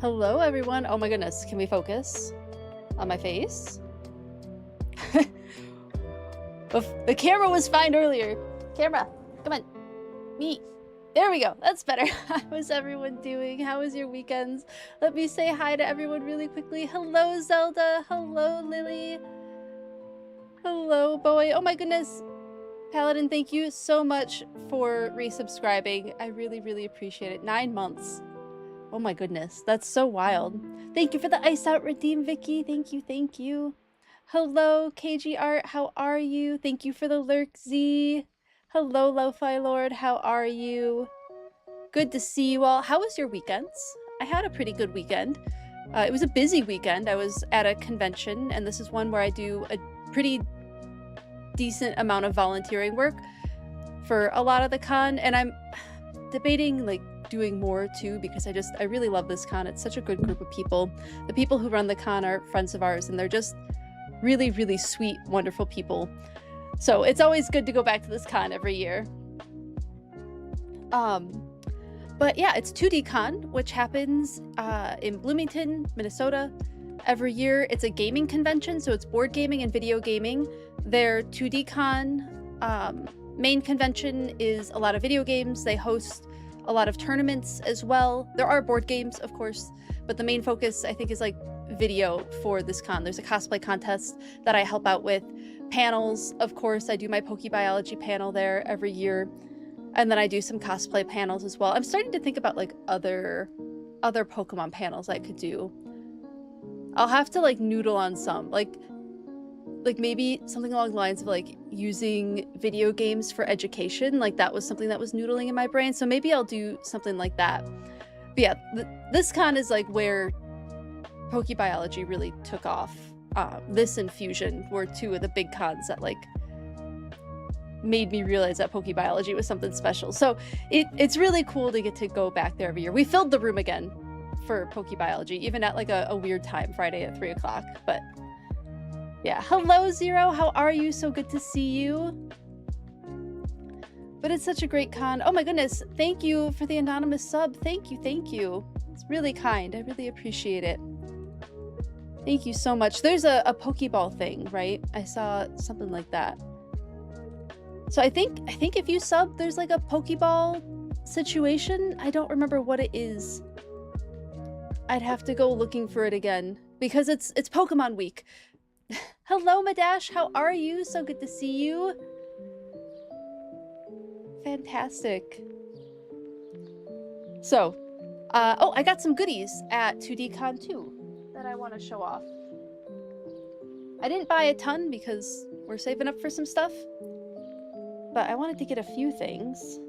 Hello, everyone. Oh my goodness. Can we focus on my face? The camera was fine earlier. Camera, come on. Me. There we go. That's better. How is everyone doing? How was your weekends? Let me say hi to everyone really quickly. Hello, Zelda. Hello, Lily. Hello, Boy. Oh my goodness. Paladin, thank you so much for resubscribing. I really, really appreciate it. 9 months. Oh my goodness, that's so wild. Thank you for the Ice Out Redeem, Vicky. Thank you, thank you. Hello, KG Art, how are you? Thank you for the lurk, Z. Hello, Lo-Fi Lord, how are you? Good to see you all. How was your weekends? I had a pretty good weekend. It was a busy weekend. I was at a convention, and this is one where I do a pretty decent amount of volunteering work for a lot of the con, and I'm debating like doing more too, because I really love this con. It's such a good group of people. The people who run the con are friends of ours, and they're just really, really sweet, wonderful people. So it's always good to go back to this con every year. But yeah, it's 2D Con, which happens in Bloomington, Minnesota every year. It's a gaming convention, so it's board gaming and video gaming. Their 2D Con main convention is a lot of video games. They host a lot of tournaments as well. There are board games, of course, but the main focus, I think, is like video for this con. There's a cosplay contest that I help out with. Panels, of course, I do my PokeBiology panel there every year. And then I do some cosplay panels as well. I'm starting to think about like other Pokemon panels I could do. I'll have to like noodle on some, like maybe something along the lines of like using video games for education. Like that was something that was noodling in my brain. So maybe I'll do something like that. But yeah, this con is like where PokeBiology really took off. This and Fusion were two of the big cons that like made me realize that PokeBiology was something special. So it's really cool to get to go back there every year. We filled the room again for PokeBiology, even at like a weird time, Friday at 3 o'clock. But yeah, hello Zero, how are you? So good to see you. But it's such a great con. Oh my goodness, thank you for the anonymous sub. Thank you, thank you. It's really kind. I really appreciate it. Thank you so much. There's a Pokeball thing, right? I saw something like that. So I think if you sub, there's like a Pokeball situation. I don't remember what it is. I'd have to go looking for it again because it's Pokemon week. Hello, Madash. How are you? So good to see you. Fantastic. So, oh, I got some goodies at 2D Con 2 that I want to show off. I didn't buy a ton because we're saving up for some stuff, but I wanted to get a few things.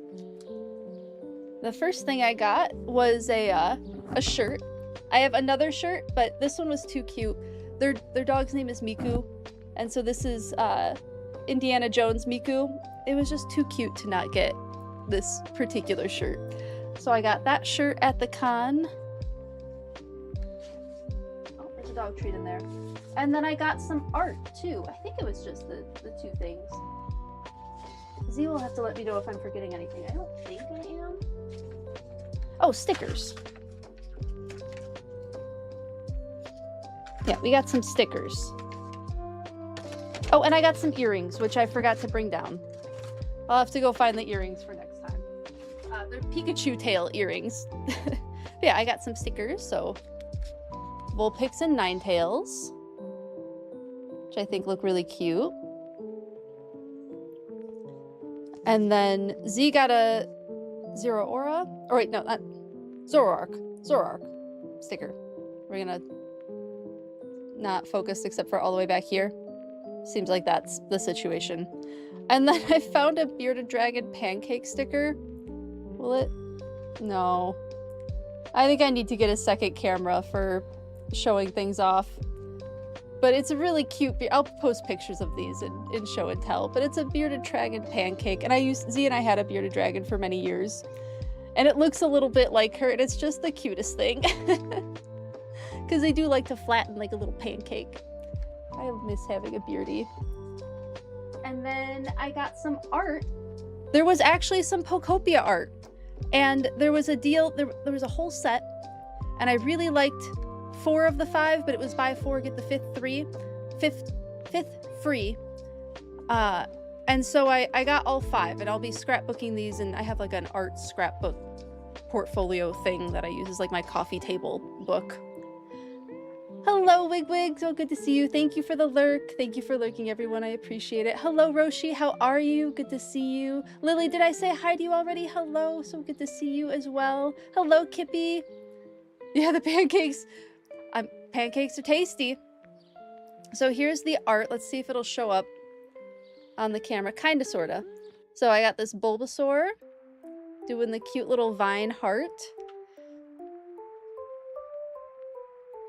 The first thing I got was a shirt. I have another shirt, but this one was too cute. Their dog's name is Miku, and so this is Indiana Jones Miku. It was just too cute to not get this particular shirt. So I got that shirt at the con. Oh, there's a dog treat in there. And then I got some art too. I think it was just the two things. Z will have to let me know if I'm forgetting anything. I don't think I am. Oh, stickers. Yeah, we got some stickers. Oh, and I got some earrings, which I forgot to bring down. I'll have to go find the earrings for next time. They're Pikachu tail earrings. Yeah, I got some stickers, so Vulpix and Ninetales, which I think look really cute. And then Z got a Zero Aura, or wait, no, not Zoroark sticker. We're gonna not focus except for all the way back here. Seems like that's the situation. And then I found a bearded dragon pancake sticker. Will it? No. I think I need to get a second camera for showing things off. But it's a really cute I'll post pictures of these in show and tell. But it's a bearded dragon pancake. And Z and I had a bearded dragon for many years. And it looks a little bit like her, and it's just the cutest thing. Because they do like to flatten like a little pancake. I miss having a beardy. And then I got some art. There was actually some Pokopia art. And there was a deal, there was a whole set. and I really liked 4 of the 5, but it was buy 4, get the fifth free. And so I got all 5, and I'll be scrapbooking these, and I have like an art scrapbook portfolio thing that I use as like my coffee table book. Hello, Wigwig. So good to see you. Thank you for the lurk. Thank you for lurking, everyone. I appreciate it. Hello, Roshi. How are you? Good to see you. Lily, did I say hi to you already? Hello. So good to see you as well. Hello, Kippy. Yeah, the pancakes. Pancakes are tasty. So here's the art. Let's see if it'll show up on the camera. Kinda, sorta. So I got this Bulbasaur doing the cute little vine heart.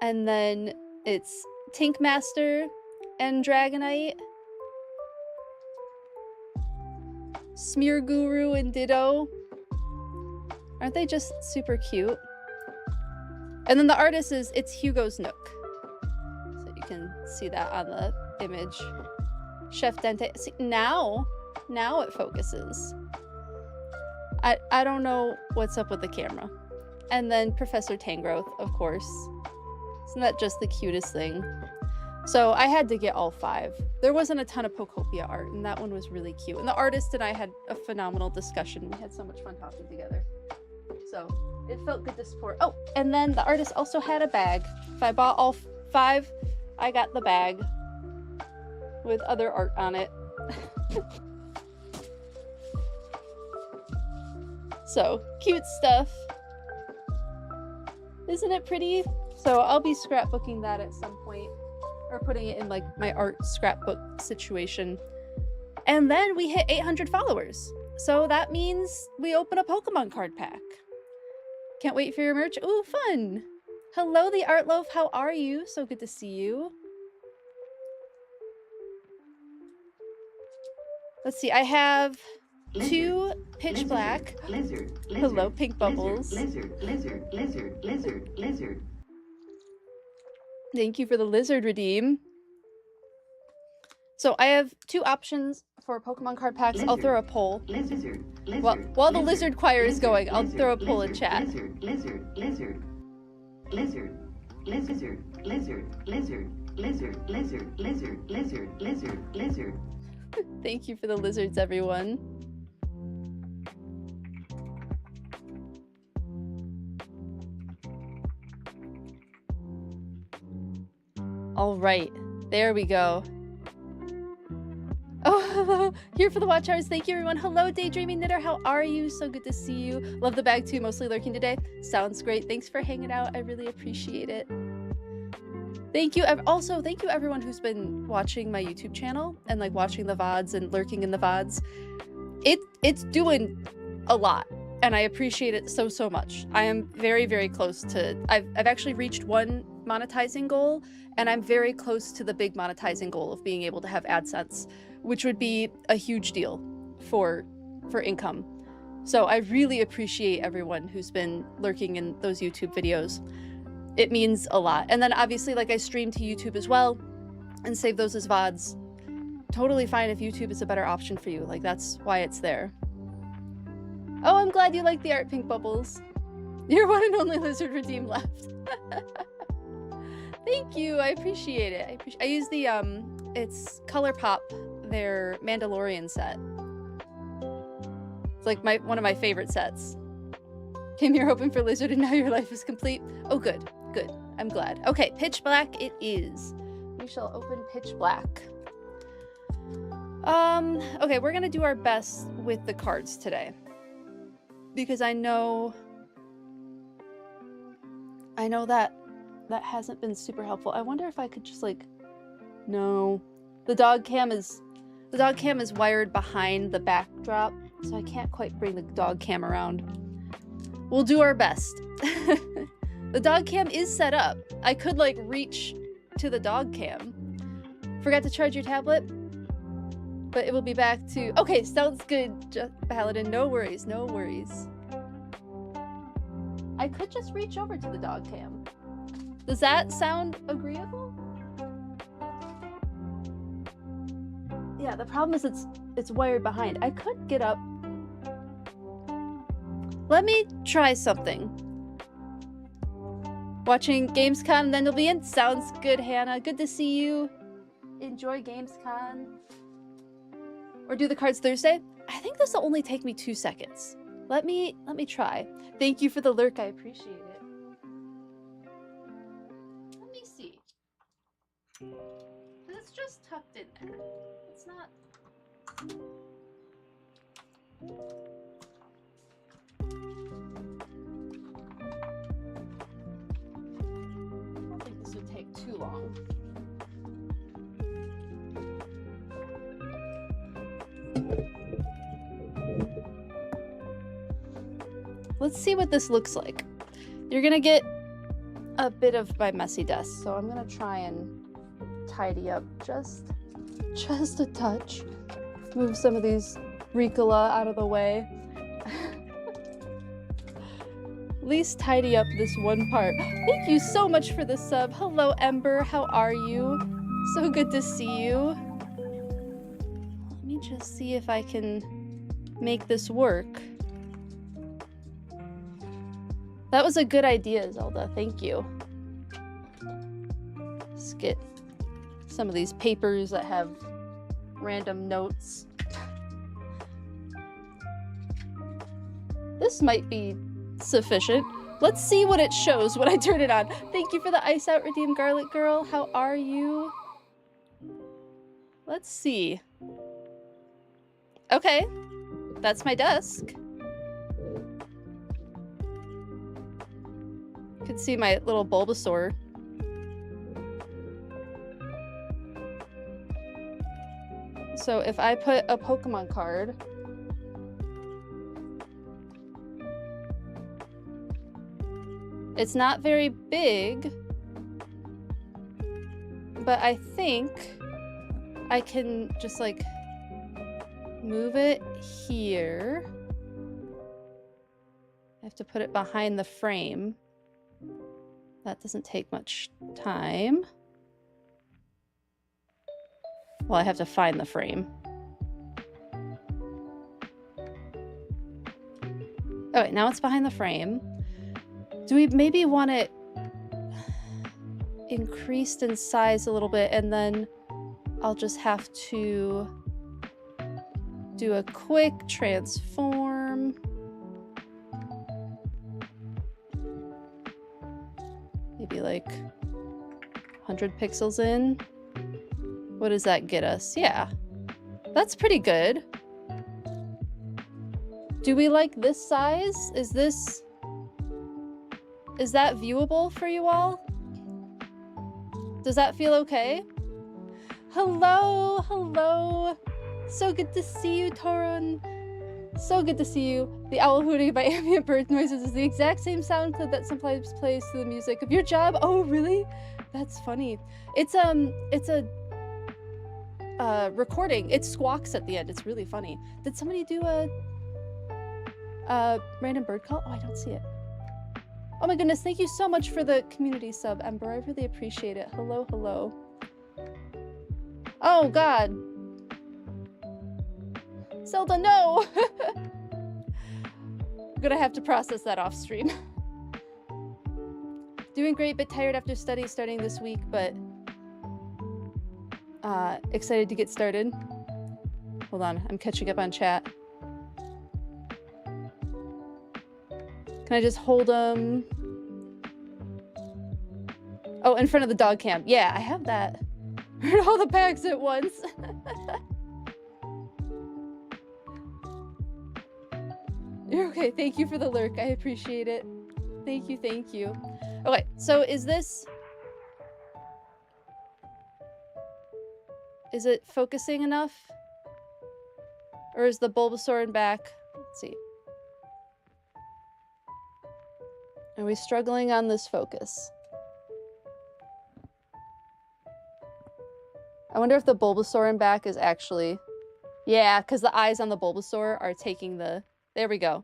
And then it's Tinkmaster and Dragonite. Smearguru and Ditto. Aren't they just super cute? And then the artist it's Hugo's Nook. So you can see that on the image. Chef Dente. See, now it focuses. I don't know what's up with the camera. And then Professor Tangrowth, of course. Isn't that just the cutest thing? So I had to get all 5. There wasn't a ton of Pokopia art, and that one was really cute. And the artist and I had a phenomenal discussion. We had so much fun talking together. So it felt good to support. Oh, and then the artist also had a bag. If I bought all 5, I got the bag with other art on it. So, cute stuff. Isn't it pretty? So I'll be scrapbooking that at some point, or putting it in like my art scrapbook situation. And then we hit 800 followers. So that means we open a Pokemon card pack. Can't wait for your merch. Ooh, fun. Hello, the Art Loaf. How are you? So good to see you. Let's see. I have 2 pitch black. Hello, pink bubbles. Lizard. Thank you for the lizard redeem. So I have 2 options for Pokemon card packs. I'll throw a poll. While the lizard choir is going, I'll throw a poll in chat. Lizard. Thank you for the lizards, everyone. All right, there we go. Oh, hello. Here for the watch hours. Thank you, everyone. Hello, Daydreaming Knitter. How are you? So good to see you. Love the bag, too. Mostly lurking today. Sounds great. Thanks for hanging out. I really appreciate it. Thank you. Also, thank you, everyone who's been watching my YouTube channel and, like, watching the VODs and lurking in the VODs. It's doing a lot, and I appreciate it so much. I am very, very close to... I've actually reached 1 monetizing goal, and I'm very close to the big monetizing goal of being able to have AdSense, which would be a huge deal for income. So I really appreciate everyone who's been lurking in those YouTube videos. It means a lot. And then obviously, like, I stream to YouTube as well and save those as VODs. Totally fine if YouTube is a better option for you. Like, that's why it's there. Oh, I'm glad you like the art, Pink Bubbles. Your one and only lizard redeem left. Thank you. I appreciate it. I use the it's ColourPop, their Mandalorian set. It's like one of my favorite sets. Came here hoping for lizard and now your life is complete. Oh, good. Good. I'm glad. Okay, pitch black it is. We shall open pitch black. Okay, we're gonna do our best with the cards today. Because I know that hasn't been super helpful. I wonder if I could just, like, no. The dog cam is wired behind the backdrop, so I can't quite bring the dog cam around. We'll do our best. The dog cam is set up. I could, like, reach to the dog cam. Forgot to charge your tablet? But it will be back to... Okay, sounds good, Paladin. No worries, no worries. I could just reach over to the dog cam. Does that sound agreeable? Yeah, the problem is it's wired behind. I could get up. Let me try something. Watching Gamescom and then you'll be in? Sounds good, Hannah. Good to see you. Enjoy Gamescom. Or do the cards Thursday? I think this will only take me 2 seconds. Let me try. Thank you for the lurk. I appreciate it. Let me see. It's just tucked in there. It's not... I don't think this would take too long. Let's see what this looks like. You're gonna get a bit of my messy desk, so I'm gonna try and tidy up just a touch. Move some of these Ricola out of the way. At least tidy up this one part. Thank you so much for the sub. Hello, Ember. How are you? So good to see you. Let me just see if I can make this work. That was a good idea, Zelda. Thank you. Let's get some of these papers that have random notes. This might be sufficient. Let's see what it shows when I turn it on. Thank you for the ice out, Redeemed Garlic Girl. How are you? Let's see. Okay, that's my desk. You can see my little Bulbasaur. So if I put a Pokemon card, it's not very big, but I think I can just like move it here. I have to put it behind the frame. That doesn't take much time. Well, I have to find the frame. Okay, now it's behind the frame. Do we maybe want it increased in size a little bit, and then I'll just have to do a quick transform. Maybe like 100 pixels in. What does that get us? Yeah, that's pretty good. Do we like this size? Is that viewable for you all? Does that feel okay? Hello, hello. So good to see you, Torun. So good to see you. The owl hooting by ambient bird noises is the exact same sound clip that sometimes plays to the music of your job. Oh, really? That's funny. It's a recording. It squawks at the end. It's really funny. Did somebody do a random bird call? Oh, I don't see it. Oh my goodness, thank you so much for the community sub, Ember. I really appreciate it. Hello, hello. Oh god. Zelda, no! I'm gonna have to process that off stream. Doing great, but tired after starting this week, but excited to get started. Hold on, I'm catching up on chat. Can I just hold them? Oh, in front of the dog cam. Yeah, I have that. All the packs at once. You're okay. Thank you for the lurk. I appreciate it. Thank you, thank you. Okay, so is it focusing enough? Or is the Bulbasaur in back? Let's see. Are we struggling on this focus? I wonder if the Bulbasaur in back is actually... Yeah, because the eyes on the Bulbasaur are taking the... There we go.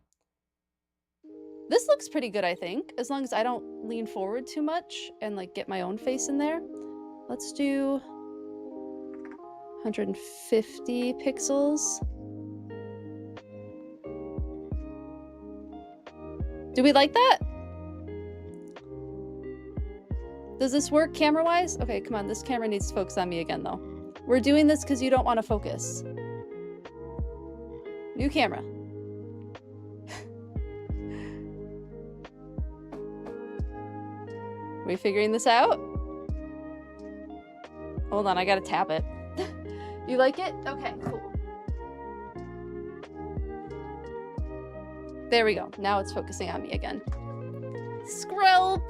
This looks pretty good, I think, as long as I don't lean forward too much and like get my own face in there. Let's do 150 pixels. Do we like that? Does this work camera-wise? Okay, come on. This camera needs to focus on me again, though. We're doing this because you don't want to focus. New camera. Are we figuring this out? Hold on, I gotta tap it. You like it? Okay, cool. There we go. Now it's focusing on me again. Skrelp!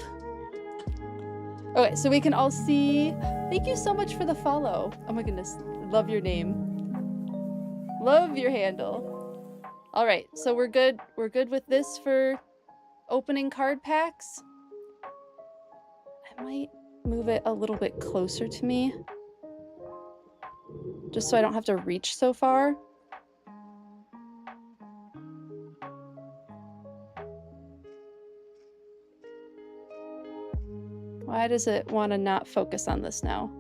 Okay, so we can all see. Thank you so much for the follow. Oh my goodness. Love your name. Love your handle. All right, so we're good. We're good with this for opening card packs. I might move it a little bit closer to me, just so I don't have to reach so far. Why does it want to not focus on this now?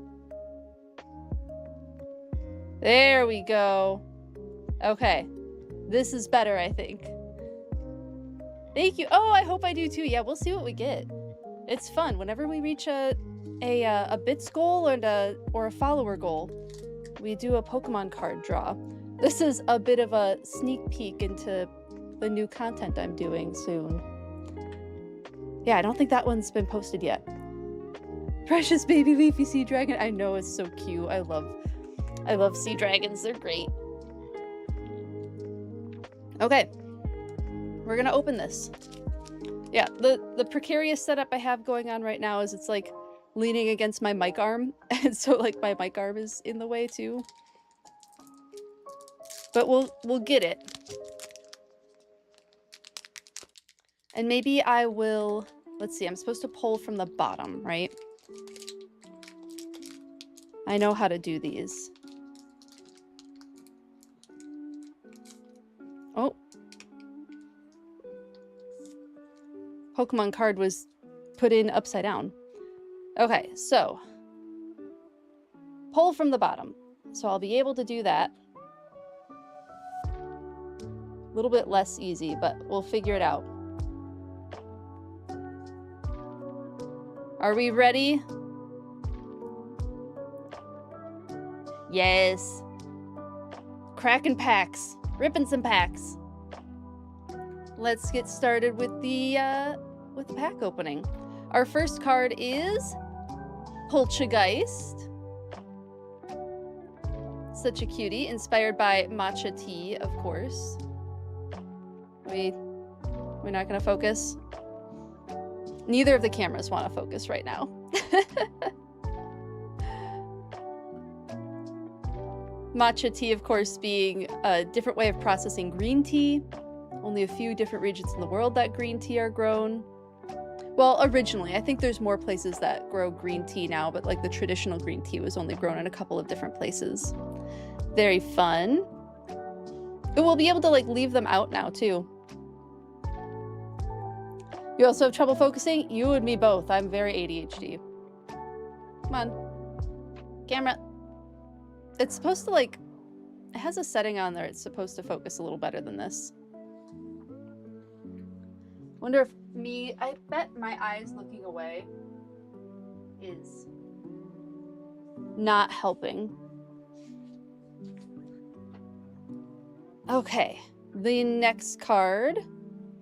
There we go. Okay. This is better, I think. Thank you. Oh, I hope I do too. Yeah, we'll see what we get. It's fun. Whenever we reach a bits goal or a follower goal, we do a Pokemon card draw. This is a bit of a sneak peek into the new content I'm doing soon. Yeah, I don't think that one's been posted yet. Precious baby leafy sea dragon. I know, it's so cute. I love sea dragons. They're great. Okay. We're gonna open this. Yeah, the precarious setup I have going on right now is it's like leaning against my mic arm, and so like my mic arm is in the way too. But we'll get it. And maybe I will, let's see, I'm supposed to pull from the bottom, right? I know how to do these. Oh. Pokemon card was put in upside down. Okay, so pull from the bottom. So I'll be able to do that. A little bit less easy, but we'll figure it out. Are we ready? Yes. Cracking packs. Ripping some packs. Let's get started with the pack opening. Our first card is Poltergeist. Such a cutie, inspired by matcha tea, of course. We're not gonna focus. Neither of the cameras want to focus right now. Matcha tea, of course, being a different way of processing green tea. Only a few different regions in the world that green tea are grown. Well, originally, I think there's more places that grow green tea now, but like the traditional green tea was only grown in a couple of different places. Very fun. And we'll be able to like leave them out now too. You also have trouble focusing? You and me both. I'm very ADHD. Come on. Camera. It's supposed to like, it has a setting on there. It's supposed to focus a little better than this. Wonder if I bet my eyes looking away is not helping. Okay, the next card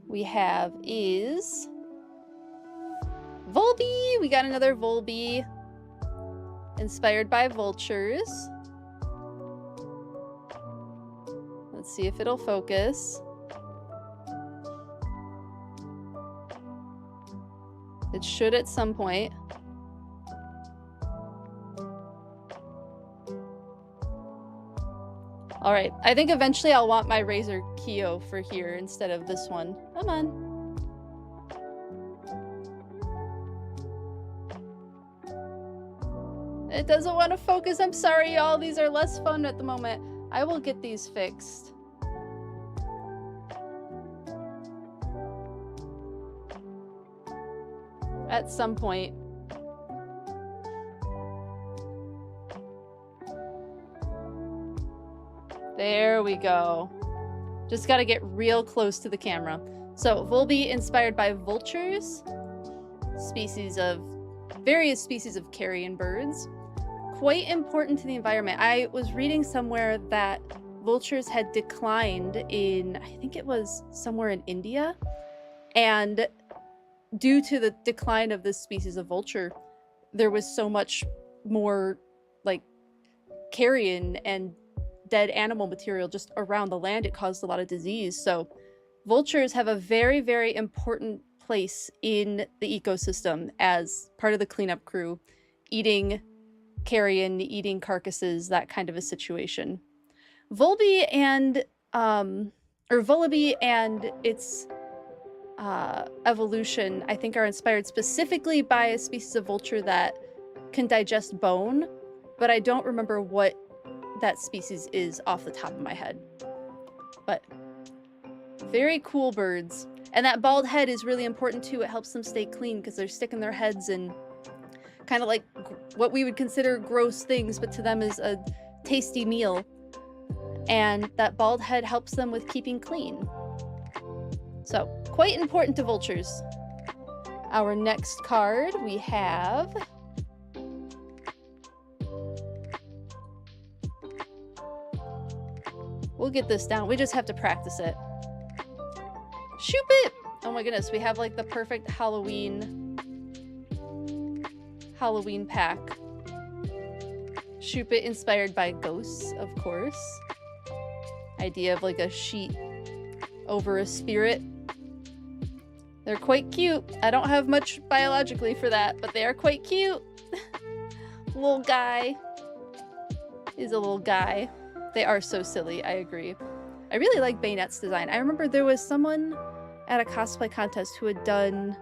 we have is Volby. We got another Volby, inspired by vultures. Let's see if it'll focus. It should at some point. All right, I think eventually I'll want my Razor Kyo for here instead of this one. Come on. It doesn't want to focus. I'm sorry, y'all. These are less fun at the moment. I will get these fixed. At some point. There we go. Just gotta get real close to the camera. So, Volby inspired by vultures, species of various species of carrion birds. Quite important to the environment. I was reading somewhere that vultures had declined in, I think it was somewhere in India, and due to the decline of this species of vulture, there was so much more like carrion and dead animal material just around the land. It caused a lot of disease. So vultures have a very, very important place in the ecosystem as part of the cleanup crew, eating carrion, eating carcasses, that kind of a situation. Volby and its evolution, I think, are inspired specifically by a species of vulture that can digest bone, but I don't remember what that species is off the top of my head. But very cool birds. And that bald head is really important too. It helps them stay clean because they're sticking their heads in kind of like what we would consider gross things, but to them is a tasty meal. And that bald head helps them with keeping clean. So, quite important to vultures. Our next card we have... We'll get this down. We just have to practice it. Shoop it! Oh my goodness, we have like the perfect Halloween pack. Shoop it inspired by ghosts, of course. Idea of like a sheet over a spirit. They're quite cute. I don't have much biologically for that, but they are quite cute. Little guy is a little guy. They are so silly, I agree. I really like Bayonet's design. I remember there was someone at a cosplay contest who had done,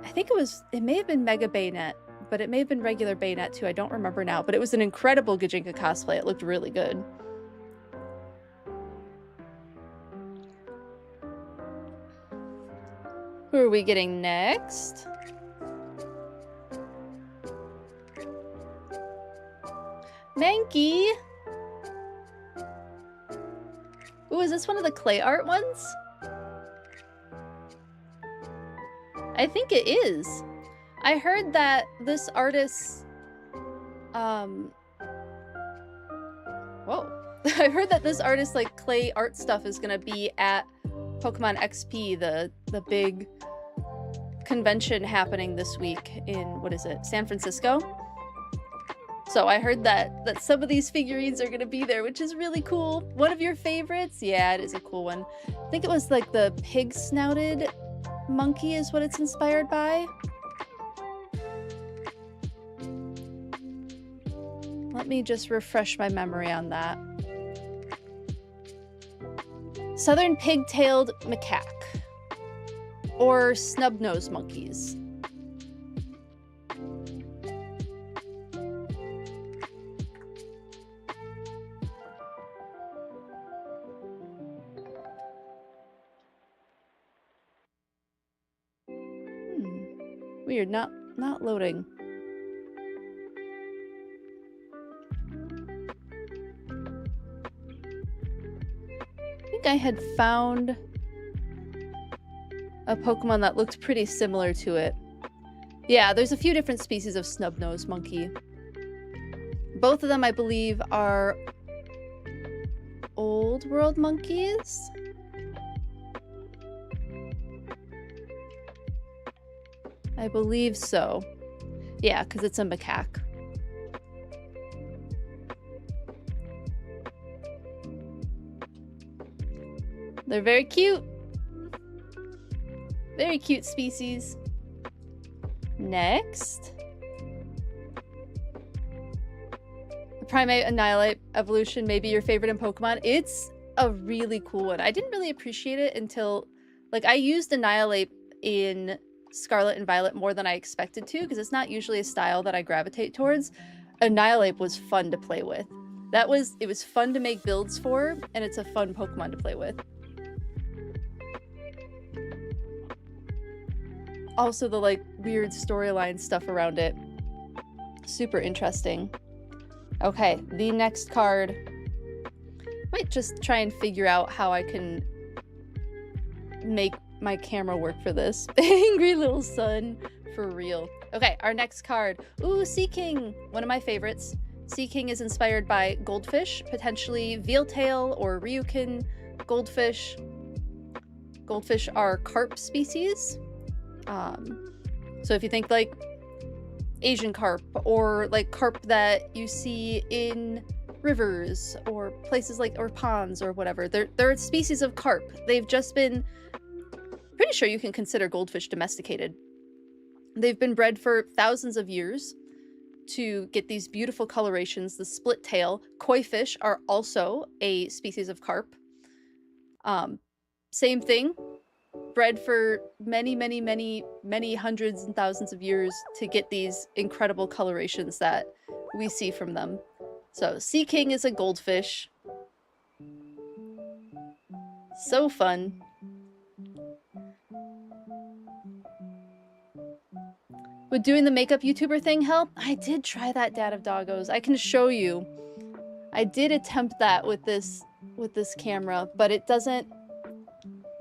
I think it may have been Mega Bayonet, but it may have been regular Bayonet too. I don't remember now, but it was an incredible Gajinka cosplay. It looked really good. Who are we getting next? Mankey! Ooh, is this one of the clay art ones? I think it is. I heard that this artist... Whoa. I heard that this artist, like, clay art stuff is gonna be at Pokemon XP, the big convention happening this week in, what is it, San Francisco? So I heard that some of these figurines are gonna be there, which is really cool. One of your favorites? Yeah, it is a cool one. I think it was like the pig-snouted monkey is what it's inspired by. Let me just refresh my memory on that. Southern pig-tailed macaque. Or snub-nosed monkeys. Weird, not loading. I think I had found a Pokemon that looked pretty similar to it. Yeah, there's a few different species of snub-nosed monkey. Both of them, I believe, are Old World monkeys. I believe so. Yeah, because it's a macaque. They're very cute. Very cute species. Next. The Primate Annihilate evolution may be your favorite in Pokemon. It's a really cool one. I didn't really appreciate it until... Like, I used Annihilate in Scarlet and Violet more than I expected to, because it's not usually a style that I gravitate towards. Annihilate was fun to play with. It was fun to make builds for, and it's a fun Pokemon to play with. Also the like weird storyline stuff around it. Super interesting. Okay, the next card. Might just try and figure out how I can make my camera work for this. Angry little sun, for real. Okay, our next card. Ooh, Sea King, one of my favorites. Sea King is inspired by goldfish, potentially vealtail or ryukin goldfish. Goldfish are carp species. So if you think like Asian carp or like carp that you see in rivers or places like, or ponds or whatever, they're a species of carp. They've just been, pretty sure you can consider goldfish domesticated. They've been bred for thousands of years to get these beautiful colorations. The split tail koi fish are also a species of carp. Same thing, bred for many hundreds and thousands of years to get these incredible colorations that we see from them. So Sea King is a goldfish. So fun. Would doing the makeup YouTuber thing help? I did try that, Dad of Doggos. I can show you. I did attempt that with this camera, but it doesn't,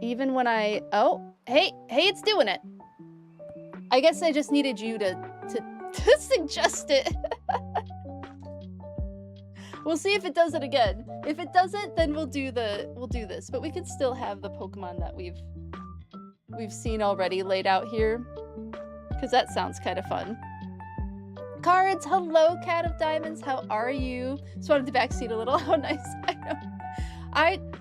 even when I, oh, hey, it's doing it. I guess I just needed you to suggest it. We'll see if it does it again. If it doesn't, then we'll do this, but we can still have the Pokemon that we've seen already laid out here, because that sounds kind of fun. Cards, hello, Cat of Diamonds, how are you? Just wanted to backseat a little. How nice. I know.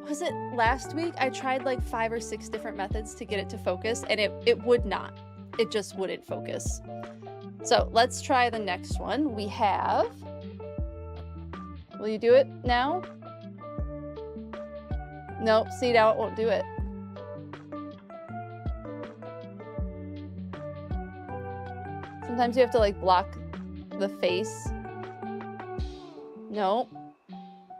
Was it last week? I tried like 5 or 6 different methods to get it to focus, and it would not. It just wouldn't focus. So let's try the next one. We have, will you do it now? Nope, see, now it won't do it. Sometimes you have to like block the face. Nope.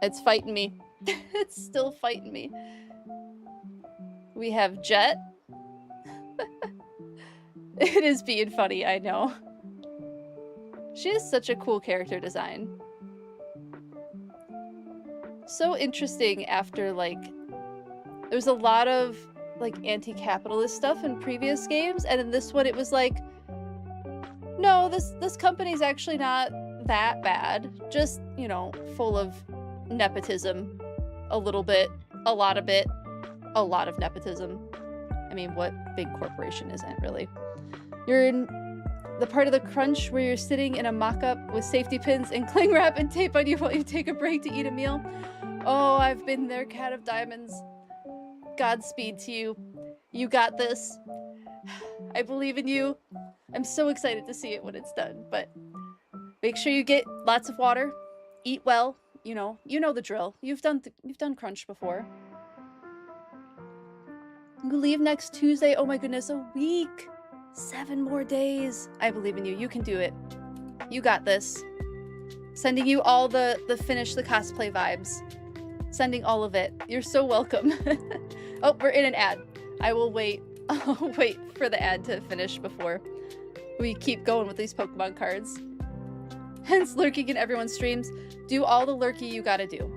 It's fighting me. It's still fighting me. We have Jet. It is being funny, I know. She is such a cool character design. So interesting after, like, there's a lot of like anti-capitalist stuff in previous games, and in this one it was like, no, this company's actually not that bad. Just, you know, full of nepotism. A little bit, a lot of nepotism. I mean, what big corporation isn't, really? You're in the part of the crunch where you're sitting in a mock-up with safety pins and cling wrap and tape on you while you take a break to eat a meal. Oh, I've been there, Cat of Diamonds. Godspeed to you. You got this. I believe in you. I'm so excited to see it when it's done, but make sure you get lots of water, eat well. You know the drill. You've done crunch before. You leave next Tuesday. Oh my goodness, a week. 7 more days. I believe in you. You can do it. You got this. Sending you all the finish the cosplay vibes. Sending all of it. You're so welcome. Oh, we're in an ad. I will wait. I'll wait for the ad to finish before we keep going with these Pokemon cards. Hence lurking in everyone's streams. Do all the lurky you gotta do.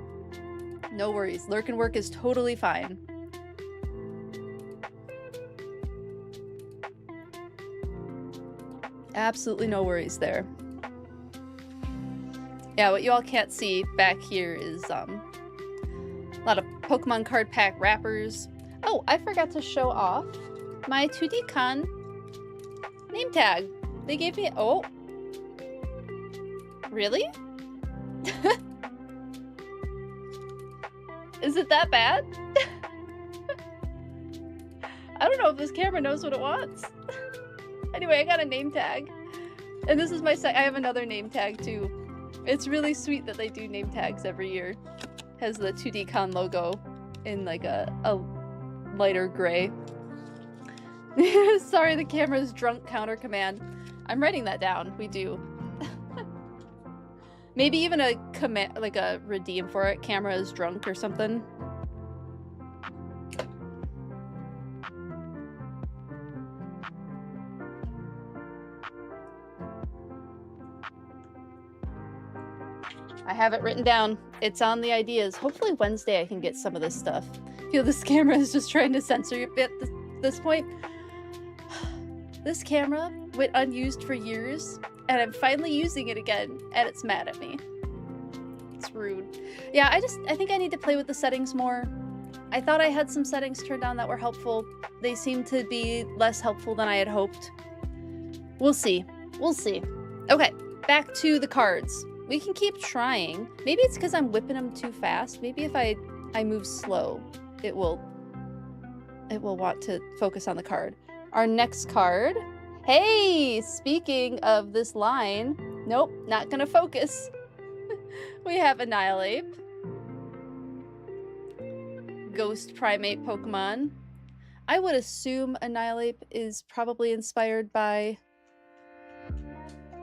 No worries. Lurk and work is totally fine. Absolutely no worries there. Yeah, what you all can't see back here is a lot of Pokemon card pack wrappers. Oh, I forgot to show off my 2D Con name tag. They gave me, oh. Really? Is it that bad? I don't know if this camera knows what it wants. Anyway, I got a name tag. And this is my I have another name tag too. It's really sweet that they do name tags every year. Has the 2D Con logo in like a lighter gray. Sorry, the camera's drunk counter command. I'm writing that down. We do. Maybe even a command, like a redeem for it. Camera is drunk or something. I have it written down. It's on the ideas. Hopefully Wednesday I can get some of this stuff. I feel this camera is just trying to censor you at this point. This camera went unused for years, and I'm finally using it again, and it's mad at me. It's rude. Yeah, I think I need to play with the settings more. I thought I had some settings turned on that were helpful. They seem to be less helpful than I had hoped. We'll see. We'll see. Okay, back to the cards. We can keep trying. Maybe it's because I'm whipping them too fast. Maybe if I move slow, it will want to focus on the card. Our next card. Hey, speaking of this line, nope, not gonna focus. We have Annihilate. Ghost primate Pokemon. I would assume Annihilate is probably inspired by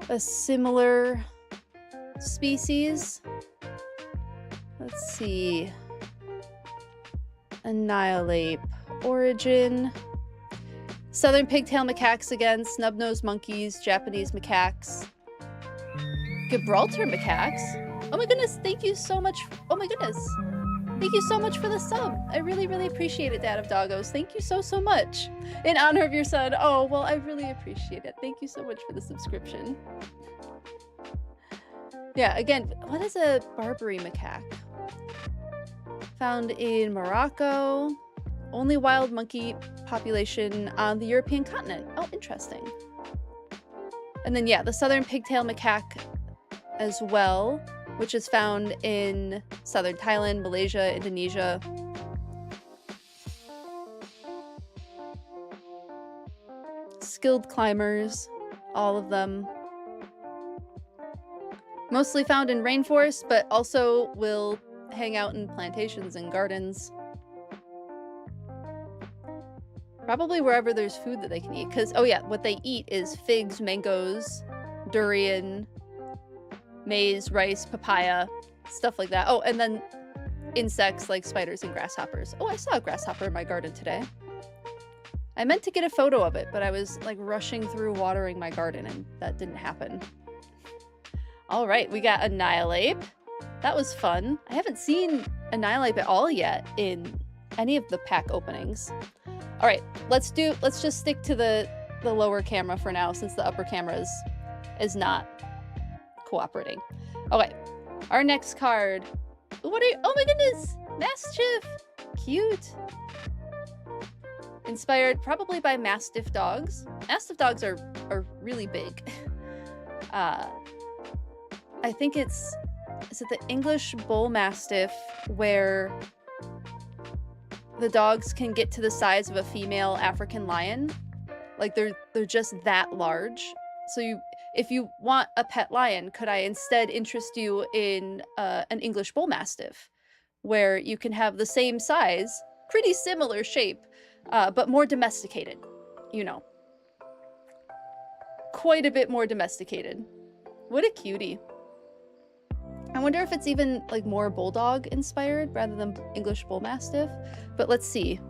a similar species. Let's see. Annihilate. Origin. Southern pigtail macaques again. Snub-nosed monkeys. Japanese macaques. Gibraltar macaques. Oh my goodness, thank you so much. Oh my goodness. Thank you so much for the sub. I really, really appreciate it, Dad of Doggos. Thank you so, so much. In honor of your son. Oh, well, I really appreciate it. Thank you so much for the subscription. Yeah, again, what is a Barbary macaque? Found in Morocco. Only wild monkey population on the European continent. Oh, interesting. And then, yeah, the southern pigtail macaque as well, which is found in southern Thailand, Malaysia, Indonesia. Skilled climbers, all of them. Mostly found in rainforests, but also will hang out in plantations and gardens. Probably wherever there's food that they can eat. Because, oh yeah, what they eat is figs, mangoes, durian, maize, rice, papaya, stuff like that. Oh, and then insects like spiders and grasshoppers. Oh, I saw a grasshopper in my garden today. I meant to get a photo of it, but I was like rushing through watering my garden and that didn't happen. All right, we got Annihilate. That was fun. I haven't seen Annihilate at all yet in any of the pack openings. All right, let's just stick to the lower camera for now since the upper camera is not cooperating. Okay, our next card. What are you? Oh my goodness, Mastiff, cute. Inspired probably by Mastiff dogs. Mastiff dogs are really big. I think is it the English Bull Mastiff where the dogs can get to the size of a female African lion? Like they're just that large. So if you want a pet lion, could I instead interest you in an English Bull Mastiff, where you can have the same size, pretty similar shape, but more domesticated, you know. Quite a bit more domesticated. What a cutie. I wonder if it's even like more bulldog inspired rather than English Bull Mastiff, but let's see.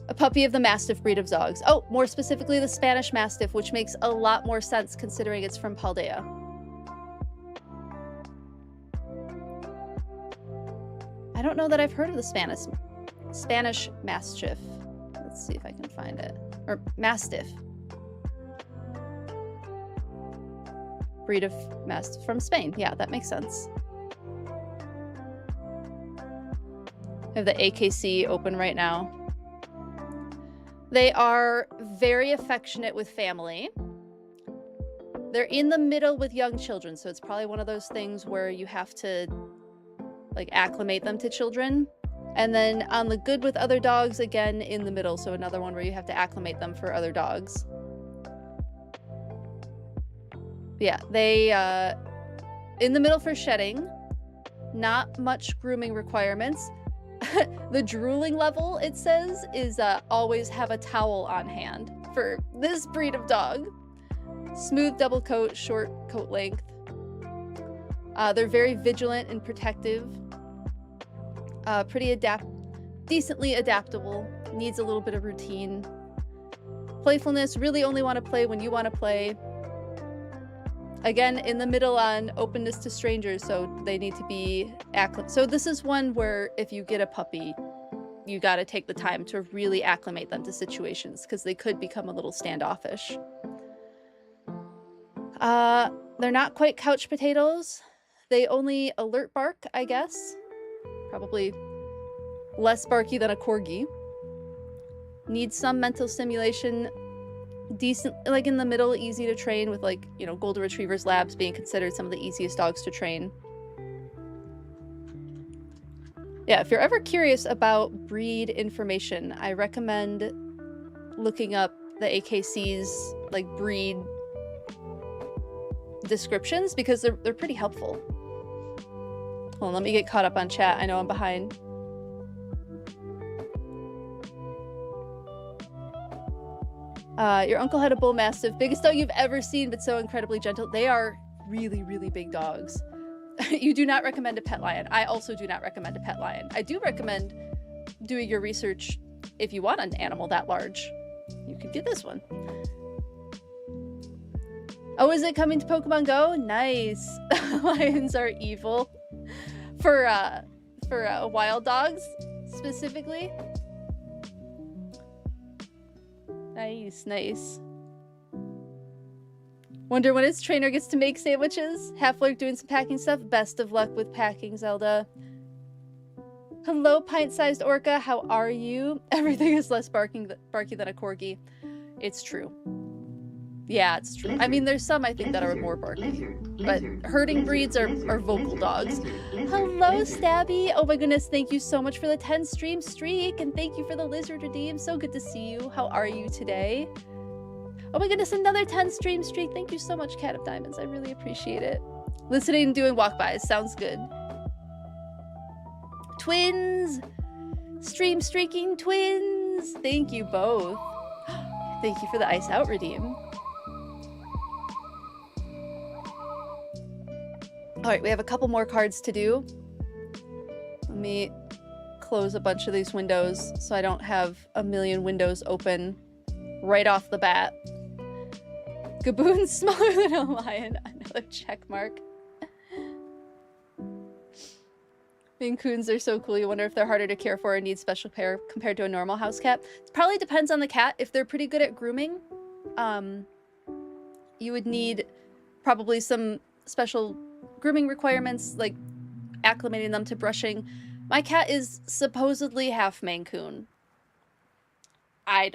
A puppy of the Mastiff breed of dogs. Oh, more specifically the Spanish Mastiff, which makes a lot more sense considering it's from Paldea. I don't know that I've heard of the Spanish Mastiff. Let's see if I can find it. Or Mastiff. Breed of Mastiff from Spain. Yeah, that makes sense. I have the AKC open right now. They are very affectionate with family. They're in the middle with young children, so it's probably one of those things where you have to like acclimate them to children. And then on the good with other dogs, again in the middle, so another one where you have to acclimate them for other dogs. Yeah, they in the middle for shedding. Not much grooming requirements. The drooling level, it says, is always have a towel on hand for this breed of dog. Smooth double coat, short coat length. They're very vigilant and protective. Decently adaptable. Needs a little bit of routine. Playfulness, really only want to play when you want to play. Again, in the middle on openness to strangers, so they need to be acclimated. So this is one where if you get a puppy, you got to take the time to really acclimate them to situations because they could become a little standoffish. They're not quite couch potatoes. They only alert bark, I guess. Probably less barky than a corgi. Need some mental stimulation. Decent, like in the middle, easy to train with, like, you know, golden retrievers, labs being considered some of the easiest dogs to train. Yeah, if you're ever curious about breed information, I recommend looking up the AKC's like breed descriptions because they're pretty helpful. Hold on, let me get caught up on chat. I know I'm behind. Your uncle had a bull mastiff, biggest dog you've ever seen, but so incredibly gentle. They are really, really big dogs. You do not recommend a pet lion. I also do not recommend a pet lion. I do recommend doing your research if you want an animal that large. You could get this one. Oh, is it coming to Pokemon Go? Nice. Lions are evil. For wild dogs, specifically. Nice, nice. Wonder when his trainer gets to make sandwiches. Half-Lurk doing some packing stuff. Best of luck with packing, Zelda. Hello, pint-sized orca. How are you? Everything is less barky than a corgi. It's true. Yeah, it's true. I mean, there's some I think that are more barky, but herding breeds are vocal dogs. Hello, Stabby. Oh my goodness, thank you so much for the 10 stream streak, and thank you for the lizard redeem. So good to see you. How are you today? Oh my goodness, another 10 stream streak. Thank you so much, Cat of Diamonds. I really appreciate it. Listening and doing walk-bys. Sounds good. Twins! Stream streaking twins! Thank you both. Thank you for the ice out redeem. Alright, we have a couple more cards to do. Let me close a bunch of these windows so I don't have a million windows open right off the bat. Gaboon's smaller than a lion. Another check mark. Maine Coons are so cool. You wonder if they're harder to care for and need special care compared to a normal house cat. It probably depends on the cat. If they're pretty good at grooming, you would need probably some special grooming requirements, like acclimating them to brushing. My cat is supposedly half Maine Coon. I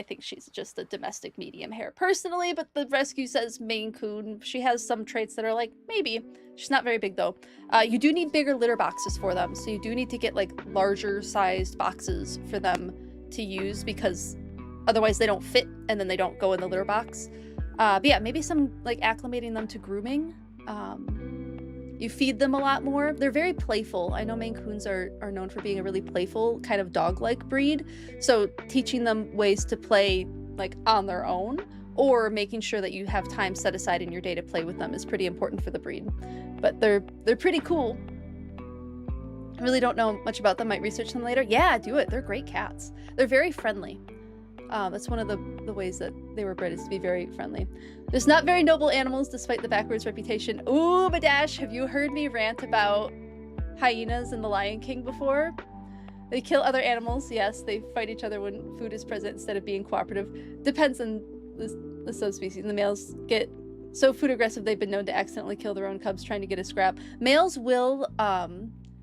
think she's just a domestic medium hair personally, but the rescue says Maine Coon. She has some traits that are like, maybe. She's not very big though. You do need bigger litter boxes for them, so you do need to get like larger sized boxes for them to use because otherwise they don't fit and then they don't go in the litter box. But yeah, maybe some like acclimating them to grooming. You feed them a lot more. They're very playful. I know Maine Coons are known for being a really playful kind of dog-like breed. So teaching them ways to play like on their own or making sure that you have time set aside in your day to play with them is pretty important for the breed. But they're pretty cool. I really don't know much about them. Might research them later. Yeah, do it. They're great cats. They're very friendly. That's one of the ways that they were bred is to be very friendly. There's not very noble animals despite the backwards reputation. Ooh, Badash, have you heard me rant about hyenas in The Lion King before? They kill other animals, yes. They fight each other when food is present instead of being cooperative. Depends on the subspecies. The males get so food aggressive they've been known to accidentally kill their own cubs trying to get a scrap. Males will,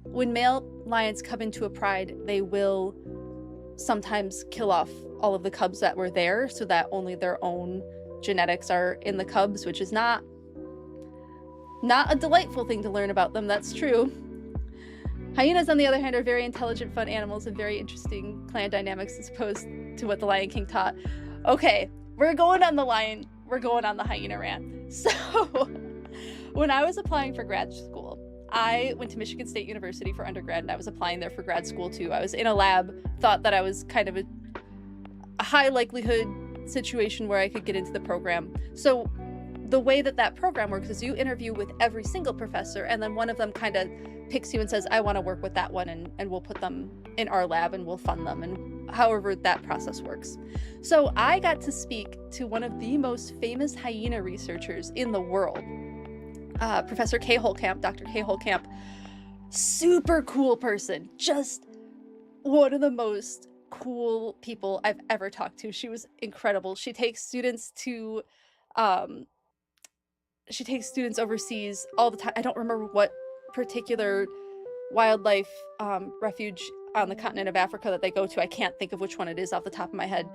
when male lions come into a pride, they will sometimes kill off all of the cubs that were there so that only their own genetics are in the cubs, which is not a delightful thing to learn about them, that's true. Hyenas, on the other hand, are very intelligent, fun animals and very interesting clan dynamics as opposed to what the Lion King taught. Okay, we're going on the hyena rant. So, when I was applying for grad school, I went to Michigan State University for undergrad and I was applying there for grad school too. I was in a lab, thought that I was kind of a high likelihood situation where I could get into the program. So the way that program works is you interview with every single professor and then one of them kind of picks you and says, I want to work with that one and we'll put them in our lab and we'll fund them however that process works. So I got to speak to one of the most famous hyena researchers in the world, Professor Kay Holcamp, Dr. Kay Holcamp. Super cool person, just one of the most cool people I've ever talked to. She was incredible. She takes students to overseas all the time. I don't remember what particular wildlife refuge on the continent of Africa that they go to. I can't think of which one it is off the top of my head.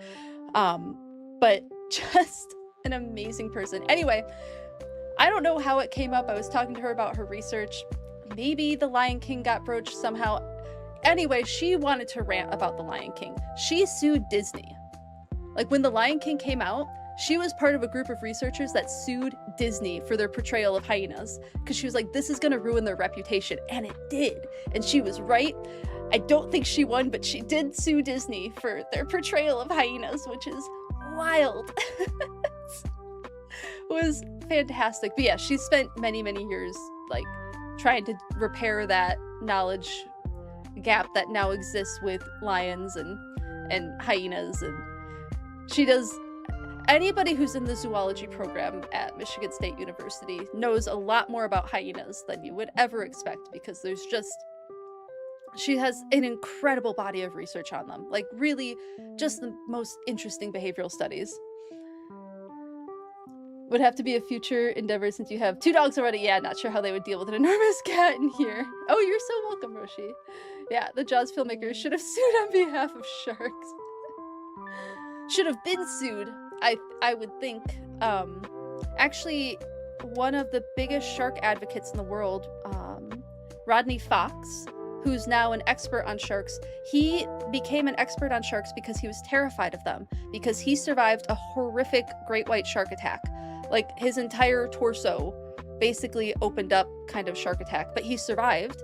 But just an amazing person. Anyway, I don't know how it came up. I was talking to her about her research. Maybe the Lion King got broached somehow. Anyway, she wanted to rant about the Lion King. She sued Disney. Like, when the Lion King came out, she was part of a group of researchers that sued Disney for their portrayal of hyenas, because she was like, this is going to ruin their reputation. And it did. And she was right. I don't think she won, but she did sue Disney for their portrayal of hyenas, which is wild. It was fantastic. But yeah, she spent many, many years like trying to repair that knowledge gap that now exists with lions and hyenas. And she does. Anybody who's in the zoology program at Michigan State University knows a lot more about hyenas than you would ever expect, because she has an incredible body of research on them. Like, really just the most interesting behavioral studies. Would have to be a future endeavor since you have 2 dogs already. Yeah, not sure how they would deal with an enormous cat in here. Oh, you're so welcome, Roshi. Yeah, the Jaws filmmakers should have sued on behalf of sharks. Should have been sued, I would think. Actually, one of the biggest shark advocates in the world, Rodney Fox, who's now an expert on sharks, he became an expert on sharks because he was terrified of them, because he survived a horrific great white shark attack. Like, his entire torso basically opened up kind of shark attack, but he survived.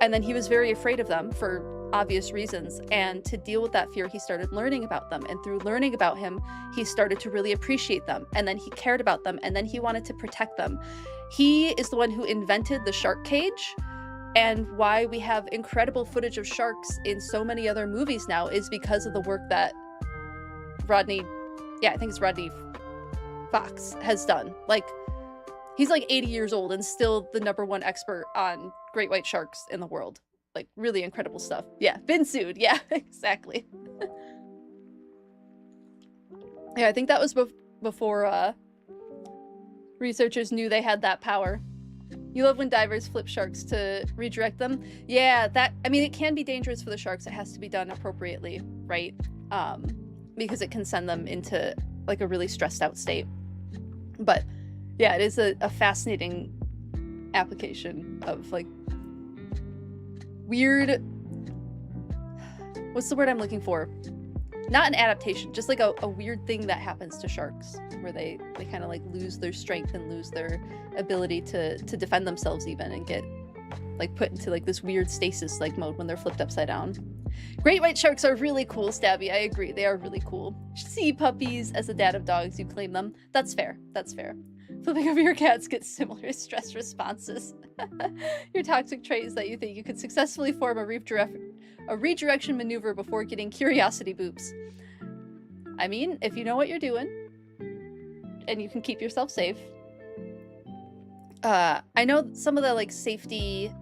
And then he was very afraid of them for obvious reasons. And to deal with that fear, he started learning about them. And through learning about him, he started to really appreciate them. And then he cared about them. And then he wanted to protect them. He is the one who invented the shark cage. And why we have incredible footage of sharks in so many other movies now is because of the work that Rodney Fox has done. Like, he's like 80 years old and still the #1 expert on great white sharks in the world. Like, really incredible stuff. Yeah, been sued. Yeah, exactly. Yeah, I think that was before researchers knew they had that power. You love when divers flip sharks to redirect them. Yeah, I mean, it can be dangerous for the sharks. It has to be done appropriately, right? Because it can send them into like a really stressed out state. But yeah, it is a fascinating application of like weird, what's the word I'm looking for? Not an adaptation, just like a weird thing that happens to sharks, where they kind of like lose their strength and lose their ability to defend themselves even, and get like put into like this weird stasis like mode when they're flipped upside down. Great white sharks are really cool, Stabby. I agree, they are really cool. Sea puppies, as a dad of dogs, you claim them. That's fair, that's fair. Flipping over your cats gets similar stress responses. Your toxic trait is that you think you could successfully form a redirection maneuver before getting curiosity boops. I mean, if you know what you're doing, and you can keep yourself safe. I know some of the like safety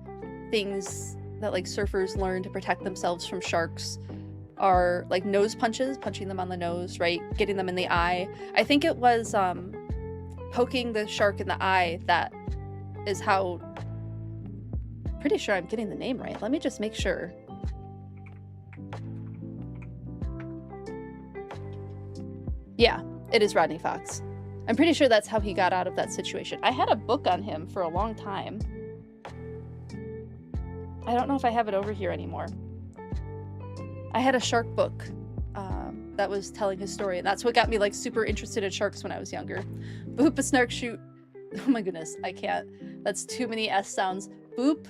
things that like surfers learn to protect themselves from sharks are like nose punches, punching them on the nose, right? Getting them in the eye. I think it was poking the shark in the eye that is how... Pretty sure I'm getting the name right. Let me just make sure. Yeah, it is Rodney Fox. I'm pretty sure that's how he got out of that situation. I had a book on him for a long time. I don't know if I have it over here anymore. I had a shark book that was telling his story, and that's what got me like super interested in sharks when I was younger. Boop, a snark shoot. Oh my goodness, I can't. That's too many S sounds. Boop,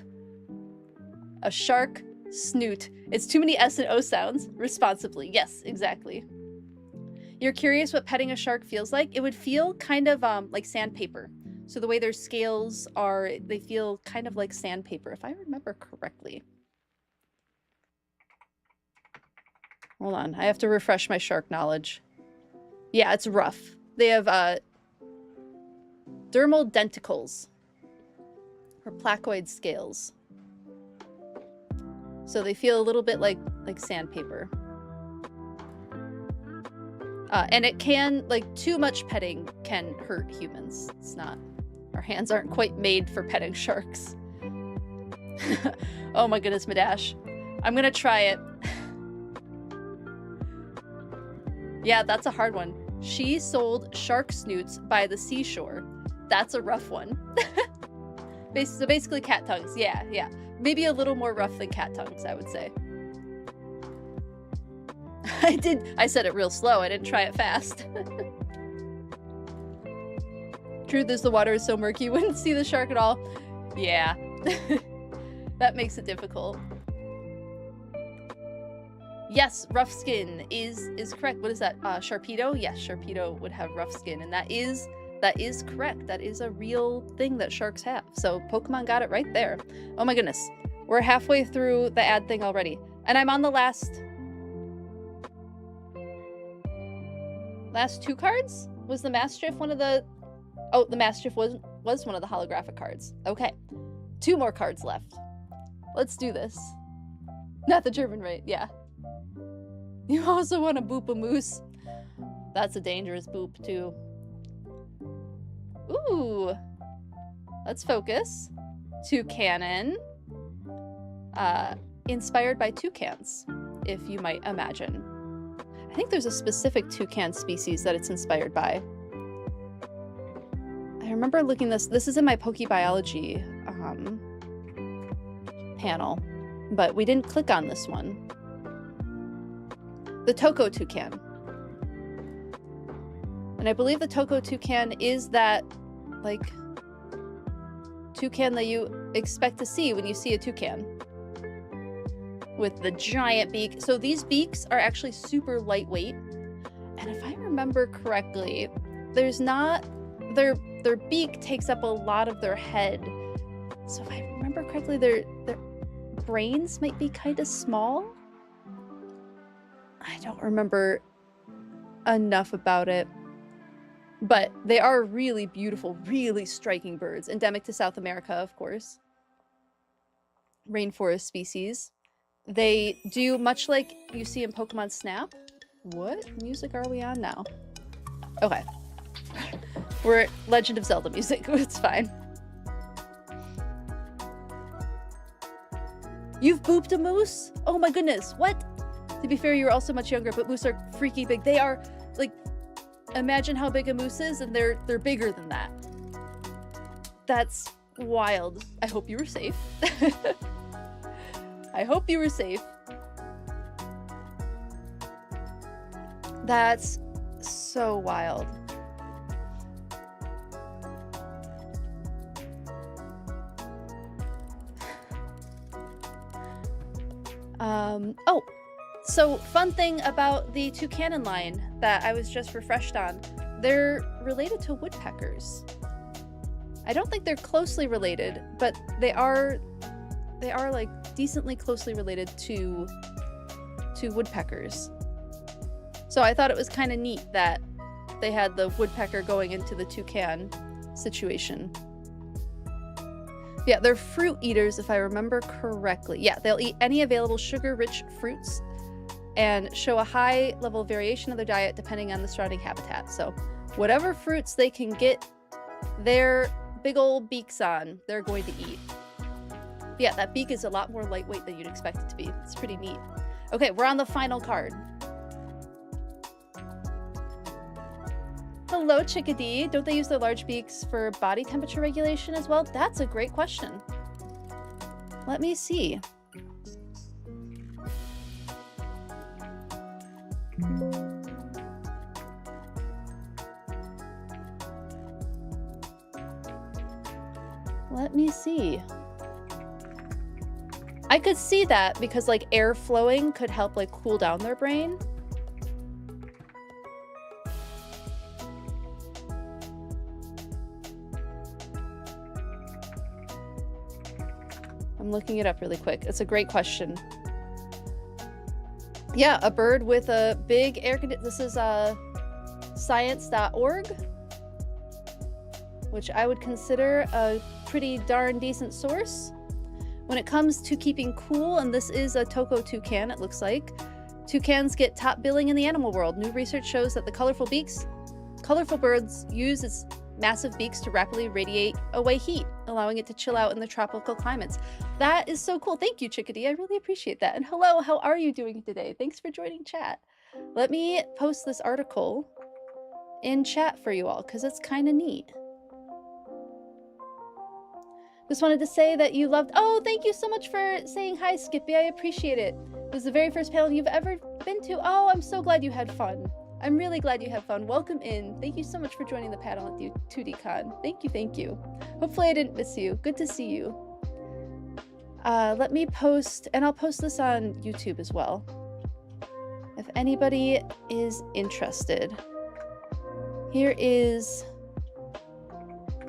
a shark, snoot. It's too many S and O sounds. Responsibly. Yes, exactly. You're curious what petting a shark feels like? It would feel kind of like sandpaper. So the way their scales are, they feel kind of like sandpaper, if I remember correctly. Hold on. I have to refresh my shark knowledge. Yeah, it's rough. They have dermal denticles or placoid scales. So they feel a little bit like sandpaper. And it can, like, too much petting can hurt humans. It's not, our hands aren't quite made for petting sharks. Oh my goodness, Madash. I'm gonna try it. Yeah, that's a hard one. She sold shark snoots by the seashore. That's a rough one. So basically cat tongues. Yeah, yeah. Maybe a little more rough than cat tongues, I would say. I said it real slow. I didn't try it fast. Truth is, the water is so murky you wouldn't see the shark at all. Yeah. That makes it difficult. Yes, rough skin is correct. What is that? Sharpedo? Yes, Sharpedo would have rough skin, and that is correct. That is a real thing that sharks have. So Pokemon got it right there. Oh my goodness. We're halfway through the ad thing already. And I'm on the last 2 cards? Was the Mastiff one of the... Oh, the Mastiff was one of the holographic cards. Okay. 2 more cards left. Let's do this. Not the German right, yeah. You also want to boop a moose. That's a dangerous boop, too. Ooh. Let's focus. Toucanon. Inspired by toucans, if you might imagine. I think there's a specific toucan species that it's inspired by. I remember looking this is in my PokeBiology panel, but we didn't click on this one. The Toko toucan. And I believe the Toko toucan is that, like, toucan that you expect to see when you see a toucan. With the giant beak. So these beaks are actually super lightweight. And if I remember correctly, there's not... Their beak takes up a lot of their head. So if I remember correctly, their brains might be kind of small. I don't remember enough about it. But they are really beautiful, really striking birds. Endemic to South America, of course. Rainforest species. They do, much like you see in Pokemon Snap. What music are we on now? Okay. We're Legend of Zelda music. It's fine. You've booped a moose? Oh my goodness. What? To be fair, you were also much younger, but moose are freaky big. They are, like, imagine how big a moose is, and they're bigger than that. That's wild. I hope you were safe. I hope you were safe. That's so wild. Oh, so fun thing about the Toucanon line that I was just refreshed on. They're related to woodpeckers. I don't think they're closely related, but they are like decently closely related to woodpeckers. So I thought it was kind of neat that they had the woodpecker going into the toucan situation. Yeah, they're fruit eaters, if I remember correctly. Yeah, they'll eat any available sugar-rich fruits and show a high level of variation of their diet depending on the surrounding habitat. So whatever fruits they can get their big old beaks on, they're going to eat. Yeah, that beak is a lot more lightweight than you'd expect it to be. It's pretty neat. Okay, we're on the final card. Hello, chickadee. Don't they use their large beaks for body temperature regulation as well? That's a great question. Let me see. Let me see. I could see that because, like, air flowing could help, like, cool down their brain. I'm looking it up really quick. It's a great question. Yeah, a bird with a big air conditioner. This is science.org, which I would consider a pretty darn decent source. When it comes to keeping cool, and this is a Toko toucan, it looks like, toucans get top billing in the animal world. New research shows that the colorful birds use its massive beaks to rapidly radiate away heat, allowing it to chill out in the tropical climates. That is so cool. Thank you, Chickadee. I really appreciate that. And hello, how are you doing today? Thanks for joining chat. Let me post this article in chat for you all, because it's kind of neat. Just wanted to say that you loved... Oh, thank you so much for saying hi, Skippy. I appreciate it. It was the very first panel you've ever been to. Oh, I'm so glad you had fun. I'm really glad you had fun. Welcome in. Thank you so much for joining the panel at 2DCon. Thank you, thank you. Hopefully I didn't miss you. Good to see you. Let me post... And I'll post this on YouTube as well, if anybody is interested. Here is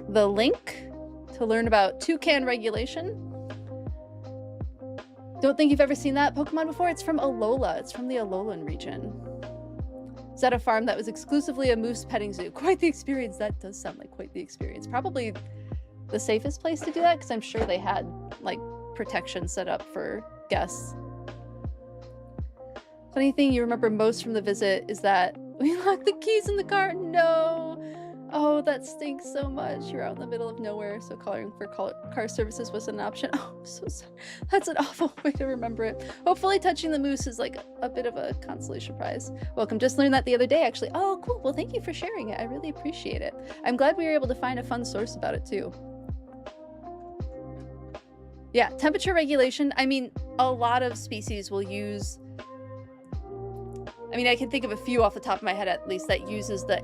the link to learn about toucan regulation. Don't think you've ever seen that Pokemon before? It's from Alola. It's from the Alolan region. It's at a farm that was exclusively a moose petting zoo. Quite the experience. That does sound like quite the experience. Probably the safest place to do that, because I'm sure they had like protection set up for guests. Funny thing you remember most from the visit is that we locked the keys in the car. No. Oh, that stinks so much. You're out in the middle of nowhere, so calling for car services wasn't an option. Oh, I'm so sorry. That's an awful way to remember it. Hopefully touching the moose is like a bit of a consolation prize. Welcome. Just learned that the other day, actually. Oh, cool. Well, thank you for sharing it. I really appreciate it. I'm glad we were able to find a fun source about it, too. Yeah, temperature regulation. I mean, a lot of species will use... I mean, I can think of a few off the top of my head, at least, that uses the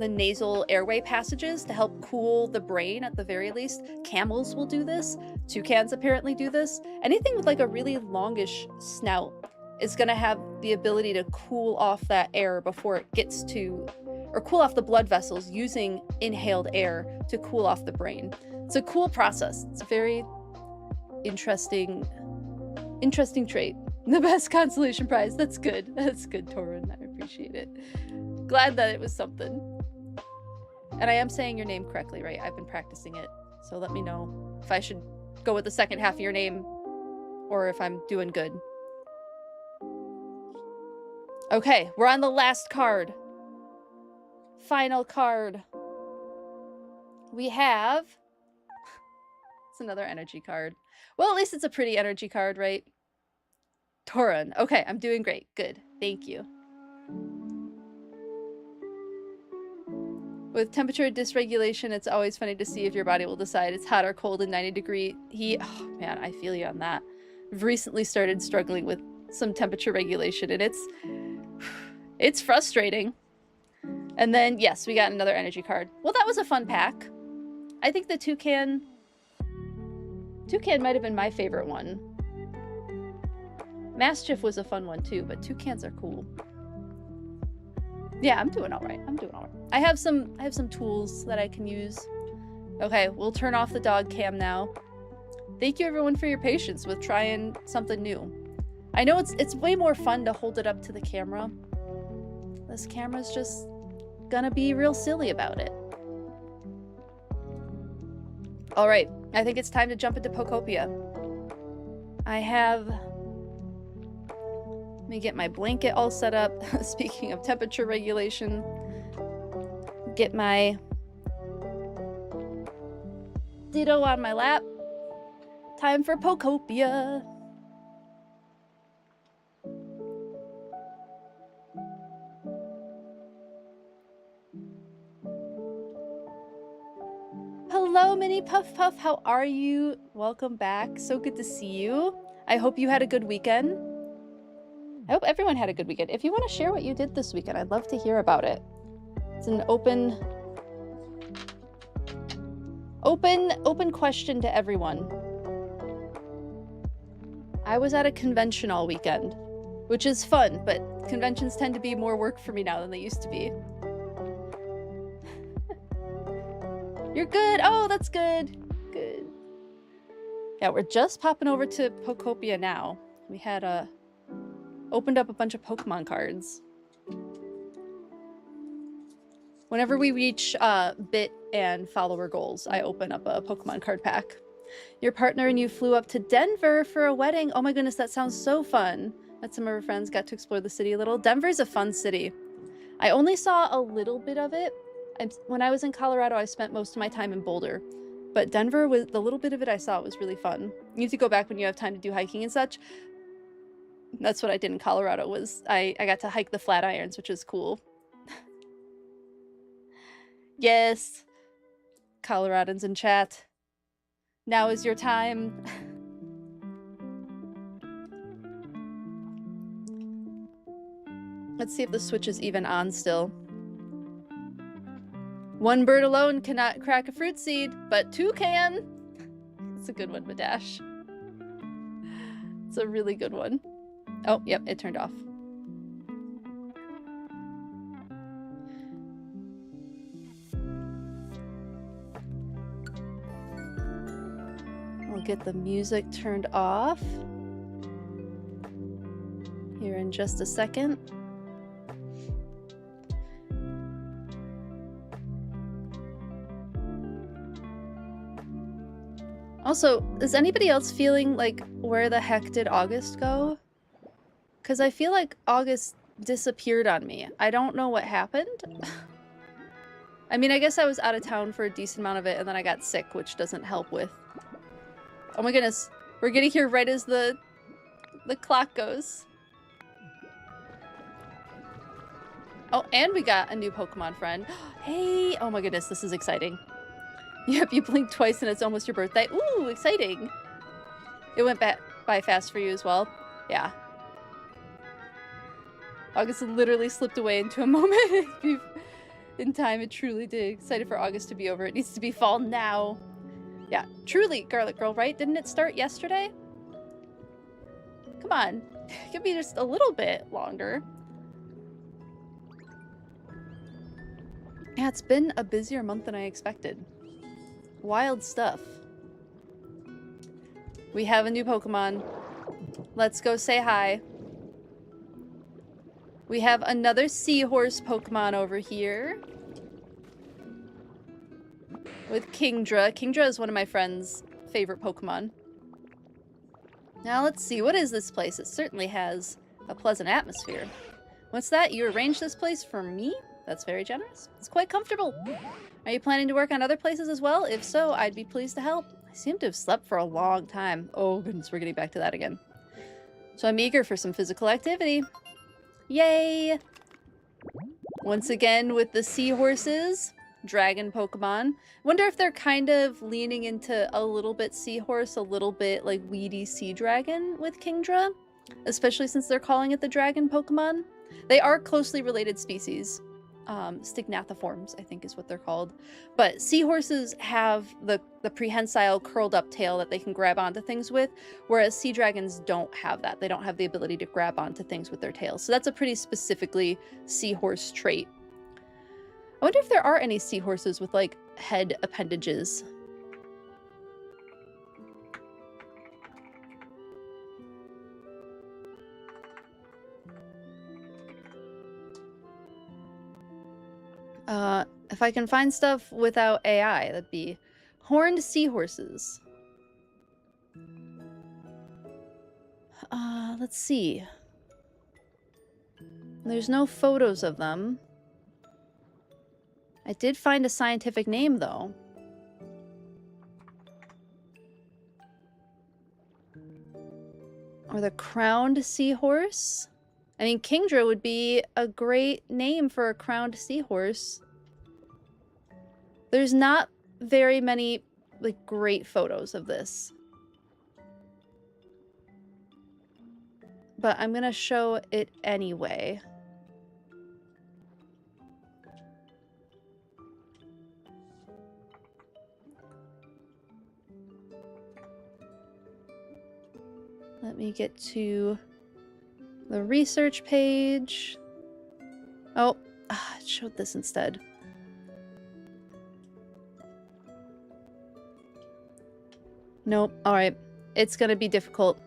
nasal airway passages to help cool the brain at the very least. Camels will do this. Toucans apparently do this. Anything with like a really longish snout is going to have the ability to cool off that air before it gets to, or cool off the blood vessels using inhaled air to cool off the brain. It's a cool process. It's a very interesting trait. The best consolation prize. That's good. That's good, Torun. I appreciate it. Glad that it was something. And I am saying your name correctly, right? I've been practicing it. So let me know if I should go with the second half of your name or if I'm doing good. Okay, we're on the last card. Final card. We have... It's another energy card. Well, at least it's a pretty energy card, right? Torun. Okay, I'm doing great. Good. Thank you. With temperature dysregulation, it's always funny to see if your body will decide it's hot or cold in 90-degree heat. Oh, man, I feel you on that. I've recently started struggling with some temperature regulation, and it's frustrating. And then, yes, we got another energy card. Well, that was a fun pack. I think the toucan might have been my favorite one. Mastiff was a fun one too, but toucans are cool. Yeah, I'm doing all right. I'm doing all right. I have some tools that I can use. Okay, we'll turn off the dog cam now. Thank you everyone for your patience with trying something new. I know it's way more fun to hold it up to the camera. This camera's just gonna be real silly about it. All right, I think it's time to jump into Pokopia. I have... Let me get my blanket all set up. Speaking of temperature regulation, get my Ditto on my lap. Time for Pokopia. Hello, Mini Puff Puff. How are you? Welcome back. So good to see you. I hope you had a good weekend. I hope everyone had a good weekend. If you want to share what you did this weekend, I'd love to hear about it. It's an open question to everyone. I was at a convention all weekend, which is fun, but conventions tend to be more work for me now than they used to be. You're good. Oh, that's good. Good. Yeah, we're just popping over to Pokopia now. We had a Opened up a bunch of Pokemon cards. Whenever we reach bit and follower goals, I open up a Pokemon card pack. Your partner and you flew up to Denver for a wedding. Oh my goodness, that sounds so fun. Met some of our friends, got to explore the city a little. Denver's a fun city. I only saw a little bit of it. When I was in Colorado, I spent most of my time in Boulder. But Denver, the little bit of it I saw was really fun. You need to go back when you have time to do hiking and such. That's what I did in Colorado, was I got to hike the Flatirons, which is cool. Yes. Coloradans in chat. Now is your time. Let's see if the switch is even on still. One bird alone cannot crack a fruit seed, but two can. It's a good one, Madash. It's a really good one. Oh, yep, it turned off. I'll get the music turned off here in just a second. Also, is anybody else feeling like, where the heck did August go? Because I feel like August disappeared on me. I don't know what happened. I mean, I guess I was out of town for a decent amount of it, and then I got sick, which doesn't help with... Oh my goodness. We're getting here right as the clock goes. Oh, and we got a new Pokemon friend. Hey! Oh my goodness, this is exciting. Yep, you blinked twice and it's almost your birthday. Ooh, exciting. It went by fast for you as well. Yeah. August literally slipped away into a moment in time. It truly did. Excited for August to be over. It needs to be fall now. Yeah, truly, Garlic Girl, right? Didn't it start yesterday? Come on. Give me just a little bit longer. Yeah, it's been a busier month than I expected. Wild stuff. We have a new Pokemon. Let's go say hi. We have another seahorse Pokemon over here. With Kingdra. Kingdra is one of my friend's favorite Pokemon. Now let's see, what is this place? It certainly has a pleasant atmosphere. What's that? You arranged this place for me? That's very generous. It's quite comfortable. Are you planning to work on other places as well? If so, I'd be pleased to help. I seem to have slept for a long time. Oh goodness, we're getting back to that again. So I'm eager for some physical activity. Yay! Once again with the seahorses. Dragon Pokemon. Wonder if they're kind of leaning into a little bit seahorse, a little bit like weedy sea dragon with Kingdra. Especially since they're calling it the Dragon Pokemon. They are closely related species. Stignathiforms, I think is what they're called. But seahorses have the prehensile curled up tail that they can grab onto things with, whereas sea dragons don't have that. They don't have the ability to grab onto things with their tails. So that's a pretty specifically seahorse trait. I wonder if there are any seahorses with like head appendages. If I can find stuff without AI, that'd be horned seahorses. Let's see. There's no photos of them. I did find a scientific name, though. Or the crowned seahorse? I mean, Kingdra would be a great name for a crowned seahorse. There's not very many, like, great photos of this. But I'm gonna show it anyway. Let me get to the research page. Oh, it showed this instead. Nope. All right. It's gonna be difficult.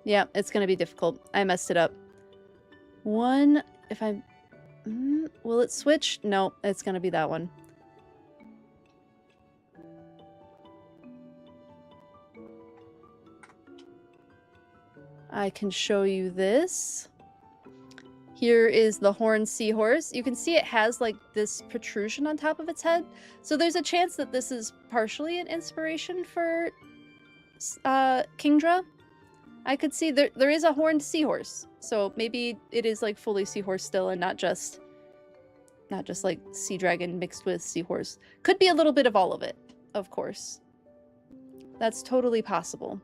Yeah, it's gonna be difficult. I messed it up. One, if I... will it switch? No, it's gonna be that one. I can show you this. Here is the horned seahorse. You can see it has like this protrusion on top of its head. So there's a chance that this is partially an inspiration for Kingdra. I could see there is a horned seahorse. So maybe it is like fully seahorse still and not just like sea dragon mixed with seahorse. Could be a little bit of all of it, of course. That's totally possible.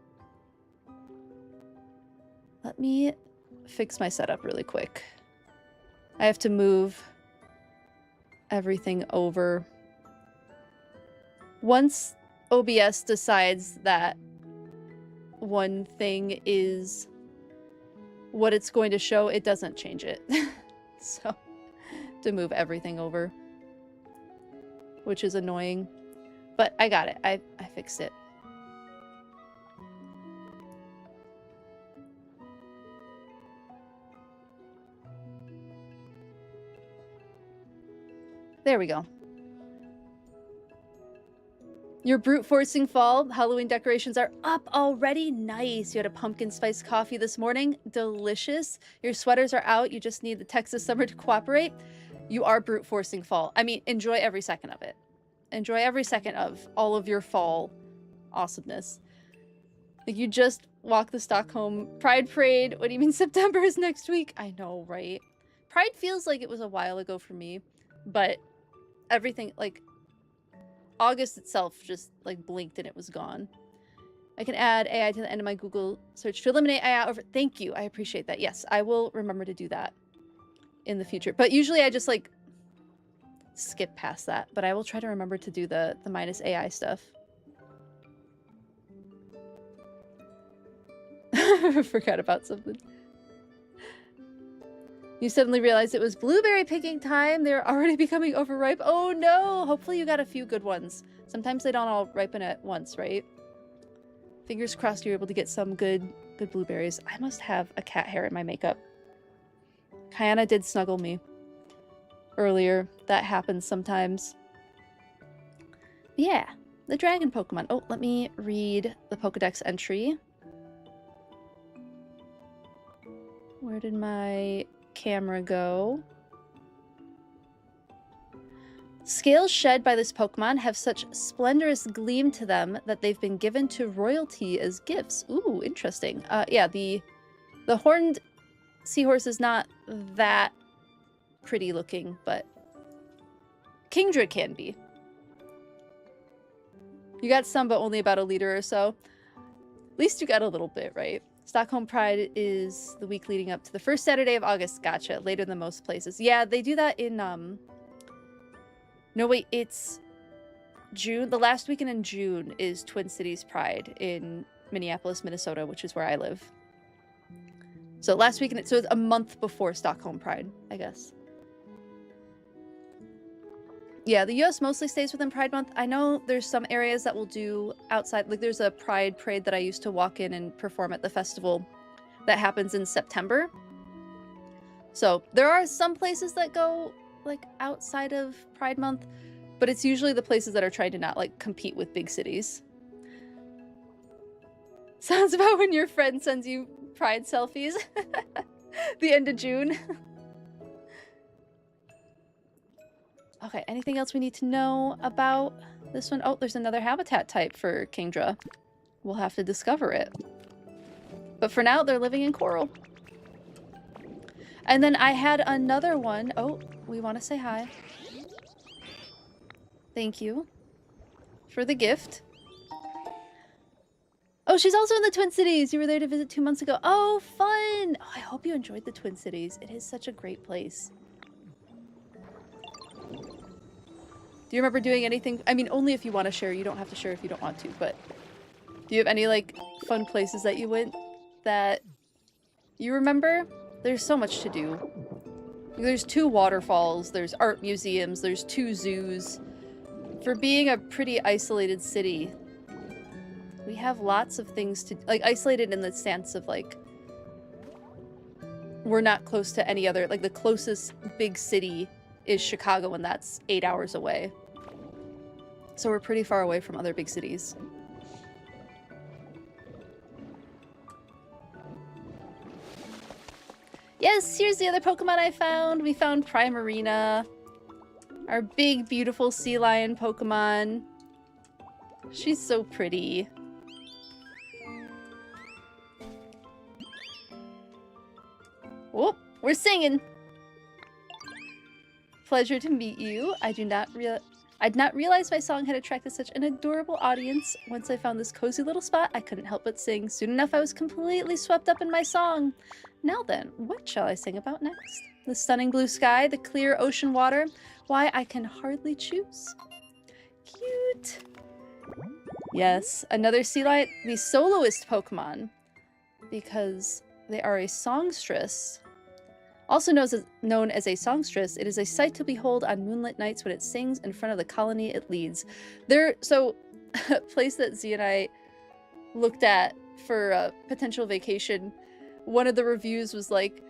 Let me fix my setup really quick. I have to move everything over. Once OBS decides that one thing is what it's going to show, it doesn't change it. So, to move everything over, which is annoying. But I got it. I fixed it. There we go. Your brute forcing fall. Halloween decorations are up already. Nice. You had a pumpkin spice coffee this morning. Delicious. Your sweaters are out. You just need the Texas summer to cooperate. You are brute forcing fall. I mean, enjoy every second of it. Enjoy every second of all of your fall awesomeness. Like, you just walked the Stockholm Pride Parade. What do you mean September is next week? I know, right? Pride feels like it was a while ago for me, but everything, like, August itself just, like, blinked and it was gone. I can add AI to the end of my Google search to eliminate AI over... Thank you. I appreciate that. Yes, I will remember to do that in the future. But usually I just, like, skip past that. But I will try to remember to do the minus AI stuff. Forgot about something. You suddenly realized it was blueberry picking time. They're already becoming overripe. Oh no! Hopefully you got a few good ones. Sometimes they don't all ripen at once, right? Fingers crossed you're able to get some good blueberries. I must have a cat hair in my makeup. Kayana did snuggle me earlier. That happens sometimes. Yeah, the dragon Pokemon. Oh, let me read the Pokedex entry. Where did my camera go? Scales shed by this Pokemon have such splendorous gleam to them that they've been given to royalty as gifts. Ooh, interesting. Yeah, the horned seahorse is not that pretty looking, but Kingdra can be. You got some, but only about a liter or so. At least you got a little bit, right? Stockholm Pride is the week leading up to the first Saturday of August. Gotcha. Later than most places. Yeah, they do that in, no, wait, it's June. The last weekend in June is Twin Cities Pride in Minneapolis, Minnesota, which is where I live. So last weekend, so it's a month before Stockholm Pride, I guess. Yeah, the US mostly stays within Pride Month. I know there's some areas that will do outside. Like, there's a Pride Parade that I used to walk in and perform at the festival that happens in September. So there are some places that go, like, outside of Pride Month, but it's usually the places that are trying to not, like, compete with big cities. Sounds about when your friend sends you Pride selfies. The end of June. Okay, anything else we need to know about this one? Oh, there's another habitat type for Kingdra. We'll have to discover it. But for now, they're living in coral. And then I had another one. Oh, we want to say hi. Thank you for the gift. Oh, she's also in the Twin Cities. You were there to visit 2 months ago. Oh, fun! Oh, I hope you enjoyed the Twin Cities. It is such a great place. Do you remember doing anything? I mean, only if you want to share. You don't have to share if you don't want to, but do you have any, like, fun places that you went that you remember? There's so much to do. There's 2 waterfalls, there's art museums, there's 2 zoos. For being a pretty isolated city, we have lots of things to, like, isolated in the sense of, like, we're not close to any other, like the closest big city is Chicago, and that's 8 hours away. So we're pretty far away from other big cities. Yes, here's the other Pokemon I found. We found Primarina, our big, beautiful sea lion Pokemon. She's so pretty. Whoop, we're singing. Pleasure to meet you. I did not realize my song had attracted such an adorable audience. Once I found this cozy little spot, I couldn't help but sing. Soon enough, I was completely swept up in my song. Now then, what shall I sing about next? The stunning blue sky, the clear ocean water. Why, I can hardly choose. Cute. Yes, another sea lion, the soloist Pokemon, because they are a songstress. Also known as a songstress, it is a sight to behold on moonlit nights when it sings in front of the colony it leads. So, a place that Z and I looked at for a potential vacation, one of the reviews was like,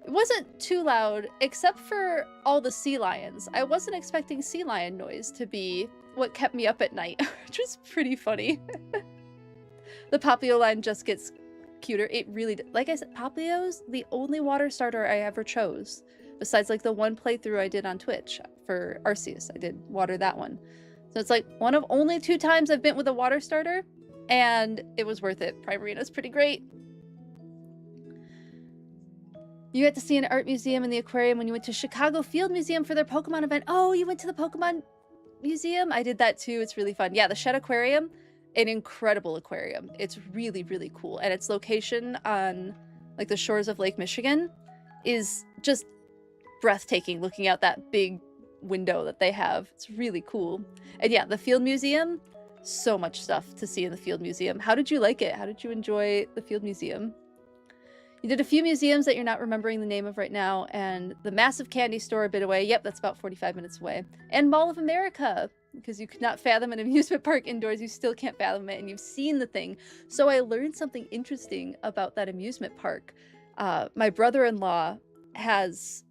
it wasn't too loud, except for all the sea lions. I wasn't expecting sea lion noise to be what kept me up at night, which was pretty funny. The Popplio line just gets cuter. It really, like I said, Popplio's the only water starter I ever chose. Besides like the one playthrough I did on Twitch for Arceus. I did water that one. So it's like one of only 2 times I've been with a water starter, and it was worth it. Primarina's pretty great. You got to see an art museum in the aquarium when you went to Chicago Field Museum for their Pokemon event. Oh, you went to the Pokemon Museum? I did that too. It's really fun. Yeah, the Shed Aquarium, an incredible aquarium. It's really, really cool. And its location on like the shores of Lake Michigan is just breathtaking, looking out that big window that they have. It's really cool. And yeah, the Field Museum, so much stuff to see in the Field Museum. How did you like it? How did you enjoy the Field Museum? You did a few museums that you're not remembering the name of right now, and the massive candy store a bit away. Yep, that's about 45 minutes away. And Mall of America, because you could not fathom an amusement park indoors. You still can't fathom it, and you've seen the thing. So I learned something interesting about that amusement park. My brother-in-law has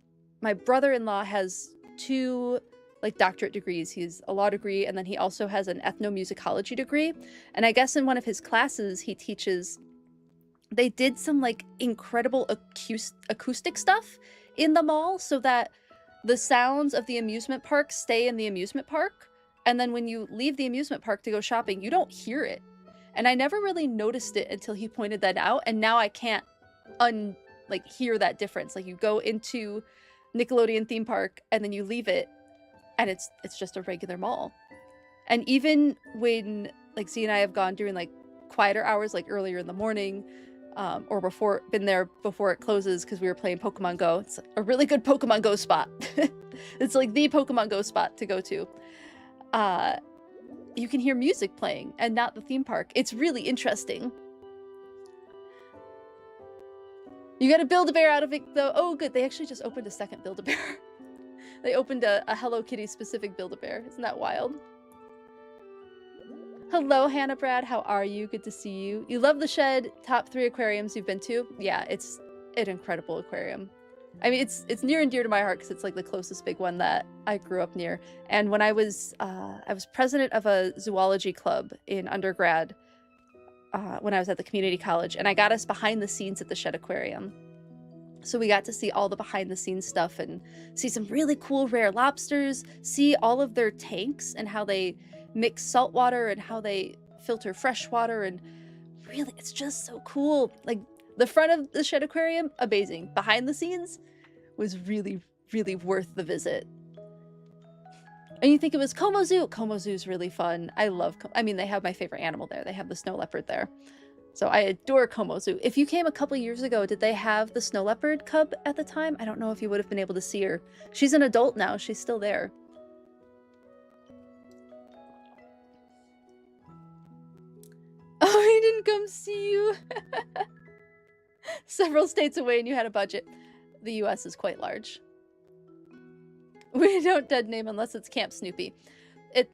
2 like doctorate degrees. He's a law degree, and then he also has an ethnomusicology degree. And I guess in one of his classes, he teaches. They did some like incredible acoustic stuff in the mall so that the sounds of the amusement park stay in the amusement park. And then when you leave the amusement park to go shopping, you don't hear it. And I never really noticed it until he pointed that out. And now I can't hear that difference. Like you go into Nickelodeon theme park and then you leave it and it's just a regular mall. And even when like Z and I have gone during like quieter hours, like earlier in the morning, or been there before it closes because we were playing Pokemon Go. It's a really good Pokemon Go spot. It's like the Pokemon Go spot to go to. You can hear music playing and not the theme park. It's really interesting. You gotta Build-A-Bear out of it though. Oh good, they actually just opened a second Build-A-Bear. They opened a Hello Kitty specific Build-A-Bear. Isn't that wild? Hello, Hannah Brad. How are you? Good to see you. You love the Shed. Top 3 aquariums you've been to? Yeah, it's an incredible aquarium. I mean, it's near and dear to my heart because it's like the closest big one that I grew up near. And when I was president of a zoology club in undergrad when I was at the community college, and I got us behind the scenes at the Shed Aquarium. So we got to see all the behind the scenes stuff and see some really cool rare lobsters, see all of their tanks and how they mix salt water and how they filter fresh water, and really it's just so cool. Like the front of the Shed Aquarium, amazing. Behind the scenes was really, really worth the visit. And you think it was Como Zoo. Como Zoo's really fun. I love, I mean, they have my favorite animal there. They have the snow leopard there. So I adore Como Zoo. If you came a couple years ago, did they have the snow leopard cub at the time? I don't know if you would have been able to see her. She's an adult now. She's still there. Oh, he didn't come see you. Several states away and you had a budget. The US is quite large. We don't dead name unless it's Camp Snoopy.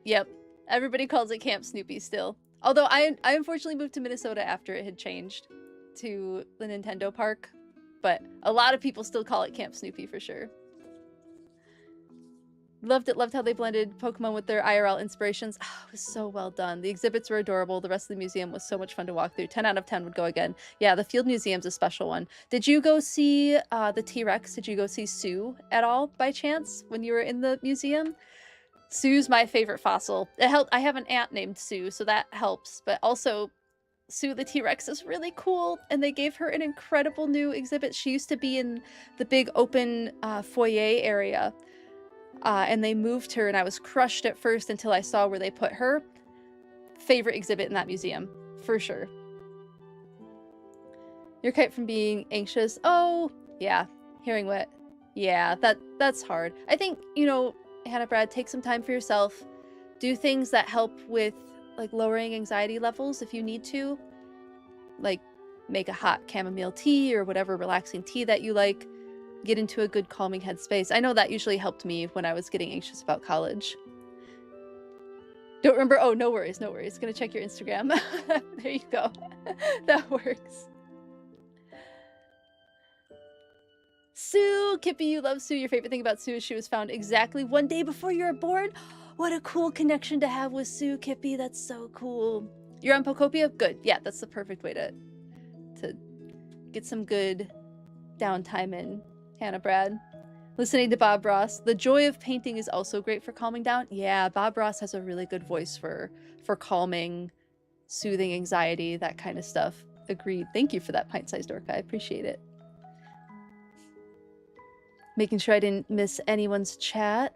Yep. Everybody calls it Camp Snoopy still. Although I unfortunately moved to Minnesota after it had changed to the Nintendo park. but a lot of people still call it Camp Snoopy for sure. Loved it. Loved how they blended Pokemon with their IRL inspirations. Oh, it was so well done. The exhibits were adorable. The rest of the museum was so much fun to walk through. 10 out of 10 would go again. Yeah, the Field Museum's a special one. Did you go see the T-Rex? Did you go see Sue at all by chance when you were in the museum? Sue's my favorite fossil. It helped. I have an aunt named Sue, so that helps. But also, Sue the T-Rex is really cool, and they gave her an incredible new exhibit. She used to be in the big open foyer area. And they moved her, and I was crushed at first until I saw where they put her. Favorite exhibit in that museum, for sure. Your kite from being anxious. Oh, yeah. Hearing what? Yeah, that's hard. I think, you know, Hannah Brad, take some time for yourself. Do things that help with, like, lowering anxiety levels if you need to. Like, make a hot chamomile tea or whatever relaxing tea that you like. Get into a good calming headspace. I know that usually helped me when I was getting anxious about college. Don't remember. Oh, no worries, no worries. Gonna check your Instagram. There you go. That works. Sue! Kippy, you love Sue. Your favorite thing about Sue is she was found exactly one day before you were born. What a cool connection to have with Sue, Kippy. That's so cool. You're on Pokopia? Good. Yeah, that's the perfect way to get some good downtime in. Hannah Brad. Listening to Bob Ross. The joy of painting is also great for calming down. Yeah, Bob Ross has a really good voice for calming, soothing anxiety, that kind of stuff. Agreed. Thank you for that pint-sized orca. I appreciate it. Making sure I didn't miss anyone's chat.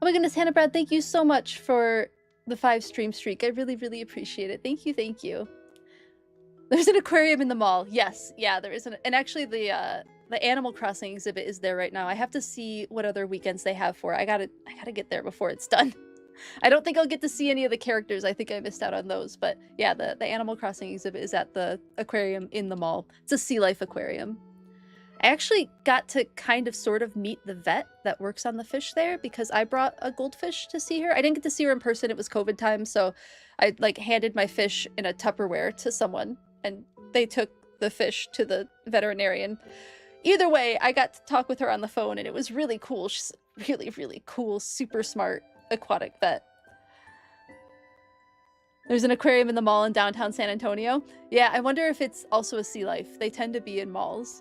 Oh my goodness, Hannah Brad, thank you so much for the 5 stream streak. I really, really appreciate it. Thank you, thank you. There's an aquarium in the mall. Yes, yeah, there is and actually the Animal Crossing exhibit is there right now. I have to see what other weekends they have for it. I gotta get there before it's done. I don't think I'll get to see any of the characters. I think I missed out on those. But yeah, the Animal Crossing exhibit is at the aquarium in the mall. It's a sea life aquarium. I actually got to kind of sort of meet the vet that works on the fish there because I brought a goldfish to see her. I didn't get to see her in person. It was COVID time, so I like handed my fish in a Tupperware to someone and they took the fish to the veterinarian. Either way, I got to talk with her on the phone and it was really cool. She's really, really cool, super smart aquatic vet. There's an aquarium in the mall in downtown San Antonio. Yeah, I wonder if it's also a sea life. They tend to be in malls.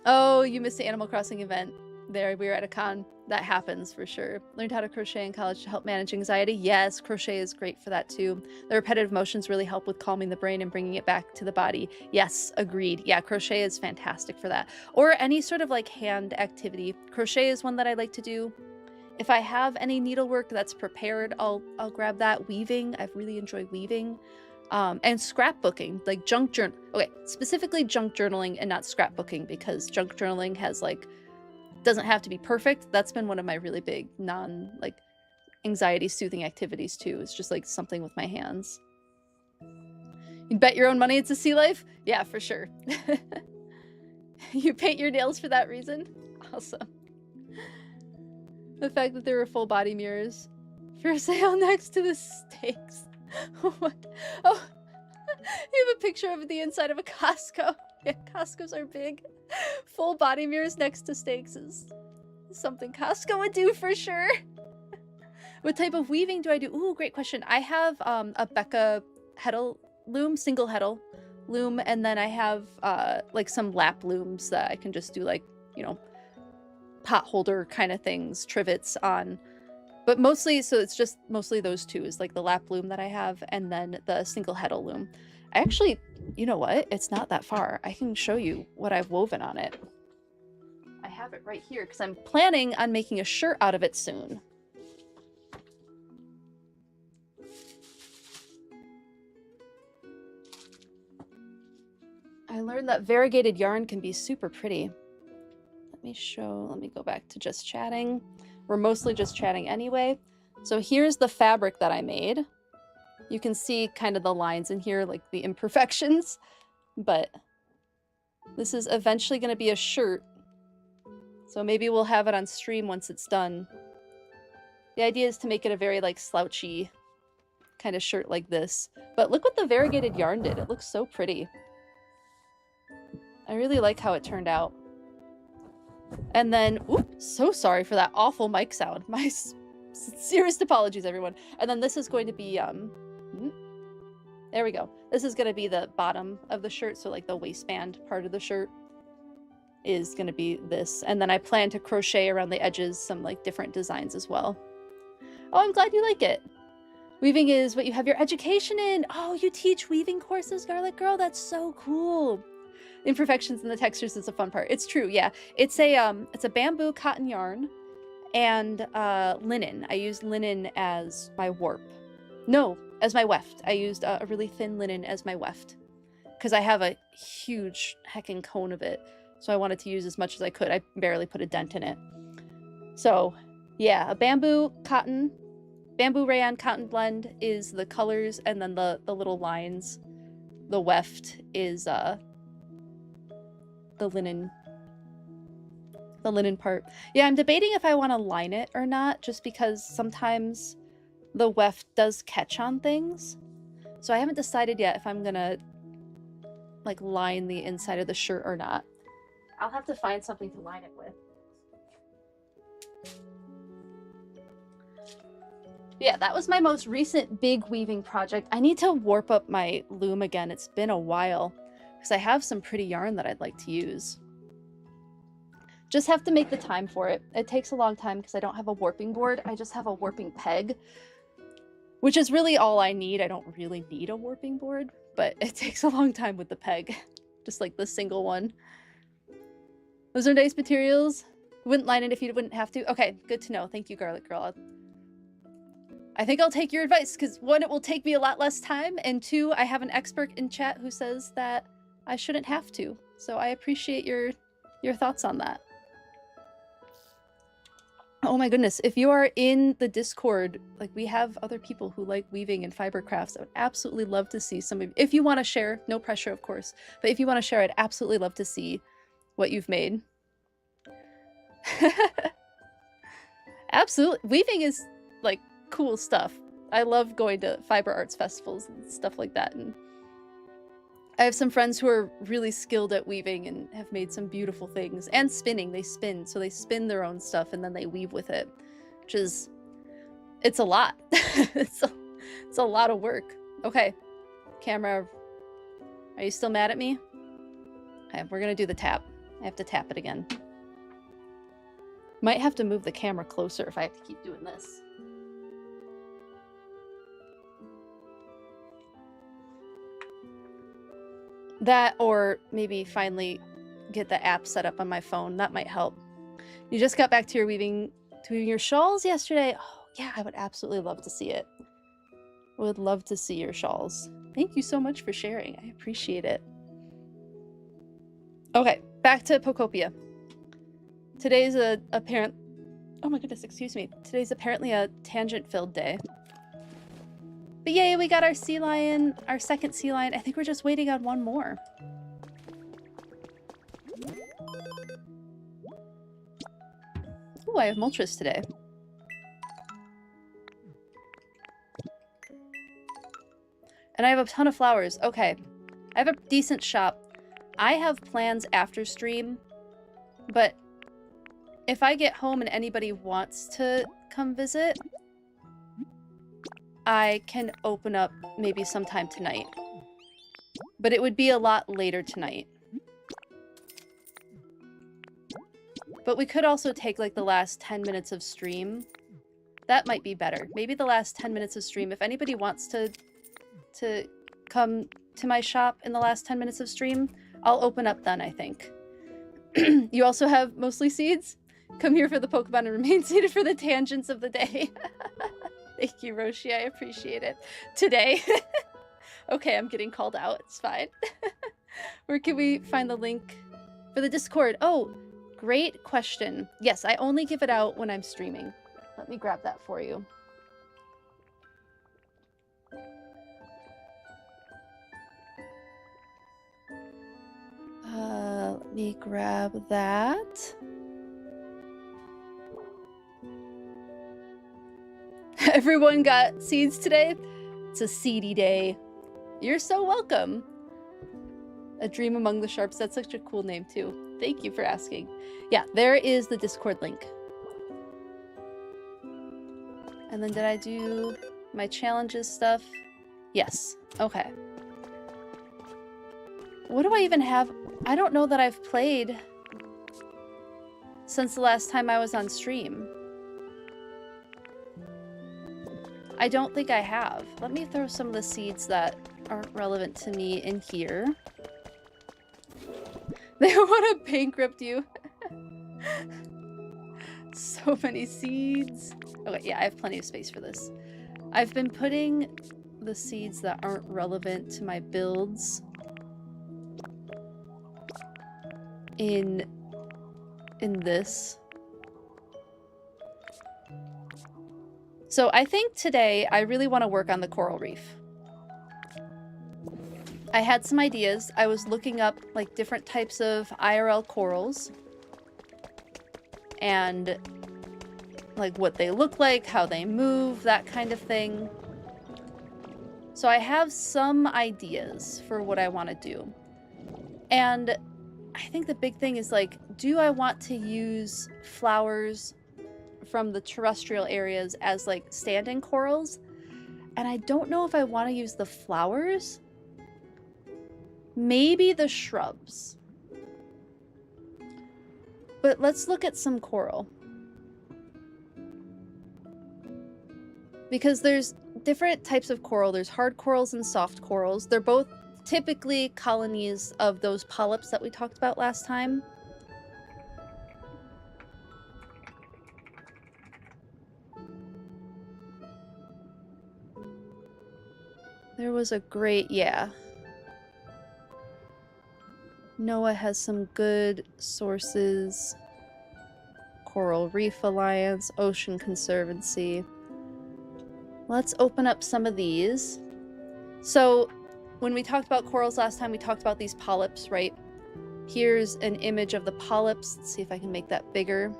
Oh, you missed the Animal Crossing event. There, we were at a con. That happens for sure. Learned how to crochet in college to help manage anxiety. Yes, crochet is great for that too. The repetitive motions really help with calming the brain and bringing it back to the body. Yes, agreed. Yeah, crochet is fantastic for that. Or any sort of like hand activity. Crochet is one that I like to do. If I have any needlework that's prepared, I'll grab that. Weaving, I really enjoy weaving. And scrapbooking, like junk journal. Okay, specifically junk journaling and not scrapbooking because junk journaling has like doesn't have to be perfect. That's been one of my really big like anxiety soothing activities too. It's just like something with my hands. You bet your own money it's a sea life? Yeah, for sure. You paint your nails for that reason? Awesome. The fact that there were full body mirrors for sale next to the steaks. What? Oh, you have a picture of the inside of a Costco. Yeah, Costco's are big. Full body mirrors next to steaks is something Costco would do for sure. What type of weaving do I do? Ooh, great question. I have a Becca heddle loom, single heddle loom, and then I have like some lap looms that I can just do like, you know, pot holder kind of things, trivets on. But mostly, so it's just mostly those two is like the lap loom that I have and then the single heddle loom. I actually, you know what? It's not that far. I can show you what I've woven on it. I have it right here because I'm planning on making a shirt out of it soon. I learned that variegated yarn can be super pretty. Let me go back to just chatting. We're mostly just chatting anyway. So here's the fabric that I made. You can see kind of the lines in here, like the imperfections, but This is eventually going to be a shirt. So maybe we'll have it on stream once it's done. The idea is to make it a very like slouchy kind of shirt like this. But look what the variegated yarn did. It looks so pretty. I really like how it turned out. And then, oops, so sorry for that awful mic sound. My sincerest apologies, everyone. And then this is going to be, there we go. This is going to be the bottom of the shirt. So like the waistband part of the shirt is going to be this. And then I plan to crochet around the edges some like different designs as well. Oh, I'm glad you like it. Weaving is what you have your education in. Oh, you teach weaving courses, Garlic Girl? That's so cool. Imperfections in the textures is a fun part. It's true, yeah. It's a bamboo cotton yarn and linen. I used linen as my warp. No, as my weft. I used a really thin linen as my weft because I have a huge heckin' cone of it. So I wanted to use as much as I could. I barely put a dent in it. So yeah, a bamboo rayon cotton blend is the colors, and then the little lines, the weft is the linen part. Yeah, I'm debating if I want to line it or not, just because sometimes the weft does catch on things. So I haven't decided yet if I'm gonna like line the inside of the shirt or not. I'll have to find something to line it with. Yeah, that was my most recent big weaving project. I need to warp up my loom again. It's been a while because I have some pretty yarn that I'd like to use. Just have to make the time for it. It takes a long time because I don't have a warping board. I just have a warping peg, which is really all I need. I don't really need a warping board, but it takes a long time with the peg. Just like the single one. Those are nice materials. Wouldn't line it if you wouldn't have to. Okay, good to know. Thank you, Garlic Girl. I think I'll take your advice because one, it will take me a lot less time, and two, I have an expert in chat who says that I shouldn't have to. So I appreciate your thoughts on that. Oh my goodness, if you are in the Discord, like we have other people who like weaving and fiber crafts, I would absolutely love to see some of, if you want to share, no pressure of course, but if you want to share, I'd absolutely love to see what you've made. Absolutely, weaving is like cool stuff. I love going to fiber arts festivals and stuff like that, and I have some friends who are really skilled at weaving and have made some beautiful things. And spinning, they spin, so they spin their own stuff and then they weave with it, which is, it's a lot. it's a lot of work. Okay, camera, are you still mad at me? Okay, we're gonna do the tap. I have to tap it again. Might have to move the camera closer if I have to keep doing this. That, or maybe finally get the app set up on my phone. That might help. You just got back to your weaving your shawls yesterday. Oh, yeah, I would absolutely love to see it. Would love to see your shawls. Thank you so much for sharing. I appreciate it. Okay, back to Pokopia. Today's oh my goodness, excuse me. Today's apparently a tangent-filled day. But yay, we got our sea lion, our second sea lion. I think we're just waiting on one more. Ooh, I have Moltres today. And I have a ton of flowers. Okay, I have a decent shop. I have plans after stream, but if I get home and anybody wants to come visit, I can open up maybe sometime tonight. But it would be a lot later tonight. But we could also take like the last 10 minutes of stream. That might be better. Maybe the last 10 minutes of stream. If anybody wants to come to my shop in the last 10 minutes of stream, I'll open up then, I think. You also have mostly seeds? Come here for the Pokemon and remain seated for the tangents of the day. Thank you, Roshi. I appreciate it. Today. Okay, I'm getting called out. It's fine. Where can we find the link for the Discord? Oh, great question. Yes, I only give it out when I'm streaming. Let me grab that for you. me grab that. Everyone got seeds today? It's a seedy day. You're so welcome. A Dream Among the Sharps. That's such a cool name too. Thank you for asking. Yeah, there is the Discord link. And then did I do my challenges stuff? Yes. Okay. What do I even have? I don't know that I've played since the last time I was on stream. I don't think I have. Let me throw some of the seeds that aren't relevant to me in here. They want to bankrupt you. So many seeds. Okay, yeah, I have plenty of space for this. I've been putting the seeds that aren't relevant to my builds in this. So I think today I really want to work on the coral reef. I had some ideas. I was looking up like different types of IRL corals and like what they look like, how they move, that kind of thing. So I have some ideas for what I want to do. And I think the big thing is like, do I want to use flowers from the terrestrial areas as like stand-in corals? And I don't know if I want to use the flowers. Maybe the shrubs. But let's look at some coral. Because there's different types of coral. There's hard corals and soft corals. They're both typically colonies of those polyps that we talked about last time. There was a great, yeah. NOAA has some good sources. Coral Reef Alliance, Ocean Conservancy. Let's open up some of these. So when we talked about corals last time, we talked about these polyps, right? Here's an image of the polyps. Let's see if I can make that bigger.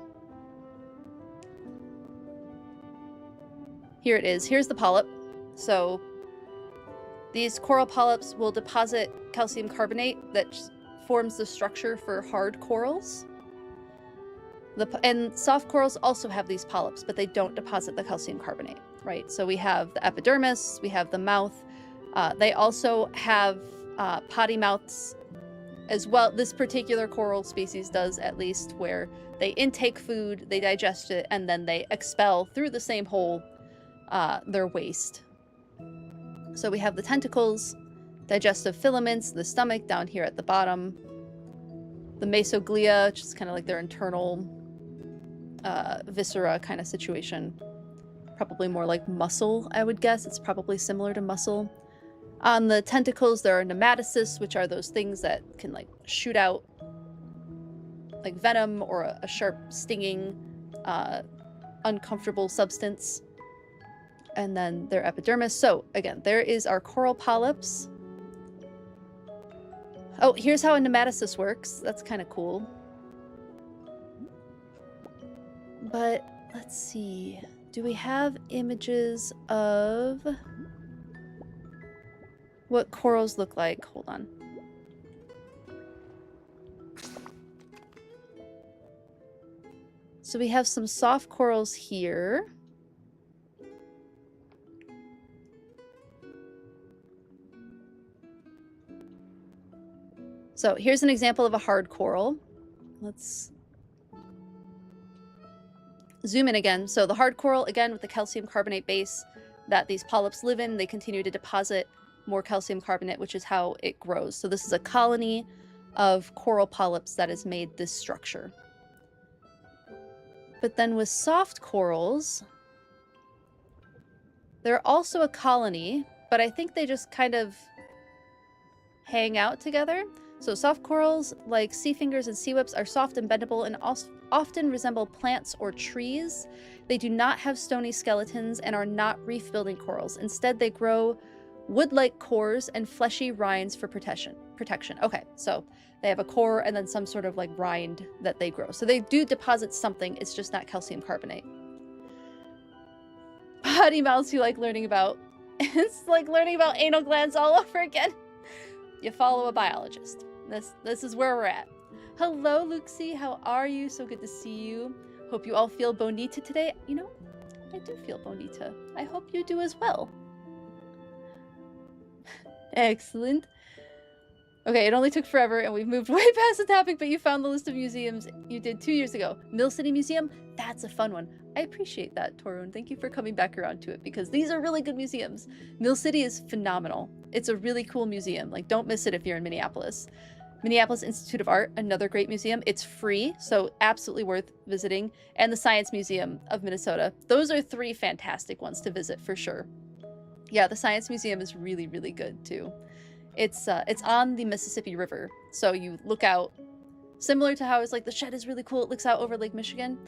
Here it is. Here's the polyp. So these coral polyps will deposit calcium carbonate that forms the structure for hard corals. And soft corals also have these polyps, but they don't deposit the calcium carbonate, right? So we have the epidermis, we have the mouth. They also have potty mouths as well. This particular coral species does, at least, where they intake food, they digest it, and then they expel through the same hole their waste. So we have the tentacles, digestive filaments, the stomach down here at the bottom, the mesoglia, which is kind of like their internal viscera kind of situation. Probably more like muscle, I would guess. It's probably similar to muscle. On the tentacles, there are nematocysts, which are those things that can like shoot out like venom or a sharp stinging uncomfortable substance. And then their epidermis. So again, there is our coral polyps. Oh, here's how a nematocyst works. That's kind of cool. But let's see. Do we have images of what corals look like? Hold on. So we have some soft corals here. So here's an example of a hard coral. Let's zoom in again. So the hard coral, again, with the calcium carbonate base that these polyps live in, they continue to deposit more calcium carbonate, which is how it grows. So this is a colony of coral polyps that has made this structure. But then with soft corals, they're also a colony, but I think they just kind of hang out together. So soft corals, like sea fingers and sea whips, are soft and bendable and often resemble plants or trees. They do not have stony skeletons and are not reef-building corals. Instead, they grow wood-like cores and fleshy rinds for protection. Okay, so they have a core and then some sort of like rind that they grow. So they do deposit something, it's just not calcium carbonate. Potty mouths you like learning about. It's like learning about anal glands all over again. You follow a biologist. This is where we're at. Hello, Luxie. How are you? So good to see you. Hope you all feel bonita today. You know, I do feel bonita. I hope you do as well. Excellent. Okay, it only took forever and we've moved way past the topic, but you found the list of museums you did 2 years ago. Mill City Museum? That's a fun one. I appreciate that, Torun. Thank you for coming back around to it because these are really good museums. Mill City is phenomenal. It's a really cool museum. Like, don't miss it if you're in Minneapolis. Minneapolis Institute of Art, another great museum. It's free, so absolutely worth visiting. And the Science Museum of Minnesota. Those are 3 fantastic ones to visit for sure. Yeah, the Science Museum is really, really good too. It's on the Mississippi River, so you look out, similar to how it's like the shed is really cool, it looks out over Lake Michigan.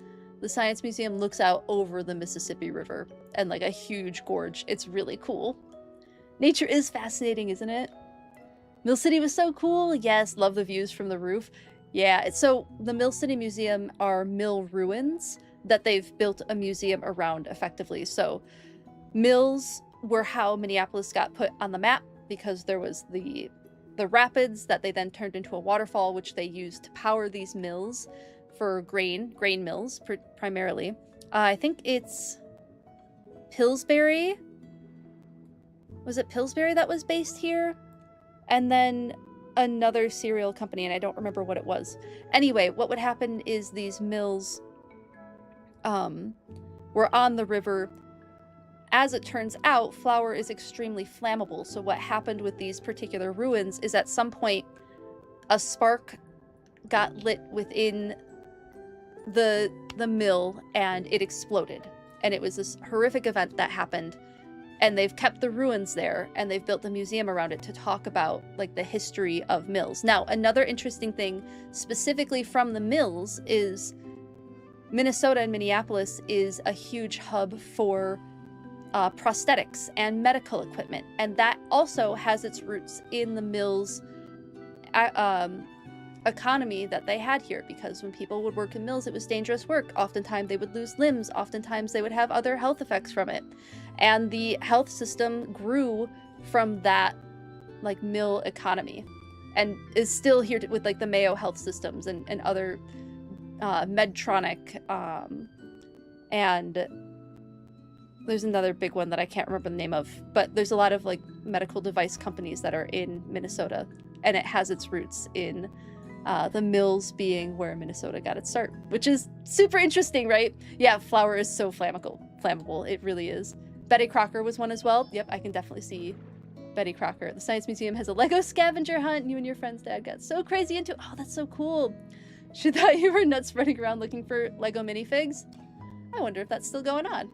The Science Museum looks out over the Mississippi River and like a huge gorge. It's really cool. Nature is fascinating, isn't it? Mill City was so cool. Yes, love the views from the roof. Yeah, so the Mill City Museum are mill ruins that they've built a museum around effectively. So mills were how Minneapolis got put on the map, because there was the rapids that they then turned into a waterfall, which they used to power these mills for grain mills primarily. I think it's Pillsbury. Was it Pillsbury that was based here? And then another cereal company, and I don't remember what it was. Anyway, what would happen is these mills were on the river. As it turns out, flour is extremely flammable. So what happened with these particular ruins is at some point a spark got lit within the mill and it exploded. And it was this horrific event that happened. And they've kept the ruins there and they've built the museum around it to talk about like the history of mills. Now, another interesting thing specifically from the mills is Minnesota and Minneapolis is a huge hub for prosthetics and medical equipment, and that also has its roots in the mills economy that they had here, because when people would work in mills, it was dangerous work. Oftentimes they would lose limbs, oftentimes they would have other health effects from it, and the health system grew from that like mill economy and is still here with like the Mayo health systems and other Medtronic and there's another big one that I can't remember the name of, but there's a lot of like medical device companies that are in Minnesota, and it has its roots in the mills being where Minnesota got its start, which is super interesting, right? Yeah, flour is so flammable. It really is. Betty Crocker was one as well. Yep, I can definitely see Betty Crocker. The Science Museum has a Lego scavenger hunt. You and your friend's dad got so crazy into it. Oh, that's so cool. She thought you were nuts running around looking for Lego minifigs. I wonder if that's still going on.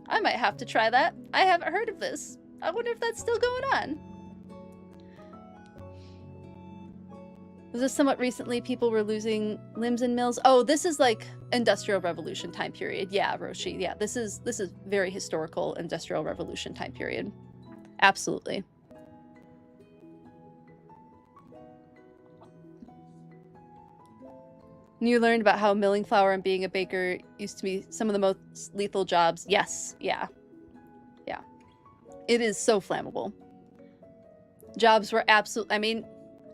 I might have to try that. I haven't heard of this. I wonder if that's still going on. Was this somewhat recently people were losing limbs in mills? Oh, this is like Industrial Revolution time period. Yeah, Roshi. Yeah, this is very historical Industrial Revolution time period. Absolutely. You learned about how milling flour and being a baker used to be some of the most lethal jobs. Yes, yeah. Yeah. It is so flammable. Jobs were absolutely, I mean,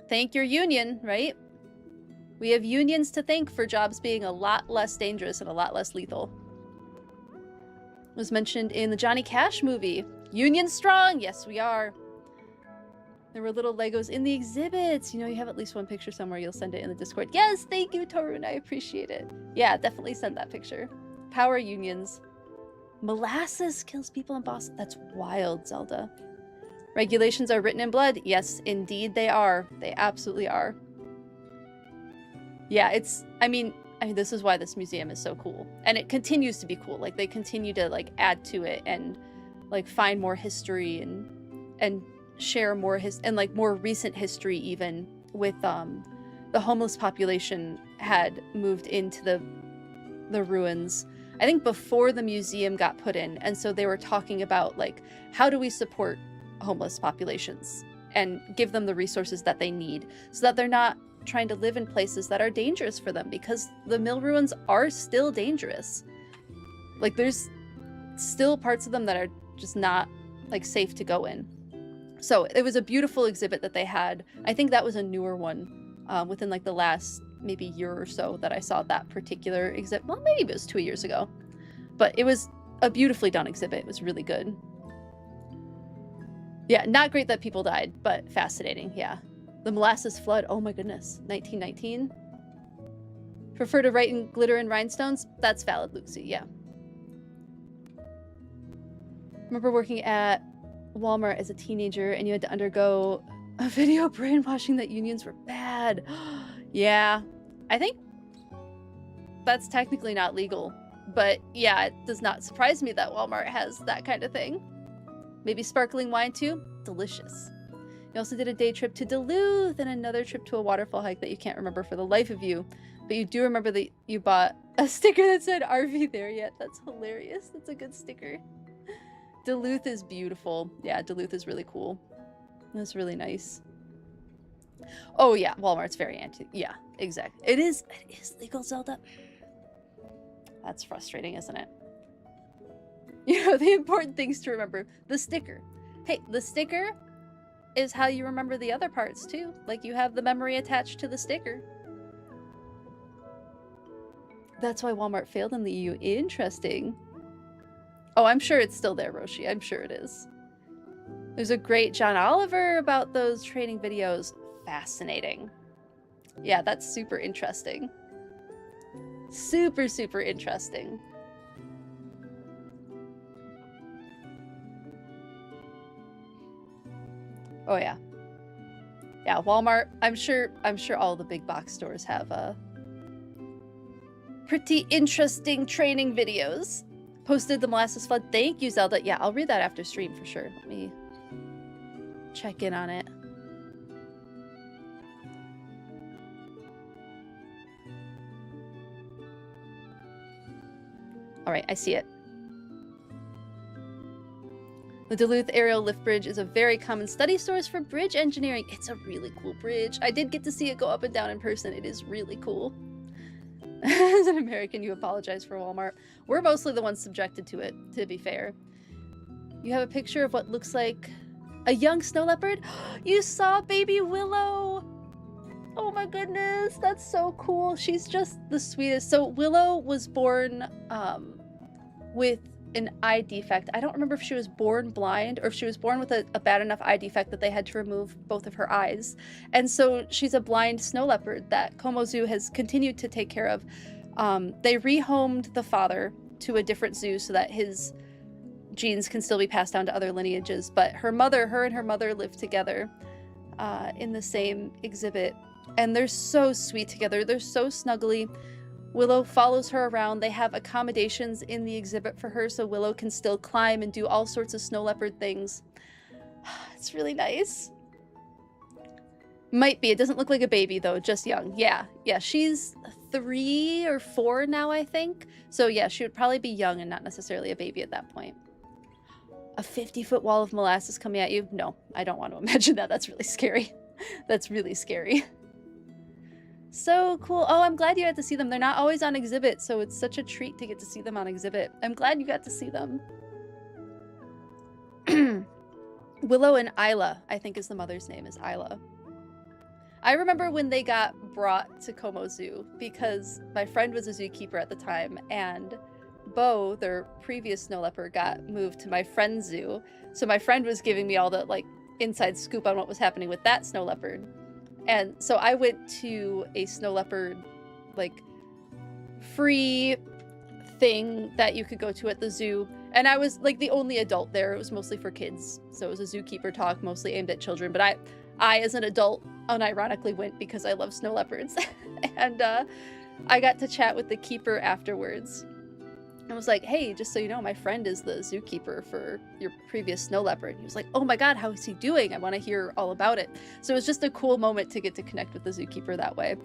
thank your union, right? We have unions to thank for jobs being a lot less dangerous and a lot less lethal. It was mentioned in the Johnny Cash movie. Union strong! Yes, we are. There were little Legos in the exhibits. You know, you have at least one picture somewhere. You'll send it in the Discord. Yes, thank you, Torun. I appreciate it. Yeah, definitely send that picture. Power unions. Molasses kills people in Boston. That's wild, Zelda. Regulations are written in blood. Yes, indeed they are. They absolutely are. Yeah, it's, I mean, this is why this museum is so cool. And it continues to be cool. Like, they continue to, like, add to it and, like, find more history and share more and more recent history, even with the homeless population had moved into the ruins, I think before the museum got put in, and so they were talking about like, how do we support homeless populations and give them the resources that they need so that they're not trying to live in places that are dangerous for them, because the mill ruins are still dangerous. Like, there's still parts of them that are just not like safe to go in. So it was a beautiful exhibit that they had. I think that was a newer one within like the last maybe year or so that I saw that particular exhibit. Well, maybe it was 2 years ago, but it was a beautifully done exhibit. It was really good. Yeah, not great that people died, but fascinating. Yeah. The molasses flood. Oh my goodness. 1919. Prefer to write in glitter and rhinestones? That's valid, Lucy. Yeah. Remember working at Walmart as a teenager and you had to undergo a video brainwashing that unions were bad. Yeah. I think that's technically not legal, but yeah, it does not surprise me that Walmart has that kind of thing. Maybe sparkling wine too? Delicious. You also did a day trip to Duluth and another trip to a waterfall hike that you can't remember for the life of you, but you do remember that you bought a sticker that said RV there yet. That's hilarious. That's a good sticker. Duluth is beautiful. Yeah, Duluth is really cool. That's really nice. Oh yeah, Walmart's very anti. Yeah, exactly. It is legal, Zelda. That's frustrating, isn't it? You know, the important things to remember. The sticker. Hey, the sticker is how you remember the other parts too. Like, you have the memory attached to the sticker. That's why Walmart failed in the EU. Interesting. Oh, I'm sure it's still there, Roshi. I'm sure it is. There's a great John Oliver about those training videos. Fascinating. Yeah, that's super interesting. Super, super interesting. Oh yeah. Yeah, Walmart. I'm sure all the big box stores have pretty interesting training videos. Posted the molasses flood. Thank you, Zelda. Yeah, I'll read that after stream for sure. Let me check in on it. All right, I see it. The Duluth Aerial Lift Bridge is a very common study source for bridge engineering. It's a really cool bridge. I did get to see it go up and down in person. It is really cool. As an American, you apologize for Walmart. We're mostly the ones subjected to it, to be fair. You have a picture of what looks like a young snow leopard. You saw baby Willow. Oh my goodness, that's so cool. She's just the sweetest. So Willow was born with an eye defect. I don't remember if she was born blind or if she was born with a bad enough eye defect that they had to remove both of her eyes. And so she's a blind snow leopard that Como Zoo has continued to take care of. They rehomed the father to a different zoo so that his genes can still be passed down to other lineages. But her and her mother live together in the same exhibit. And they're so sweet together. They're so snuggly. Willow follows her around. They have accommodations in the exhibit for her so Willow can still climb and do all sorts of snow leopard things. It's really nice. Might be. It doesn't look like a baby though, just young. Yeah, she's 3 or 4 now, I think. So yeah, she would probably be young and not necessarily a baby at that point. A 50-foot wall of molasses coming at you? No, I don't want to imagine that. That's really scary. That's really scary. So cool. Oh, I'm glad you got to see them. They're not always on exhibit, so it's such a treat to get to see them on exhibit. I'm glad you got to see them. Willow and Isla, I think is the mother's name, is Isla. I remember when they got brought to Como Zoo because my friend was a zookeeper at the time, and Bo, their previous snow leopard, got moved to my friend's zoo. So my friend was giving me all the like inside scoop on what was happening with that snow leopard. And so I went to a snow leopard, like, free thing that you could go to at the zoo. And I was, like, the only adult there. It was mostly for kids. So it was a zookeeper talk, mostly aimed at children. But I as an adult, unironically went because I love snow leopards. And I got to chat with the keeper afterwards. I was like, hey, just so you know, my friend is the zookeeper for your previous snow leopard. He was like, oh my god, how is he doing? I want to hear all about it. So it was just a cool moment to get to connect with the zookeeper that way.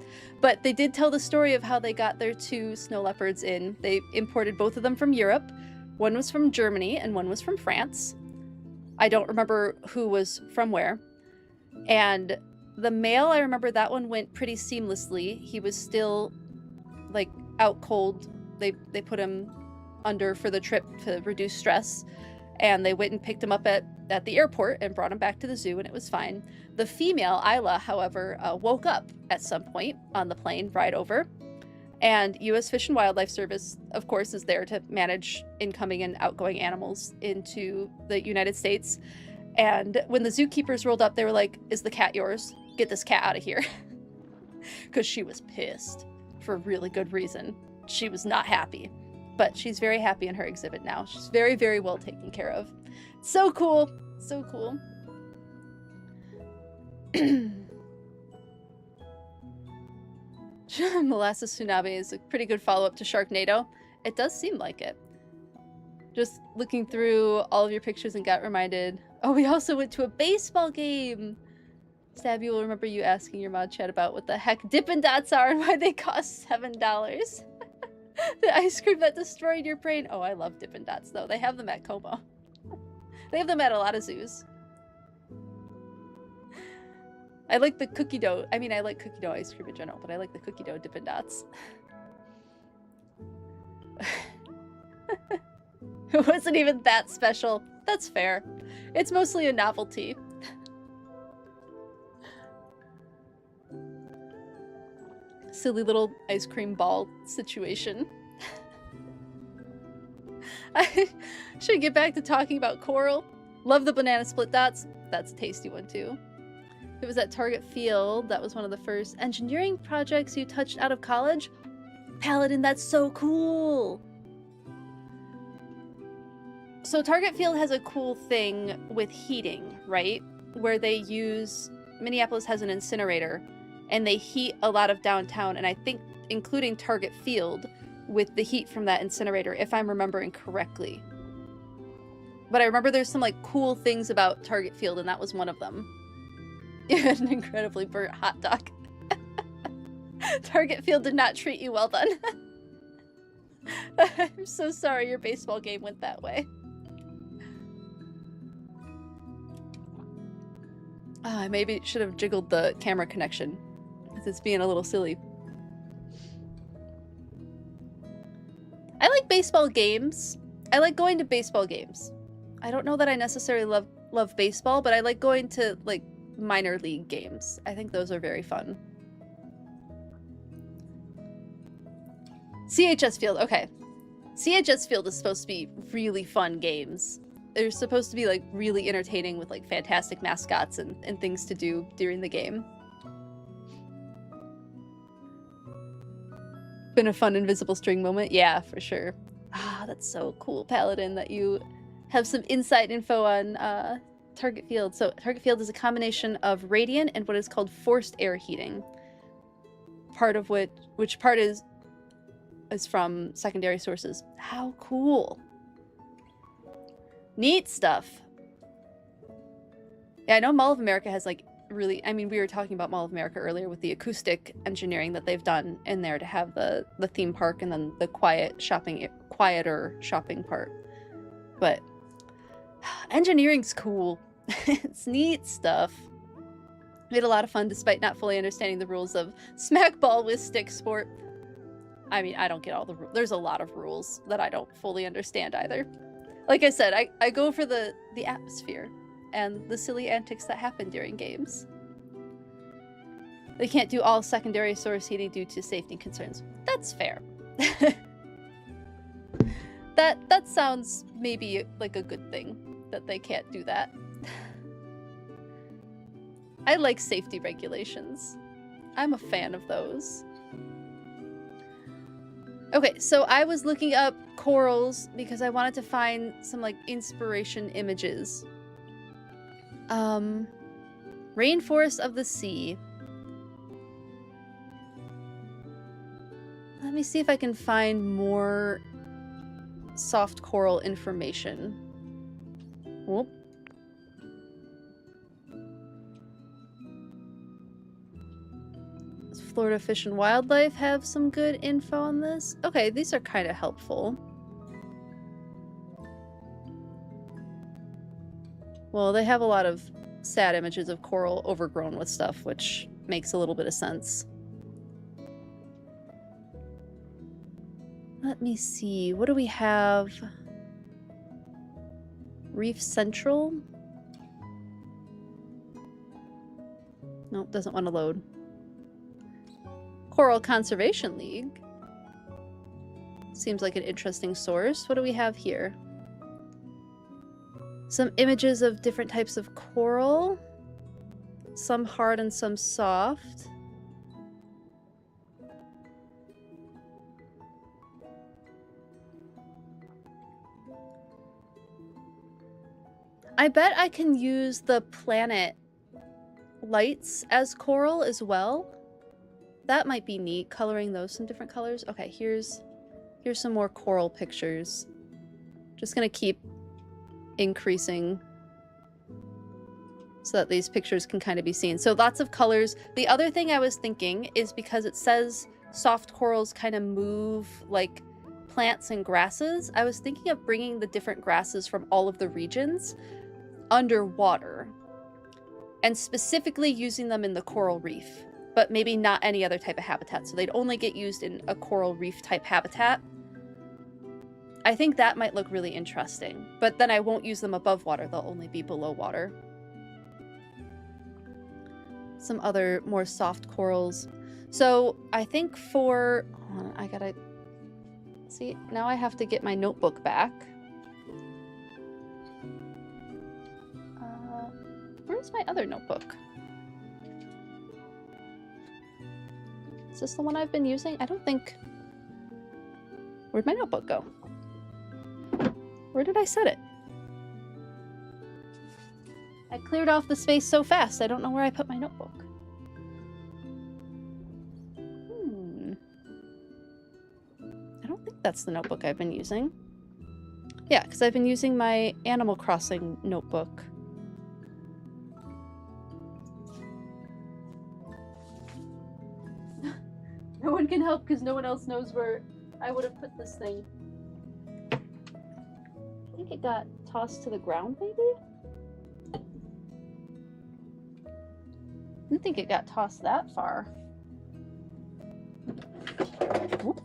But they did tell the story of how they got their 2 snow leopards in. They imported both of them from Europe. One was from Germany and one was from France. I don't remember who was from where. And the male, I remember that one went pretty seamlessly. He was still like out cold. They put him under for the trip to reduce stress, and they went and picked him up at the airport and brought him back to the zoo, and it was fine. The female, Isla, however, woke up at some point on the plane ride over, and U.S. Fish and Wildlife Service, of course, is there to manage incoming and outgoing animals into the United States. And when the zookeepers rolled up, they were like, "Is the cat yours? Get this cat out of here." Because she was pissed for a really good reason. She was not happy, but she's very happy in her exhibit now. She's very, very well taken care of. So cool. So cool. Molasses Tsunami is a pretty good follow-up to Sharknado. It does seem like it. Just looking through all of your pictures and got reminded. Oh, we also went to a baseball game. Stabby will remember you asking your mod chat about what the heck Dippin' Dots are and why they cost $7. The ice cream that destroyed your brain. Oh, I love Dippin' Dots though. They have them at Como. They have them at a lot of zoos. I like the cookie dough. I mean, I like cookie dough ice cream in general, but I like the cookie dough Dippin' Dots. It wasn't even that special. That's fair. It's mostly a novelty. Silly little ice cream ball situation. I should get back to talking about coral. Love the banana split dots. That's a tasty one too. It was at Target Field. That was one of the first engineering projects you touched out of college. Paladin, that's so cool. So Target Field has a cool thing with heating, right? Where they use, Minneapolis has an incinerator and they heat a lot of downtown, and I think including Target Field with the heat from that incinerator, if I'm remembering correctly. But I remember there's some like cool things about Target Field, and that was one of them. You had an incredibly burnt hot dog. Target Field did not treat you well then. I'm so sorry your baseball game went that way. I maybe should have jiggled the camera connection, because it's being a little silly. I like baseball games. I like going to baseball games. I don't know that I necessarily love baseball, but I like going to like minor league games. I think those are very fun. CHS Field, okay. CHS Field is supposed to be really fun games. They're supposed to be like really entertaining with like fantastic mascots and things to do during the game. Been a fun invisible string moment? Yeah, for sure. Ah, that's so cool, Paladin, that you have some inside info on Target Field. So Target Field is a combination of radiant and what is called forced air heating. Part of which part is from secondary sources. How cool. Neat stuff. Yeah, I know Mall of America has like really, I mean, we were talking about Mall of America earlier with the acoustic engineering that they've done in there to have the theme park and then the quieter shopping part. But engineering's cool. It's neat stuff. We had a lot of fun despite not fully understanding the rules of smackball with stick sport. I mean, I don't get all the rules. There's a lot of rules that I don't fully understand either. Like I said, I go for the atmosphere and the silly antics that happen during games. They can't do all secondary source heating due to safety concerns. That's fair. That sounds maybe like a good thing, that they can't do that. I like safety regulations. I'm a fan of those. Okay, so I was looking up corals because I wanted to find some like inspiration images. Rainforest of the sea. Let me see if I can find more soft coral information. Whoop. Does Florida Fish and Wildlife have some good info on this? Okay, these are kind of helpful. Well, they have a lot of sad images of coral overgrown with stuff, which makes a little bit of sense. Let me see. What do we have? Reef Central? Nope, doesn't want to load. Coral Conservation League. Seems like an interesting source. What do we have here? Some images of different types of coral. Some hard and some soft. I bet I can use the planet lights as coral as well. That might be neat, coloring those some different colors. Okay, here's some more coral pictures. Just gonna keep increasing so that these pictures can kind of be seen. So lots of colors. The other thing I was thinking is because it says soft corals kind of move like plants and grasses, I was thinking of bringing the different grasses from all of the regions underwater and specifically using them in the coral reef, but maybe not any other type of habitat. So they'd only get used in a coral reef type habitat. I think that might look really interesting, but then I won't use them above water. They'll only be below water. Some other more soft corals. So I think for, hold on, I gotta see, now I have to get my notebook back. Where's my other notebook? Is this the one I've been using? I don't think... Where'd my notebook go? Where did I set it? I cleared off the space so fast, I don't know where I put my notebook. I don't think that's the notebook I've been using. Yeah, because I've been using my Animal Crossing notebook. No one can help because no one else knows where I would have put this thing. I think it got tossed to the ground, maybe? I didn't think it got tossed that far. Oop.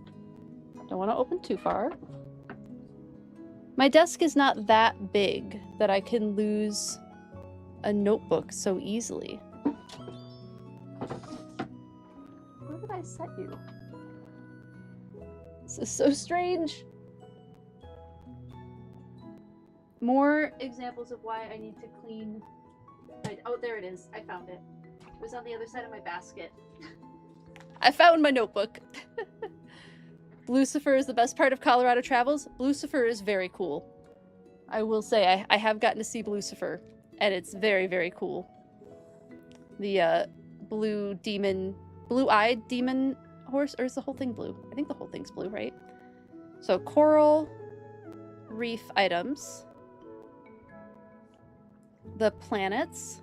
Don't want to open too far. My desk is not that big that I can lose a notebook so easily. Where did I set you? This is so strange. More examples of why I need to clean. Oh, there it is. I found it. It was on the other side of my basket. I found my notebook. Lucifer is the best part of Colorado travels. Lucifer is very cool. I will say I have gotten to see Lucifer, and it's very, very cool. The blue-eyed demon horse, or is the whole thing blue? I think the whole thing's blue, right? So coral reef items. The planets.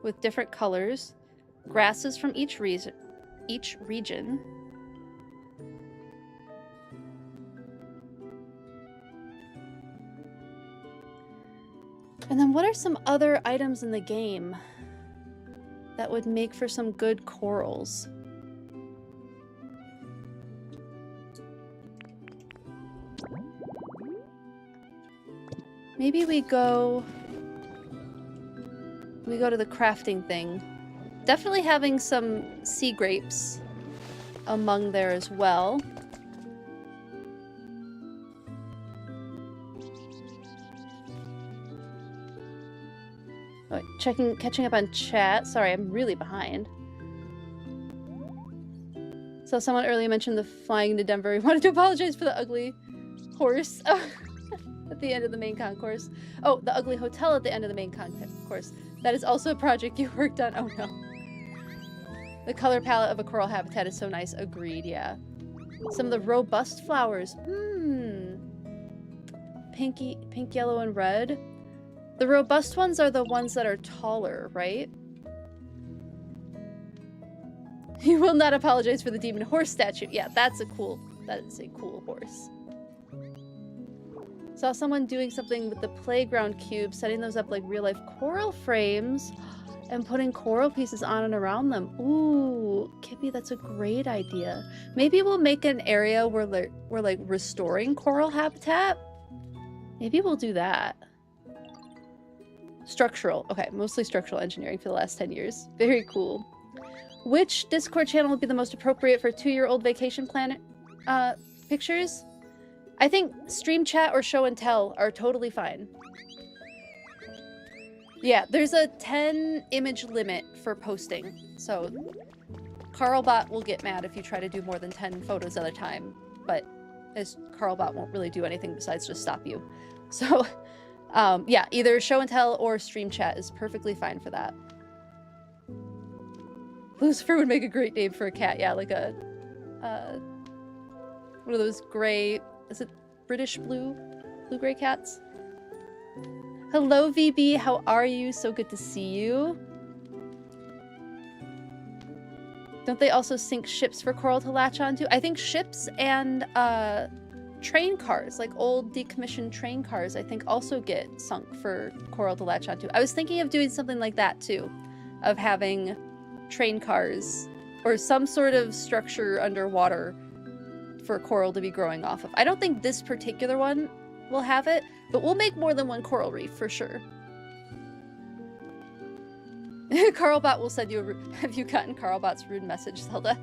With different colors. Grasses from each region. And then what are some other items in the game that would make for some good corals? Maybe we go to the crafting thing. Definitely having some sea grapes among there as well. Oh, catching up on chat. Sorry, I'm really behind. So someone earlier mentioned the flying to Denver. He wanted to apologize for the ugly horse at the end of the main concourse. Oh, the ugly hotel at the end of the main concourse. That is also a project you worked on. Oh no. The color palette of a coral habitat is so nice. Agreed, yeah. Some of the robust flowers. Pink, yellow, and red. The robust ones are the ones that are taller, right? You will not apologize for the demon horse statue. Yeah, that's a cool That is a cool horse. Saw someone doing something with the playground cube, setting those up like real-life coral frames and putting coral pieces on and around them. Ooh, Kippy, that's a great idea. Maybe we'll make an area where we're like restoring coral habitat. Maybe we'll do that. Structural. Okay, mostly structural engineering for the last 10 years. Very cool. Which Discord channel would be the most appropriate for 2-year-old vacation plan pictures? I think stream chat or show and tell are totally fine. Yeah, there's a 10 image limit for posting. So Carlbot will get mad if you try to do more than 10 photos at a time, but Carlbot won't really do anything besides just stop you. So yeah, either show and tell or stream chat is perfectly fine for that. Lucifer would make a great name for a cat. Yeah, like a one of those gray, is it British blue-gray cats? Hello, VB. How are you? So good to see you. Don't they also sink ships for coral to latch onto? I think ships and train cars, like old decommissioned train cars, I think also get sunk for coral to latch onto. I was thinking of doing something like that too, of having train cars or some sort of structure underwater for coral to be growing off of. I don't think this particular one will have it, but we'll make more than one coral reef for sure. Carlbot will send you a have you gotten Carlbot's rude message, Zelda?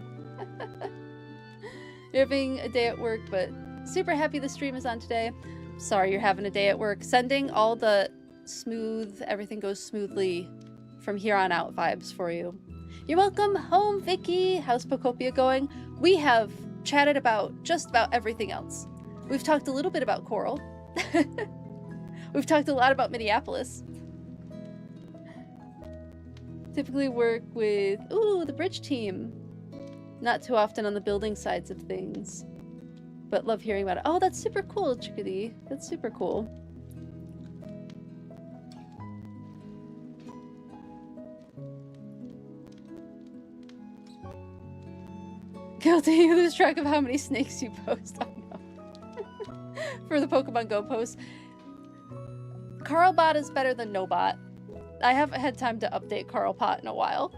You're having a day at work, but super happy the stream is on today. Sorry you're having a day at work. Sending all the smooth, everything goes smoothly from here on out vibes for you. You're welcome home, Vicky. How's Pokopia going? We have chatted about just about everything else. We've talked a little bit about coral. We've talked a lot about Minneapolis. Typically work with, ooh, the bridge team. Not too often on the building sides of things, but love hearing about it. Oh, that's super cool, Chickadee. That's super cool. Guilty, you lose track of how many snakes you post. Oh no. For the Pokemon Go post. Carlbot is better than Nobot. I haven't had time to update Carlbot in a while.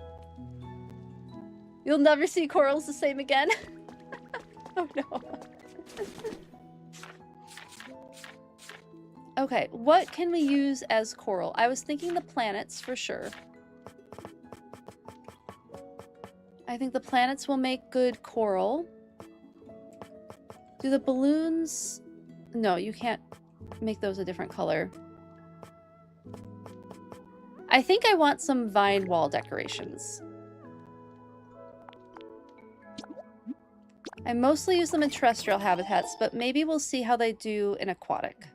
You'll never see corals the same again. Oh no. Okay, what can we use as coral? I was thinking the planets for sure. I think the planets will make good coral. Do the balloons... No, you can't make those a different color. I think I want some vine wall decorations. I mostly use them in terrestrial habitats, but maybe we'll see how they do in aquatic.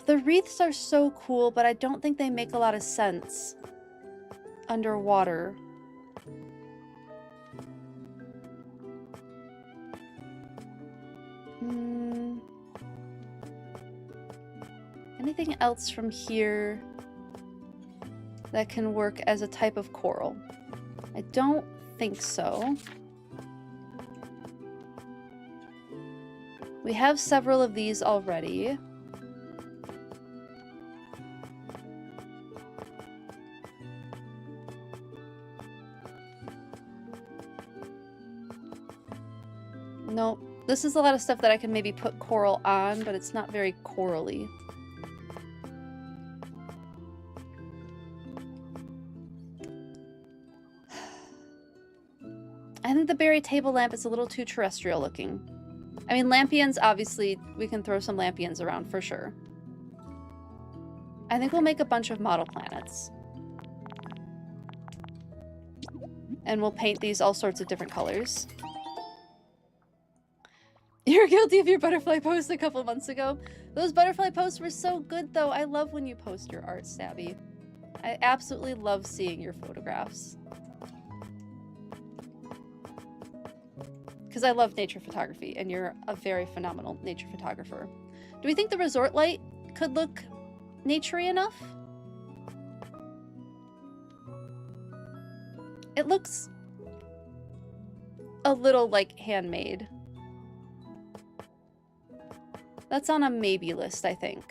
The wreaths are so cool, but I don't think they make a lot of sense underwater. Anything else from here that can work as a type of coral? I don't think so. We have several of these already. Nope. This is a lot of stuff that I can maybe put coral on, but it's not very corally. I think the berry table lamp is a little too terrestrial looking. I mean, lampions, obviously, we can throw some lampions around for sure. I think we'll make a bunch of model planets. And we'll paint these all sorts of different colors. You're guilty of your butterfly post a couple months ago. Those butterfly posts were so good, though. I love when you post your art, Stabby. I absolutely love seeing your photographs. Because I love nature photography, and you're a very phenomenal nature photographer. Do we think the resort light could look naturey enough? It looks a little, like, handmade. That's on a maybe list, I think.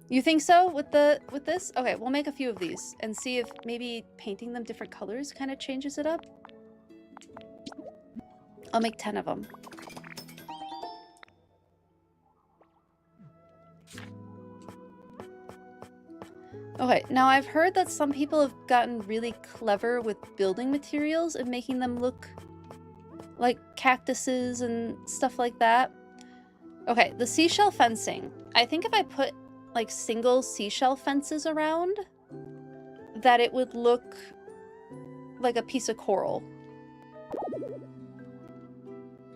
You think so with this? Okay, we'll make a few of these and see if maybe painting them different colors kind of changes it up. I'll make 10 of them. Okay, now I've heard that some people have gotten really clever with building materials and making them look like cactuses and stuff like that. Okay, the seashell fencing. I think if I put like single seashell fences around, that it would look like a piece of coral.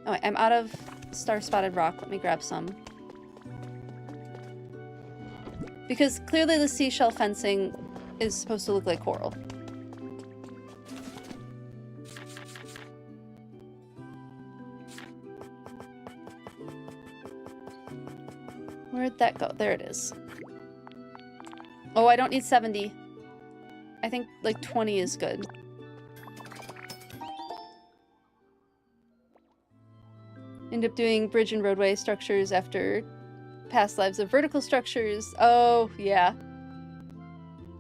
Oh, I'm out of star-spotted rock. Let me grab some. Because clearly the seashell fencing is supposed to look like coral. Where'd that go? There it is. Oh, I don't need 70. I think like 20 is good. End up doing bridge and roadway structures after past lives of vertical structures. Oh, yeah.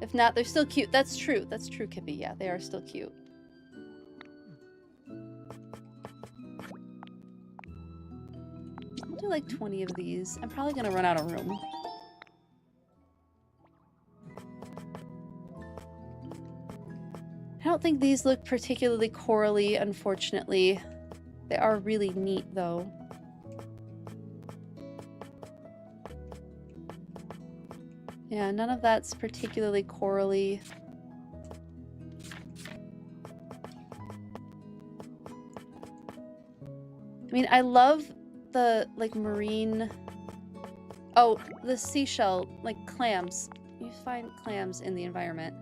If not, they're still cute. That's true. That's true, Kippy. Yeah, they are still cute. I'll do like 20 of these. I'm probably gonna run out of room. I don't think these look particularly corally, unfortunately. They are really neat, though. Yeah, none of that's particularly corally. I mean, I love the, like, marine... Oh, the seashell, like, clams. You find clams in the environment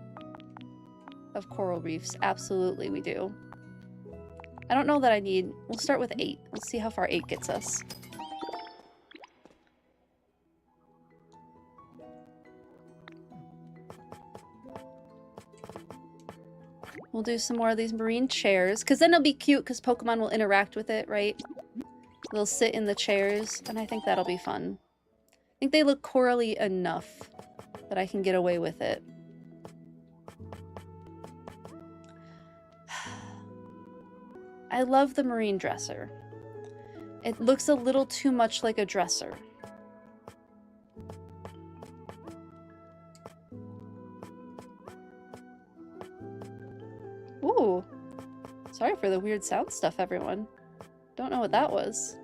of coral reefs. Absolutely, we do. I don't know that I need... We'll start with 8. We'll see how far 8 gets us. We'll do some more of these marine chairs, because then it'll be cute, because Pokemon will interact with it, right? They'll sit in the chairs, and I think that'll be fun. I think they look corally enough that I can get away with it. I love the marine dresser. It looks a little too much like a dresser. Ooh. Sorry for the weird sound stuff, everyone. Don't know what that was.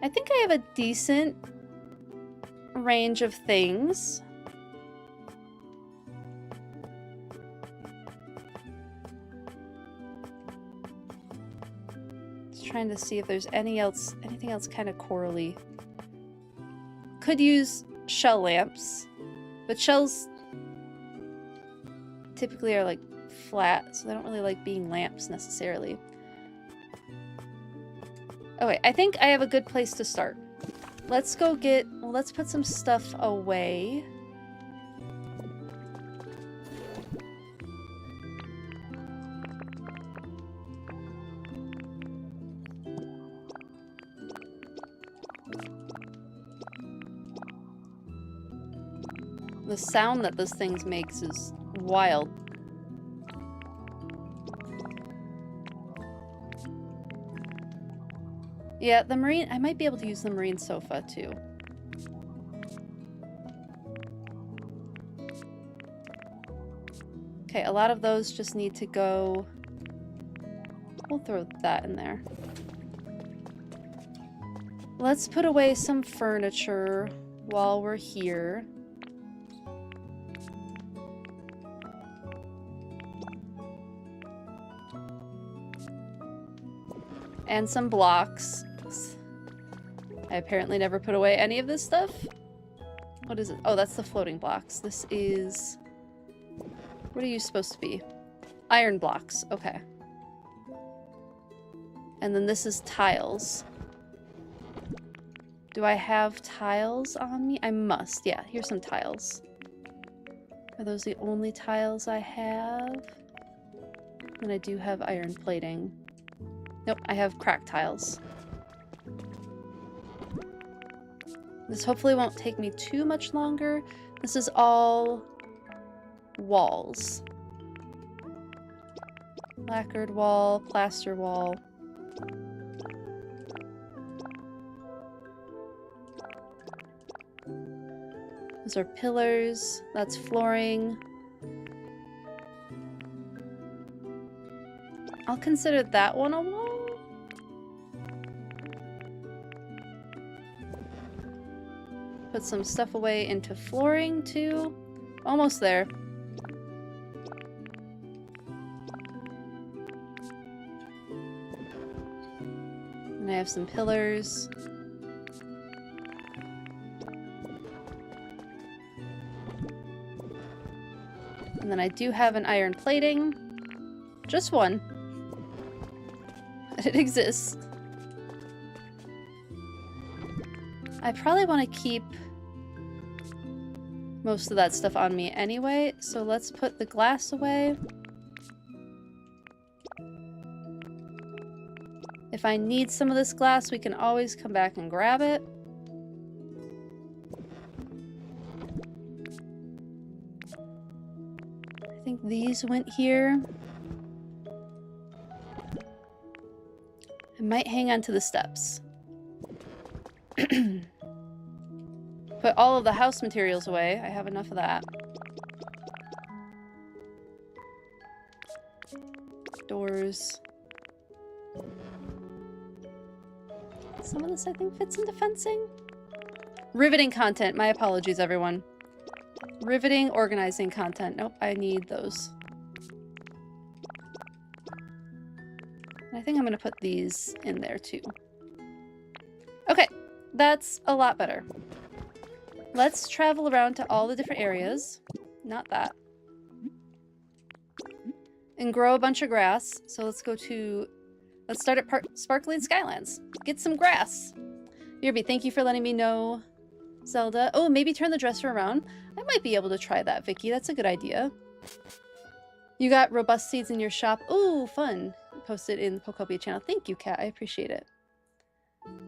I think I have a decent range of things. Just trying to see if there's anything else kind of corally. Could use shell lamps, but shells typically are like flat, so they don't really like being lamps necessarily. Okay, I think I have a good place to start. Let's go get... Well, let's put some stuff away. The sound that this thing makes is wild. Yeah, the marine... I might be able to use the marine sofa, too. Okay, a lot of those just need to go... We'll throw that in there. Let's put away some furniture while we're here. And some blocks. I apparently never put away any of this stuff. What is it? Oh, that's the floating blocks. This is... What are you supposed to be? Iron blocks. Okay. And then this is tiles. Do I have tiles on me? I must. Yeah, here's some tiles. Are those the only tiles I have? And I do have iron plating. Nope, I have cracked tiles. This hopefully won't take me too much longer. This is all walls. Lacquered wall, plaster wall. Those are pillars. That's flooring. I'll consider that one a wall. Put some stuff away into flooring too. Almost there. And I have some pillars. And then I do have an iron plating. Just one. But it exists. I probably want to keep most of that stuff on me anyway, so let's put the glass away. If I need some of this glass, we can always come back and grab it. I think these went here. I might hang on to the steps. Put all of the house materials away. I have enough of that. Doors. Some of this, I think, fits into fencing. Riveting content. My apologies, everyone. Riveting, organizing content. Nope, I need those. I think I'm going to put these in there, too. Okay, that's a lot better. Let's travel around to all the different areas. Not that. And grow a bunch of grass. So let's go to... Let's start at Sparkling Skylands. Get some grass. Yerby, thank you for letting me know. Zelda. Oh, maybe turn the dresser around. I might be able to try that, Vicky. That's a good idea. You got robust seeds in your shop. Ooh, fun. Posted in the Pokopia channel. Thank you, Kat. I appreciate it.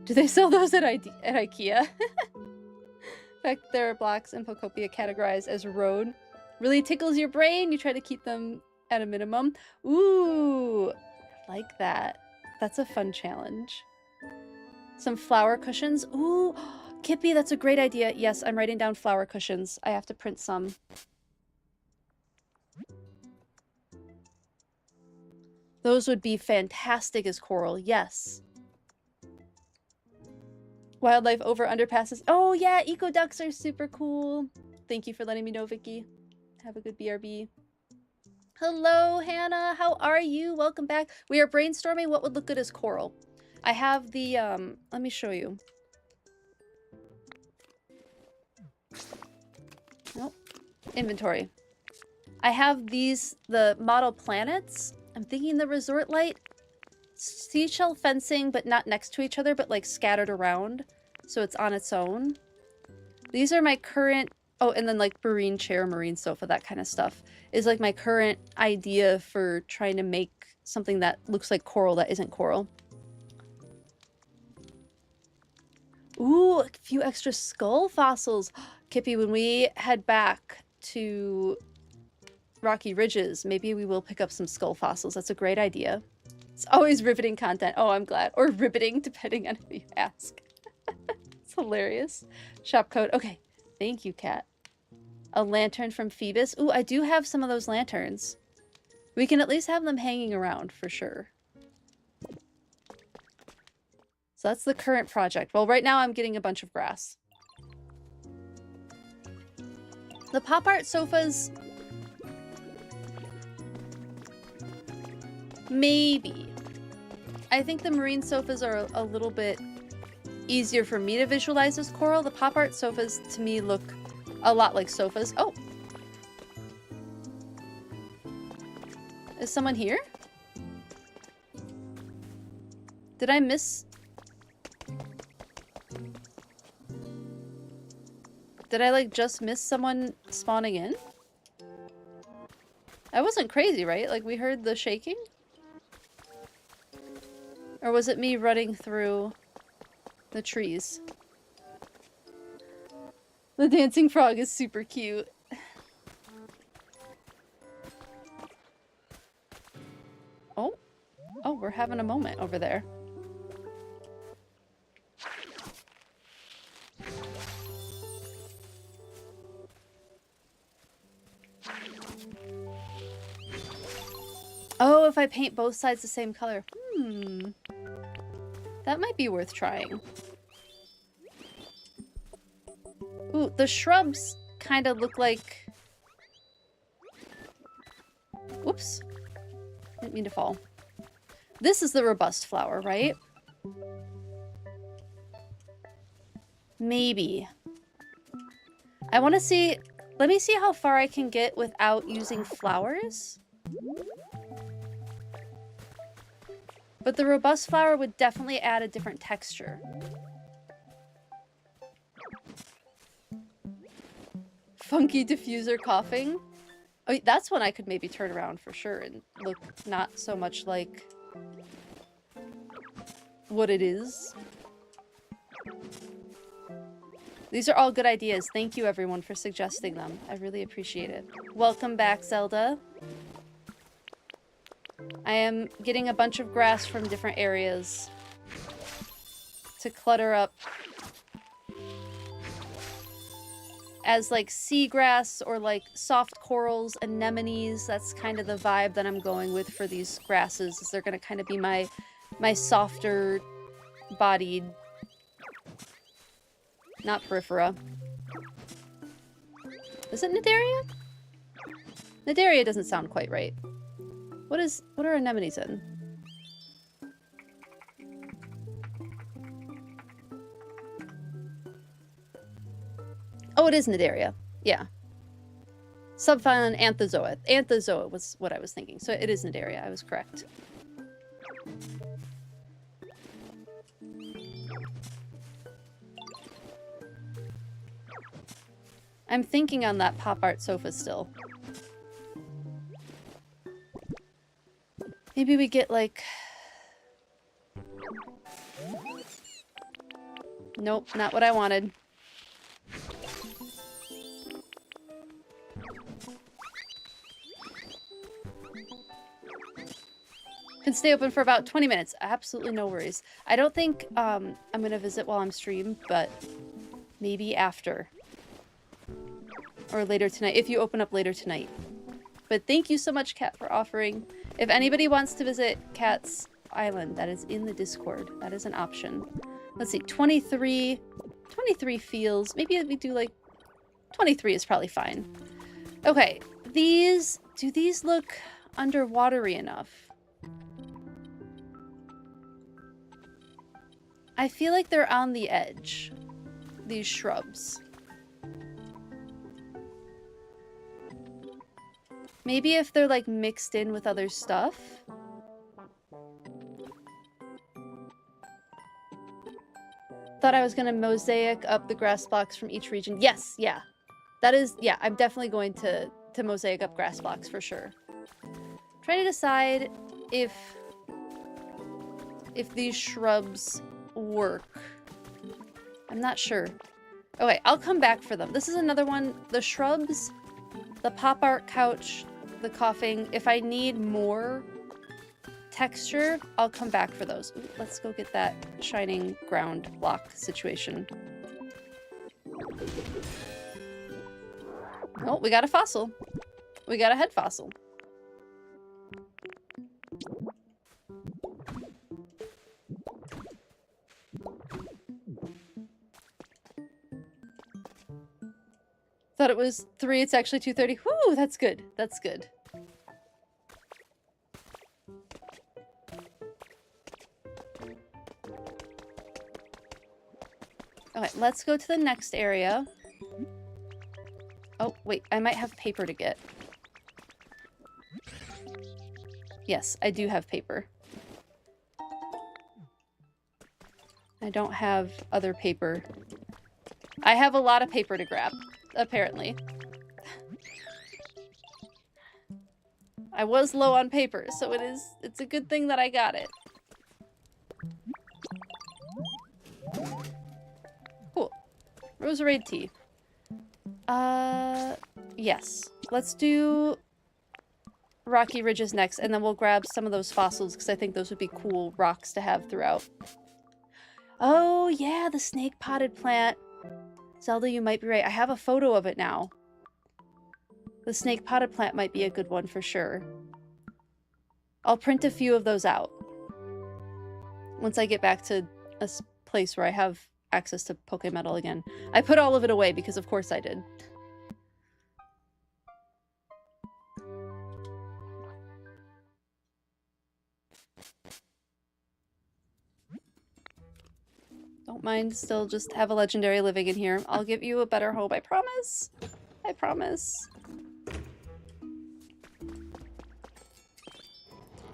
Do they sell those at IKEA? In fact, there are blocks in Pokopia categorized as road. Really tickles your brain. You try to keep them at a minimum. Ooh, I like that. That's a fun challenge. Some flower cushions. Ooh, Kippy, that's a great idea. Yes, I'm writing down flower cushions. I have to print some. Those would be fantastic as coral. Yes. Wildlife over underpasses. Oh yeah, eco ducks are super cool. Thank you for letting me know, Vicky. Have a good BRB. Hello, Hannah. How are you? Welcome back. We are brainstorming what would look good as coral. I have the, let me show you. Nope. Inventory. I have these, the model planets. I'm thinking the resort light. Seashell fencing, but not next to each other, but like scattered around. So it's on its own. These are my current... Oh, and then like marine chair, marine sofa, that kind of stuff is like my current idea for trying to make something that looks like coral that isn't coral. Ooh, a few extra skull fossils. Kippy, when we head back to Rocky Ridges, maybe we will pick up some skull fossils. That's a great idea. It's always riveting content. Oh, I'm glad. Or riveting, depending on who you ask. It's hilarious. Shop code. Okay. Thank you, Kat. A lantern from Phoebus. Ooh, I do have some of those lanterns. We can at least have them hanging around for sure. So that's the current project. Well, right now I'm getting a bunch of grass. The pop art sofas... Maybe. I think the marine sofas are a little bit easier for me to visualize as coral. The pop art sofas to me look a lot like sofas. Oh! Is someone here? Did I miss? Did I, like, just miss someone spawning in? I wasn't crazy, right? Like, we heard the shaking? Or was it me running through the trees? The dancing frog is super cute. Oh. Oh, we're having a moment over there. Oh, if I paint both sides the same color. That might be worth trying. Ooh, the shrubs kind of look like... Whoops. Didn't mean to fall. This is the robust flower, right? Maybe. I want to see... Let me see how far I can get without using flowers. But the robust flower would definitely add a different texture. Funky diffuser coughing. Oh, that's one I could maybe turn around for sure and look not so much like what it is. These are all good ideas. Thank you, everyone, for suggesting them. I really appreciate it. Welcome back, Zelda. I am getting a bunch of grass from different areas to clutter up as like seagrass or like soft corals, anemones. That's kind of the vibe that I'm going with for these grasses. Is they're going to kind of be my softer bodied, not peripheral. Is it Nadaria? Nadaria doesn't sound quite right. What are anemones in? Oh, it is Nadaria. Yeah. Subphylum Anthozoa. Anthozoa was what I was thinking. So it is Nadaria. I was correct. I'm thinking on that pop art sofa still. Maybe we get like... Nope, not what I wanted. Can stay open for about 20 minutes. Absolutely no worries. I don't think I'm gonna visit while I'm streamed, but maybe after. Or later tonight, if you open up later tonight. But thank you so much, Kat, for offering. If anybody wants to visit Kat's island, that is in the Discord. That is an option. Let's see, 23 feels... Maybe we do like... 23 is probably fine. Okay, these... Do these look underwatery enough? I feel like they're on the edge. These shrubs. Maybe if they're like mixed in with other stuff. Thought I was gonna mosaic up the grass blocks from each region. Yes, yeah. That is, yeah, I'm definitely going to mosaic up grass blocks for sure. Trying to decide if these shrubs work. I'm not sure. Okay, I'll come back for them. This is another one. The shrubs, the pop art couch, the coughing. If I need more texture, I'll come back for those. Ooh, let's go get that shining ground block situation. Oh, we got a fossil. We got a head fossil. Thought it was 3, it's actually 2:30. Whoo, that's good. That's good. Okay, let's go to the next area. Oh, wait, I might have paper to get. Yes, I do have paper. I don't have other paper. I have a lot of paper to grab, apparently. I was low on paper, so it's a good thing that I got it. Cool. Roserade tea. Yes. Let's do Rocky Ridges next, and then we'll grab some of those fossils, because I think those would be cool rocks to have throughout. Oh, yeah, the snake-potted plant. Zelda, you might be right. I have a photo of it now. The snake-potted plant might be a good one for sure. I'll print a few of those out once I get back to a place where I have access to Pokemetal again. I put all of it away because of course I did. Don't mind, still just have a legendary living in here. I'll give you a better home, I promise. I promise.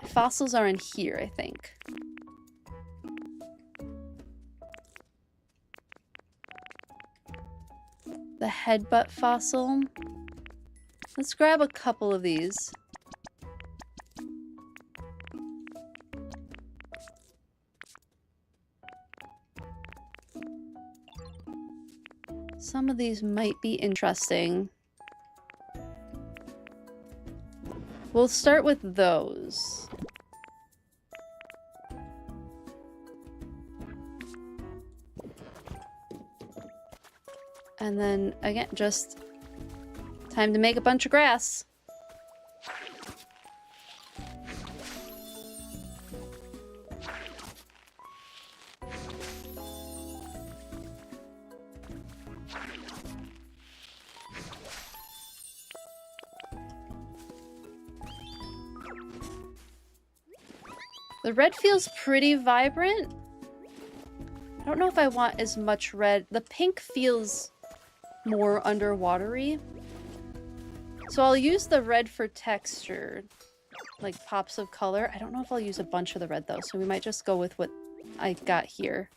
Fossils are in here, I think. The headbutt fossil. Let's grab a couple of these. Some of these might be interesting. We'll start with those. And then, again, just time to make a bunch of grass. The red feels pretty vibrant. I don't know if I want as much red. The pink feels more underwatery. So I'll use the red for texture, like pops of color. I don't know if I'll use a bunch of the red though, so we might just go with what I got here.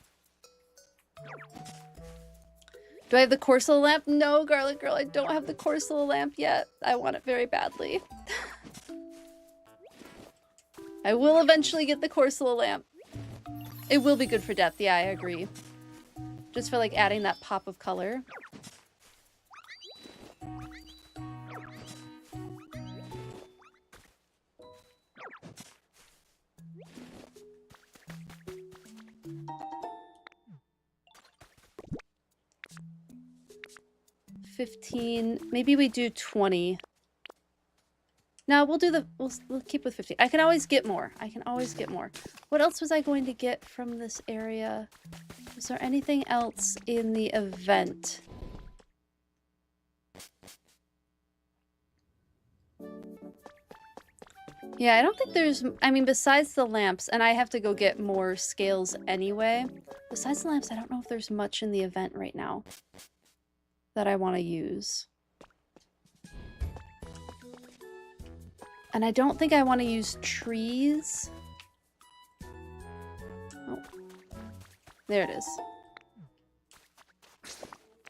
Do I have the Corsola lamp? No, Garlic Girl, I don't have the Corsola lamp yet. I want it very badly. I will eventually get the Corsola lamp. It will be good for depth, yeah, I agree. Just for like adding that pop of color. $15, maybe we do 20. No, we'll do the, we'll keep with 15. I can always get more. I can always get more. What else was I going to get from this area? Was there anything else in the event? Yeah, I don't think there's, I mean, besides the lamps, and I have to go get more scales anyway. Besides the lamps, I don't know if there's much in the event right now that I want to use. And I don't think I want to use trees. Oh, there it is.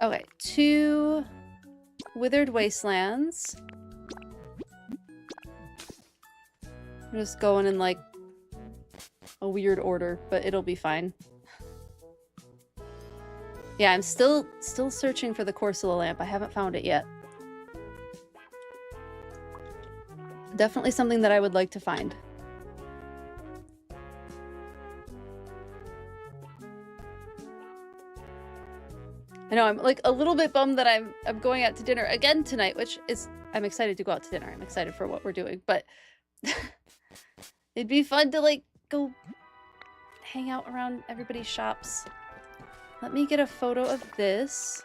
Okay, 2 withered wastelands. I'm just going in like a weird order, but it'll be fine. Yeah, I'm still searching for the Corsola lamp. I haven't found it yet. Definitely something that I would like to find. I know, I'm like a little bit bummed that I'm going out to dinner again tonight, which is, I'm excited to go out to dinner. I'm excited for what we're doing, but it'd be fun to like go hang out around everybody's shops. Let me get a photo of this.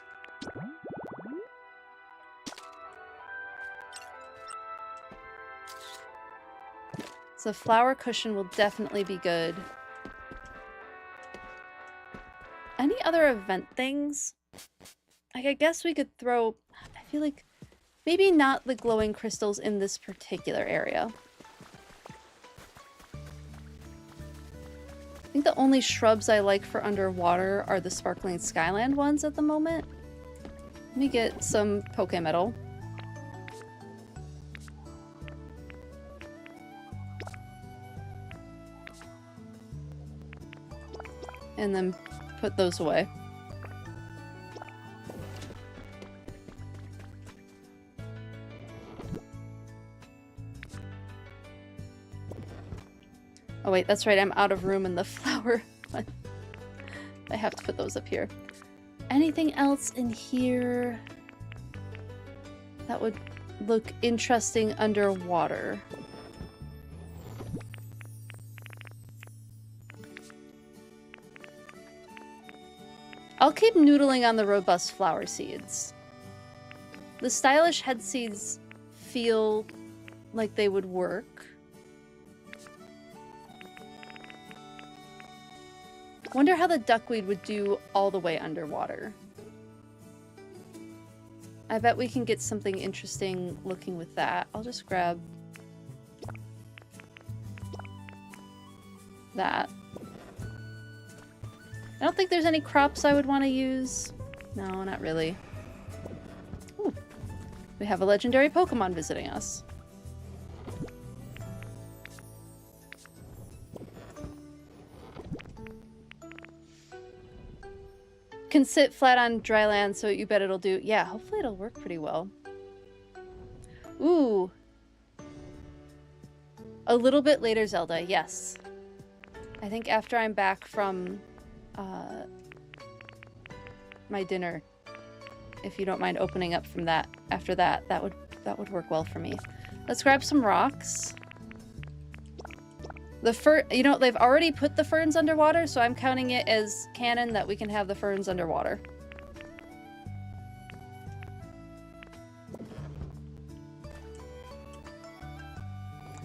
So flower cushion will definitely be good. Any other event things? Like, I guess we could throw... I feel like maybe not the glowing crystals in this particular area. I think the only shrubs I like for underwater are the Sparkling Skyland ones at the moment. Let me get some Poke Metal. And then put those away. Oh wait, that's right, I'm out of room in the flower one. I have to put those up here. Anything else in here that would look interesting underwater? I'll keep noodling on the robust flower seeds. The stylish head seeds feel like they would work. Wonder how the duckweed would do all the way underwater. I bet we can get something interesting looking with that. I'll just grab that. I don't think there's any crops I would want to use. No, not really. Ooh. We have a legendary Pokemon visiting us. Can sit flat on dry land, so you bet it'll do. Yeah, hopefully it'll work pretty well. Ooh. A little bit later, Zelda, yes. I think after I'm back from my dinner, if you don't mind opening up from that after that, that would work well for me. Let's grab some rocks. The you know, they've already put the ferns underwater, so I'm counting it as canon that we can have the ferns underwater.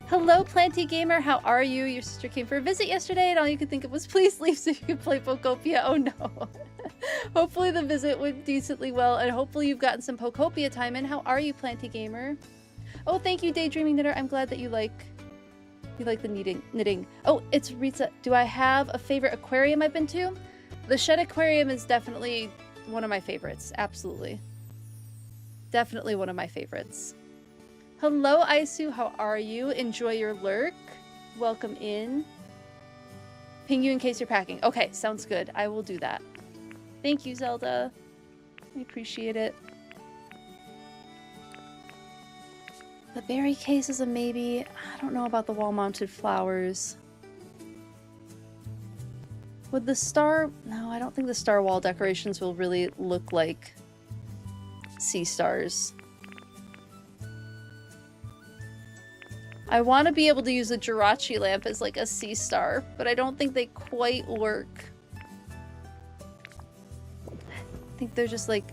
Hello, Planty Gamer. How are you? Your sister came for a visit yesterday, and all you could think of was, please leave so you can play Pokopia. Oh no. Hopefully the visit went decently well, and hopefully you've gotten some Pokopia time in. How are you, Planty Gamer? Oh, thank you, Daydreaming Knitter. I'm glad that you like the knitting. Oh, it's Rita. Do I have a favorite aquarium I've been to? The Shed Aquarium is definitely one of my favorites. Absolutely. Definitely one of my favorites. Hello, Aisu. How are you? Enjoy your lurk. Welcome in. Ping you in case you're packing. Okay, sounds good. I will do that. Thank you, Zelda. I appreciate it. The berry case is a maybe. I don't know about the wall-mounted flowers. Would the star... No, I don't think the star wall decorations will really look like sea stars. I want to be able to use a Jirachi lamp as like a sea star, but I don't think they quite work. I think they're just like,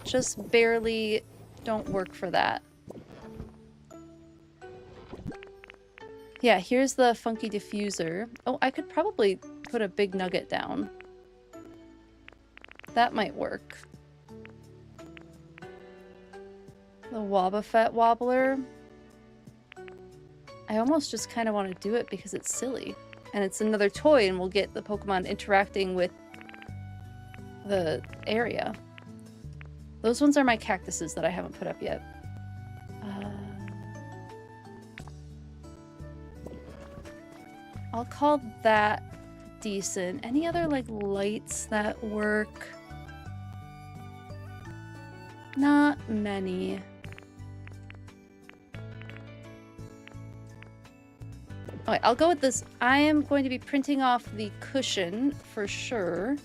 just barely don't work for that. Yeah, here's the funky diffuser. Oh, I could probably put a big nugget down. That might work. The Wobbuffet Wobbler. I almost just kind of want to do it because it's silly. And it's another toy and we'll get the Pokemon interacting with the area. Those ones are my cactuses that I haven't put up yet. I'll call that decent. Any other like lights that work? Not many. Alright, I'll go with this. I am going to be printing off the cushion for sure.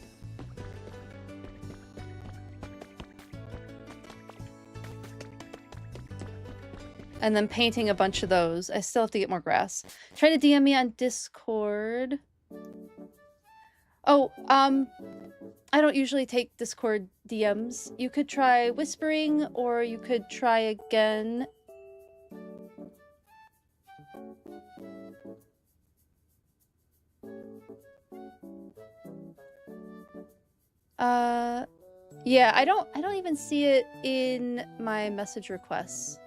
And then painting a bunch of those. I still have to get more grass. Try to DM me on Discord. Oh, I don't usually take Discord DMs. You could try whispering, or you could try again. Yeah, I don't even see it in my message requests.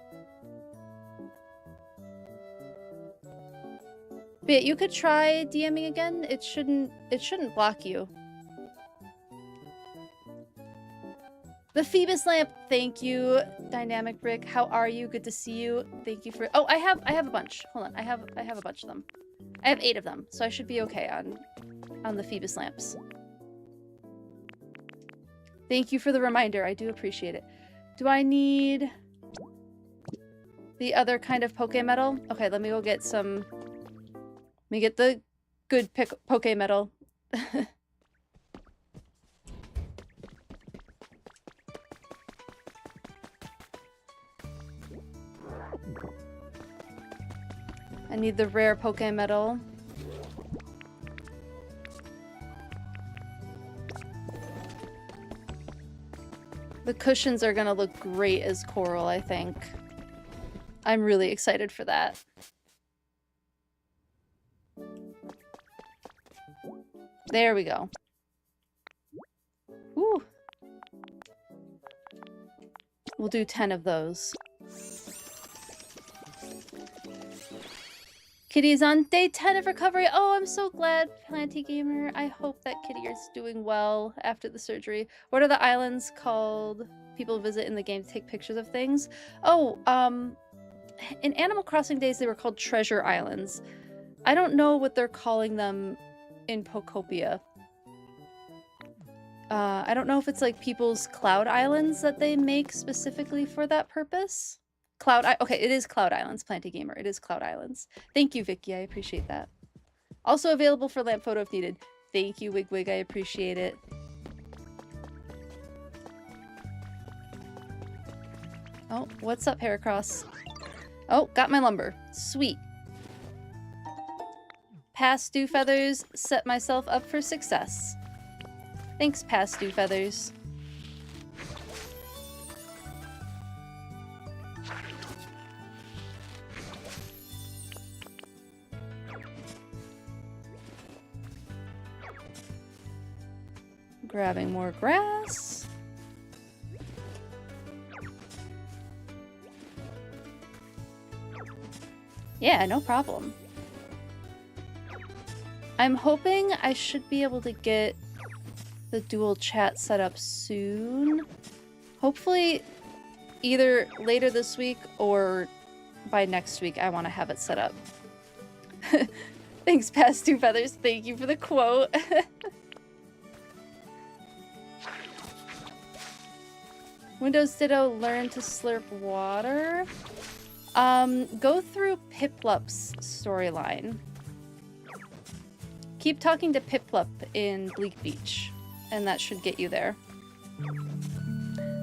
But you could try DMing again. It shouldn't block you. The Phoebus lamp. Thank you, Dynamic Rick. How are you? Good to see you. Thank you for. Oh, I have a bunch. Hold on. I have a bunch of them. I have 8 of them, so I should be okay on the Phoebus lamps. Thank you for the reminder. I do appreciate it. Do I need the other kind of Poke Metal? Okay, let me go get some. Let me get the good Poke Metal. I need the rare Poke Metal. The cushions are gonna look great as coral, I think. I'm really excited for that. There we go. Ooh. We'll do 10 of those. Kitty's on day 10 of recovery. Oh, I'm so glad, Planty Gamer. I hope that Kitty is doing well after the surgery. What are the islands called? People visit in the game to take pictures of things. Oh, in Animal Crossing days, they were called Treasure Islands. I don't know what they're calling them in Pokopia. I don't know if it's like people's cloud islands that they make specifically for that purpose. Okay, it is Cloud Islands, Planty Gamer. It is Cloud Islands. Thank you, Vicky. I appreciate that. Also available for lamp photo if needed. Thank you, Wigwig. I appreciate it. Oh, what's up, Heracross? Oh, got my lumber. Sweet. Past Dewfeathers, set myself up for success. Thanks, Past Dewfeathers. Grabbing more grass. Yeah, no problem. I'm hoping I should be able to get the dual chat set up soon. Hopefully either later this week or by next week I want to have it set up. Thanks, Past Dewfeathers. Thank you for the quote. Windows Ditto, learn to slurp water. Go through Piplup's storyline. Keep talking to Piplup in Bleak Beach, and that should get you there.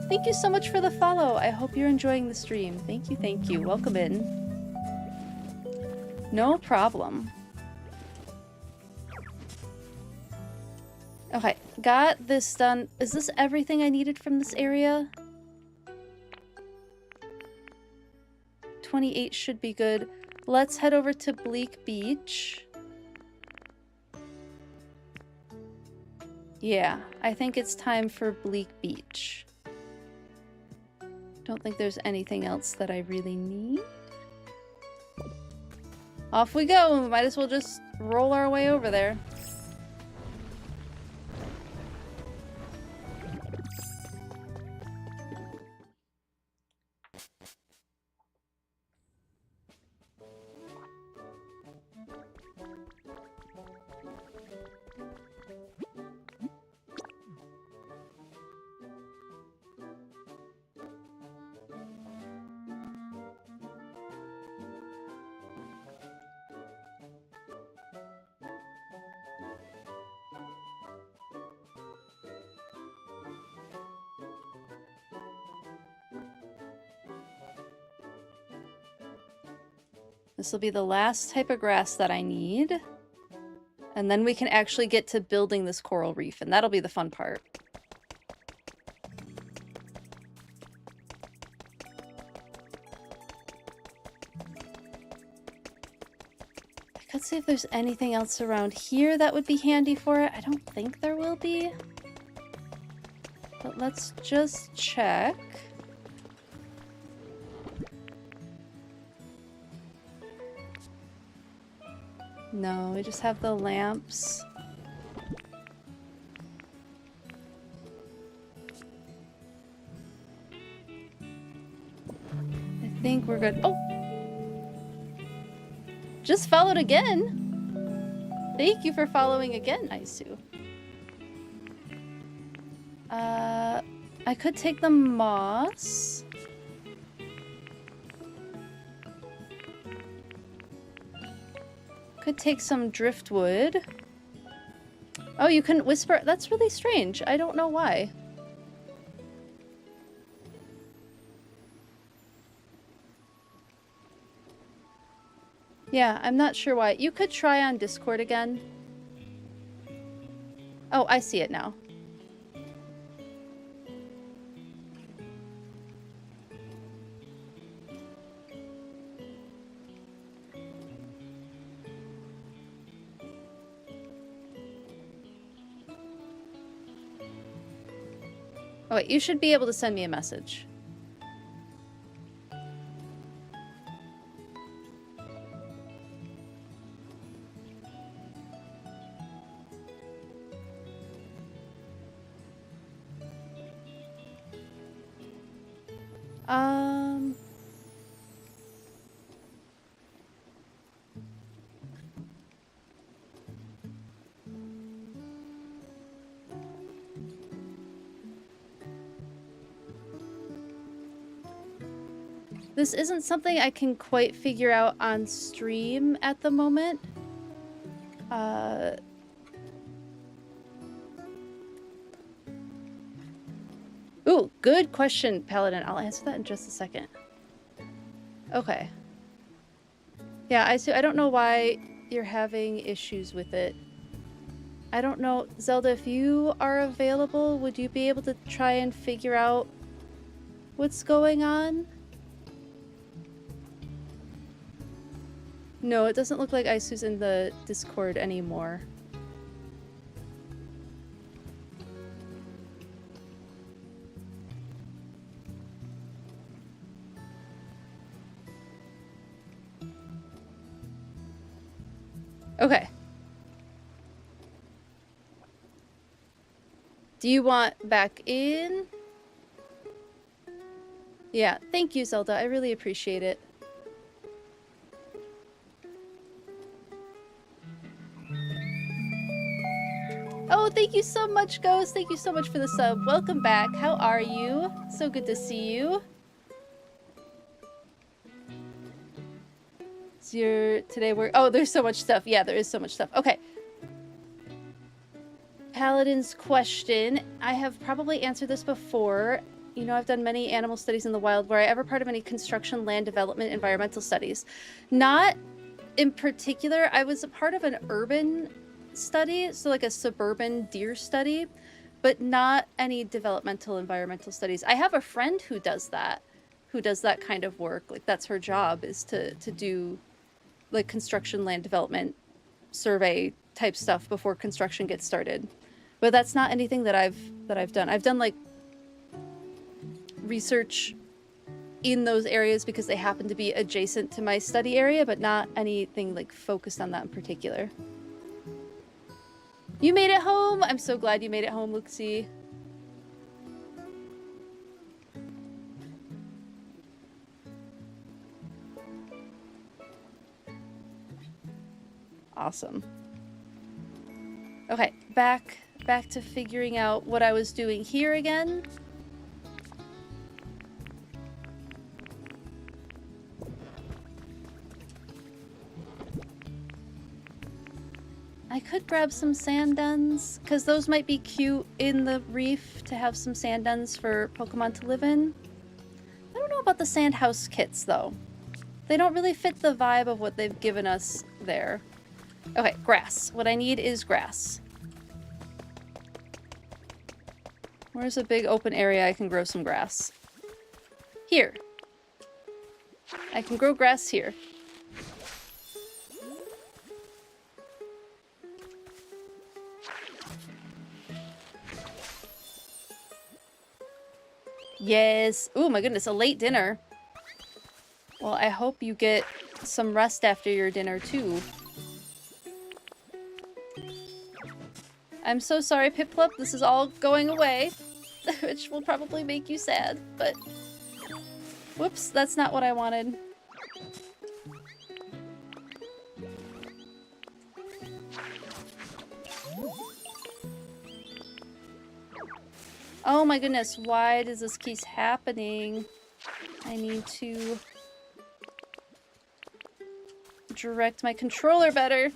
Thank you so much for the follow. I hope you're enjoying the stream. Thank you, thank you. Welcome in. No problem. Okay, got this done. Is this everything I needed from this area? 28 should be good. Let's head over to Bleak Beach. Yeah, I think it's time for Bleak Beach. Don't think there's anything else that I really need. Off we go. Might as well just roll our way over there. This will be the last type of grass that I need. And then we can actually get to building this coral reef, and that'll be the fun part. I could see if there's anything else around here that would be handy for it. I don't think there will be. But let's just check. No, we just have the lamps. think we're good. Oh! Just followed again? Thank you for following again, Aisu. I could take the moss. Could take some driftwood. Oh, you couldn't whisper? That's really strange. I don't know why. Yeah, I'm not sure why. You could try on Discord again. Oh, I see it now. Oh wait, you should be able to send me a message. This isn't something I can quite figure out on stream at the moment. Ooh, good question, Paladin. I'll answer that in just a second. Okay. Yeah, I don't know why you're having issues with it. I don't know. Zelda, if you are available, would you be able to try and figure out what's going on? No, it doesn't look like Aisu's in the Discord anymore. Okay. Do you want back in? Yeah, thank you, Zelda. I really appreciate it. Oh, thank you so much, Ghost. Thank you so much for the sub. Welcome back. How are you? So good to see you. It's your today work. Oh, there's so much stuff. Yeah, there is so much stuff. Okay. Paladin's question. I have probably answered this before. You know, I've done many animal studies in the wild. Were I ever part of any construction, land development, environmental studies? Not in particular. I was a part of an urban study, so like a suburban deer study, but not any developmental environmental studies. I have a friend who does that kind of work. Like that's her job, is to do like construction, land development, survey type stuff before construction gets started. But that's not anything that I've done. I've done like research in those areas because they happen to be adjacent to my study area, but not anything like focused on that in particular. You made it home! I'm so glad you made it home, Luxie. Awesome. Okay, back to figuring out what I was doing here again. I could grab some sand duns, because those might be cute in the reef to have some sand duns for Pokemon to live in. I don't know about the sand house kits, though. They don't really fit the vibe of what they've given us there. Okay, grass. What I need is grass. Where's a big open area I can grow some grass? Here. I can grow grass here. Yes. Oh my goodness, a late dinner. Well, I hope you get some rest after your dinner too. I'm so sorry, Piplup. This is all going away, which will probably make you sad, but Whoops, that's not what I wanted. Oh my goodness, why does this keep happening? I need to direct my controller better.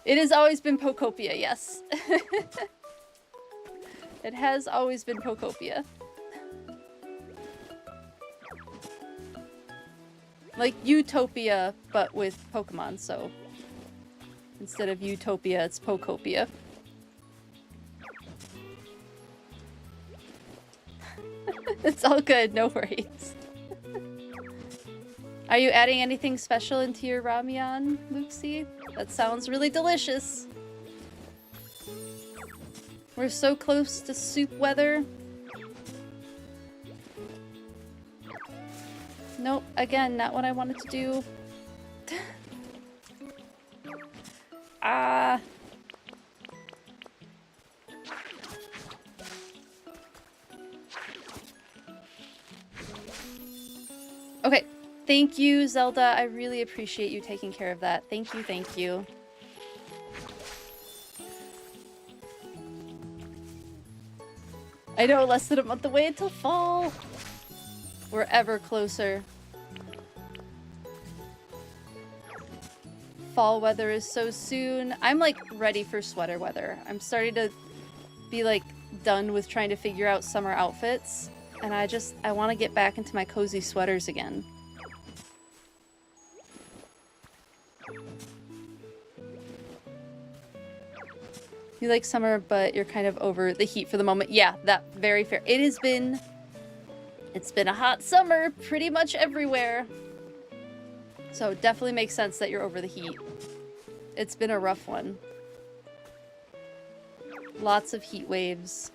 It has always been Pokopia, yes. It has always been Pokopia. Like Utopia, but with Pokemon, so instead of Utopia, it's Pokopia. It's all good, no worries. Are you adding anything special into your ramyeon, Luxie? That sounds really delicious. We're so close to soup weather. Nope, again, not what I wanted to do. Ah. Okay, thank you, Zelda. I really appreciate you taking care of that. Thank you, thank you. I know, less than a month away until fall. We're ever closer. Fall weather is so soon. I'm like ready for sweater weather. I'm starting to be like done with trying to figure out summer outfits. And I want to get back into my cozy sweaters again. You like summer, but you're kind of over the heat for the moment. Yeah, that very fair. It's been a hot summer pretty much everywhere. So it definitely makes sense that you're over the heat. It's been a rough one. Lots of heat waves.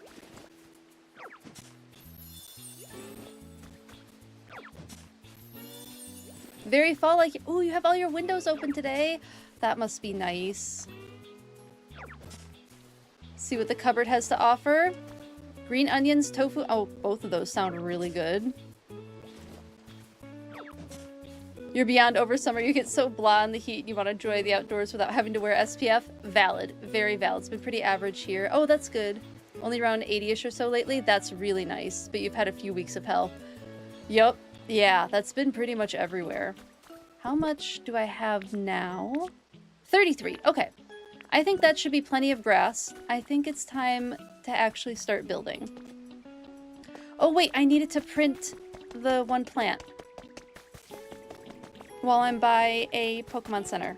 Very fall-like. Ooh, you have all your windows open today. That must be nice. See what the cupboard has to offer. Green onions, tofu. Oh, both of those sound really good. You're beyond over summer. You get so blah in the heat and you want to enjoy the outdoors without having to wear SPF. Valid. Very valid. It's been pretty average here. Oh, that's good. Only around 80-ish or so lately. That's really nice. But you've had a few weeks of hell. Yup. Yeah, that's been pretty much everywhere. How much do I have now? 33. Okay. I think that should be plenty of grass. I think it's time to actually start building. Oh wait, I needed to print the one plant while I'm by a Pokemon Center.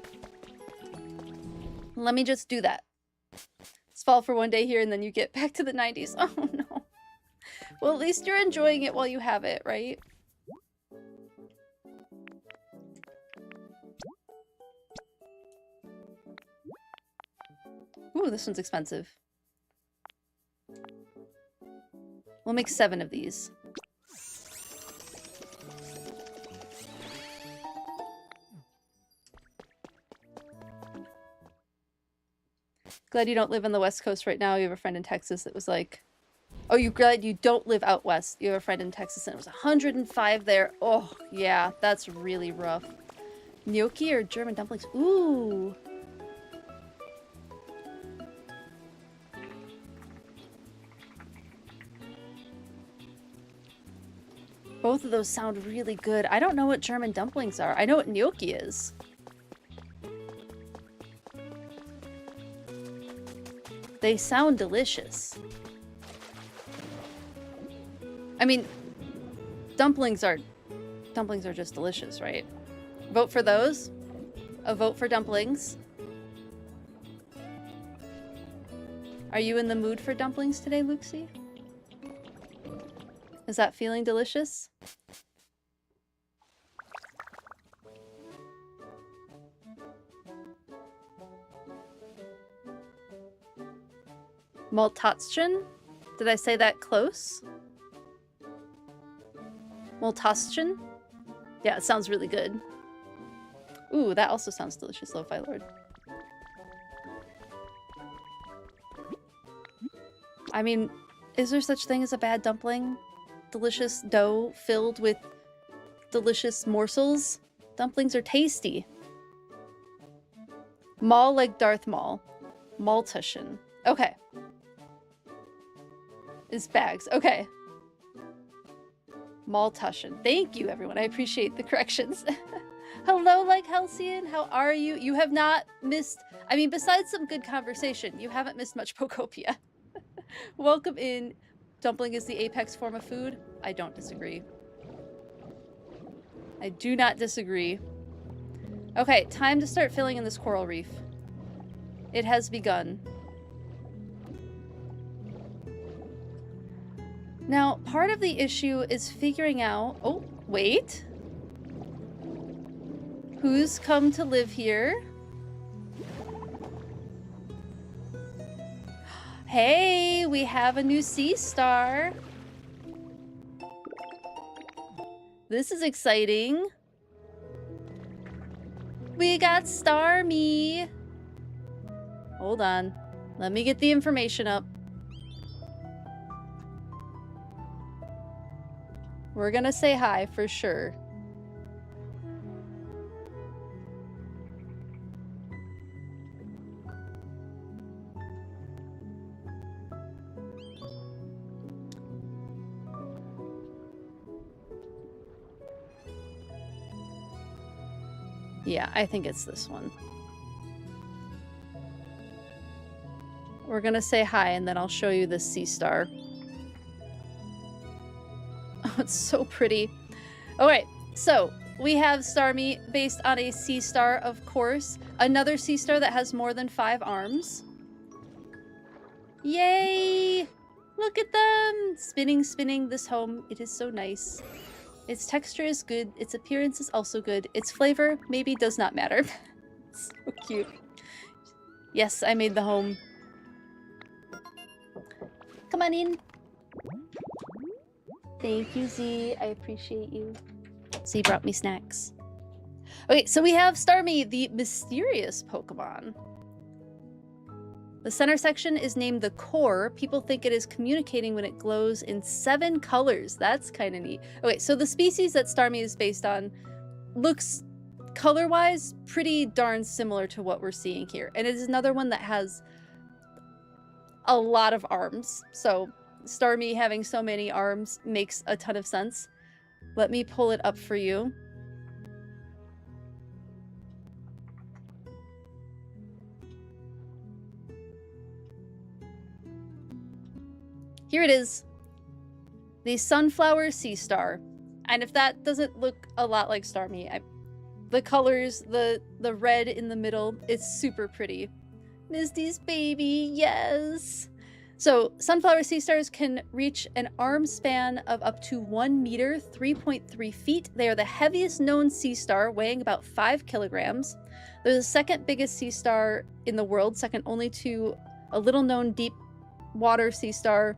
Let me just do that. It's fall for one day here and then you get back to the 90s. Oh no. Well, at least you're enjoying it while you have it, right? Ooh, this one's expensive. We'll make 7 of these. Glad you don't live on the West Coast right now. You have a friend in Texas that was like... Oh, you're glad you don't live out west. You have a friend in Texas and it was 105 there. Oh, yeah, that's really rough. Gnocchi or German dumplings? Ooh. Both of those sound really good. I don't know what German dumplings are. I know what gnocchi is. They sound delicious. I mean, dumplings are just delicious, right? Vote for those. A vote for dumplings. Are you in the mood for dumplings today, Luxie? Is that feeling delicious? Maltostchen? Did I say that close? Maltostchen? Yeah, it sounds really good. Ooh, that also sounds delicious, Lo-Fi Lord. I mean, is there such thing as a bad dumpling? delicious dough filled with delicious morsels. Dumplings are tasty. Maul like Darth Maul. Maltushin. Okay. Is bags. Okay. Maltushin. Thank you, everyone. I appreciate the corrections. Hello, like Halcyon. How are you? You have not missed... I mean, besides some good conversation, you haven't missed much Pokopia. Welcome in. Dumpling is the apex form of food. I don't disagree. I do not disagree. Okay, time to start filling in this coral reef. It has begun. Now, part of the issue is figuring out... Oh, wait. Who's come to live here? Hey, we have a new sea star. This is exciting. We got Starmie. Hold on. Let me get the information up. We're gonna say hi for sure. Yeah, I think it's this one. We're gonna say hi and then I'll show you this sea star. Oh, it's so pretty. Alright, so we have Starmie based on a sea star, of course. Another sea star that has more than 5 arms. Yay! Look at them! Spinning, spinning this home. It is so nice. Its texture is good. Its appearance is also good. Its flavor maybe does not matter. So cute. Yes, I made the home. Come on in. Thank you, Z. I appreciate you. Z brought me snacks. Okay, so we have Starmie, the mysterious Pokemon. The center section is named the core. People think it is communicating when it glows in 7 colors. That's kind of neat. Okay, so the species that Starmie is based on looks color-wise pretty darn similar to what we're seeing here. And it is another one that has a lot of arms. So Starmie having so many arms makes a ton of sense. Let me pull it up for you. Here it is. The Sunflower Sea Star. And if that doesn't look a lot like Starmie, the colors, the red in the middle, it's super pretty. Misty's baby, yes! So, Sunflower Sea Stars can reach an arm span of up to 1 meter, 3.3 feet. They are the heaviest known sea star, weighing about 5 kilograms. They're the second biggest sea star in the world, second only to a little known deep water sea star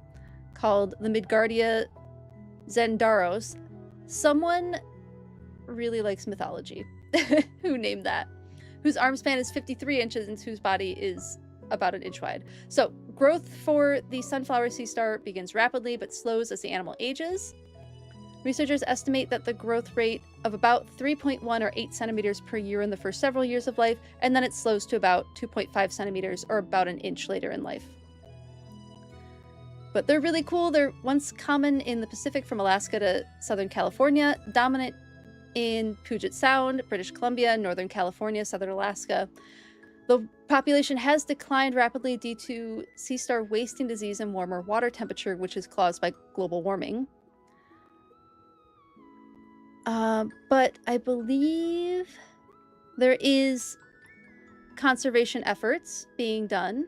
called the Midgardia Zendaros. Someone really likes mythology who named that. Whose arm span is 53 inches and whose body is about 1 inch wide. So, growth for the Sunflower Sea Star begins rapidly but slows as the animal ages. Researchers estimate that the growth rate of about 3.1 or 8 centimeters per year in the first several years of life, and then it slows to about 2.5 centimeters or about 1 inch later in life. But they're really cool. They're once common in the Pacific from Alaska to Southern California, dominant in Puget Sound, British Columbia, Northern California, Southern Alaska. The population has declined rapidly due to sea star wasting disease and warmer water temperature, which is caused by global warming. But I believe there is conservation efforts being done.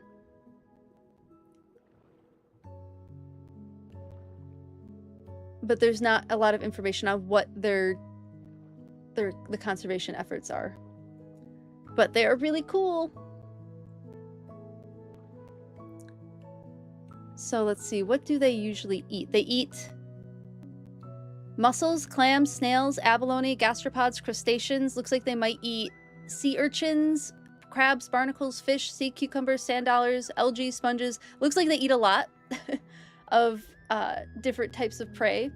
But there's not a lot of information on what the conservation efforts are. But they are really cool. So let's see, what do they usually eat? They eat mussels, clams, snails, abalone, gastropods, crustaceans. Looks like they might eat sea urchins, crabs, barnacles, fish, sea cucumbers, sand dollars, algae, sponges. Looks like they eat a lot of different types of prey.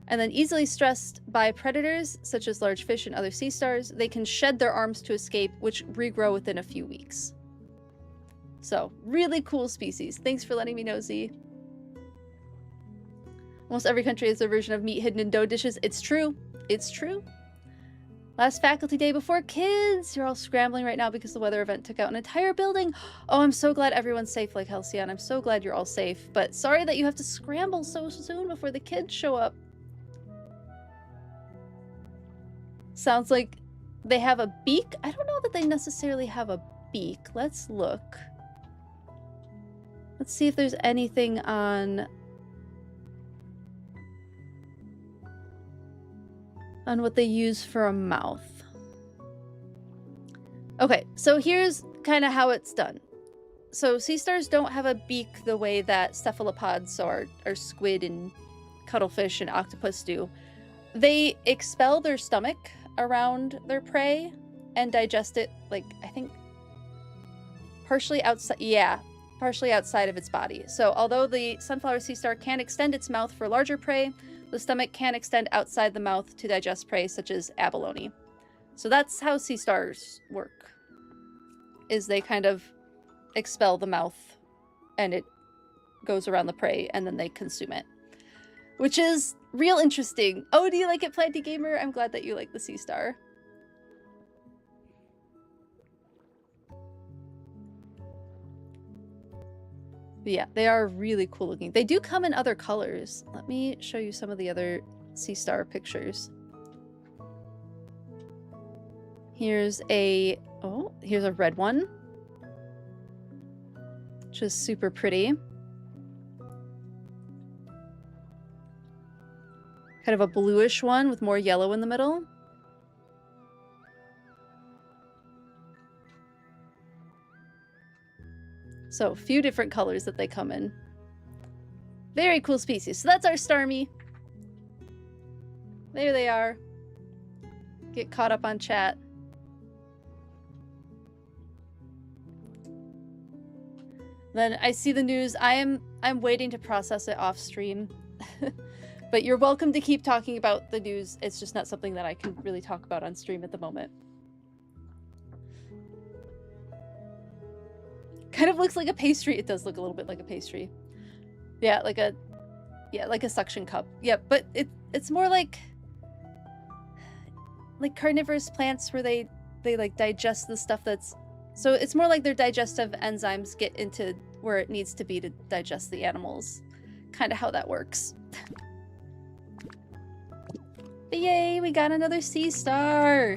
And then easily stressed by predators, such as large fish and other sea stars, they can shed their arms to escape, which regrow within a few weeks. So, really cool species. Thanks for letting me know, Z. Almost every country has their version of meat hidden in dough dishes. It's true. It's true. Last faculty day before kids. You're all scrambling right now because the weather event took out an entire building. Oh, I'm so glad everyone's safe, like Halcyon. I'm so glad you're all safe. But sorry that you have to scramble so soon before the kids show up. Sounds like they have a beak. I don't know that they necessarily have a beak. Let's look. Let's see if there's anything on what they use for a mouth. Okay, so here's kind of how it's done. So sea stars don't have a beak the way that cephalopods or squid and cuttlefish and octopus do. They expel their stomach around their prey and digest it, like, I think partially outside, yeah, partially outside of its body. So although the sunflower sea star can extend its mouth for larger prey, the stomach can extend outside the mouth to digest prey such as abalone. So that's how sea stars work, is they kind of expel the mouth and it goes around the prey and then they consume it, which is real interesting. Oh, do you like it, Planty Gamer? I'm glad that you like the sea star. But yeah, they are really cool looking. They do come in other colors. Let me show you some of the other sea star pictures. Here's a red one, which is super pretty. Kind of a bluish one with more yellow in the middle. So, a few different colors that they come in. Very cool species. So that's our Starmie. There they are. Get caught up on chat. Then I see the news. I'm waiting to process it off stream. But you're welcome to keep talking about the news. It's just not something that I can really talk about on stream at the moment. Kind of looks like a pastry. It does look a little bit like a pastry. Yeah, like a suction cup. Yeah, but it's more like carnivorous plants where they like digest the stuff that's, so it's more like their digestive enzymes get into where it needs to be to digest the animals. Kind of how that works. But yay, we got another sea star.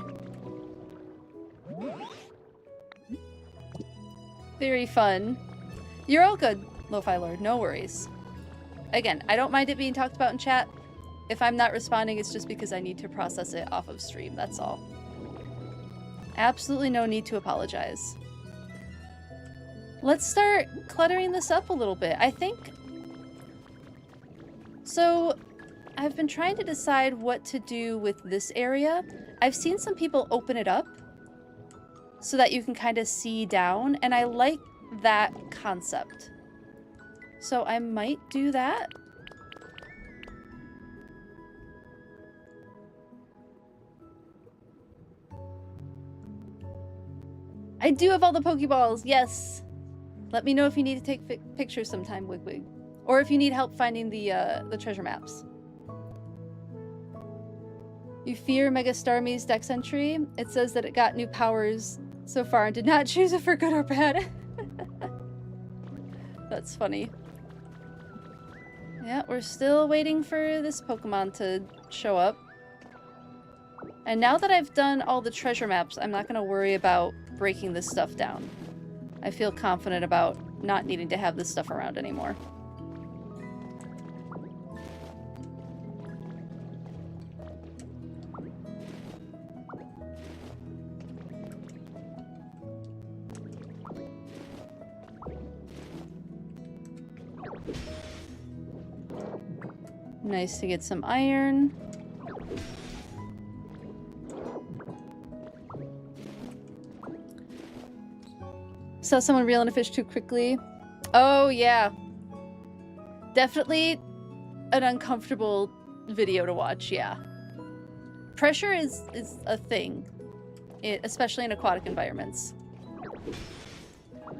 Very fun. You're all good, Lo-Fi Lord. No worries. Again, I don't mind it being talked about in chat. If I'm not responding, it's just because I need to process it off of stream. That's all. Absolutely no need to apologize. Let's start cluttering this up a little bit. I think... So, I've been trying to decide what to do with this area. I've seen some people open it up so that you can kind of see down, and I like that concept. So I might do that. I do have all the Pokeballs, yes! Let me know if you need to take pictures sometime, Wigwig. Or if you need help finding the treasure maps. You fear Mega Starmie's dex entry? It says that it got new powers so far and did not choose it for good or bad. That's funny. Yeah, we're still waiting for this Pokemon to show up. And now that I've done all the treasure maps, I'm not going to worry about breaking this stuff down. I feel confident about not needing to have this stuff around anymore. Nice to get some iron. Saw someone reeling a fish too quickly. Oh, yeah. Definitely an uncomfortable video to watch, yeah. Pressure is a thing, especially in aquatic environments.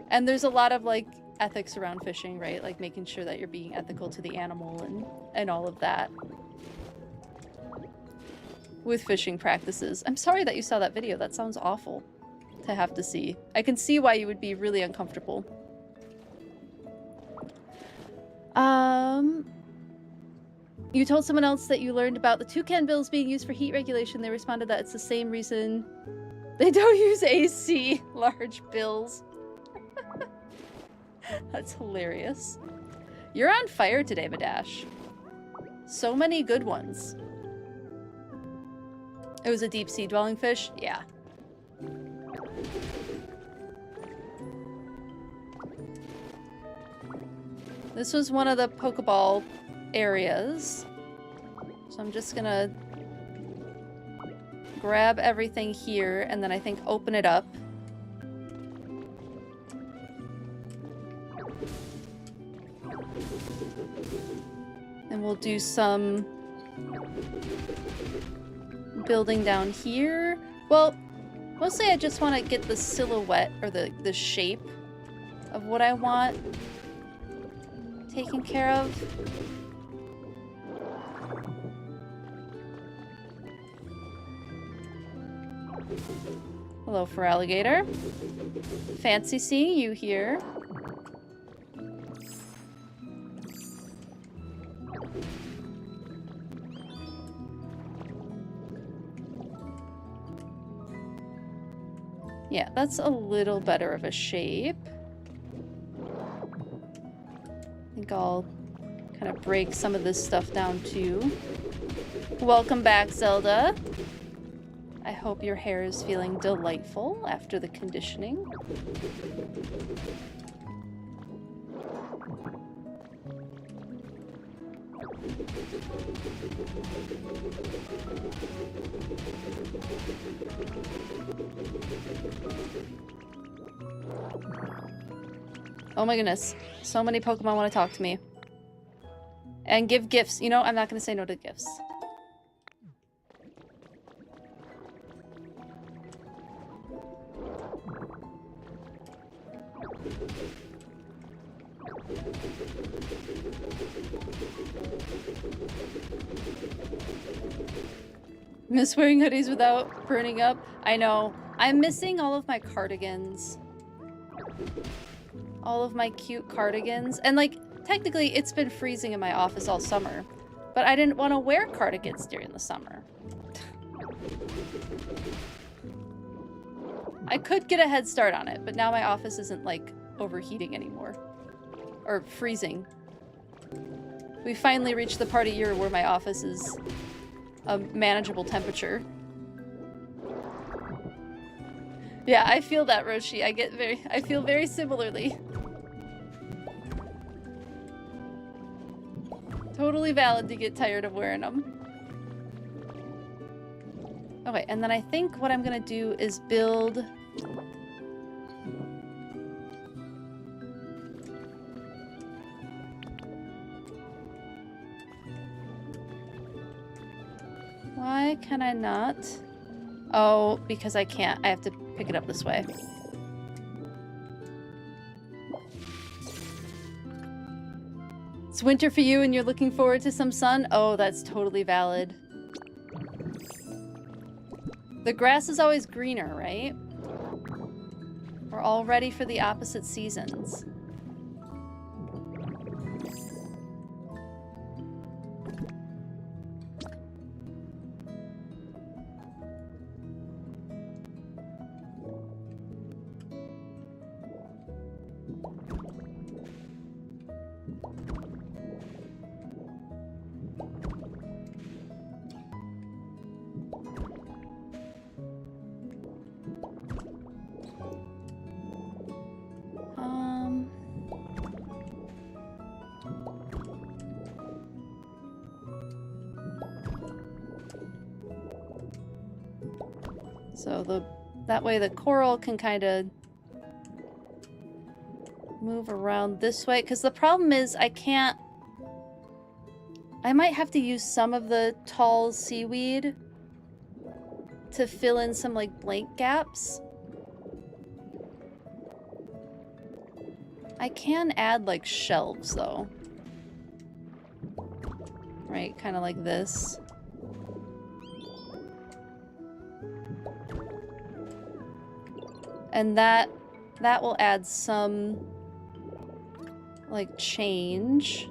And there's a lot of, like, ethics around fishing, right? Like, making sure that you're being ethical to the animal and all of that. With fishing practices. I'm sorry that you saw that video. That sounds awful to have to see. I can see why you would be really uncomfortable. You told someone else that you learned about the toucan bills being used for heat regulation. They responded that it's the same reason they don't use AC, large bills. That's hilarious. You're on fire today, Madash. So many good ones. It was a deep sea dwelling fish? Yeah. This was one of the Pokeball areas. So I'm just gonna grab everything here and then I think open it up. And we'll do some building down here. Well, mostly I just want to get the silhouette or the shape of what I want taken care of. Hello, Feraligatr. Fancy seeing you here. Yeah, that's a little better of a shape. I think I'll kind of break some of this stuff down too. Welcome back, Zelda. I hope your hair is feeling delightful after the conditioning. Oh my goodness. So many Pokemon want to talk to me. And give gifts. You know, I'm not going to say no to gifts. Miss wearing hoodies without burning up. I know. I'm missing all of my cardigans. All of my cute cardigans. And like, technically it's been freezing in my office all summer. But I didn't want to wear cardigans during the summer. I could get a head start on it, but now my office isn't like overheating anymore. Or freezing. We finally reached the part of year where my office is a manageable temperature. Yeah, I feel that, Roshi. I feel very similarly. Totally valid to get tired of wearing them. Okay, and then I think what I'm gonna do is build... Why can I not? Oh, because I can't. I have to pick it up this way. It's winter for you and you're looking forward to some sun? Oh, that's totally valid. The grass is always greener, right? We're all ready for the opposite seasons. So that way the coral can kind of move around this way. Because the problem is I can't I might have to use some of the tall seaweed to fill in some like blank gaps. I can add like shelves though. Right, kind of like this. And that will add some like change.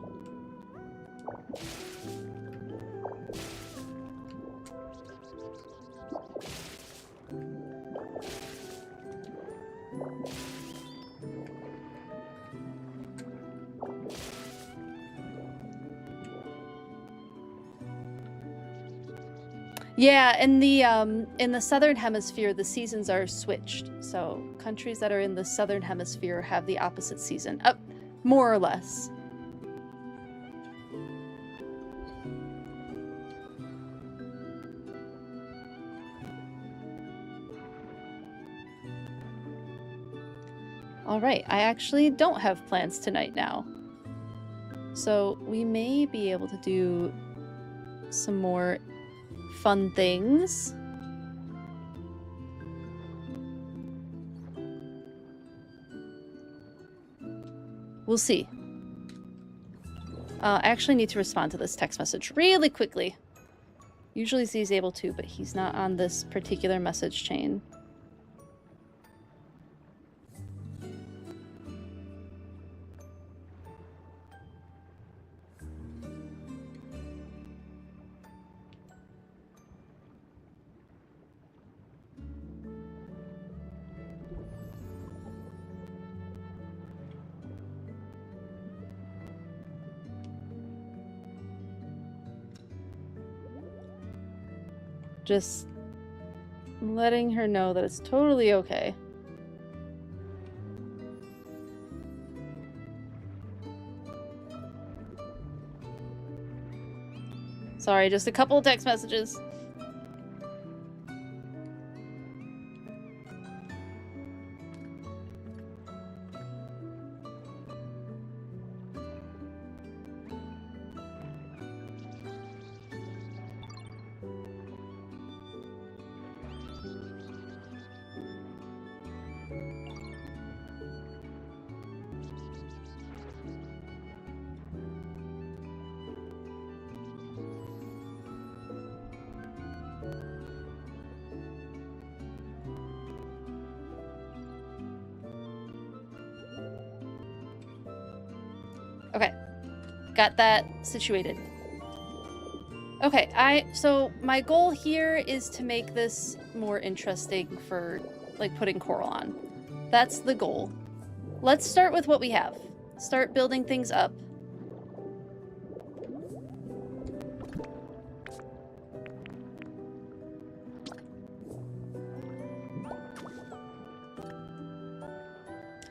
Yeah, in the southern hemisphere, the seasons are switched. So countries that are in the southern hemisphere have the opposite season, more or less. All right, I actually don't have plans tonight now. So we may be able to do some more fun things. We'll see. I actually need to respond to this text message really quickly. Usually he's able to, but he's not on this particular message chain. Just letting her know that it's totally okay. Sorry, just a couple of text messages. Okay, got that situated. Okay, so my goal here is to make this more interesting for like putting coral on. That's the goal. Let's start with what we have. Start building things up.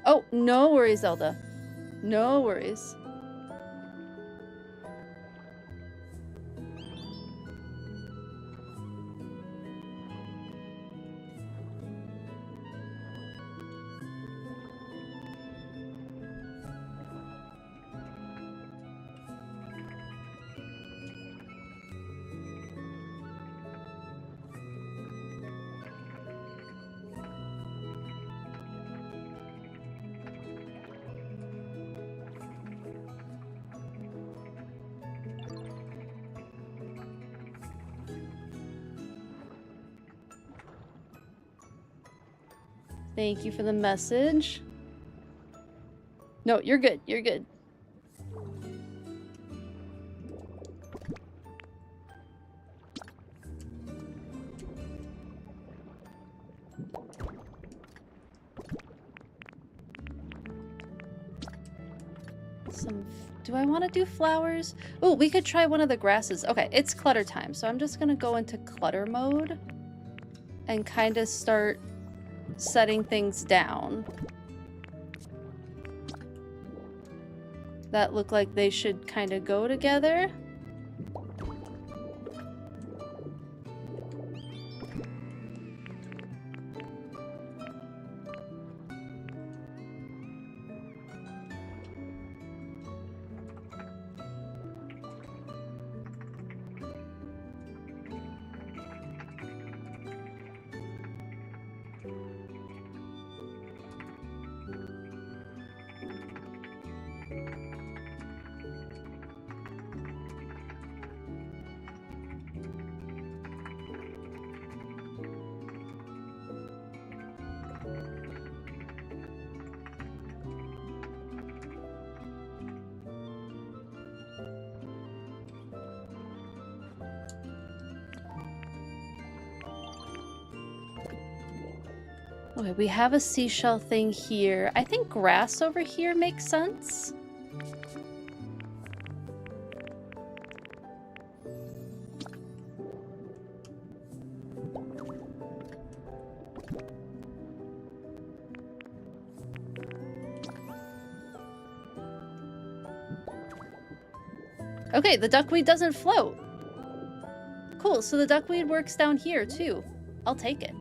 Oh, no worries, Zelda. No worries. Thank you for the message. No, you're good. You're good. Do I want to do flowers? Oh, we could try one of the grasses. Okay, it's clutter time. So I'm just going to go into clutter mode and kind of start setting things down that look like they should kind of go together. Okay, we have a seashell thing here. I think grass over here makes sense. Okay, the duckweed doesn't float. Cool, so the duckweed works down here too. I'll take it.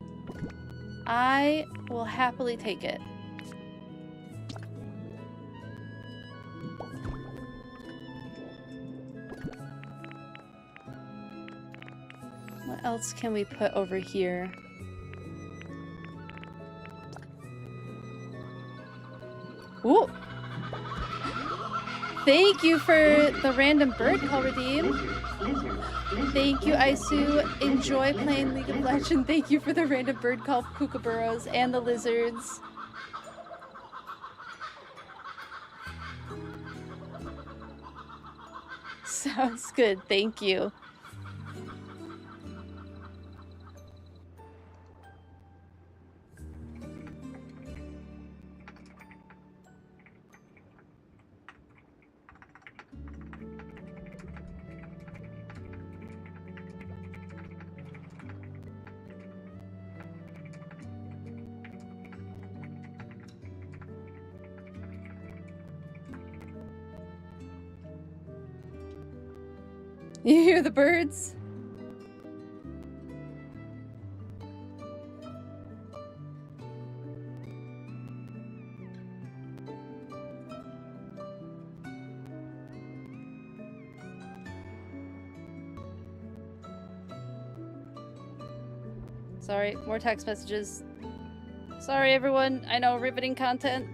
I will happily take it. What else can we put over here? Ooh! Thank you for the random bird call redeem. Thank you, Aisu. Enjoy playing League of Legends. Thank you for the random bird call kookaburras and the lizards. Sounds good. Thank you. You hear the birds? Sorry, more text messages. Sorry, everyone. I know, riveting content.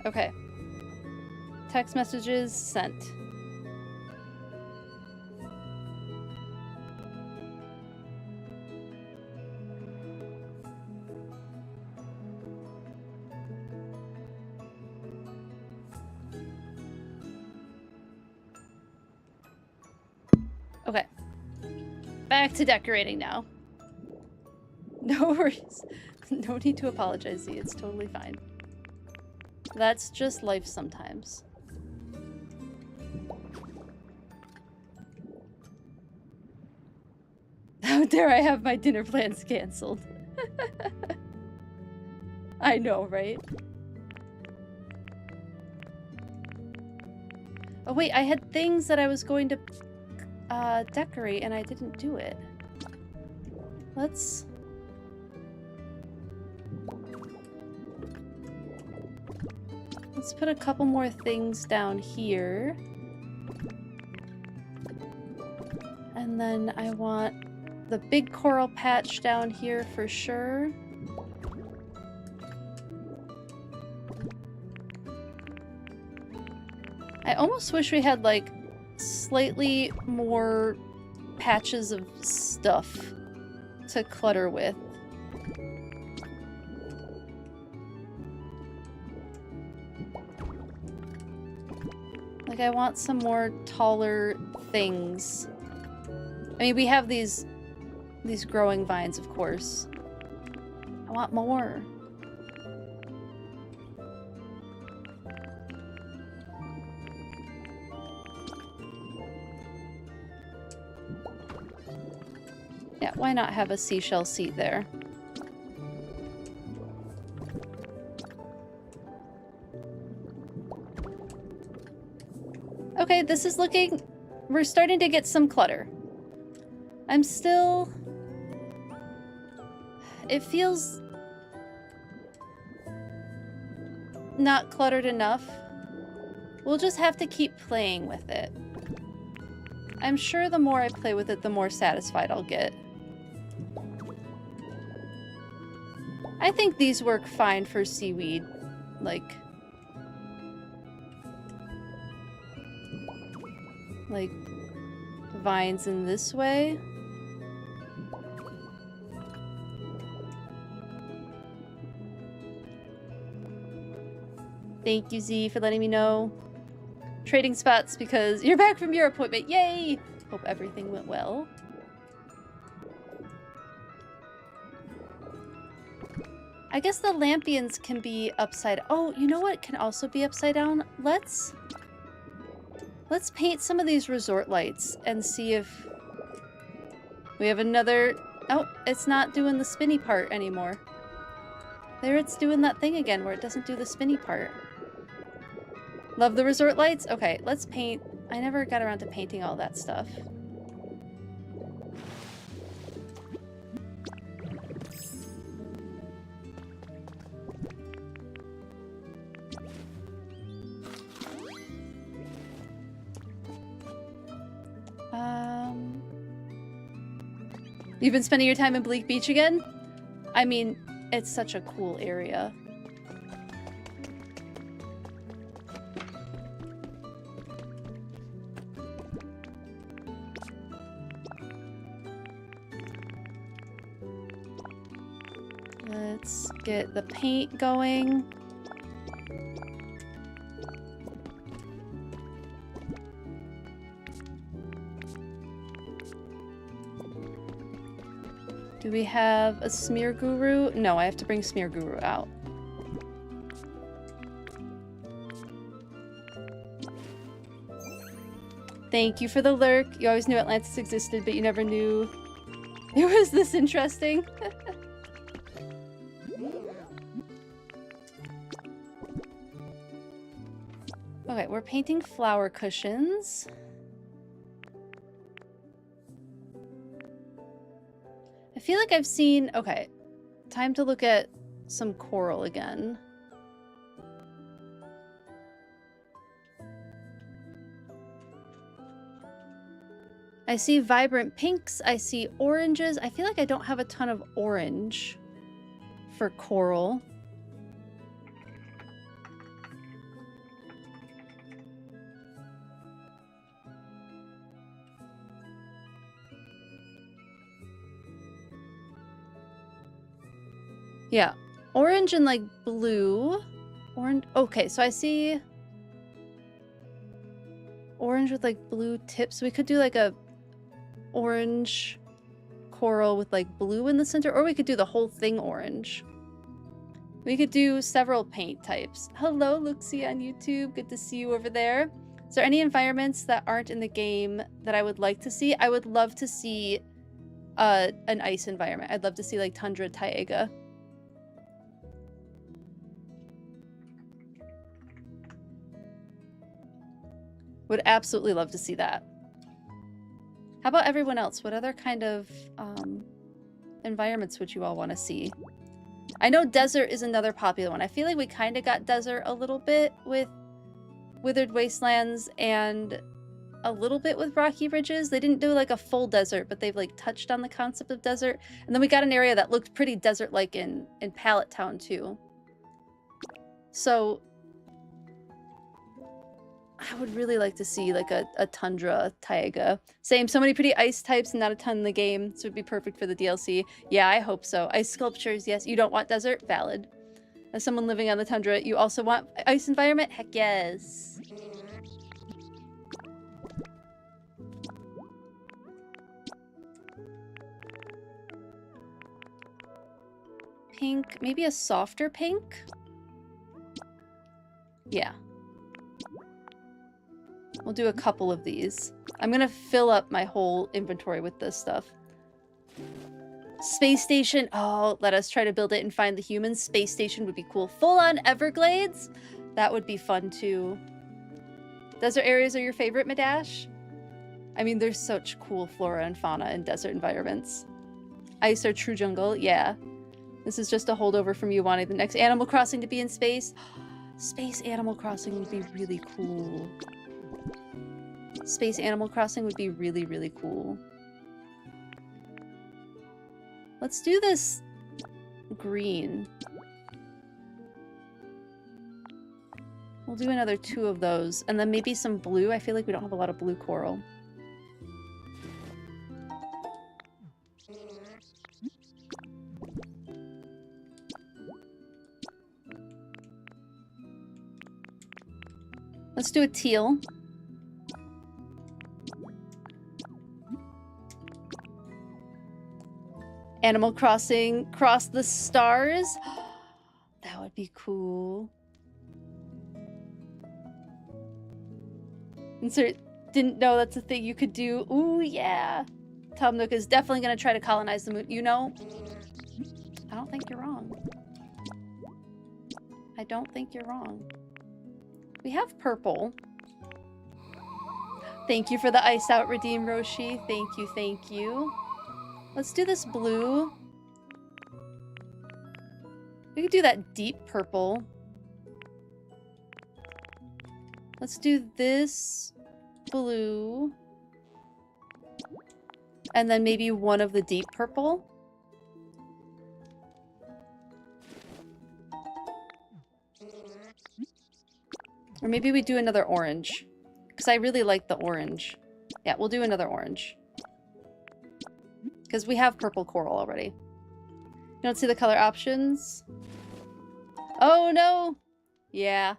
Okay. Text messages sent. Okay. Back to decorating now. No worries. No need to apologize, Z. It's totally fine. That's just life sometimes. How dare I have my dinner plans canceled? I know, right? Oh wait, I had things that I was going to decorate and I didn't do it. Let's put a couple more things down here. And then I want the big coral patch down here for sure. I almost wish we had like slightly more patches of stuff to clutter with. Like, I want some more taller things. I mean, we have these growing vines, of course. I want more. Why not have a seashell seat there? Okay, this is looking... We're starting to get some clutter. I'm still... It feels... not cluttered enough. We'll just have to keep playing with it. I'm sure the more I play with it, the more satisfied I'll get. I think these work fine for seaweed. Like vines in this way. Thank you, Z, for letting me know. Trading spots because you're back from your appointment. Yay! Hope everything went well. I guess the lampions can be upside... Oh, you know what can also be upside down? Let's paint some of these resort lights and see if we have another... Oh, it's not doing the spinny part anymore. There it's doing that thing again where it doesn't do the spinny part. Love the resort lights? Okay, let's paint. I never got around to painting all that stuff. You've been spending your time in Bleak Beach again? I mean, it's such a cool area. Let's get the paint going. Do we have a smear guru? No, I have to bring smear guru out. Thank you for the lurk. You always knew Atlantis existed, but you never knew it was this interesting. Okay, we're painting flower cushions. I feel like I've seen... Okay, time to look at some coral again. I see vibrant pinks. I see oranges. I feel like I don't have a ton of orange for coral. Yeah, orange and like blue. Orange. Okay, so I see orange with like blue tips. We could do like a orange coral with like blue in the center, or we could do the whole thing orange. We could do several paint types. Hello, Luxie on YouTube. Good to see you over there. Is there any environments that aren't in the game that I would like to see? I would love to see an ice environment. I'd love to see like tundra taiga. Would absolutely love to see that. How about everyone else? What other kind of environments would you all want to see? I know desert is another popular one. I feel like we kind of got desert a little bit with Withered Wastelands and a little bit with Rocky Ridges. They didn't do like a full desert, but they've like touched on the concept of desert. And then we got an area that looked pretty desert-like in Pallet Town too. So I would really like to see like a tundra taiga. Same, so many pretty ice types and not a ton in the game, so it'd be perfect for the DLC. Yeah, I hope so. Ice sculptures, yes. You don't want desert? Valid. As someone living on the tundra, you also want ice environment? Heck yes. Pink, maybe a softer pink? Yeah. We'll do a couple of these. I'm gonna fill up my whole inventory with this stuff. Space station. Oh, let us try to build it and find the humans. Space station would be cool. Full-on Everglades? That would be fun too. Desert areas are your favorite, Madash? I mean, there's such cool flora and fauna in desert environments. Ice or true jungle? Yeah. This is just a holdover from you wanting the next Animal Crossing to be in space. Space Animal Crossing would be really cool. Space Animal Crossing would be really, really cool. Let's do this green. We'll do another 2 of those. And then maybe some blue. I feel like we don't have a lot of blue coral. Let's do a teal. Animal Crossing Cross the Stars. That would be cool. Insert didn't know that's a thing you could do. Ooh, yeah. Tom Nook is definitely going to try to colonize the moon. You know, I don't think you're wrong. I don't think you're wrong. We have purple. Thank you for the ice out redeem, Roshi. Thank you, thank you. Let's do this blue. We could do that deep purple. Let's do this blue. And then maybe one of the deep purple. Or maybe we do another orange. Because I really like the orange. Yeah, we'll do another orange. Because we have purple coral already. You don't see the color options? Oh no! Yeah.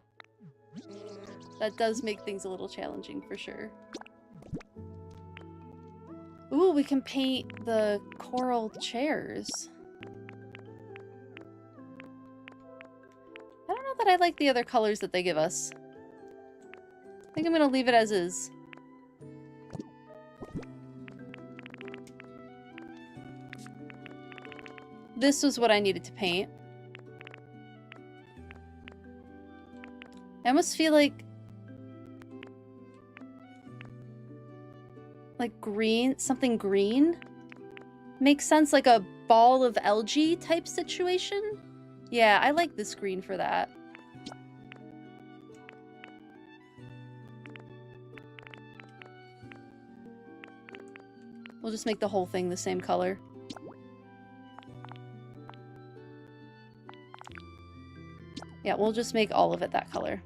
That does make things a little challenging for sure. Ooh, we can paint the coral chairs. I don't know that I like the other colors that they give us. I think I'm gonna leave it as is. This was what I needed to paint. I almost feel like green, something green makes sense, like a ball of algae type situation. Yeah, I like this green for that. We'll just make the whole thing the same color. Yeah, we'll just make all of it that color.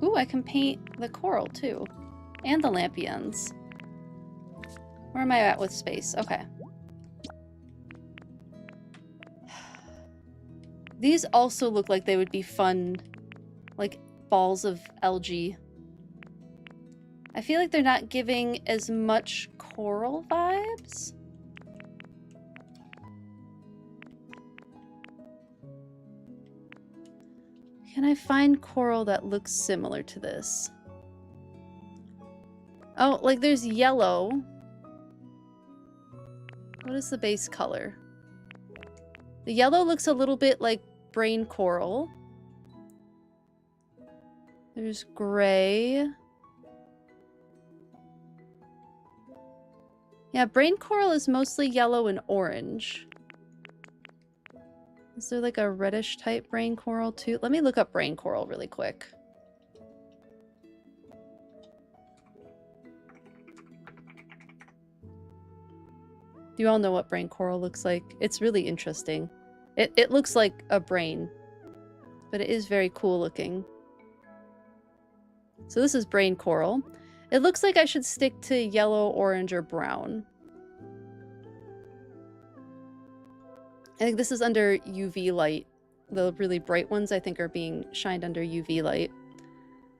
Ooh, I can paint the coral too. And the lampions. Where am I at with space? Okay. These also look like they would be fun, like balls of algae. I feel like they're not giving as much coral vibes. Can I find coral that looks similar to this? Oh, like there's yellow. What is the base color? The yellow looks a little bit like brain coral. There's gray. Yeah, brain coral is mostly yellow and orange. Is there like a reddish type brain coral too? Let me look up brain coral really quick. Do you all know what brain coral looks like? It's really interesting. It looks like a brain, but it is very cool looking. So this is brain coral. It looks like I should stick to yellow, orange, or brown. I think this is under UV light. The really bright ones, I think, are being shined under UV light.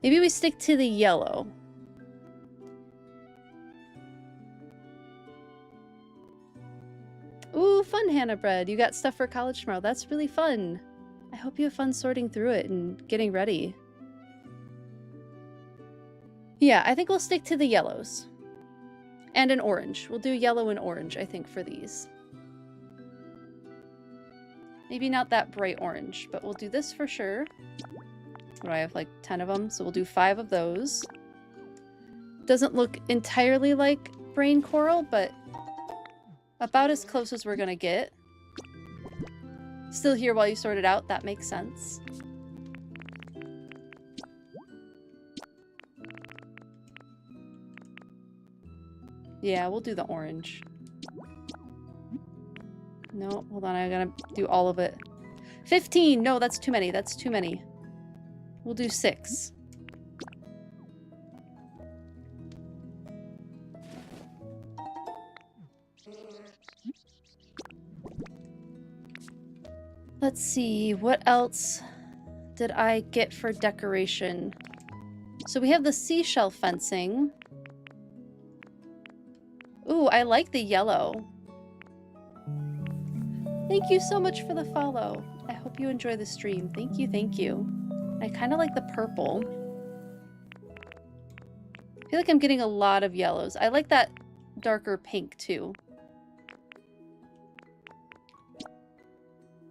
Maybe we stick to the yellow. Ooh, fun, Hannah Bread. You got stuff for college tomorrow. That's really fun. I hope you have fun sorting through it and getting ready. Yeah, I think we'll stick to the yellows. And an orange. We'll do yellow and orange, I think, for these. Maybe not that bright orange, but we'll do this for sure. What do I have, like 10 of them? So we'll do 5 of those. Doesn't look entirely like brain coral, but about as close as we're gonna get. Still here while you sort it out, that makes sense. Yeah, we'll do the orange. No, hold on, I gotta do all of it. 15! No, that's too many, that's too many. We'll do 6. Let's see, what else did I get for decoration? So we have the seashell fencing. Ooh, I like the yellow. Thank you so much for the follow. I hope you enjoy the stream. Thank you, thank you. I kind of like the purple. I feel like I'm getting a lot of yellows. I like that darker pink too.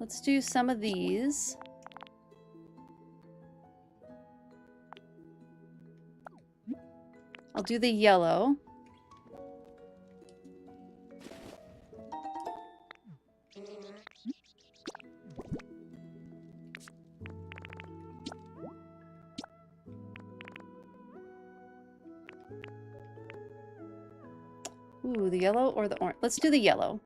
Let's do some of these. I'll do the yellow. Ooh, the yellow or the orange? Let's do the yellow.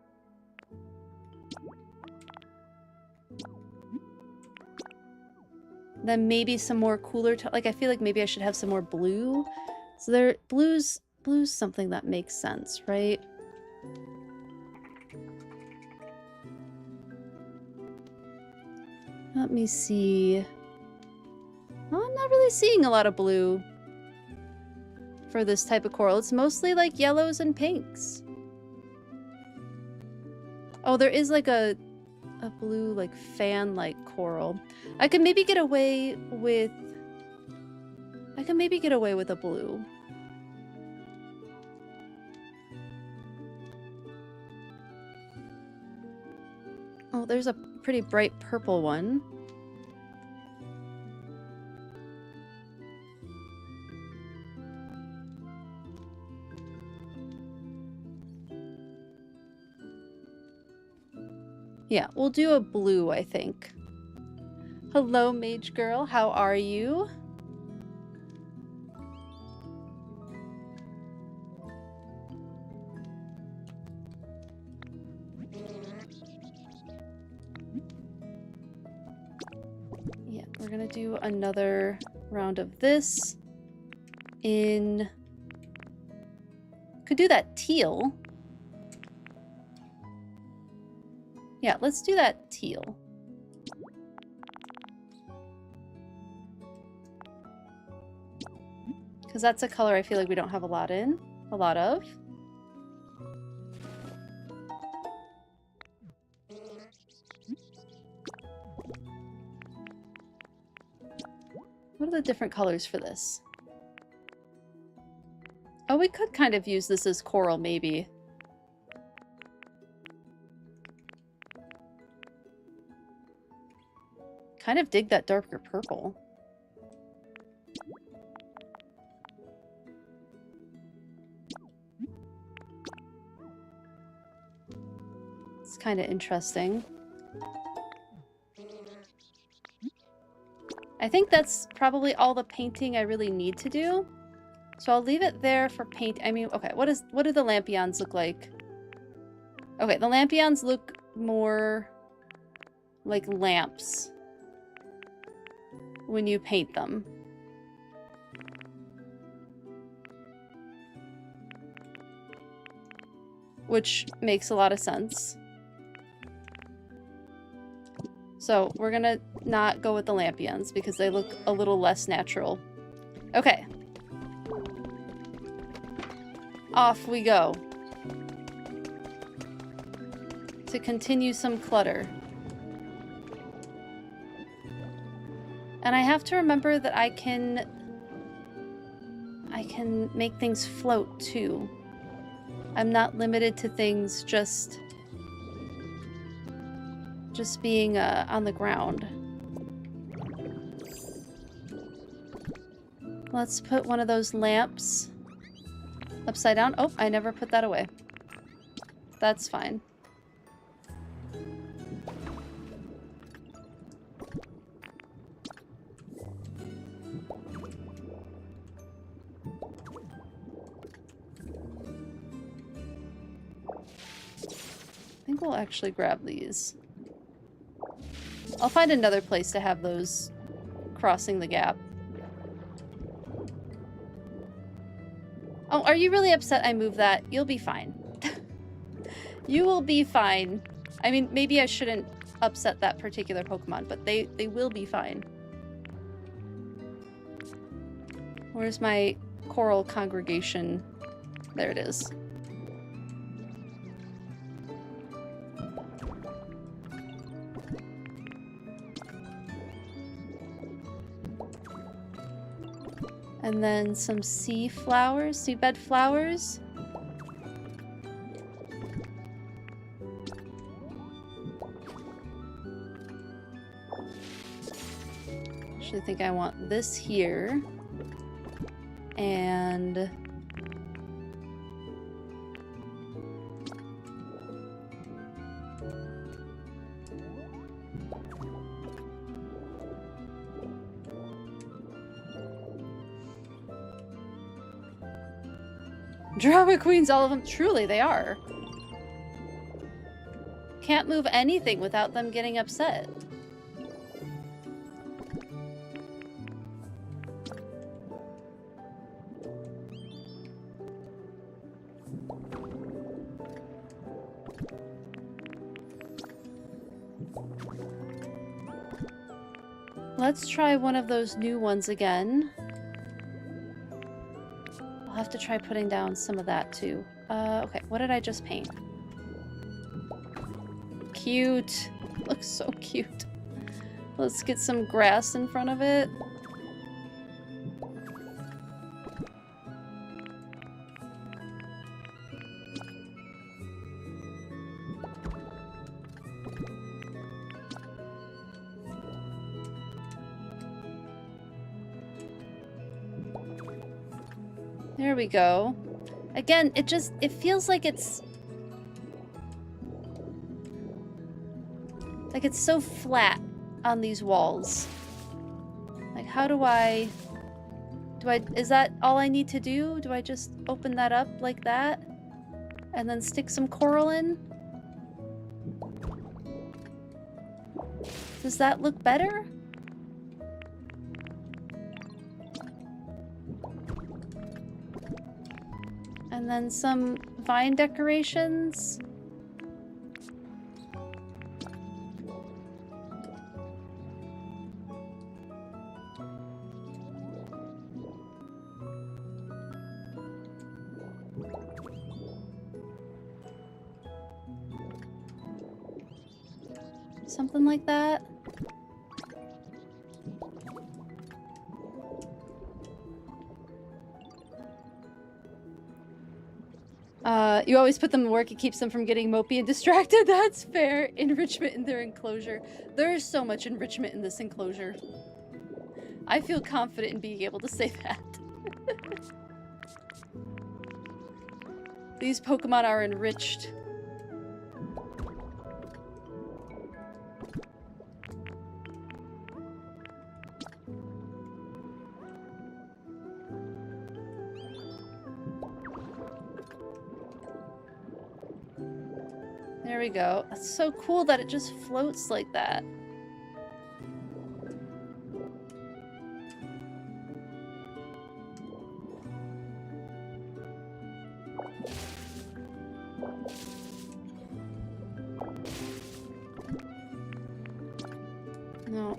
Then maybe some more cooler, like I feel like maybe I should have some more blue. So there, blue's something that makes sense, right? Let me see. Well, I'm not really seeing a lot of blue for this type of coral. It's mostly like yellows and pinks. Oh, there is like a blue like fan-like coral. I could maybe get away with a blue. Oh, there's a pretty bright purple one. Yeah, we'll do a blue, I think. Hello, Mage Girl. How are you? Yeah, we're gonna do another round of this in... Could do that teal. Yeah, let's do that teal. Because that's a color I feel like we don't have a lot of. What are the different colors for this? Oh, we could kind of use this as coral, maybe. Kind of dig that darker purple. It's kind of interesting. I think that's probably all the painting I really need to do. So I'll leave it there for paint. I mean, okay, what do the lampions look like? Okay, the lampions look more like lamps when you paint them. Which makes a lot of sense. So we're gonna not go with the lampions because they look a little less natural. Okay. Off we go. To continue some clutter. And I have to remember that I can make things float too. I'm not limited to things just being on the ground. Let's put one of those lamps upside down. Oh, I never put that away. That's fine. I think we'll actually grab these. I'll find another place to have those crossing the gap. Oh, are you really upset I moved that? You'll be fine. You will be fine. I mean, maybe I shouldn't upset that particular Pokemon, but they will be fine. Where's my coral congregation? There it is. And then some sea flowers, seabed flowers. Actually, I think I want this here. And drama queens, all of them. Truly, they are. Can't move anything without them getting upset. Let's try one of those new ones again. I'll have to try putting down some of that too. Okay, what did I just paint? Cute. Looks so cute. Let's get some grass in front of it. There we go. Again, it feels like it's so flat on these walls. Like, how do I, is that all I need to do? Do I just open that up like that? And then stick some coral in? Does that look better? And then some vine decorations. Something like that. You always put them to work. It keeps them from getting mopey and distracted. That's fair. Enrichment in their enclosure. There is so much enrichment in this enclosure. I feel confident in being able to say that. These Pokemon are enriched. There we go. It's so cool that it just floats like that. No.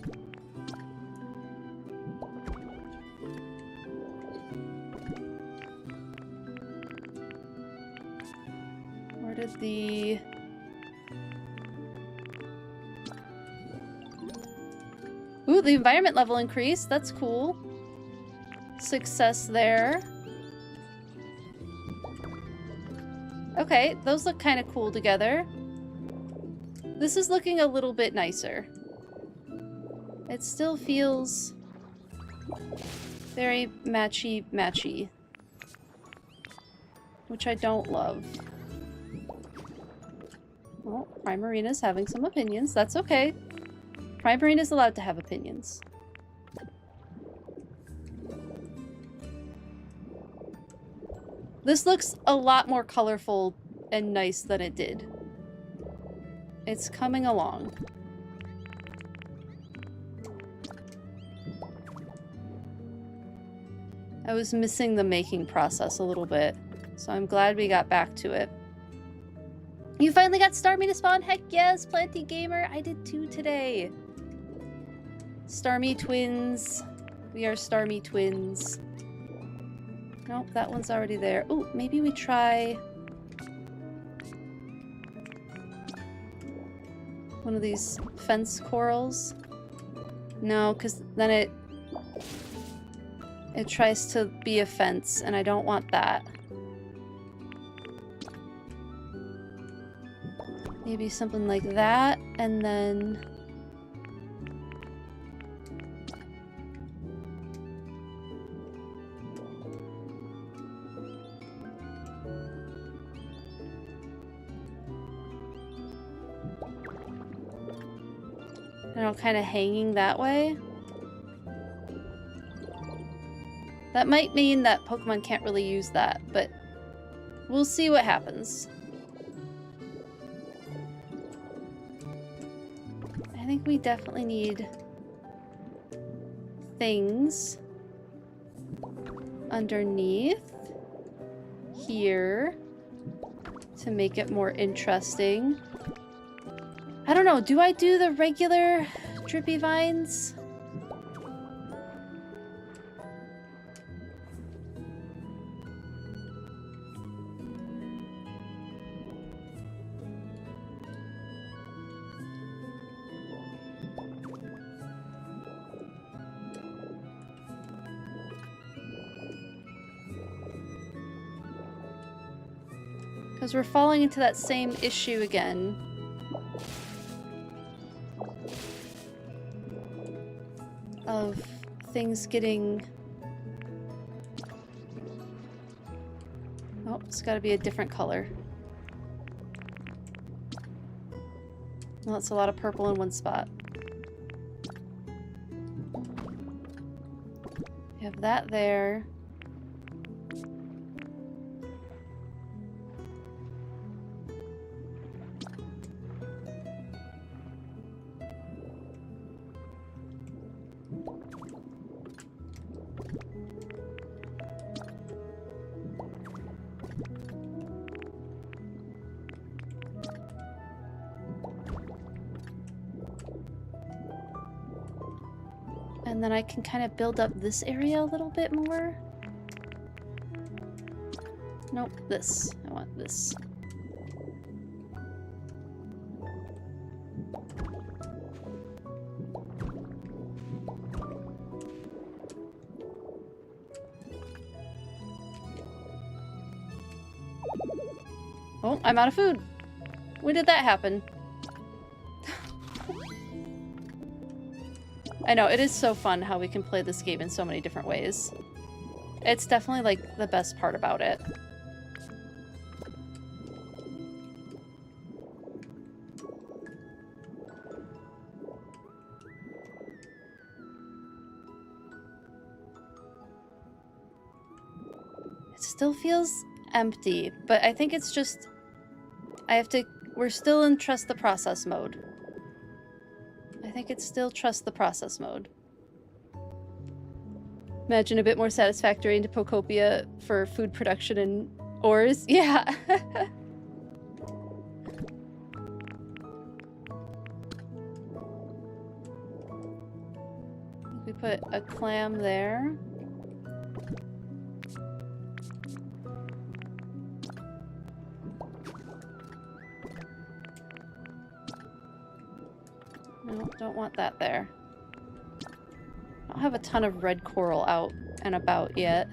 Where did the... Ooh, the environment level increased. That's cool. Success there. Okay, those look kind of cool together. This is looking a little bit nicer. It still feels very matchy-matchy, which I don't love. Well, Primarina's having some opinions. That's okay. Primarina's allowed to have opinions. This looks a lot more colorful and nice than it did. It's coming along. I was missing the making process a little bit, so I'm glad we got back to it. You finally got Starmie to spawn? Heck yes, Planty Gamer! I did too today. Starmie twins. We are Starmie twins. Nope, that one's already there. Oh, maybe we try one of these fence corals. No, because then it tries to be a fence, and I don't want that. Maybe something like that, and then... I don't know, kind of hanging that way. That might mean that Pokemon can't really use that, but we'll see what happens. I think we definitely need things underneath here to make it more interesting. I don't know, do I do the regular drippy vines? Because we're falling into that same issue again. Of things getting... Oh, it's got to be a different color. Well, that's a lot of purple in one spot. You have that there. And then I can kind of build up this area a little bit more. Nope, this. I want this. Oh, I'm out of food. When did that happen? I know, it is so fun how we can play this game in so many different ways. It's definitely, like, the best part about it. It still feels empty, but I think it's just... we're still in trust the process mode. I think it's still trust the process mode. Imagine a bit more satisfactory into Pokopia for food production and ores. Yeah. We put a clam there. No, don't want that there. have a ton of red coral out and about yet.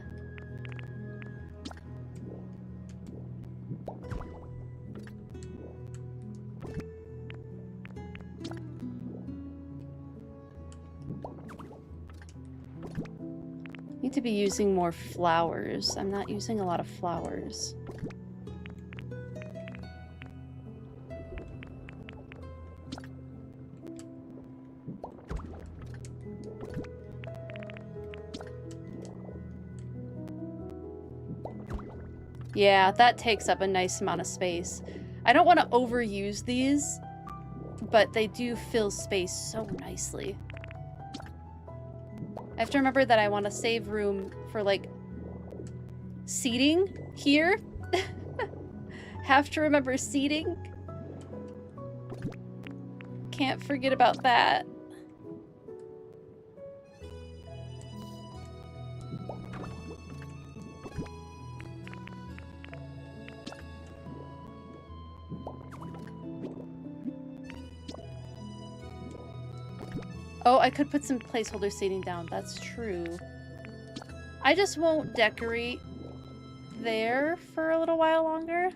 Need to be using more flowers. I'm not using a lot of flowers. Yeah, that takes up a nice amount of space. I don't want to overuse these, but they do fill space so nicely. I have to remember that I want to save room for, like, seating here. Have to remember seating. Can't forget about that. Oh, I could put some placeholder seating down. That's true. I just won't decorate there for a little while longer.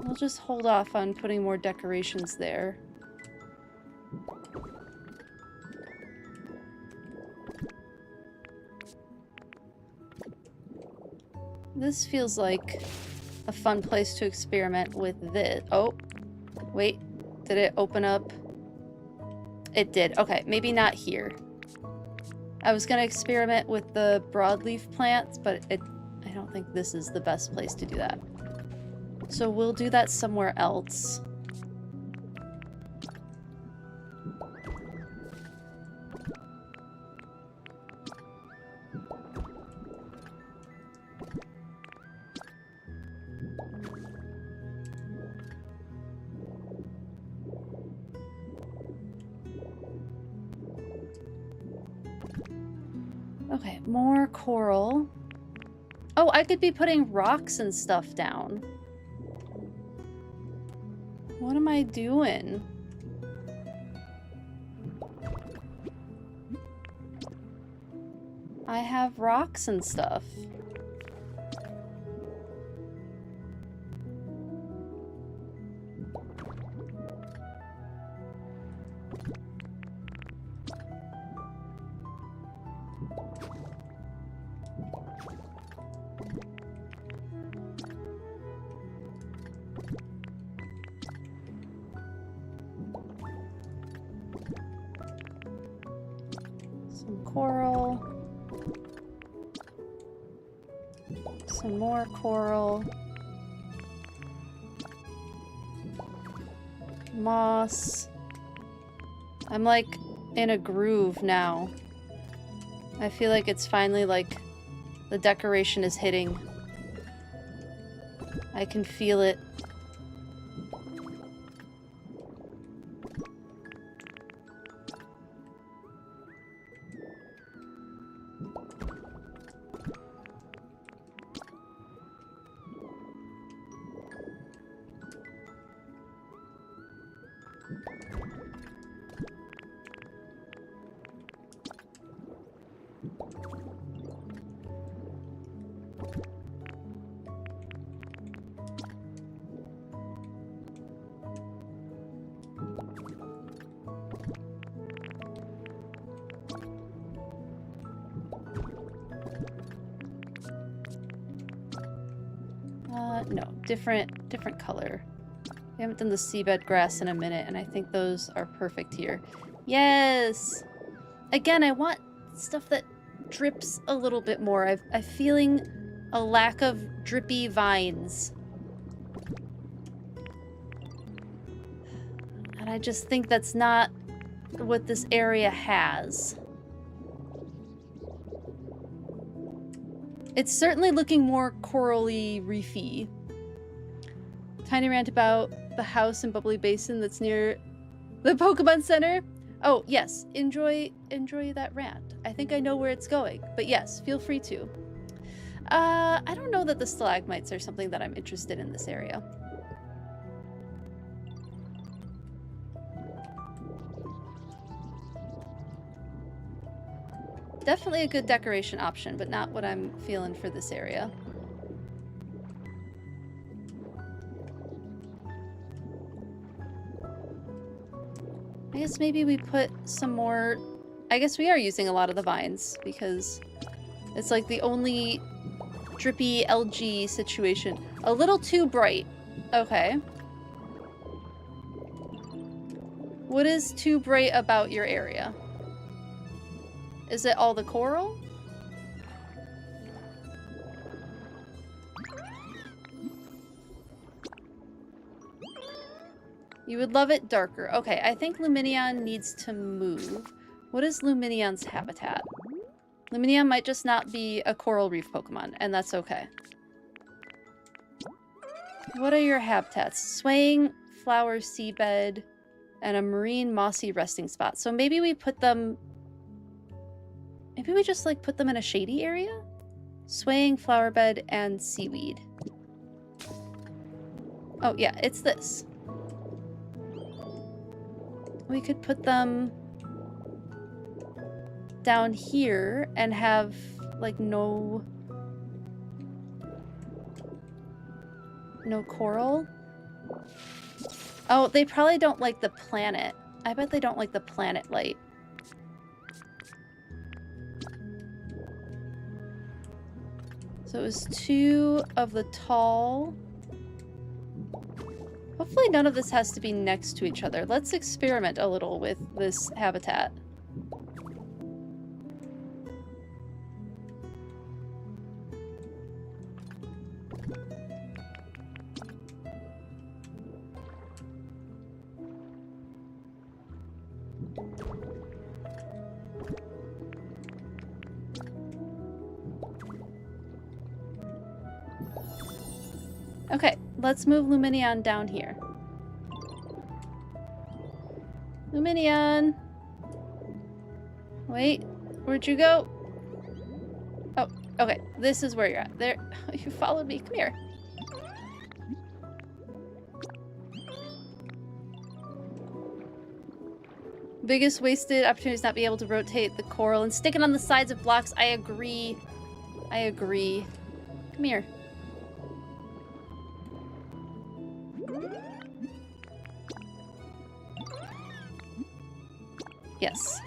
We'll just hold off on putting more decorations there. This feels like a fun place to experiment with this. Oh, wait. Did it open up? It did. Okay, maybe not here. I was going to experiment with the broadleaf plants, but I don't think this is the best place to do that. So we'll do that somewhere else. Okay, more coral. Oh, I could be putting rocks and stuff down. What am I doing? I have rocks and stuff. Coral. Some more coral. Moss. I'm like in a groove now. I feel like it's finally like the decoration is hitting. I can feel it. No, different color. We haven't done the seabed grass in a minute, and I think those are perfect here. Yes! Again, I want stuff that drips a little bit more. I'm feeling a lack of drippy vines. And I just think that's not what this area has. It's certainly looking more corally reefy. Tiny rant about the house and bubbly basin that's near the Pokemon Center. Oh, yes. Enjoy that rant. I think I know where it's going. But yes, feel free to. I don't know that the stalagmites are something that I'm interested in this area. Definitely a good decoration option, but not what I'm feeling for this area. I guess maybe we put some more... I guess we are using a lot of the vines because it's like the only drippy LG situation. A little too bright. Okay. What is too bright about your area? Is it all the coral? You would love it darker. Okay, I think Luminion needs to move. What is Luminion's habitat? Luminion might just not be a coral reef Pokemon, and that's okay. What are your habitats? Swaying flower seabed and a marine mossy resting spot. So maybe we put them... Maybe we just like put them in a shady area? Swaying flower bed and seaweed. Oh yeah, it's this. We could put them down here and have like no coral. Oh, they probably don't like the planet. I bet they don't like the planet light. So it was 2 of the tall. Hopefully none of this has to be next to each other. Let's experiment a little with this habitat. Okay, let's move Luminion down here. Luminion! Wait, where'd you go? Oh, okay, this is where you're at. There, you followed me. Come here. Biggest wasted opportunity is not be able to rotate the coral and stick it on the sides of blocks. I agree. I agree. Come here. Yes.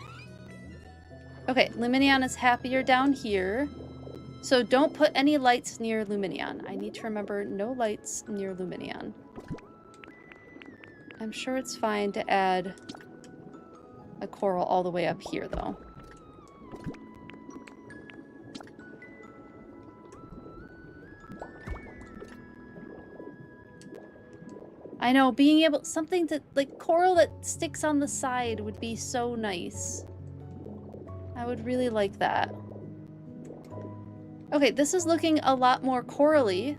Okay, Luminion is happier down here. So don't put any lights near Luminion. I need to remember no lights near Luminion. I'm sure it's fine to add a coral all the way up here, though. I know, being able... Something to... Like, coral that sticks on the side would be so nice. I would really like that. Okay, this is looking a lot more corally.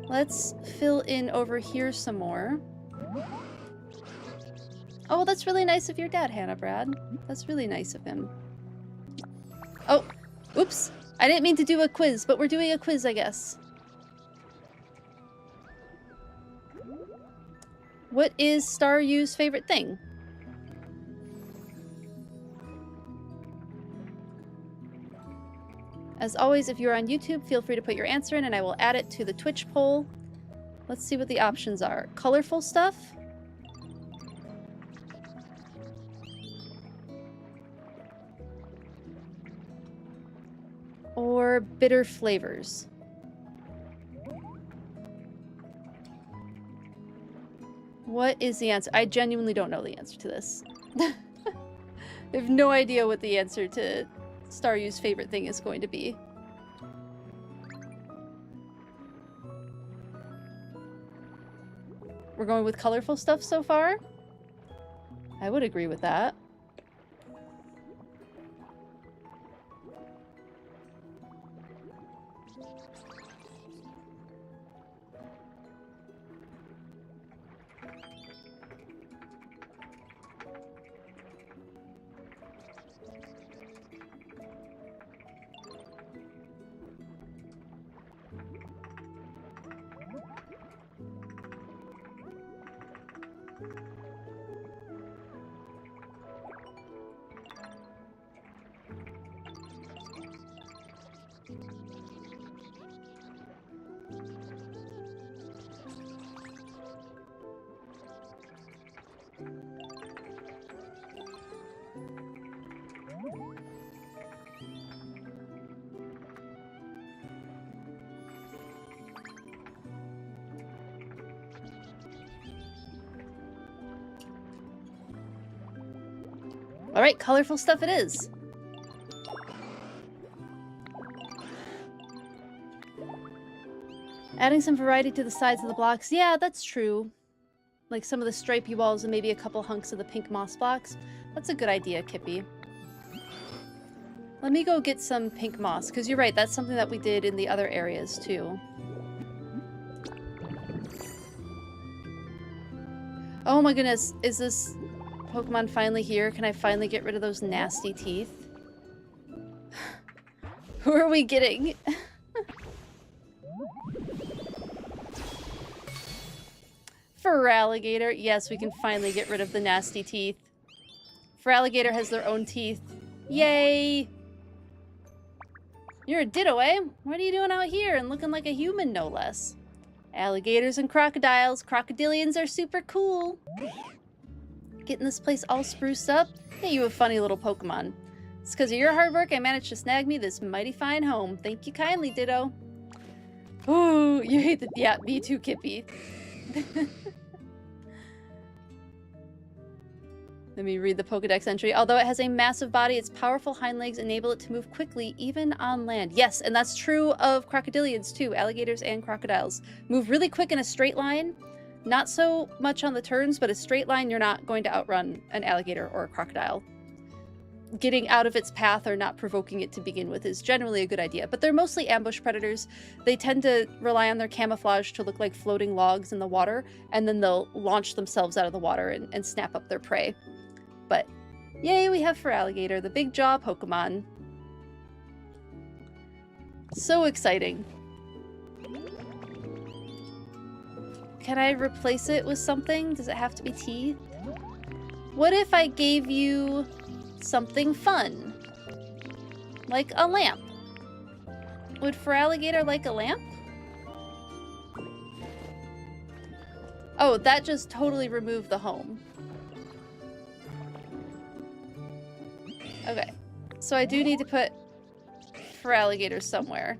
Let's fill in over here some more. Oh, that's really nice of your dad, Hannah Brad. That's really nice of him. Oh, oops. I didn't mean to do a quiz, but we're doing a quiz, I guess. What is Staryu's favorite thing? As always, if you're on YouTube, feel free to put your answer in and I will add it to the Twitch poll. Let's see what the options are. Colorful stuff? Or bitter flavors? What is the answer? I genuinely don't know the answer to this. I have no idea what the answer to Staryu's favorite thing is going to be. We're going with colorful stuff so far? I would agree with that. All right, colorful stuff it is. Adding some variety to the sides of the blocks. Yeah, that's true. Like some of the stripy walls and maybe a couple hunks of the pink moss blocks. That's a good idea, Kippy. Let me go get some pink moss, because you're right, that's something that we did in the other areas too. Oh my goodness, is this Pokemon finally here? Can I finally get rid of those nasty teeth? Who are we getting? Feraligatr. Yes, we can finally get rid of the nasty teeth. Feraligatr has their own teeth. Yay! You're a Ditto, eh? What are you doing out here and looking like a human, no less? Alligators and crocodiles. Crocodilians are super cool. Getting this place all spruced up? Hey, you a funny little Pokemon. It's because of your hard work I managed to snag me this mighty fine home. Thank you kindly, Ditto. Ooh, you hate the... Yeah, me too, Kippy. Let me read the Pokedex entry. Although it has a massive body, its powerful hind legs enable it to move quickly, even on land. Yes, and that's true of crocodilians too. Alligators and crocodiles move really quick in a straight line. Not so much on the turns, but a straight line, you're not going to outrun an alligator or a crocodile. Getting out of its path or not provoking it to begin with is generally a good idea, but they're mostly ambush predators. They tend to rely on their camouflage to look like floating logs in the water, and then they'll launch themselves out of the water and snap up their prey. But yay, we have Feraligatr, the big jaw Pokemon. So exciting. Can I replace it with something? Does it have to be teeth? What if I gave you something fun? Like a lamp. Would Feraligatr like a lamp? Oh, that just totally removed the home. Okay, so I do need to put Feraligatr somewhere.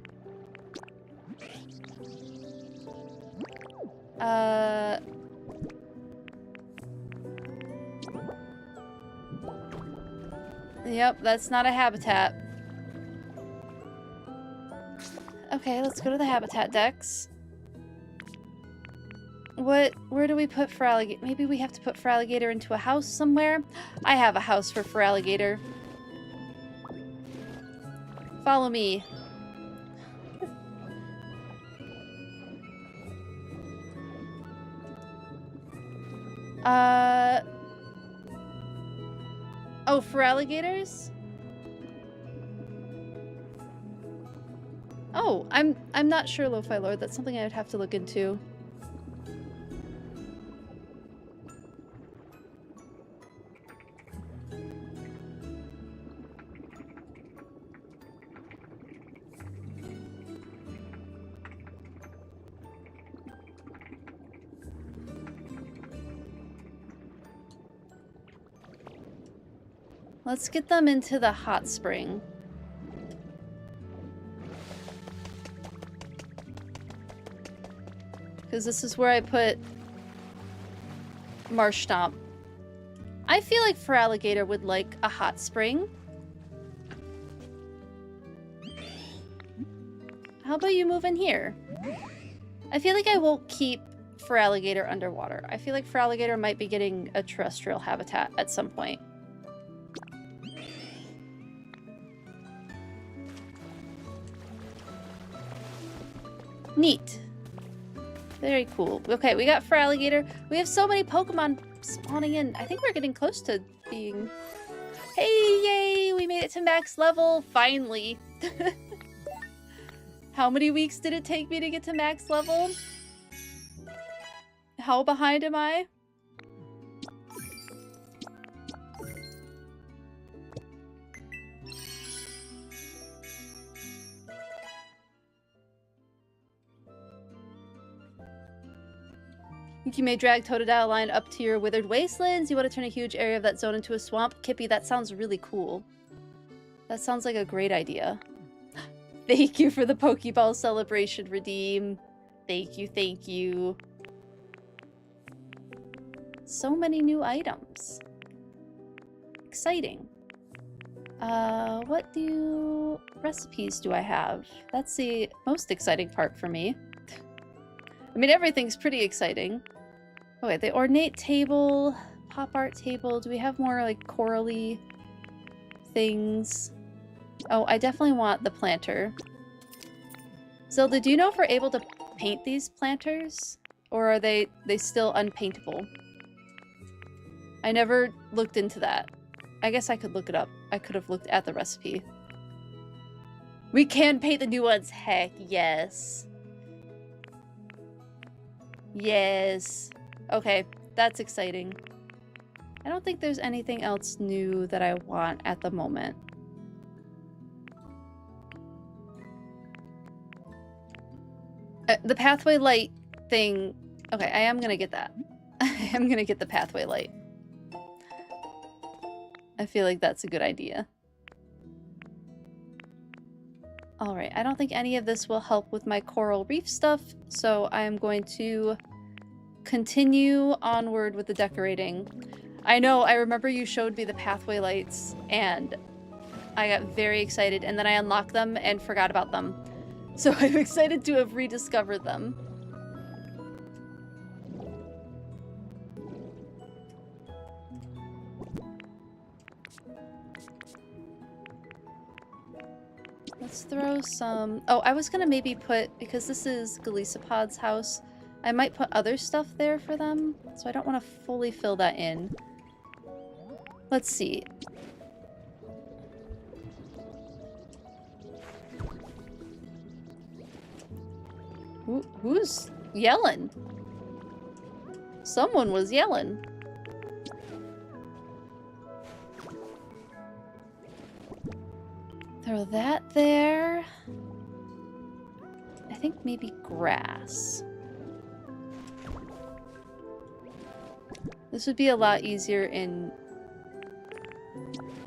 Yep, that's not a habitat. Okay, let's go to the habitat dex. Where do we put Feraligatr? Maybe we have to put Feraligatr into a house somewhere? I have a house for Feraligatr. Follow me. Oh, Feraligatrs? Oh, I'm not sure, Lo-Fi Lord. That's something I would have to look into. Let's get them into the hot spring. Because this is where I put Marshtomp. I feel like Feraligatr would like a hot spring. How about you move in here? I feel like I won't keep Feraligatr underwater. I feel like Feraligatr might be getting a terrestrial habitat at some point. Neat. Very cool. Okay, we got Feraligatr. We have so many Pokemon spawning in. I think we're getting close to being... Hey, yay! We made it to max level, finally. How many weeks did it take me to get to max level? How behind am I? You may drag Totodile line up to your withered wastelands. You want to turn a huge area of that zone into a swamp. Kippy, that sounds really cool. That sounds like a great idea. Thank you for the Pokeball celebration, Redeem. Thank you, thank you. So many new items. Exciting. What recipes do I have? That's the most exciting part for me. I mean, everything's pretty exciting. Okay, the ornate table, pop art table. Do we have more like corally things? Oh, I definitely want the planter. Zelda, do you know if we're able to paint these planters? Or are they still unpaintable? I never looked into that. I guess I could look it up. I could have looked at the recipe. We can paint the new ones. Heck yes. Yes. Okay, that's exciting. I don't think there's anything else new that I want at the moment. The pathway light thing. Okay, I am gonna get that. I am gonna get the pathway light. I feel like that's a good idea. Alright, I don't think any of this will help with my coral reef stuff, so I'm going to continue onward with the decorating. I know, I remember you showed me the pathway lights, and I got very excited, and then I unlocked them and forgot about them. So I'm excited to have rediscovered them. Let's throw some... Oh, I was gonna maybe put... Because this is Golisopod's house, I might put other stuff there for them. So I don't want to fully fill that in. Let's see. Who's yelling? Someone was yelling. Throw that there. I think maybe grass. This would be a lot easier in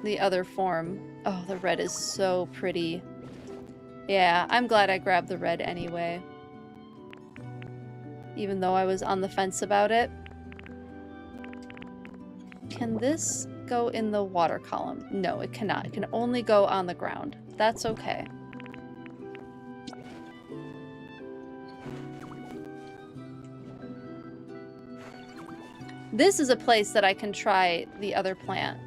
the other form. Oh, the red is so pretty. Yeah, I'm glad I grabbed the red anyway. Even though I was on the fence about it. Can this go in the water column? No, it cannot. It can only go on the ground. That's okay. This is a place that I can try the other plant.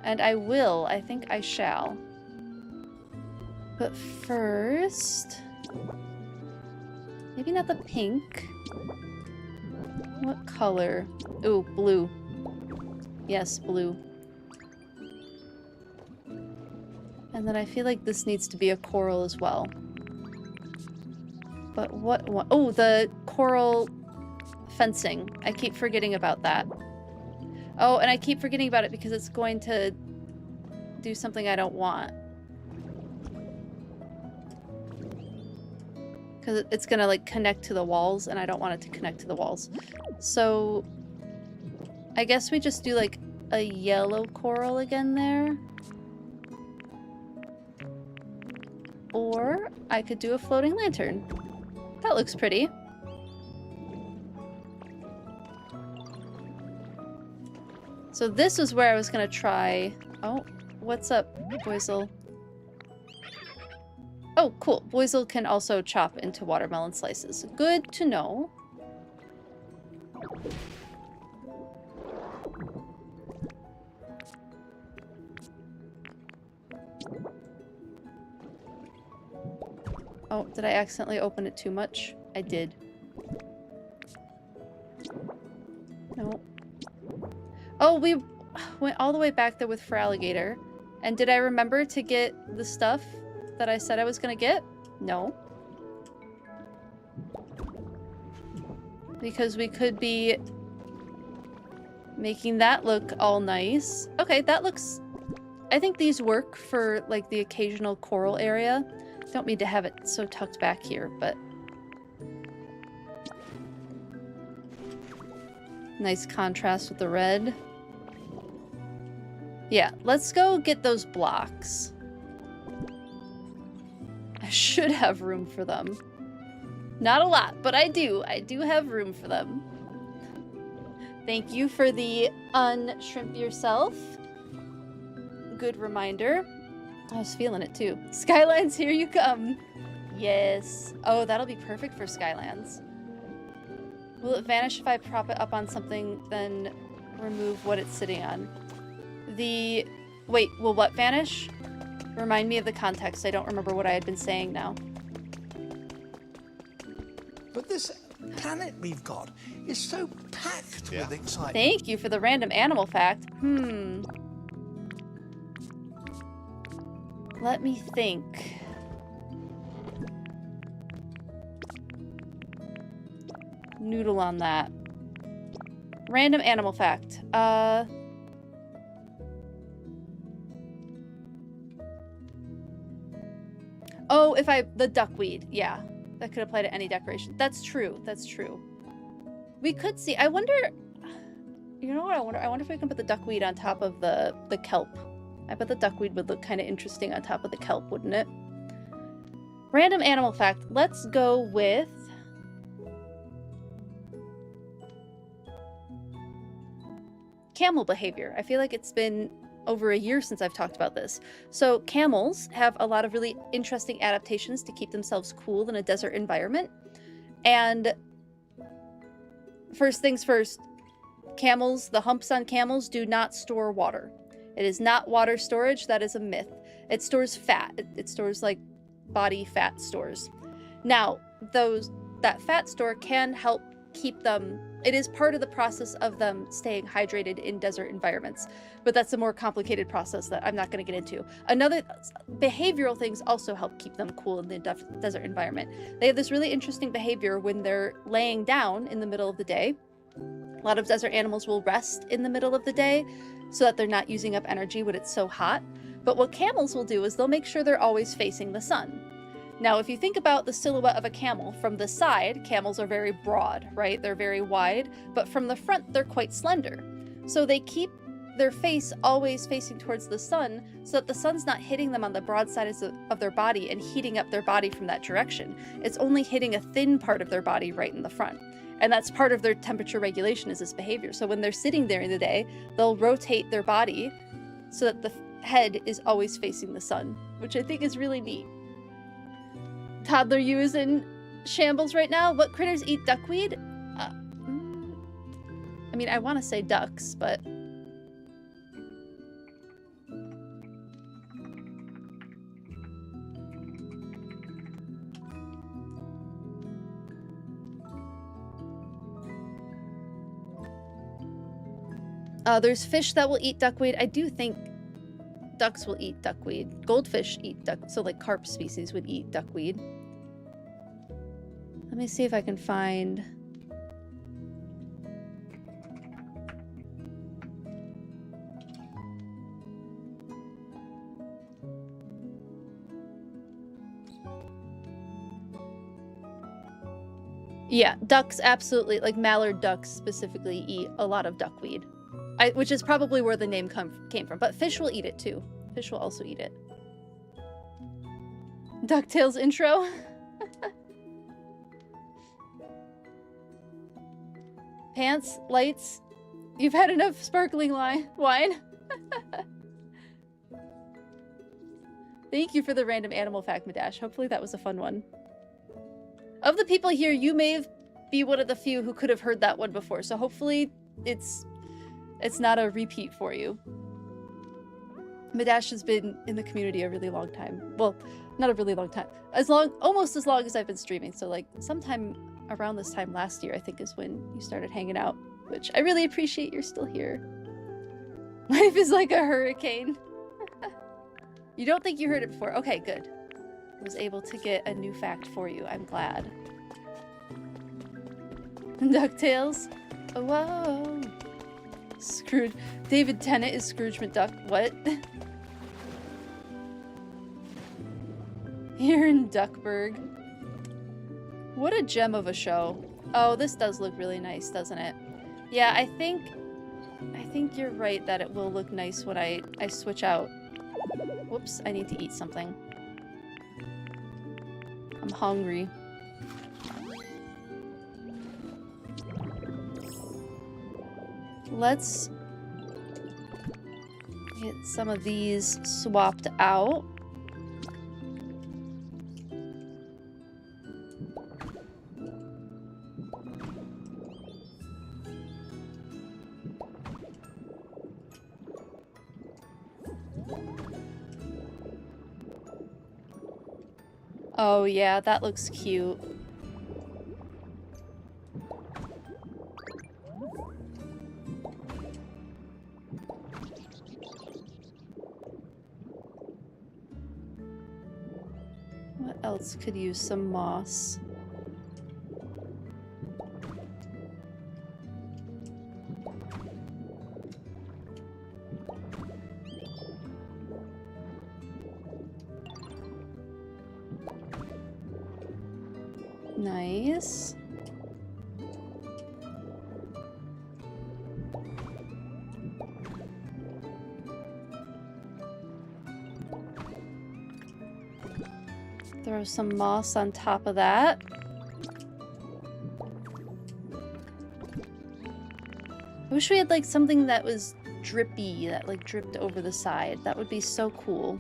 And I will. I think I shall. But first... Maybe not the pink. What color? Ooh, blue. Yes, blue. And then I feel like this needs to be a coral as well. But what? Oh, the coral fencing. I keep forgetting about that. Oh, and I keep forgetting about it because it's going to do something I don't want. Because it's gonna like connect to the walls and I don't want it to connect to the walls. So I guess we just do like a yellow coral again there. Or I could do a floating lantern. That looks pretty. So this is where I was gonna try... Oh, what's up, Boizel? Oh, cool. Boizel can also chop into watermelon slices. Good to know. Oh, did I accidentally open it too much? I did. No. Oh, we went all the way back there with Feraligatr. And did I remember to get the stuff that I said I was gonna get? No. Because we could be making that look all nice. Okay, that looks... I think these work for, like, the occasional coral area. Don't mean to have it so tucked back here, but... Nice contrast with the red. Yeah, let's go get those blocks. I should have room for them. Not a lot, but I do. I do have room for them. Thank you for the unshrimp yourself. Good reminder. I was feeling it too. Skylands, here you come. Yes. Oh, that'll be perfect for Skylands. Will it vanish if I prop it up on something, then remove what it's sitting on? Wait, will what vanish? Remind me of the context. I don't remember what I had been saying now. But this planet we've got is so packed with excitement. Thank you for the random animal fact. Let me think. Noodle on that. Random animal fact. Oh, the duckweed. Yeah, that could apply to any decoration. That's true. That's true. We could see. I wonder. You know what I wonder? I wonder if we can put the duckweed on top of the kelp. I bet the duckweed would look kind of interesting on top of the kelp, wouldn't it? Random animal fact. Let's go with camel behavior. I feel like it's been over a year since I've talked about this. So camels have a lot of really interesting adaptations to keep themselves cool in a desert environment. And first things first, camels, the humps on camels do not store water. It is not water storage. That is a myth. It stores fat. It stores like body fat stores. Now, that fat store can help keep them. It is part of the process of them staying hydrated in desert environments, but that's a more complicated process that I'm not going to get into. Another behavioral things also help keep them cool in the desert environment. They have this really interesting behavior when they're laying down in the middle of the day. A lot of desert animals will rest in the middle of the day so that they're not using up energy when it's so hot. But what camels will do is they'll make sure they're always facing the sun. Now, if you think about the silhouette of a camel, from the side, camels are very broad, right? They're very wide, but from the front, they're quite slender. So they keep their face always facing towards the sun so that the sun's not hitting them on the broad sides of their body and heating up their body from that direction. It's only hitting a thin part of their body right in the front. And that's part of their temperature regulation, is this behavior. So when they're sitting there in the day, they'll rotate their body so that the head is always facing the sun, which I think is really neat. Toddler you is in shambles right now. What critters eat duckweed? I mean, I want to say ducks, but... there's fish that will eat duckweed. I do think ducks will eat duckweed. Goldfish eat duck, so like carp species would eat duckweed. Let me see if I can find... Yeah, ducks absolutely, like mallard ducks specifically eat a lot of duckweed. Which is probably where the name came from. But fish will eat it too. Fish will also eat it. DuckTales intro. Pants, lights. You've had enough sparkling wine. Thank you for the random animal fact, Madash. Hopefully that was a fun one. Of the people here, you may be one of the few who could have heard that one before. So hopefully it's not a repeat for you. Madash has been in the community a really long time. Well, not a really long time. Almost as long as I've been streaming. So like sometime around this time last year, I think, is when you started hanging out, which I really appreciate you're still here. Life is like a hurricane. You don't think you heard it before? Okay, good. I was able to get a new fact for you. I'm glad. DuckTales. Oh, whoa. Scrooge. David Tennant is Scrooge McDuck. What? Here in Duckburg. What a gem of a show. Oh, this does look really nice, doesn't it? Yeah, I think you're right that it will look nice when I switch out. Whoops, I need to eat something. I'm hungry. Let's get some of these swapped out. Oh yeah, that looks cute. What else could use some moss? Nice. Throw some moss on top of that. I wish we had like something that was drippy, that like dripped over the side. That would be so cool.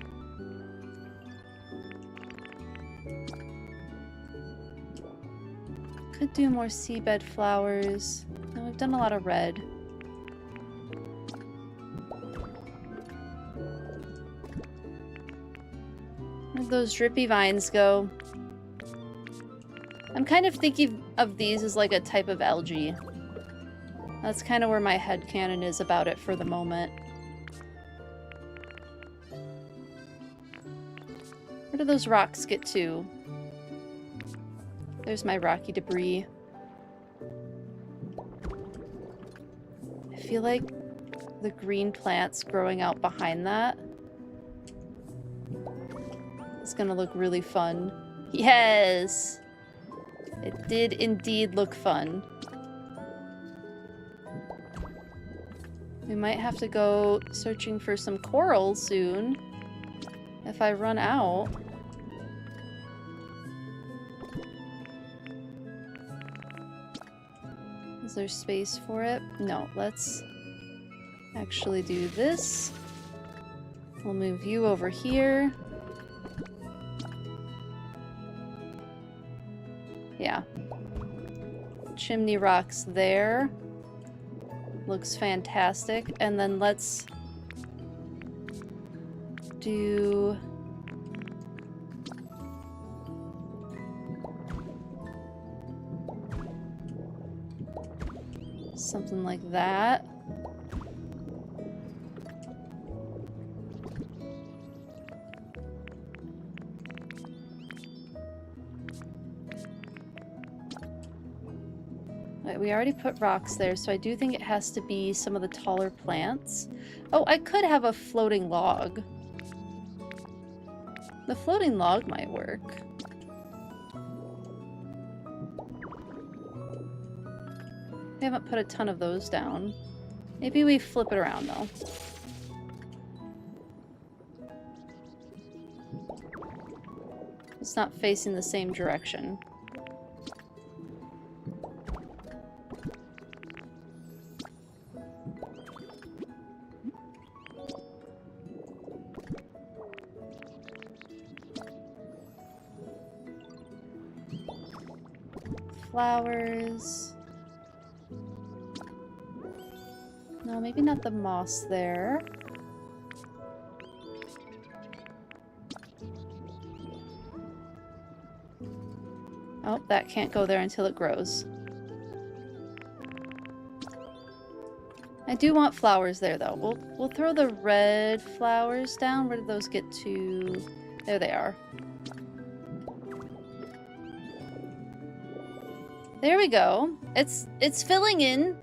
Could do more seabed flowers. No, we've done a lot of red. Where'd those drippy vines go? I'm kind of thinking of these as like a type of algae. That's kind of where my headcanon is about it for the moment. Where do those rocks get to? There's my rocky debris. I feel like the green plants growing out behind that is gonna look really fun. Yes! It did indeed look fun. We might have to go searching for some coral soon if I run out. Is there space for it? No, let's actually do this. We'll move you over here. Yeah. Chimney rocks there. Looks fantastic. And then let's do... something like that. Right, we already put rocks there, so I do think it has to be some of the taller plants. Oh, I could have a floating log. The floating log might work. We haven't put a ton of those down. Maybe we flip it around, though. It's not facing the same direction. Flowers. No, maybe not the moss there. Oh, that can't go there until it grows. I do want flowers there, though. We'll throw the red flowers down. Where did those get to? There they are. There we go. It's filling in.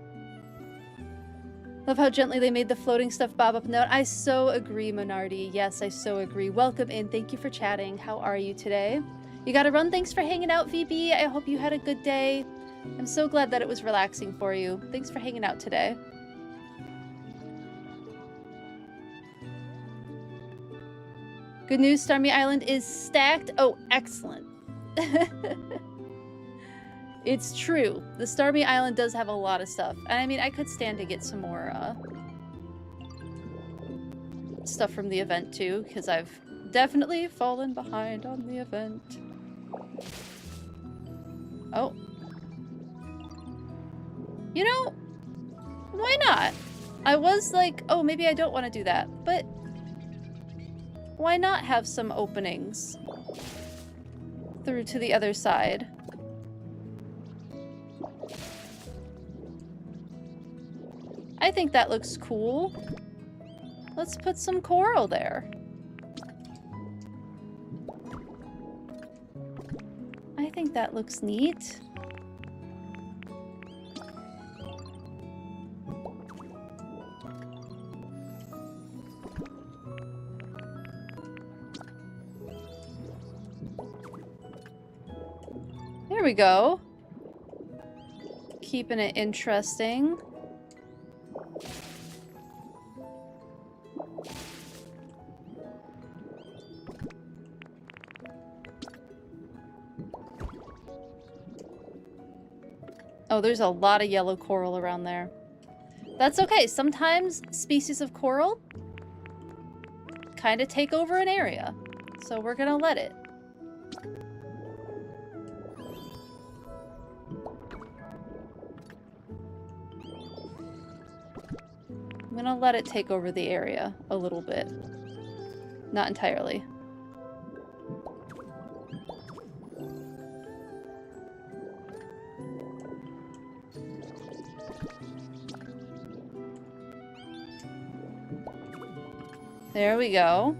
Love how gently they made the floating stuff bob up and down. I so agree, Minardi. Yes, I so agree. Welcome in. Thank you for chatting. How are you today? You gotta run. Thanks for hanging out, VB. I hope you had a good day. I'm so glad that it was relaxing for you. Thanks for hanging out today. Good news, Stormy Island is stacked. Oh, excellent. It's true. The Stormy Island does have a lot of stuff. And I mean, I could stand to get some more stuff from the event too, because I've definitely fallen behind on the event. Oh. You know, why not? I was like, oh, maybe I don't want to do that, but why not have some openings through to the other side? I think that looks cool. Let's put some coral there. I think that looks neat. There we go. Keeping it interesting. Oh, there's a lot of yellow coral around there. That's okay. Sometimes species of coral kind of take over an area. So we're gonna let it. I'm gonna let it take over the area a little bit. Not entirely. There we go.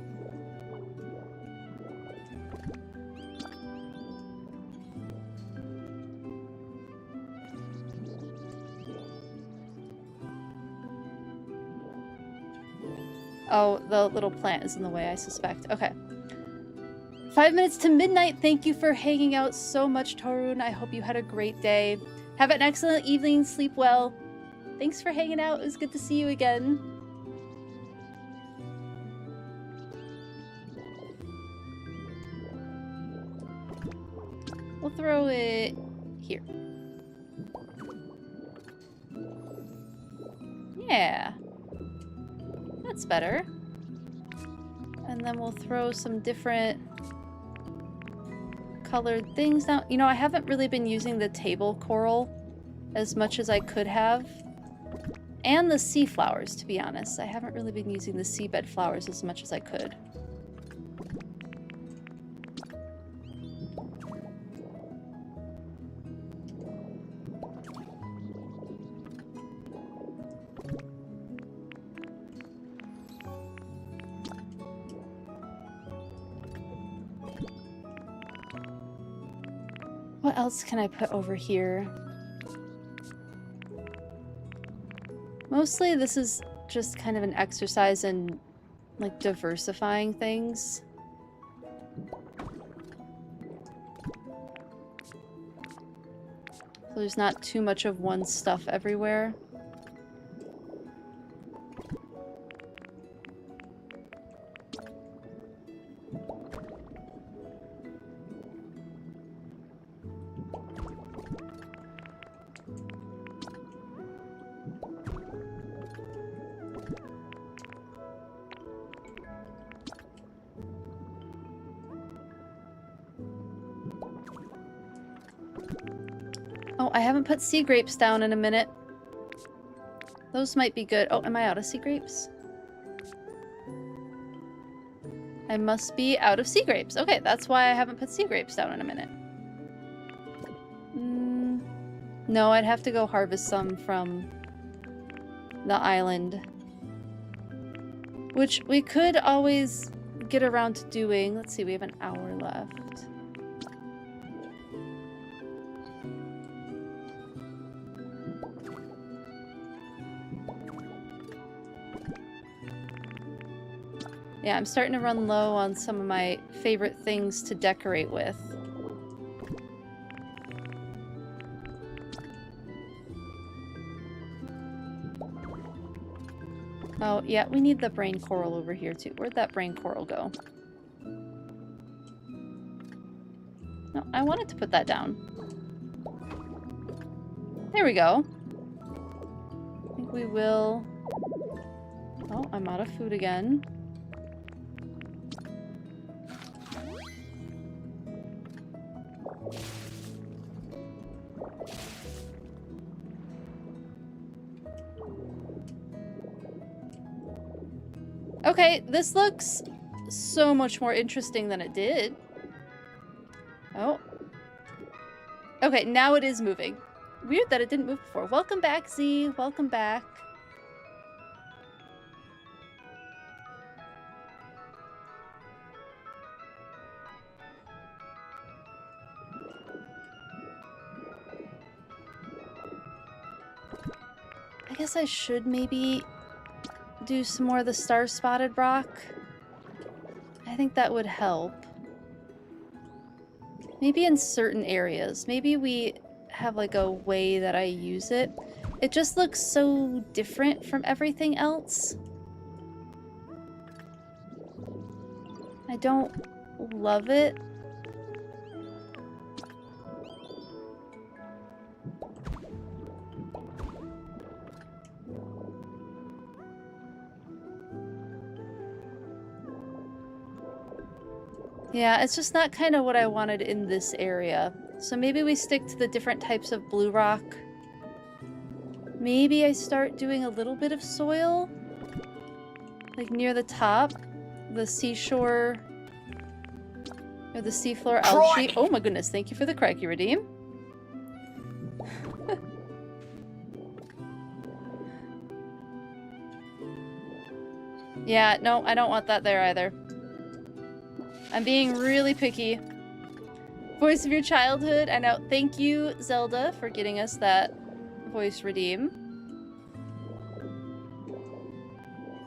Oh, the little plant is in the way, I suspect. Okay. 5 minutes to midnight. Thank you for hanging out so much, Torun. I hope you had a great day. Have an excellent evening. Sleep well. Thanks for hanging out. It was good to see you again. We'll throw it here. Yeah. That's better. And then we'll throw some different colored things down. You know, I haven't really been using the table coral as much as I could have. And the sea flowers, to be honest. I haven't really been using the seabed flowers as much as I could. What else can I put over here? Mostly this is just kind of an exercise in like diversifying things. So there's not too much of one stuff everywhere. Oh, I haven't put sea grapes down in a minute. Those might be good. Oh, am I out of sea grapes? I must be out of sea grapes. Okay, that's why I haven't put sea grapes down in a minute. No, I'd have to go harvest some from the island. Which we could always get around to doing. Let's see, we have an hour left. Yeah, I'm starting to run low on some of my favorite things to decorate with. Oh, yeah, we need the brain coral over here, too. Where'd that brain coral go? No, I wanted to put that down. There we go. I think we will... Oh, I'm out of food again. Okay, this looks so much more interesting than it did. Oh. Okay, now it is moving. Weird that it didn't move before. Welcome back, Z. Welcome back. I guess I should maybe do some more of the star-spotted rock. I think that would help. Maybe in certain areas. Maybe we have like a way that I use it. It just looks so different from everything else. I don't love it. Yeah, it's just not kind of what I wanted in this area. So maybe we stick to the different types of blue rock. Maybe I start doing a little bit of soil. Like near the top. The seashore. Or the seafloor algae. Oh my goodness, thank you for the crikey redeem. Yeah, no, I don't want that there either. I'm being really picky. Voice of your childhood. I know. Thank you, Zelda, for getting us that voice redeem.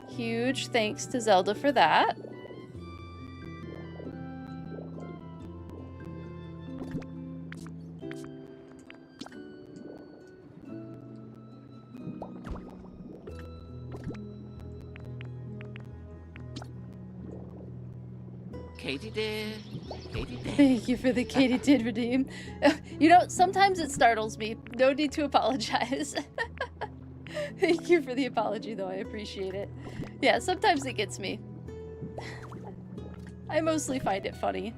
Huge thanks to Zelda for that. Katie did. Katie did. Thank you for the Katie did redeem. You know, sometimes it startles me. No need to apologize. Thank you for the apology, though. I appreciate it. Yeah, sometimes it gets me. I mostly find it funny.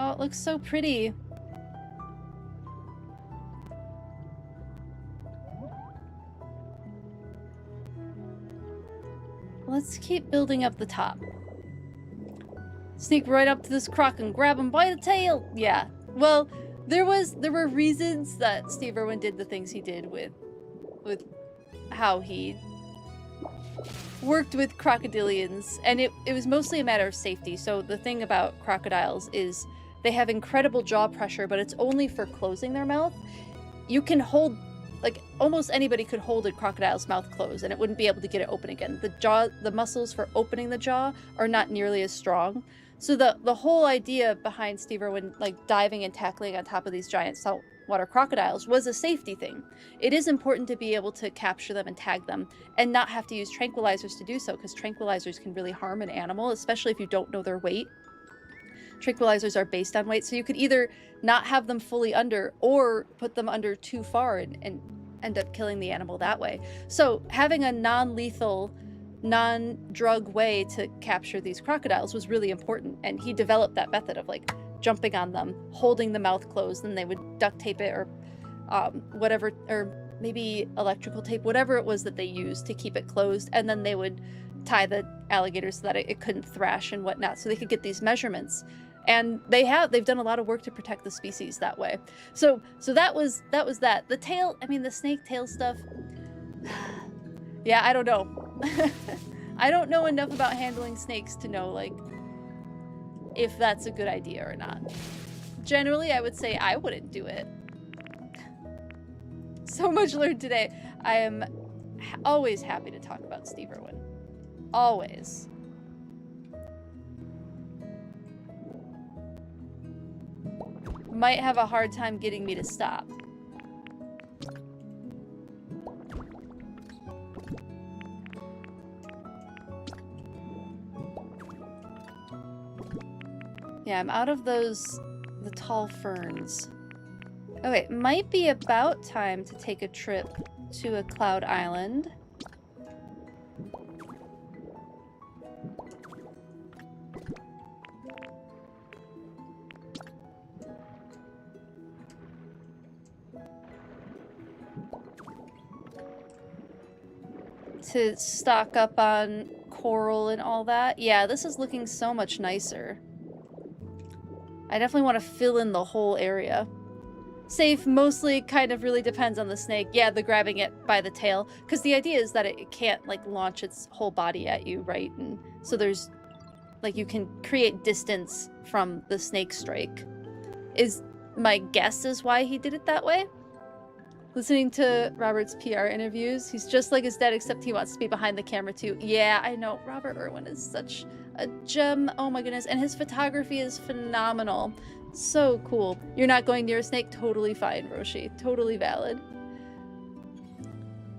Oh, it looks so pretty. Let's keep building up the top. Sneak right up to this croc and grab him by the tail. Yeah. Well, there were reasons that Steve Irwin did the things he did with how he worked with crocodilians, and it was mostly a matter of safety. So the thing about crocodiles is they have incredible jaw pressure, but it's only for closing their mouth. You can hold, like, almost anybody could hold a crocodile's mouth closed and it wouldn't be able to get it open again. The muscles for opening the jaw are not nearly as strong. So the whole idea behind Steve Irwin, like, diving and tackling on top of these giant saltwater crocodiles was a safety thing. It is important to be able to capture them and tag them and not have to use tranquilizers to do so, because tranquilizers can really harm an animal, especially if you don't know their weight. Tranquilizers are based on weight, so you could either not have them fully under or put them under too far and end up killing the animal that way. So having a non-lethal, non-drug way to capture these crocodiles was really important, and he developed that method of, like, jumping on them, holding the mouth closed, and they would duct tape it or whatever, or maybe electrical tape, whatever it was that they used to keep it closed, and then they would tie the alligator so that it couldn't thrash and whatnot, so they could get these measurements. And they've done a lot of work to protect the species that way. So that was that. The tail, I mean, the snake tail stuff. Yeah, I don't know. I don't know enough about handling snakes to know, like, if that's a good idea or not. Generally, I would say I wouldn't do it. So much learned today. I am always happy to talk about Steve Irwin. Always. Might have a hard time getting me to stop. Yeah, I'm out of the tall ferns. Okay, might be about time to take a trip to a cloud island. To stock up on coral and all that. Yeah, this is looking so much nicer. I definitely want to fill in the whole area. Safe mostly kind of really depends on the snake. Yeah, the grabbing it by the tail. Because the idea is that it can't, like, launch its whole body at you, right? And so there's, like, you can create distance from the snake strike. Is my guess is why he did it that way. Listening to Robert's PR interviews, he's just like his dad, except he wants to be behind the camera too. Yeah, I know. Robert Irwin is such a gem. Oh my goodness. And his photography is phenomenal. So cool. You're not going near a snake? Totally fine, Roshi. Totally valid.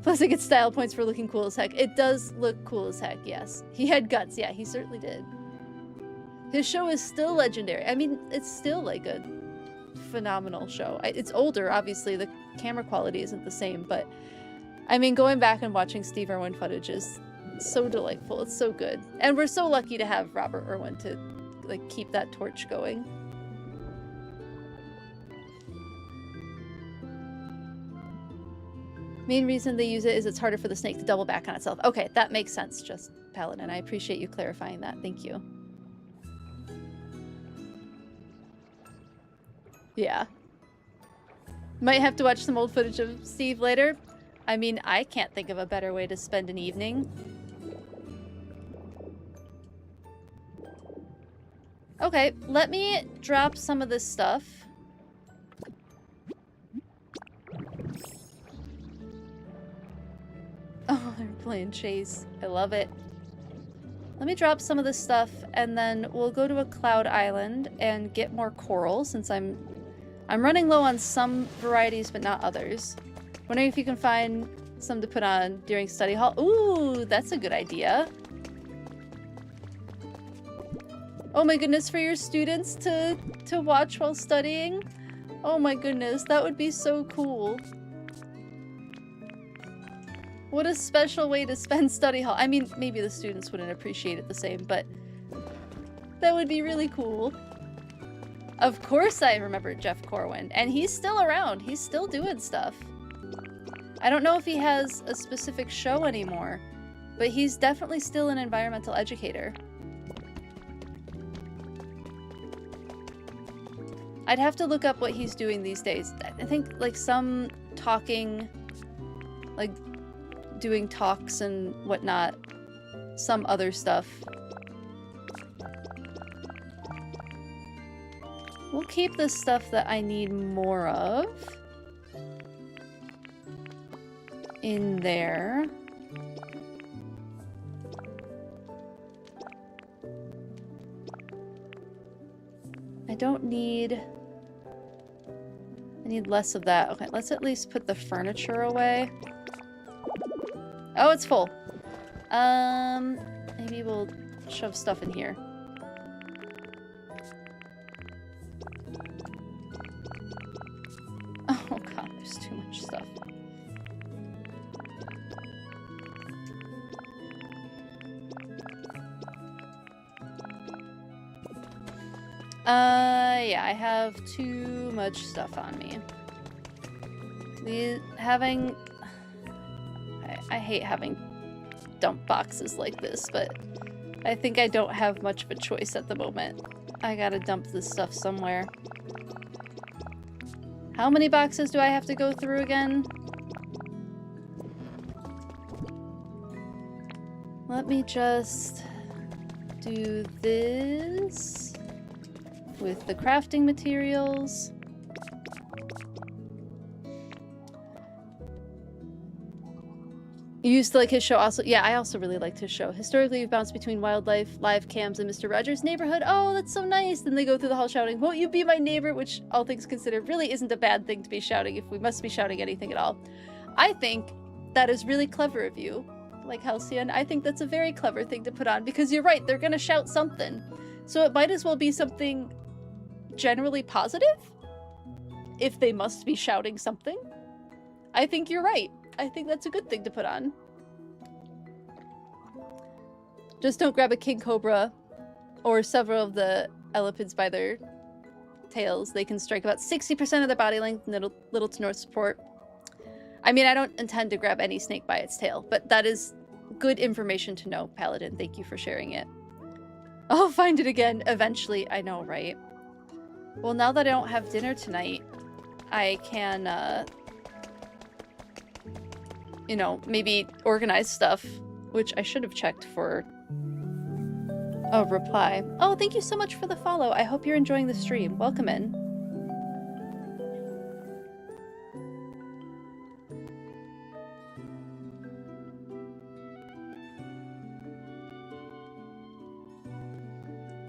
Plus I get style points for looking cool as heck. It does look cool as heck, yes. He had guts. Yeah, he certainly did. His show is still legendary. I mean, it's still like a phenomenal show. It's older, obviously. The camera quality isn't the same, but I mean, going back and watching Steve Irwin footage is so delightful. It's so good. And we're so lucky to have Robert Irwin to, like, keep that torch going. Main reason they use it is it's harder for the snake to double back on itself. Okay, that makes sense, just Paladin. I appreciate you clarifying that. Thank you. Yeah. Might have to watch some old footage of Steve later. I mean, I can't think of a better way to spend an evening. Okay, let me drop some of this stuff. Oh, they're playing chase. I love it. Let me drop some of this stuff, and then we'll go to a cloud island and get more coral, since I'm running low on some varieties, but not others. Wondering if you can find some to put on during study hall. Ooh, that's a good idea. Oh my goodness, for your students to watch while studying? Oh my goodness, that would be so cool. What a special way to spend study hall. I mean, maybe the students wouldn't appreciate it the same, but that would be really cool. Of course I remember Jeff Corwin, and he's still around. He's still doing stuff. I don't know if he has a specific show anymore, but he's definitely still an environmental educator. I'd have to look up what he's doing these days. I think, like, some talking, like, doing talks and whatnot. Some other stuff. We'll keep the stuff that I need more of in there. I don't need... I need less of that. Okay, let's at least put the furniture away. Oh, it's full. Maybe we'll shove stuff in here. Oh god, there's too much stuff. Yeah, I have too much stuff on me. I hate having dump boxes like this, but I think I don't have much of a choice at the moment. I gotta dump this stuff somewhere. How many boxes do I have to go through again? Let me just do this with the crafting materials. You used to like his show also? Yeah, I also really liked his show. Historically, we've bounced between wildlife, live cams, and Mr. Rogers' Neighborhood. Oh, that's so nice. Then they go through the hall shouting, "Won't you be my neighbor?" Which, all things considered, really isn't a bad thing to be shouting if we must be shouting anything at all. I think that is really clever of you, like Halcyon. I think that's a very clever thing to put on because you're right, they're gonna shout something. So it might as well be something generally positive if they must be shouting something. I think you're right. I think that's a good thing to put on. Just don't grab a king cobra or several of the elephants by their tails. They can strike about 60% of their body length and little to no support. I mean, I don't intend to grab any snake by its tail, but that is good information to know, Paladin. Thank you for sharing it. I'll find it again eventually. I know, right? Well, now that I don't have dinner tonight, I can, you know, maybe organize stuff, which I should have checked for a reply. Oh, thank you so much for the follow. I hope you're enjoying the stream. Welcome in.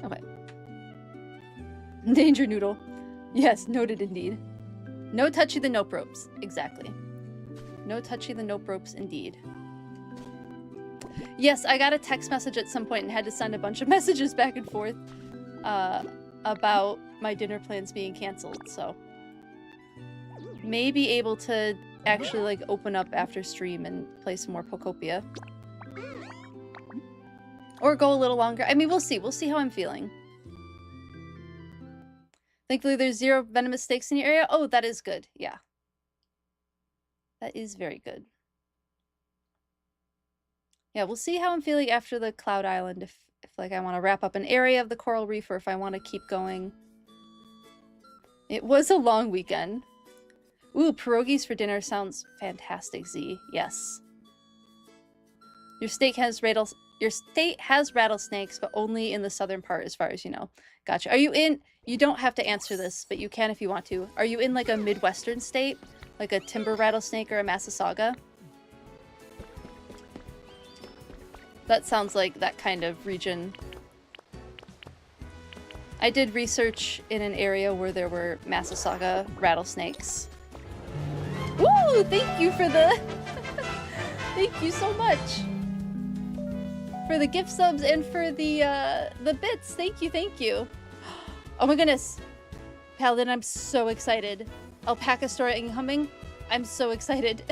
Okay. Danger Noodle. Yes, noted indeed. No touchy the nope ropes. Exactly. No touchy the nope ropes indeed. Yes, I got a text message at some point and had to send a bunch of messages back and forth about my dinner plans being canceled, so maybe able to actually like open up after stream and play some more Pokopia. Or go a little longer. I mean, we'll see. We'll see how I'm feeling. Thankfully, there's 0 venomous snakes in your area. Oh, that is good. Yeah. That is very good. Yeah, we'll see how I'm feeling after the Cloud Island. If like I want to wrap up an area of the coral reef or if I want to keep going. It was a long weekend. Ooh, pierogies for dinner sounds fantastic, Z. Yes. Your state has rattlesnakes, but only in the southern part as far as you know. Gotcha. Are you in... You don't have to answer this, but you can if you want to. Are you in like a Midwestern state? Like a timber rattlesnake or a Massasauga? That sounds like that kind of region. I did research in an area where there were Massasauga rattlesnakes. Woo! Thank you for the... Thank you so much! For the gift subs and for the bits. Thank you, thank you. Oh my goodness. Paladin, I'm so excited. Alpaca story incoming. I'm so excited.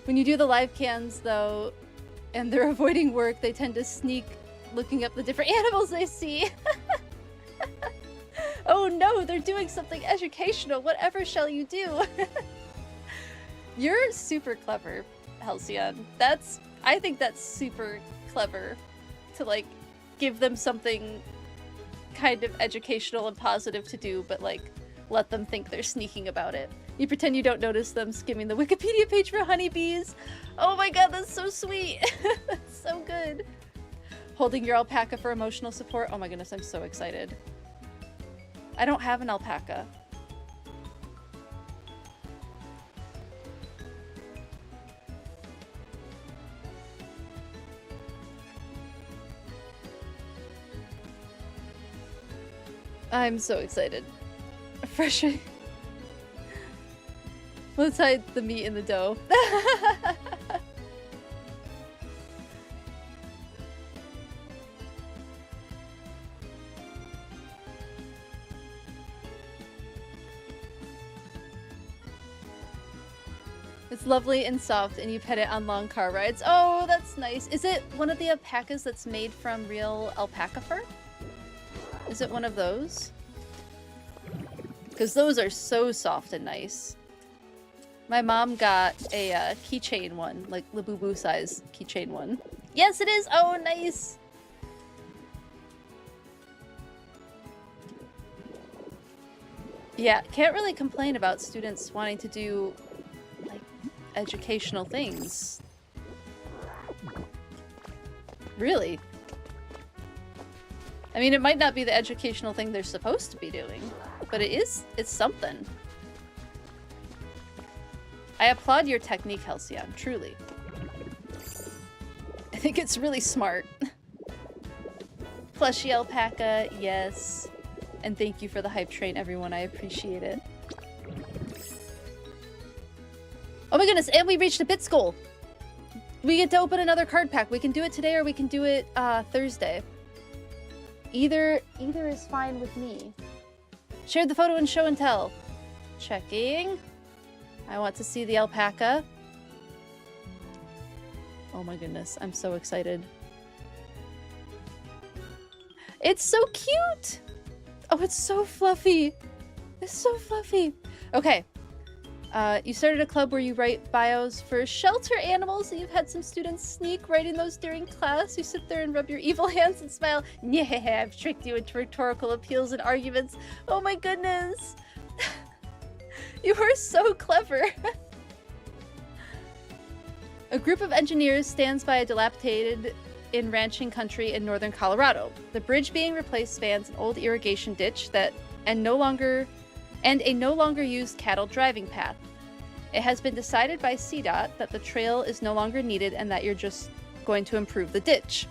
When you do the live cans, though, and they're avoiding work, they tend to sneak looking up the different animals they see. Oh no, they're doing something educational. Whatever shall you do? You're super clever, Halcyon. I think that's super clever to, like, give them something kind of educational and positive to do, but, like, let them think they're sneaking about it. You pretend you don't notice them skimming the Wikipedia page for honeybees. Oh my god, that's so sweet. That's so good. Holding your alpaca for emotional support. Oh my goodness, I'm so excited. I don't have an alpaca. I'm so excited. Fresh. Let's hide the meat in the dough. It's lovely and soft, and you pet it on long car rides. Oh, that's nice. Is it one of the alpacas that's made from real alpaca fur? Is it one of those? Because those are so soft and nice. My mom got a keychain one, like Labubu size keychain one. Yes, it is! Oh, nice! Yeah, can't really complain about students wanting to do, like, educational things. Really. I mean, it might not be the educational thing they're supposed to be doing, but it's something. I applaud your technique, Halcyon, truly. I think it's really smart. Plushy alpaca, yes. And thank you for the hype train, everyone. I appreciate it. Oh my goodness, and we reached a bits goal. We get to open another card pack. We can do it today or we can do it Thursday. Either is fine with me. Share the photo and show and tell. Checking. I want to see the alpaca. Oh my goodness, I'm so excited. It's so cute! Oh, it's so fluffy. It's so fluffy. Okay. You started a club where you write bios for shelter animals, and you've had some students sneak writing those during class. You sit there and rub your evil hands and smile. Yeah, I've tricked you into rhetorical appeals and arguments. Oh my goodness. You are so clever. A group of engineers stands by a dilapidated in ranching country in northern Colorado. The bridge being replaced spans an old irrigation ditch and a no longer used cattle driving path. It has been decided by CDOT that the trail is no longer needed and that you're just going to improve the ditch.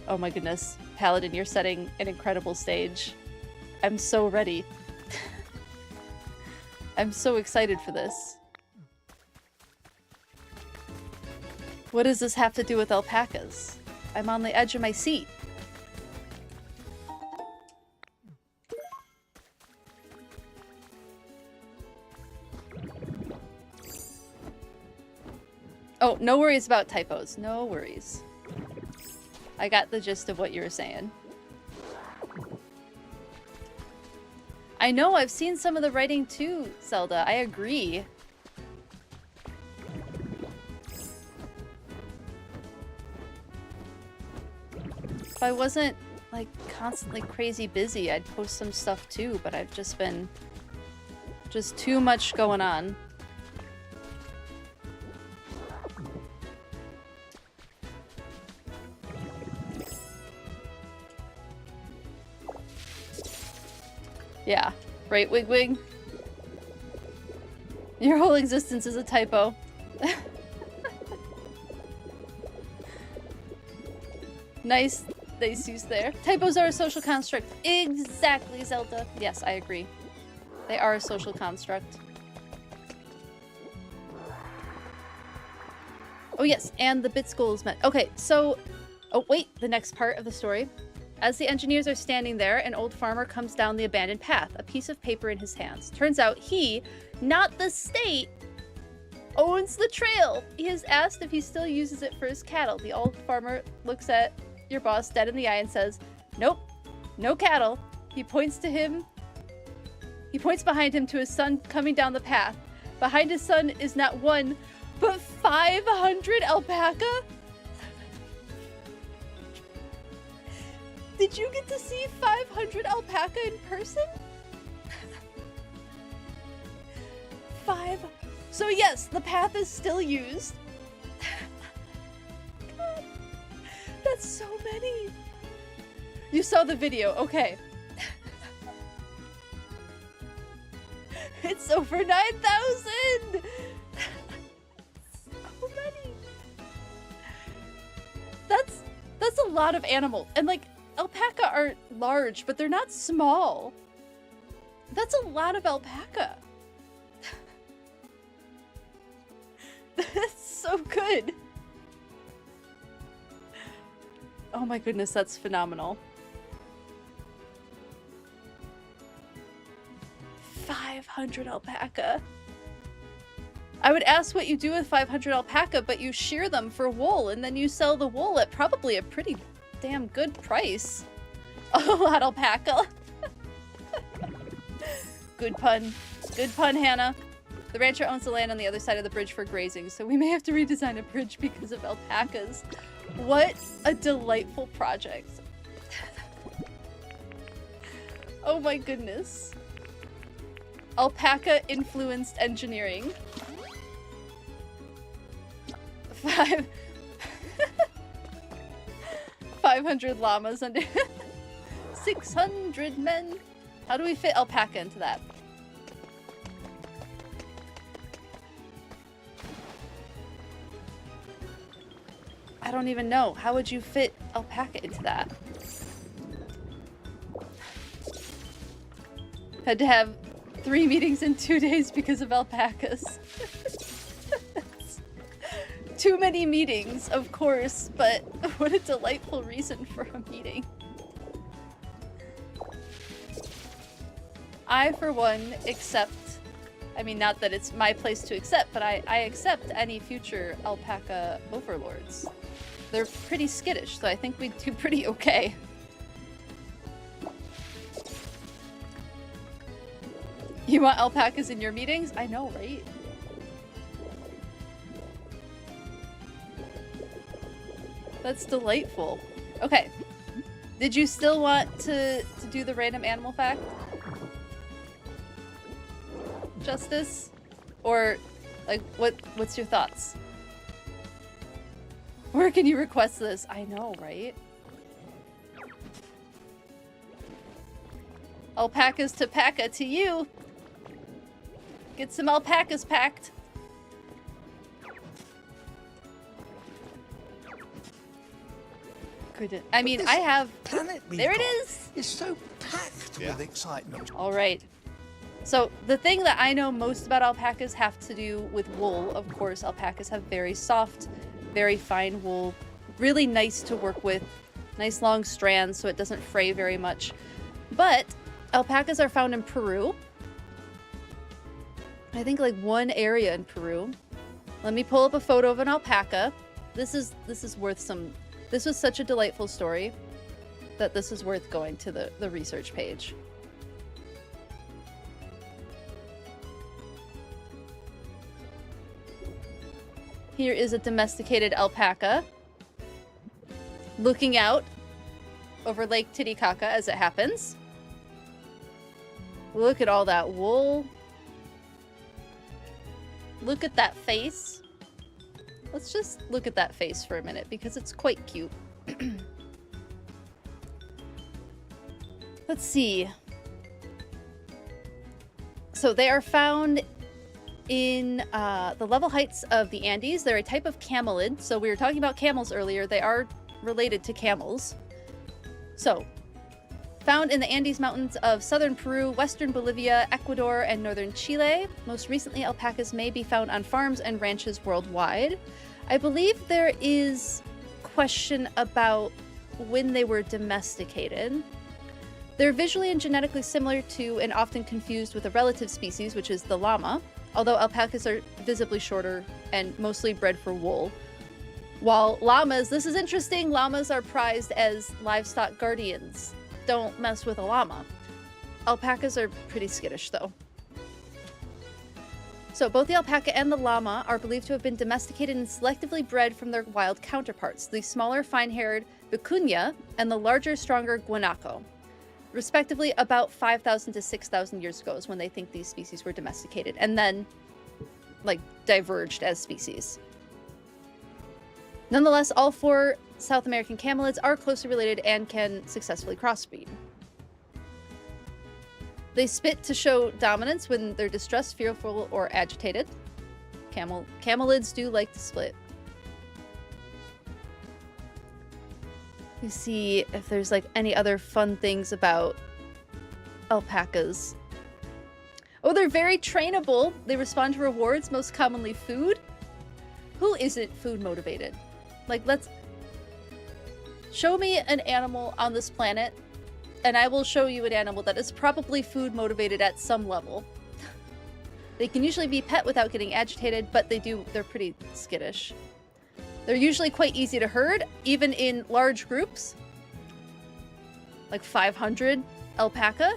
Oh my goodness, Paladin, you're setting an incredible stage. I'm so ready. I'm so excited for this. What does this have to do with alpacas? I'm on the edge of my seat. Oh, no worries about typos. No worries. I got the gist of what you were saying. I know, I've seen some of the writing too, Zelda. I agree. If I wasn't, like, constantly crazy busy, I'd post some stuff too, but I've just been... just too much going on. Yeah, right, Wigwig? Your whole existence is a typo. Nice use there. Typos are a social construct. Exactly, Zelda. Yes, I agree. They are a social construct. Oh yes, and the bits goal is met. Okay, so... oh wait, the next part of the story. As the engineers are standing there, an old farmer comes down the abandoned path, a piece of paper in his hands. Turns out he, not the state, owns the trail. He is asked if he still uses it for his cattle. The old farmer looks at your boss dead in the eye and says, "Nope, no cattle." He points to him. He points behind him to his son coming down the path. Behind his son is not one, but 500 alpaca? Did you get to see 500 alpaca in person? So yes, the path is still used. God, that's so many. You saw the video, okay. It's over 9,000! So many. That's a lot of animals. And like, alpaca are large, but they're not small. That's a lot of alpaca. That's so good. Oh my goodness, that's phenomenal. 500 alpaca. I would ask what you do with 500 alpaca, but you shear them for wool, and then you sell the wool at probably a pretty damn good price. A lot alpaca. Good pun. Good pun, Hannah. The rancher owns the land on the other side of the bridge for grazing, so we may have to redesign a bridge because of alpacas. What a delightful project. Oh my goodness. Alpaca-influenced engineering. 500 llamas under 600 men. How do we fit alpaca into that? I don't even know. How would you fit alpaca into that? Had to have 3 meetings in 2 days because of alpacas. Too many meetings, of course, but what a delightful reason for a meeting. I, for one, accept, I mean, not that it's my place to accept, but I accept any future alpaca overlords. They're pretty skittish, so I think we'd do pretty okay. You want alpacas in your meetings? I know, right? That's delightful. Okay. Did you still want to do the random animal fact? Justice? Or, like, what's your thoughts? Where can you request this? I know, right? Alpacas to Paca to you! Get some alpacas packed. Couldn't. I mean, I have. Planet There it is. It's so packed with excitement. All right. So the thing that I know most about alpacas have to do with wool. Of course, alpacas have very soft, very fine wool, really nice to work with, nice long strands, so it doesn't fray very much. But alpacas are found in Peru. I think like one area in Peru. Let me pull up a photo of an alpaca. This is worth some. This was such a delightful story that this is worth going to the research page. Here is a domesticated alpaca looking out over Lake Titicaca as it happens. Look at all that wool. Look at that face. Let's just look at that face for a minute because it's quite cute. Let's see. So they are found in the level heights of the Andes. They're a type of camelid. So we were talking about camels earlier. They are related to camels. So, found in the Andes Mountains of southern Peru, western Bolivia, Ecuador, and northern Chile. Most recently, alpacas may be found on farms and ranches worldwide. I believe there is question about when they were domesticated. They're visually and genetically similar to and often confused with a relative species, which is the llama, although alpacas are visibly shorter and mostly bred for wool. While llamas, this is interesting, llamas are prized as livestock guardians. Don't mess with a llama. Alpacas are pretty skittish, though. So both the alpaca and the llama are believed to have been domesticated and selectively bred from their wild counterparts, the smaller, fine-haired vicuña and the larger, stronger guanaco, respectively about 5,000 to 6,000 years ago is when they think these species were domesticated, and then, like, diverged as species. Nonetheless, all 4 South American camelids are closely related and can successfully crossbreed. They spit to show dominance when they're distressed, fearful, or agitated. Camelids do like to split. You see if there's like any other fun things about alpacas. Oh, they're very trainable. They respond to rewards, most commonly food. Who isn't food motivated? Like, let's show me an animal on this planet and I will show you an animal that is probably food motivated at some level. They can usually be pet without getting agitated, but they're pretty skittish. They're usually quite easy to herd, even in large groups. Like 500 alpaca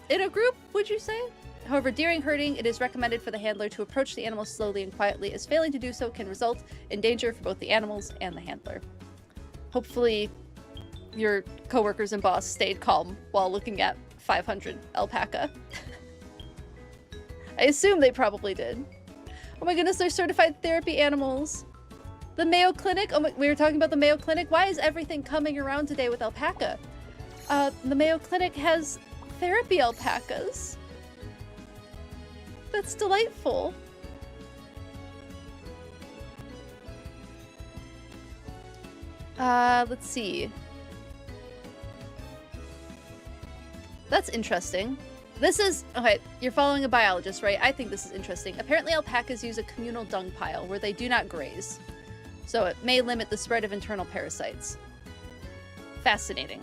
in a group, would you say? However, during herding, it is recommended for the handler to approach the animal slowly and quietly, as failing to do so can result in danger for both the animals and the handler. Hopefully, your coworkers and boss stayed calm while looking at 500 alpaca. I assume they probably did. Oh my goodness, they're certified therapy animals. The Mayo Clinic, we were talking about the Mayo Clinic. Why is everything coming around today with alpaca? The Mayo Clinic has therapy alpacas. That's delightful. Let's see. That's interesting. This is, okay, you're following a biologist, right? I think this is interesting. Apparently alpacas use a communal dung pile where they do not graze. So it may limit the spread of internal parasites. Fascinating.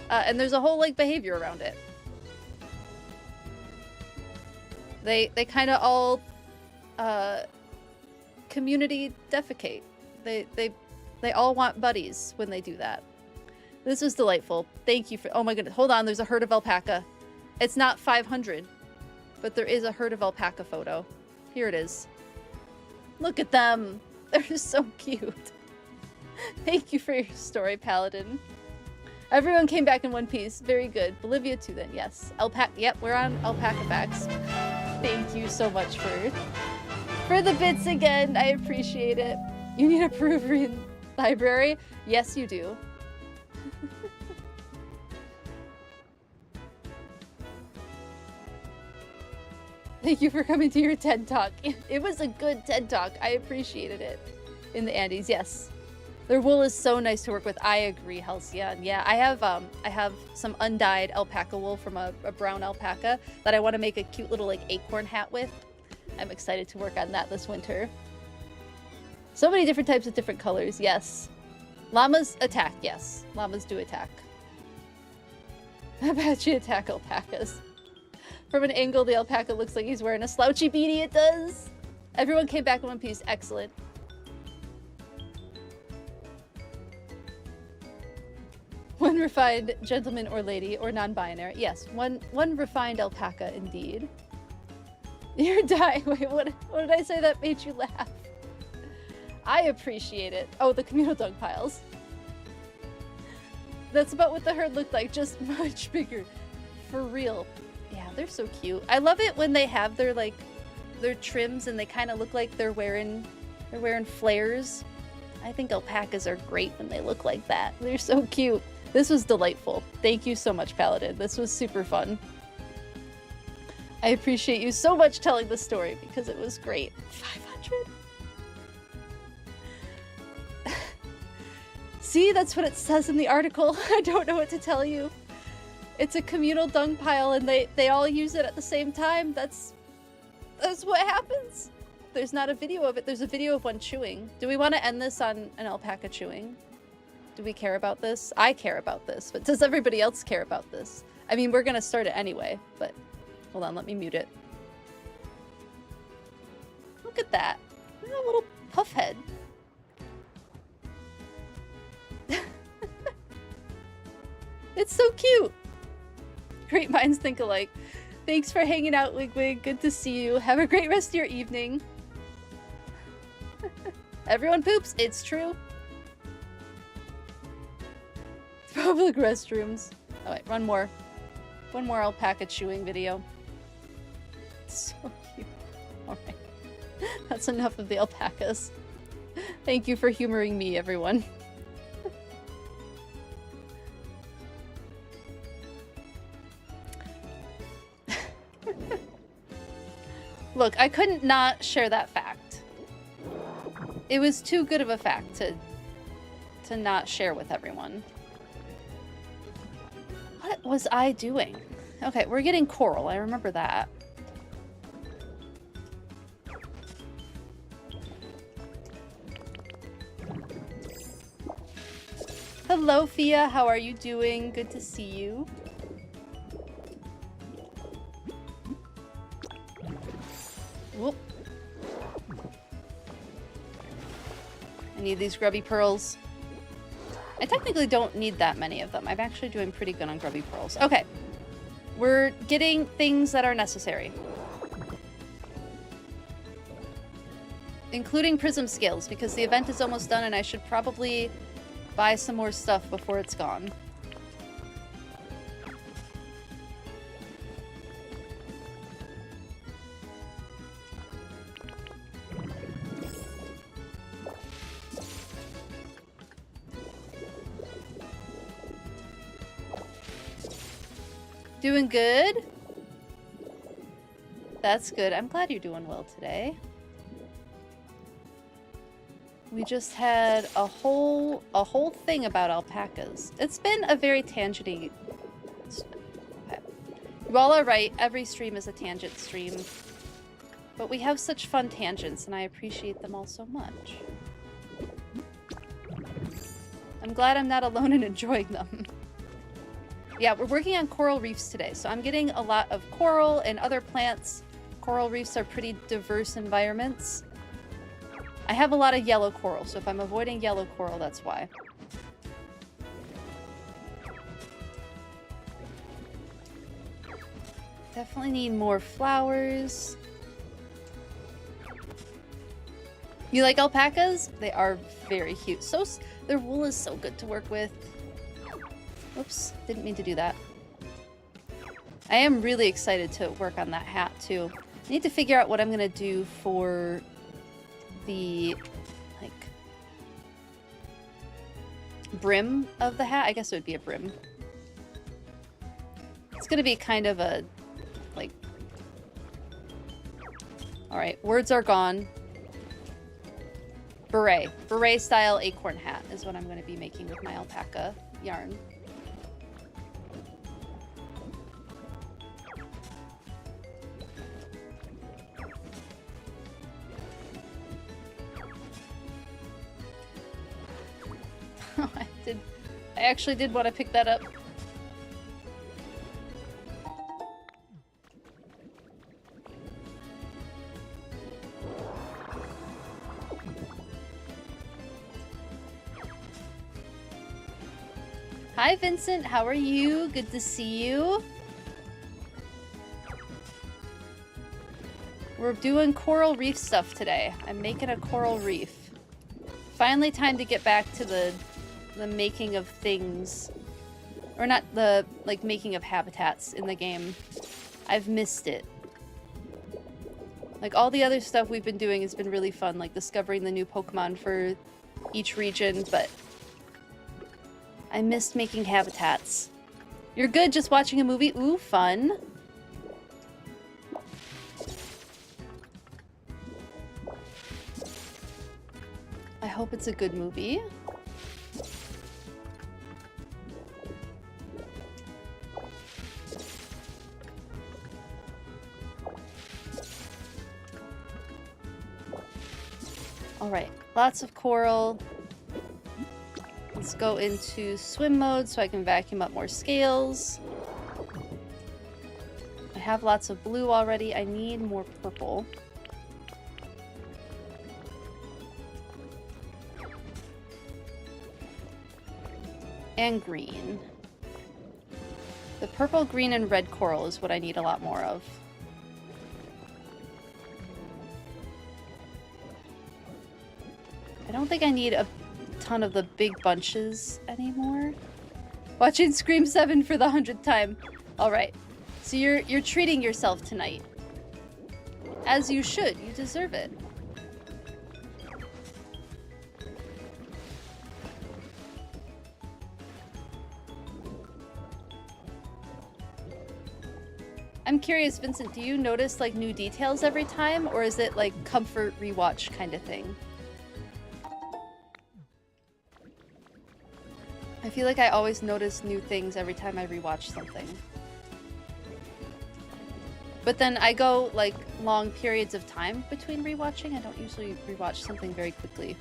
And there's a whole, like, behavior around it. They kind of all, community defecate. They all want buddies when they do that. This was delightful. Thank you for... Oh my goodness. Hold on. There's a herd of alpaca. It's not 500, but there is a herd of alpaca photo. Here it is. Look at them. They're so cute. Thank you for your story, Paladin. Everyone came back in one piece. Very good. Bolivia too then. Yes. Alpaca. Yep, we're on alpaca facts. Thank you so much for the bits again. I appreciate it. You need a Peruvian library? Yes, you do. Thank you for coming to your TED Talk. It was a good TED Talk. I appreciated it. In the Andes, yes. Their wool is so nice to work with. I agree, Halcyon. Yeah, I have some undyed alpaca wool from a brown alpaca that I want to make a cute little like acorn hat with. I'm excited to work on that this winter. So many different types of different colors, yes. Llamas attack, yes. Llamas do attack. Apache attack alpacas. From an angle, the alpaca looks like he's wearing a slouchy beanie. It does. Everyone came back in one piece. Excellent. One refined gentleman or lady or non-binary. Yes, one refined alpaca indeed. You're dying. Wait, what did I say that made you laugh? I appreciate it. Oh, the communal dung piles. That's about what the herd looked like, just much bigger. For real. Yeah, they're so cute. I love it when they have their like their trims and they kind of look like they're wearing flares. I think alpacas are great when they look like that. They're so cute. This was delightful. Thank you so much, Paladin. This was super fun. I appreciate you so much telling the story because it was great. 500? See, that's what it says in the article. I don't know what to tell you. It's a communal dung pile and they all use it at the same time. That's what happens. There's not a video of it. There's a video of one chewing. Do we want to end this on an alpaca chewing? Do we care about this? I care about this, but does everybody else care about this? I mean, we're gonna start it anyway, but hold on, let me mute it. Look at that. Look at that little puff head. It's so cute. Great minds think alike. Thanks for hanging out, Wigwig. Good to see you. Have a great rest of your evening. Everyone poops. It's true. Public restrooms. Oh wait, one more alpaca chewing video. It's so cute. Alright. That's enough of the alpacas. Thank you for humoring me, everyone. Look, I couldn't not share that fact. It was too good of a fact to not share with everyone. What was I doing? Okay, we're getting coral. I remember that. Hello, Fia. How are you doing? Good to see you. Whoop. I need these grubby pearls. I technically don't need that many of them. I'm actually doing pretty good on grubby pearls. Okay. We're getting things that are necessary. Including prism scales, because the event is almost done and I should probably buy some more stuff before it's gone. Doing good? That's good. I'm glad you're doing well today. We just had a whole thing about alpacas. It's been a very tangenty. Okay. You all are right. Every stream is a tangent stream. But we have such fun tangents, and I appreciate them all so much. I'm glad I'm not alone in enjoying them. Yeah, we're working on coral reefs today, so I'm getting a lot of coral and other plants. Coral reefs are pretty diverse environments. I have a lot of yellow coral, so if I'm avoiding yellow coral, that's why. Definitely need more flowers. You like alpacas? They are very cute. Their wool is so good to work with. Oops, didn't mean to do that. I am really excited to work on that hat too. I need to figure out what I'm gonna do for the, like, brim of the hat. I guess it would be a brim. It's gonna be kind of a, like... Alright, words are gone. Beret. Beret style acorn hat is what I'm going to be making with my alpaca yarn. I actually did want to pick that up. Hi, Vincent. How are you? Good to see you. We're doing coral reef stuff today. I'm making a coral reef. Finally time to get back to the making of things. Or not the, like, making of habitats in the game. I've missed it. Like, all the other stuff we've been doing has been really fun, like discovering the new Pokemon for each region, but I missed making habitats. You're good just watching a movie? Ooh, fun. I hope it's a good movie. Alright, lots of coral. Let's go into swim mode so I can vacuum up more scales. I have lots of blue already. I need more purple. And green. The purple, green, and red coral is what I need a lot more of. I don't think I need a ton of the big bunches anymore. Watching Scream 7 for the 100th time. Alright. So you're treating yourself tonight. As you should. You deserve it. I'm curious, Vincent, do you notice like new details every time, or is it like comfort rewatch kind of thing? I feel like I always notice new things every time I rewatch something. But then I go like long periods of time between rewatching. I don't usually rewatch something very quickly.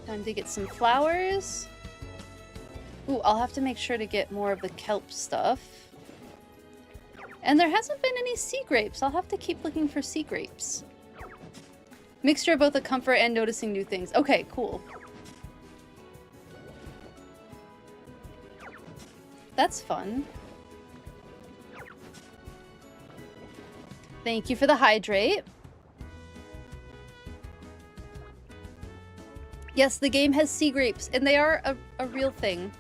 Time to get some flowers. Ooh, I'll have to make sure to get more of the kelp stuff. And there hasn't been any sea grapes. I'll have to keep looking for sea grapes. Mixture of both the comfort and noticing new things. Okay, cool. That's fun. Thank you for the hydrate. Yes, the game has sea grapes, and they are a real thing.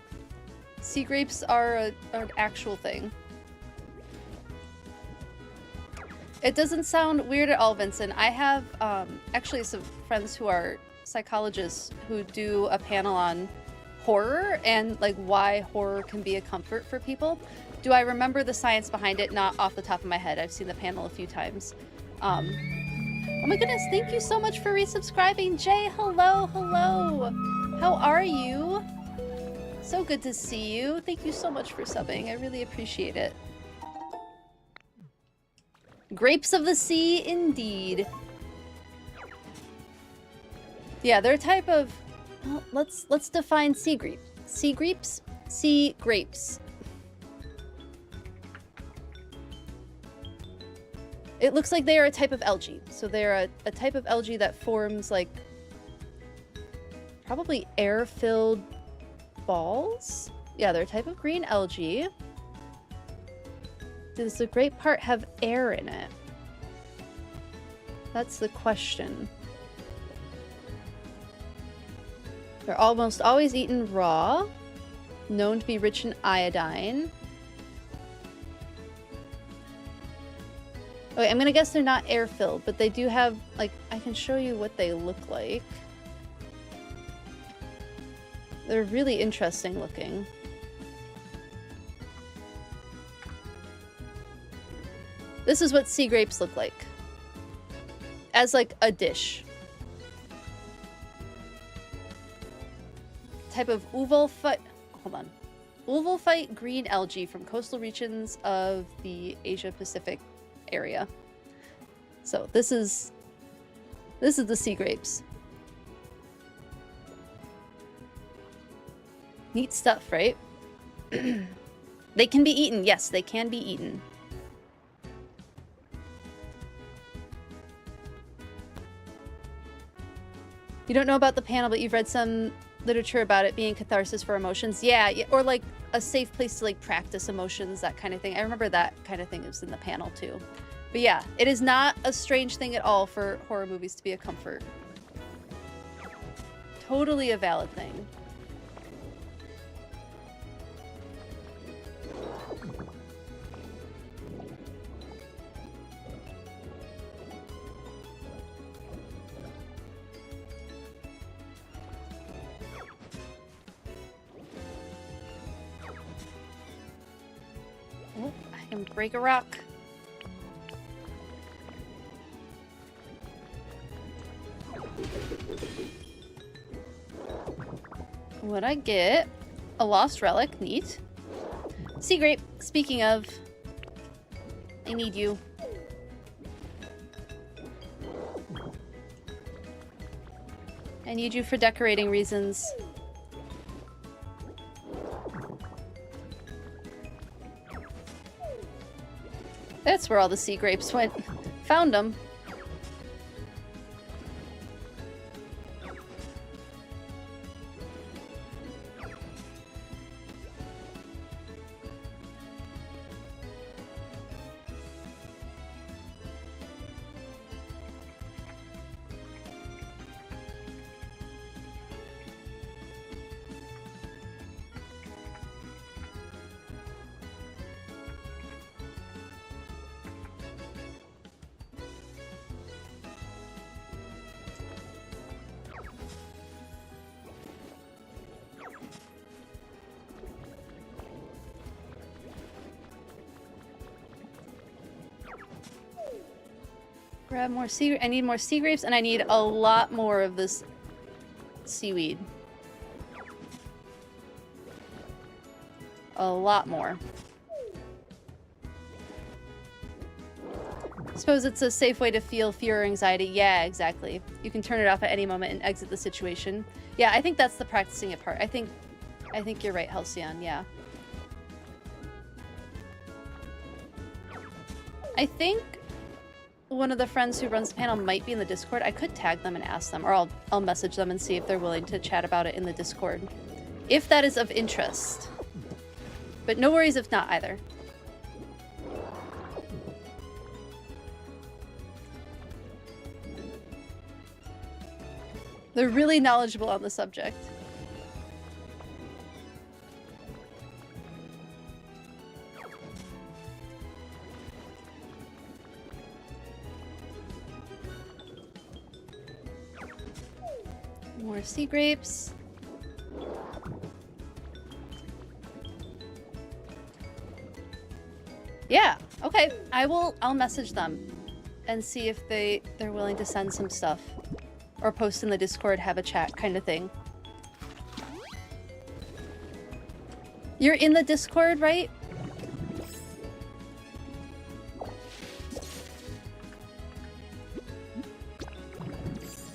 Sea grapes are an actual thing. It doesn't sound weird at all, Vincent. I have actually some friends who are psychologists who do a panel on horror and like why horror can be a comfort for people. Do I remember the science behind it? Not off the top of my head. I've seen the panel a few times. Oh my goodness, thank you so much for resubscribing, Jay. Hello, hello. How are you? So good to see you. Thank you so much for subbing. I really appreciate it. Grapes of the sea, indeed. Yeah, they're a type of... Well, let's define sea grapes. Sea grapes? Sea grapes. It looks like they are a type of algae. So they're a type of algae that forms like probably air-filled balls? Yeah, they're a type of green algae. Does the grape part have air in it? That's the question. They're almost always eaten raw, known to be rich in iodine. Okay, I'm gonna guess they're not air-filled, but they do have, like, I can show you what they look like. They're really interesting looking. This is what sea grapes look like. As like a dish. Type of uvolphyte, hold on. Uvolphyte green algae from coastal regions of the Asia Pacific area. So this is the sea grapes. Neat stuff, right? They can be eaten. Yes, they can be eaten. You don't know about the panel, but you've read some literature about it being catharsis for emotions. Yeah, or like a safe place to like practice emotions, that kind of thing. I remember that kind of thing was in the panel too. But yeah, it is not a strange thing at all for horror movies to be a comfort. Totally a valid thing. Oh, I can break a rock. What'd I get? A lost relic. Neat. Sea grape. Speaking of, I need you. I need you for decorating reasons. That's where all the sea grapes went. Found them. Grab more I need more sea grapes, and I need a lot more of this seaweed. A lot more. Suppose it's a safe way to feel fear or anxiety. Yeah, exactly. You can turn it off at any moment and exit the situation. Yeah, I think that's the practicing it part. I think you're right, Halcyon, yeah. I think one of the friends who runs the panel might be in the Discord. I could tag them and ask them, or I'll message them and see if they're willing to chat about it in the Discord. If that is of interest. But no worries if not either. They're really knowledgeable on the subject. More sea grapes. Yeah, okay. I'll message them and see if they're willing to send some stuff. Or post in the Discord, have a chat kind of thing. You're in the Discord, right?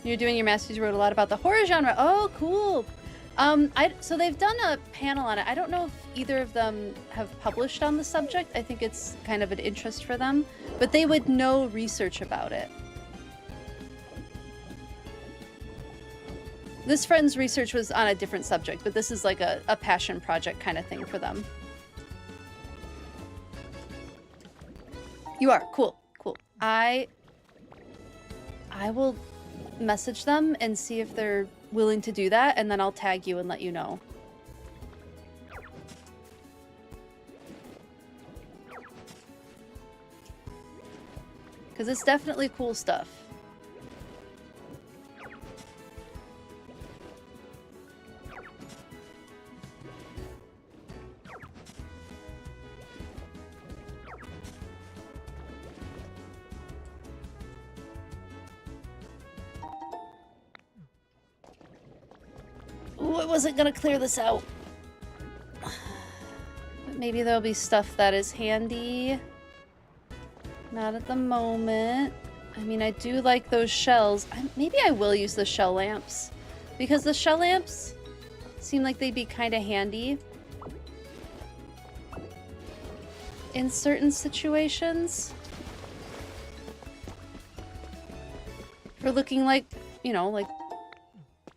You're doing your master's, you wrote a lot about the horror genre. Oh, cool. So they've done a panel on it. I don't know if either of them have published on the subject. I think it's kind of an interest for them, but they would know research about it. This friend's research was on a different subject, but this is like a passion project kind of thing for them. You are. Cool. Cool. I will message them and see if they're willing to do that, and then I'll tag you and let you know. Because it's definitely cool stuff. Ooh, I wasn't gonna clear this out. But maybe there'll be stuff that is handy. Not at the moment. I mean, I do like those shells. Maybe I will use the shell lamps. Because the shell lamps seem like they'd be kind of handy in certain situations. For looking like, you know, like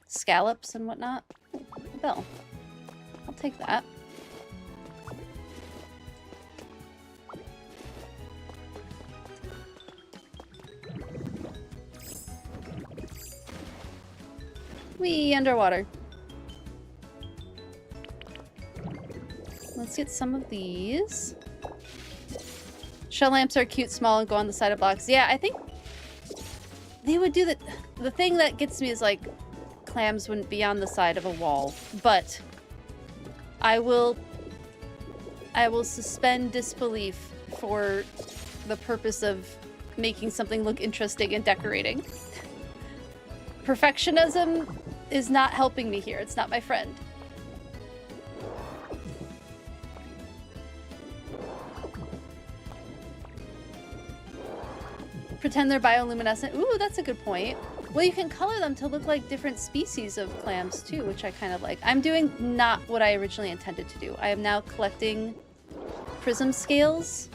scallops and whatnot. Ooh, a bell. I'll take that. Wee, underwater. Let's get some of these. Shell lamps are cute, small, and go on the side of blocks. Yeah, I think they would do that. The thing that gets me is like clams wouldn't be on the side of a wall, but I will suspend disbelief for the purpose of making something look interesting and decorating. Perfectionism is not helping me here. It's not my friend. Pretend they're bioluminescent. Ooh, that's a good point. Well, you can color them to look like different species of clams too, which I kind of like. I'm doing not what I originally intended to do. I am now collecting prism scales,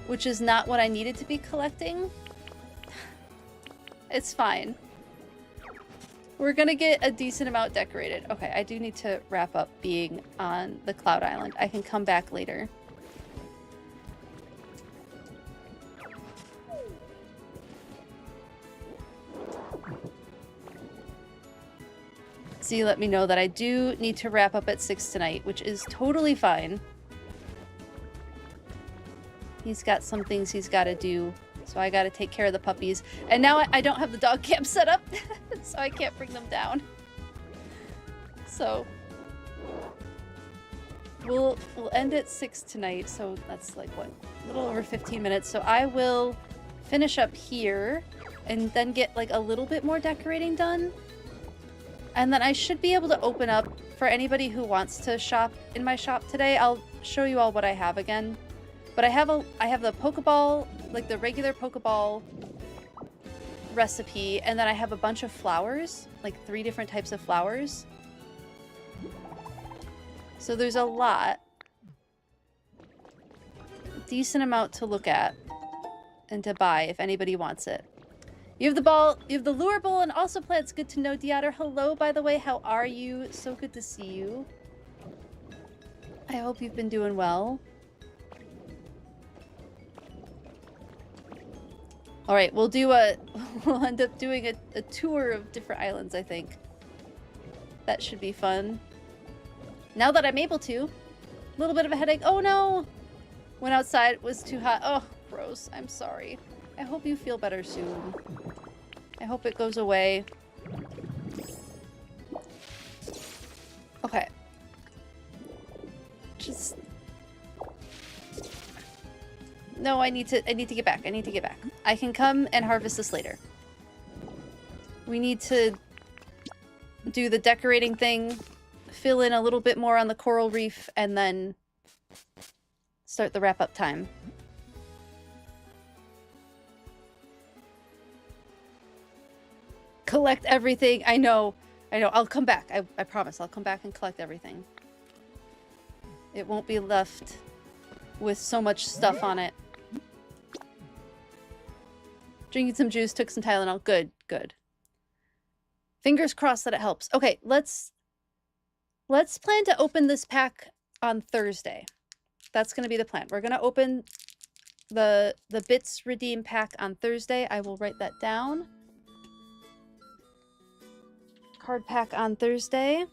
which is not what I needed to be collecting. It's fine. We're gonna get a decent amount decorated. Okay, I do need to wrap up being on the Cloud Island. I can come back later. So you let me know that I do need to wrap up at 6 tonight, which is totally fine. He's got some things he's got to do, so I got to take care of the puppies. And now I don't have the dog camp set up, so I can't bring them down. So we'll end at 6 tonight, so that's like, what, a little over 15 minutes. So I will finish up here and then get like a little bit more decorating done. And then I should be able to open up for anybody who wants to shop in my shop today. I'll show you all what I have again. But I have the Pokeball, like the regular Pokeball recipe, and then I have a bunch of flowers, like 3 different types of flowers. So there's a lot. Decent amount to look at and to buy if anybody wants it. You have the ball, you have the lure bowl, and also plants. Good to know, Deotter. Hello, by the way. How are you? So good to see you. I hope you've been doing well. All right, we'll end up doing a tour of different islands, I think. That should be fun. Now that I'm able to. A little bit of a headache. Oh no! Went outside, it was too hot. Oh, gross. I'm sorry. I hope you feel better soon. I hope it goes away. Okay. Just... No, I need to get back. I need to get back. I can come and harvest this later. We need to do the decorating thing, fill in a little bit more on the coral reef, and then start the wrap-up time. Collect everything. I know. I'll come back. I promise. I'll come back and collect everything. It won't be left with so much stuff on it. Drinking some juice, took some Tylenol. Good, good. Fingers crossed that it helps. Okay, let's plan to open this pack on Thursday. That's going to be the plan. We're going to open the Bits Redeem pack on Thursday. I will write that down. Card pack on Thursday.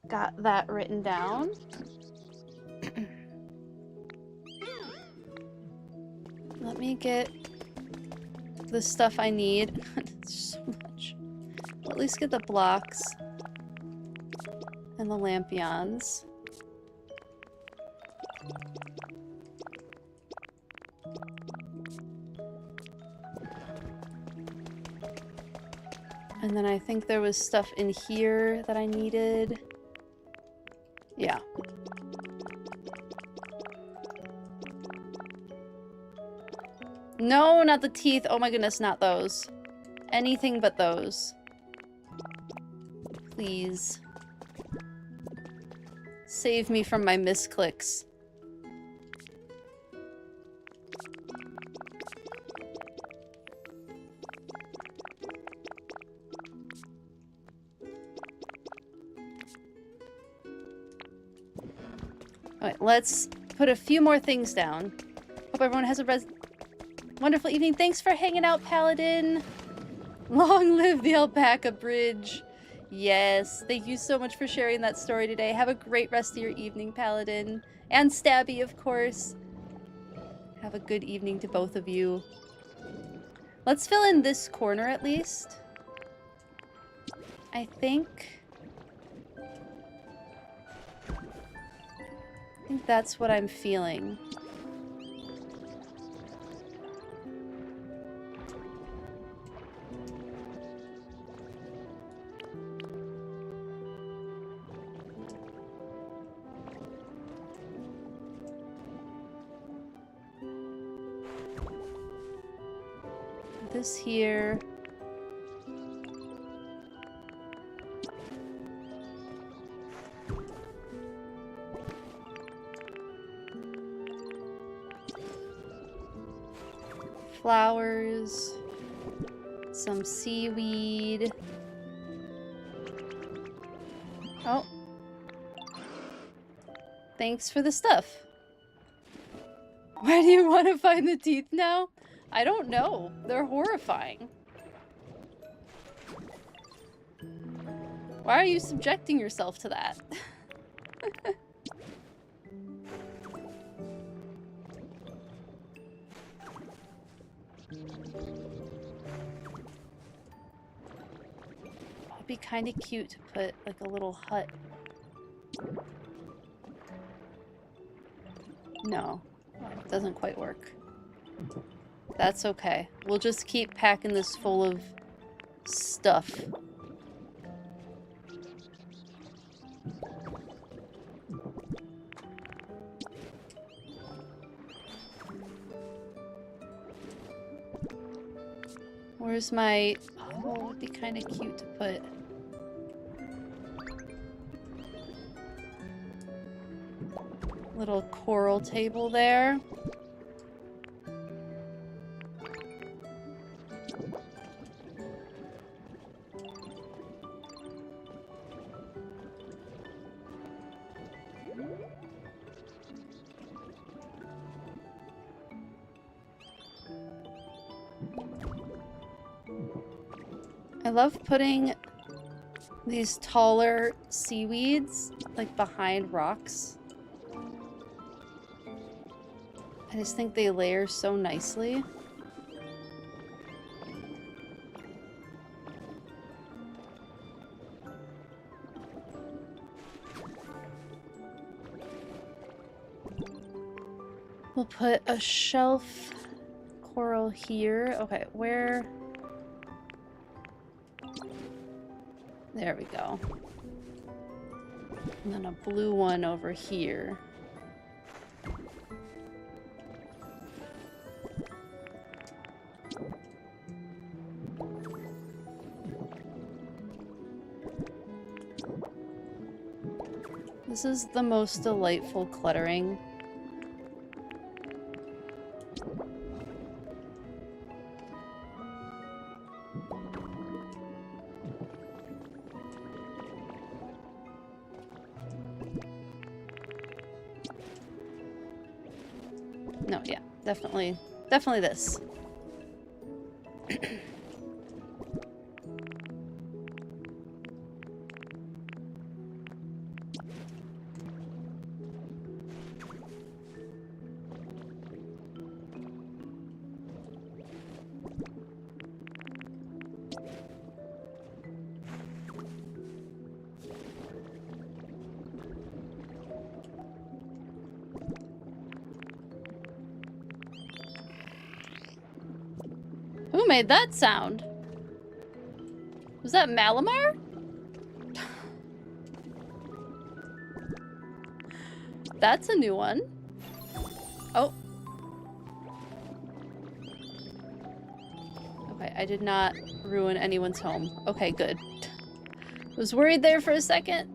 Got that written down. Let me get the stuff I need. So much. I'll at least get the blocks and the lampions. And then I think there was stuff in here that I needed. Yeah. No, not the teeth. Oh my goodness, not those. Anything but those. Please. Save me from my misclicks. Alright, let's put a few more things down. Hope everyone has a wonderful evening. Thanks for hanging out, Paladin. Long live the Alpaca Bridge. Yes, thank you so much for sharing that story today. Have a great rest of your evening, Paladin. And Stabby, of course. Have a good evening to both of you. Let's fill in this corner at least. I think that's what I'm feeling. This here. Flowers, some seaweed. Oh. Thanks for the stuff. Why do you want to find the teeth now? I don't know. They're horrifying. Why are you subjecting yourself to that? It'd be kind of cute to put like a little hut. No, it doesn't quite work. That's okay. We'll just keep packing this full of stuff. Where's my... Oh, it'd be kind of cute to put... little coral table there. I love putting these taller seaweeds like behind rocks. I just think they layer so nicely. We'll put a shelf coral here. Okay, where? There we go. And then a blue one over here. This is the most delightful cluttering. No, yeah, definitely this. Who made that sound? Was that Malamar? That's a new one. Oh. Okay, I did not ruin anyone's home. Okay, good. Was worried there for a second.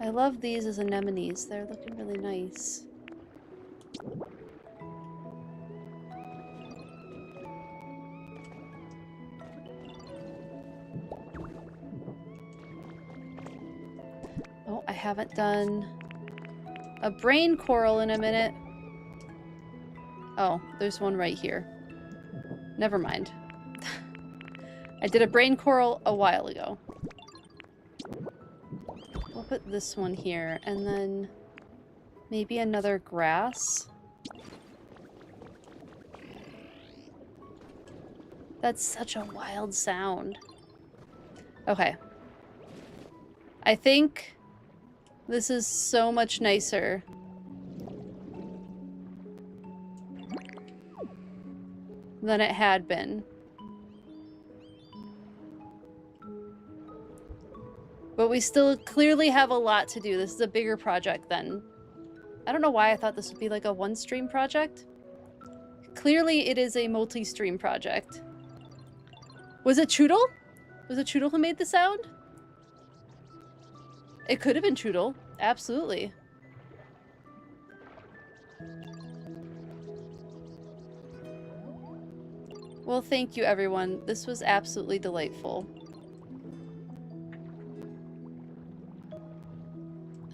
I love these as anemones. They're looking really nice. Oh, I haven't done a brain coral in a minute. Oh, there's one right here. Never mind. I did a brain coral a while ago. We'll put this one here, and then maybe another grass. That's such a wild sound. Okay. I think this is so much nicer. Than it had been. But we still clearly have a lot to do. This is a bigger project than... I don't know why I thought this would be like a one-stream project. Clearly it is a multi-stream project. Was it Choodle? Was it Choodle who made the sound? It could have been Choodle. Absolutely. Well, thank you, everyone. This was absolutely delightful.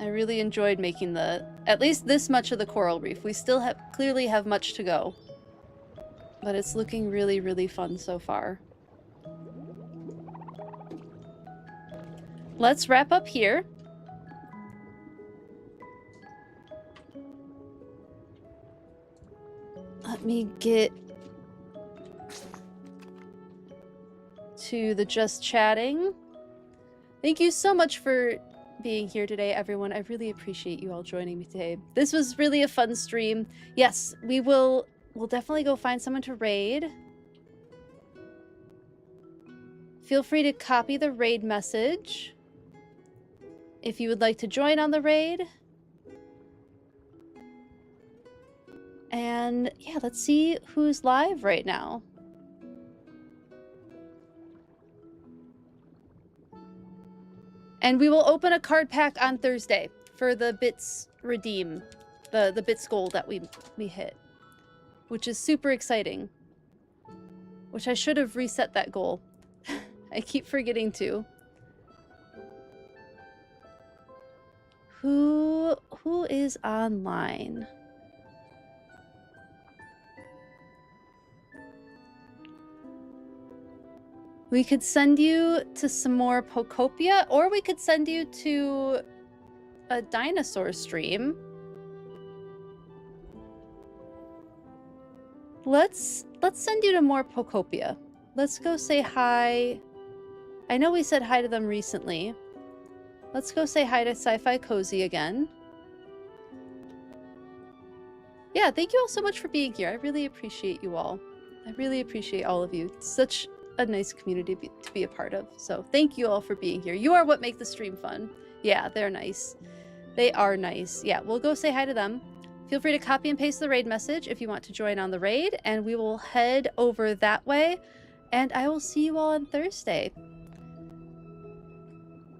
I really enjoyed making at least this much of the coral reef. We still clearly have much to go. But it's looking really, really fun so far. Let's wrap up here. Let me get to the just chatting. Thank you so much for being here today, everyone. I really appreciate you all joining me today. This was really a fun stream. Yes, we'll definitely go find someone to raid. Feel free to copy the raid message if you would like to join on the raid. And yeah, let's see who's live right now. And we will open a card pack on Thursday for the bits redeem, the bits goal that we hit, which is super exciting. Which I should have reset that goal. I keep forgetting to. Who is online? We could send you to some more Pokopia, or we could send you to a dinosaur stream. Let's send you to more Pokopia. Let's go say hi. I know we said hi to them recently. Let's go say hi to Sci-Fi Cozy again. Yeah, thank you all so much for being here. I really appreciate you all. I really appreciate all of you. It's such a nice community to be a part of. So thank you all for being here. You are what make the stream fun. Yeah, they're nice. They are nice. Yeah, we'll go say hi to them. Feel free to copy and paste the raid message if you want to join on the raid, and we will head over that way. And I will see you all on Thursday.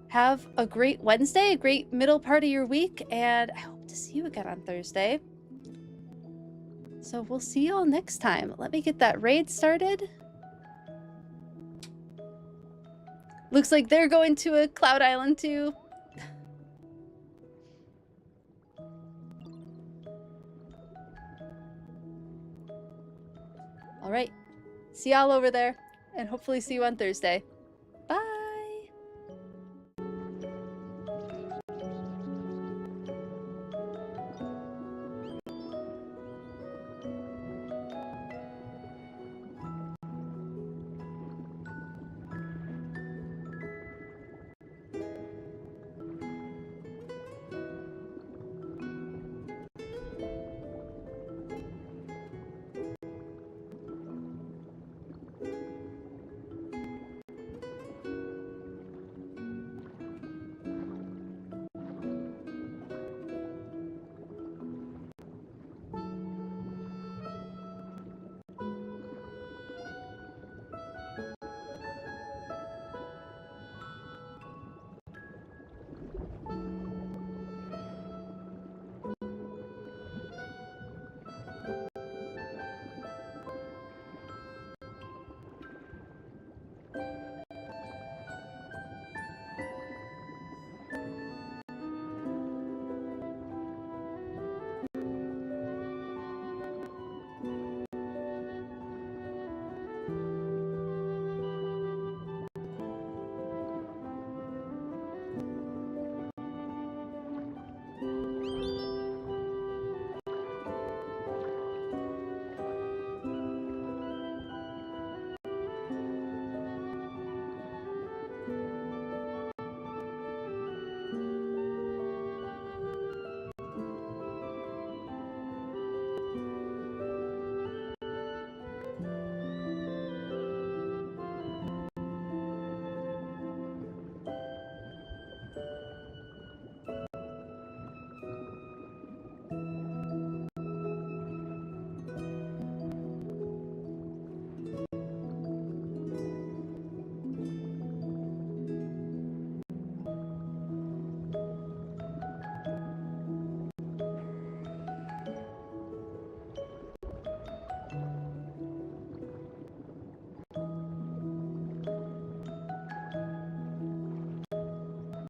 Have a great Wednesday, a great middle part of your week, and I hope to see you again on Thursday. So we'll see you all next time. Let me get that raid started. Looks like they're going to a Cloud Island too. All right. See y'all over there, and hopefully see you on Thursday.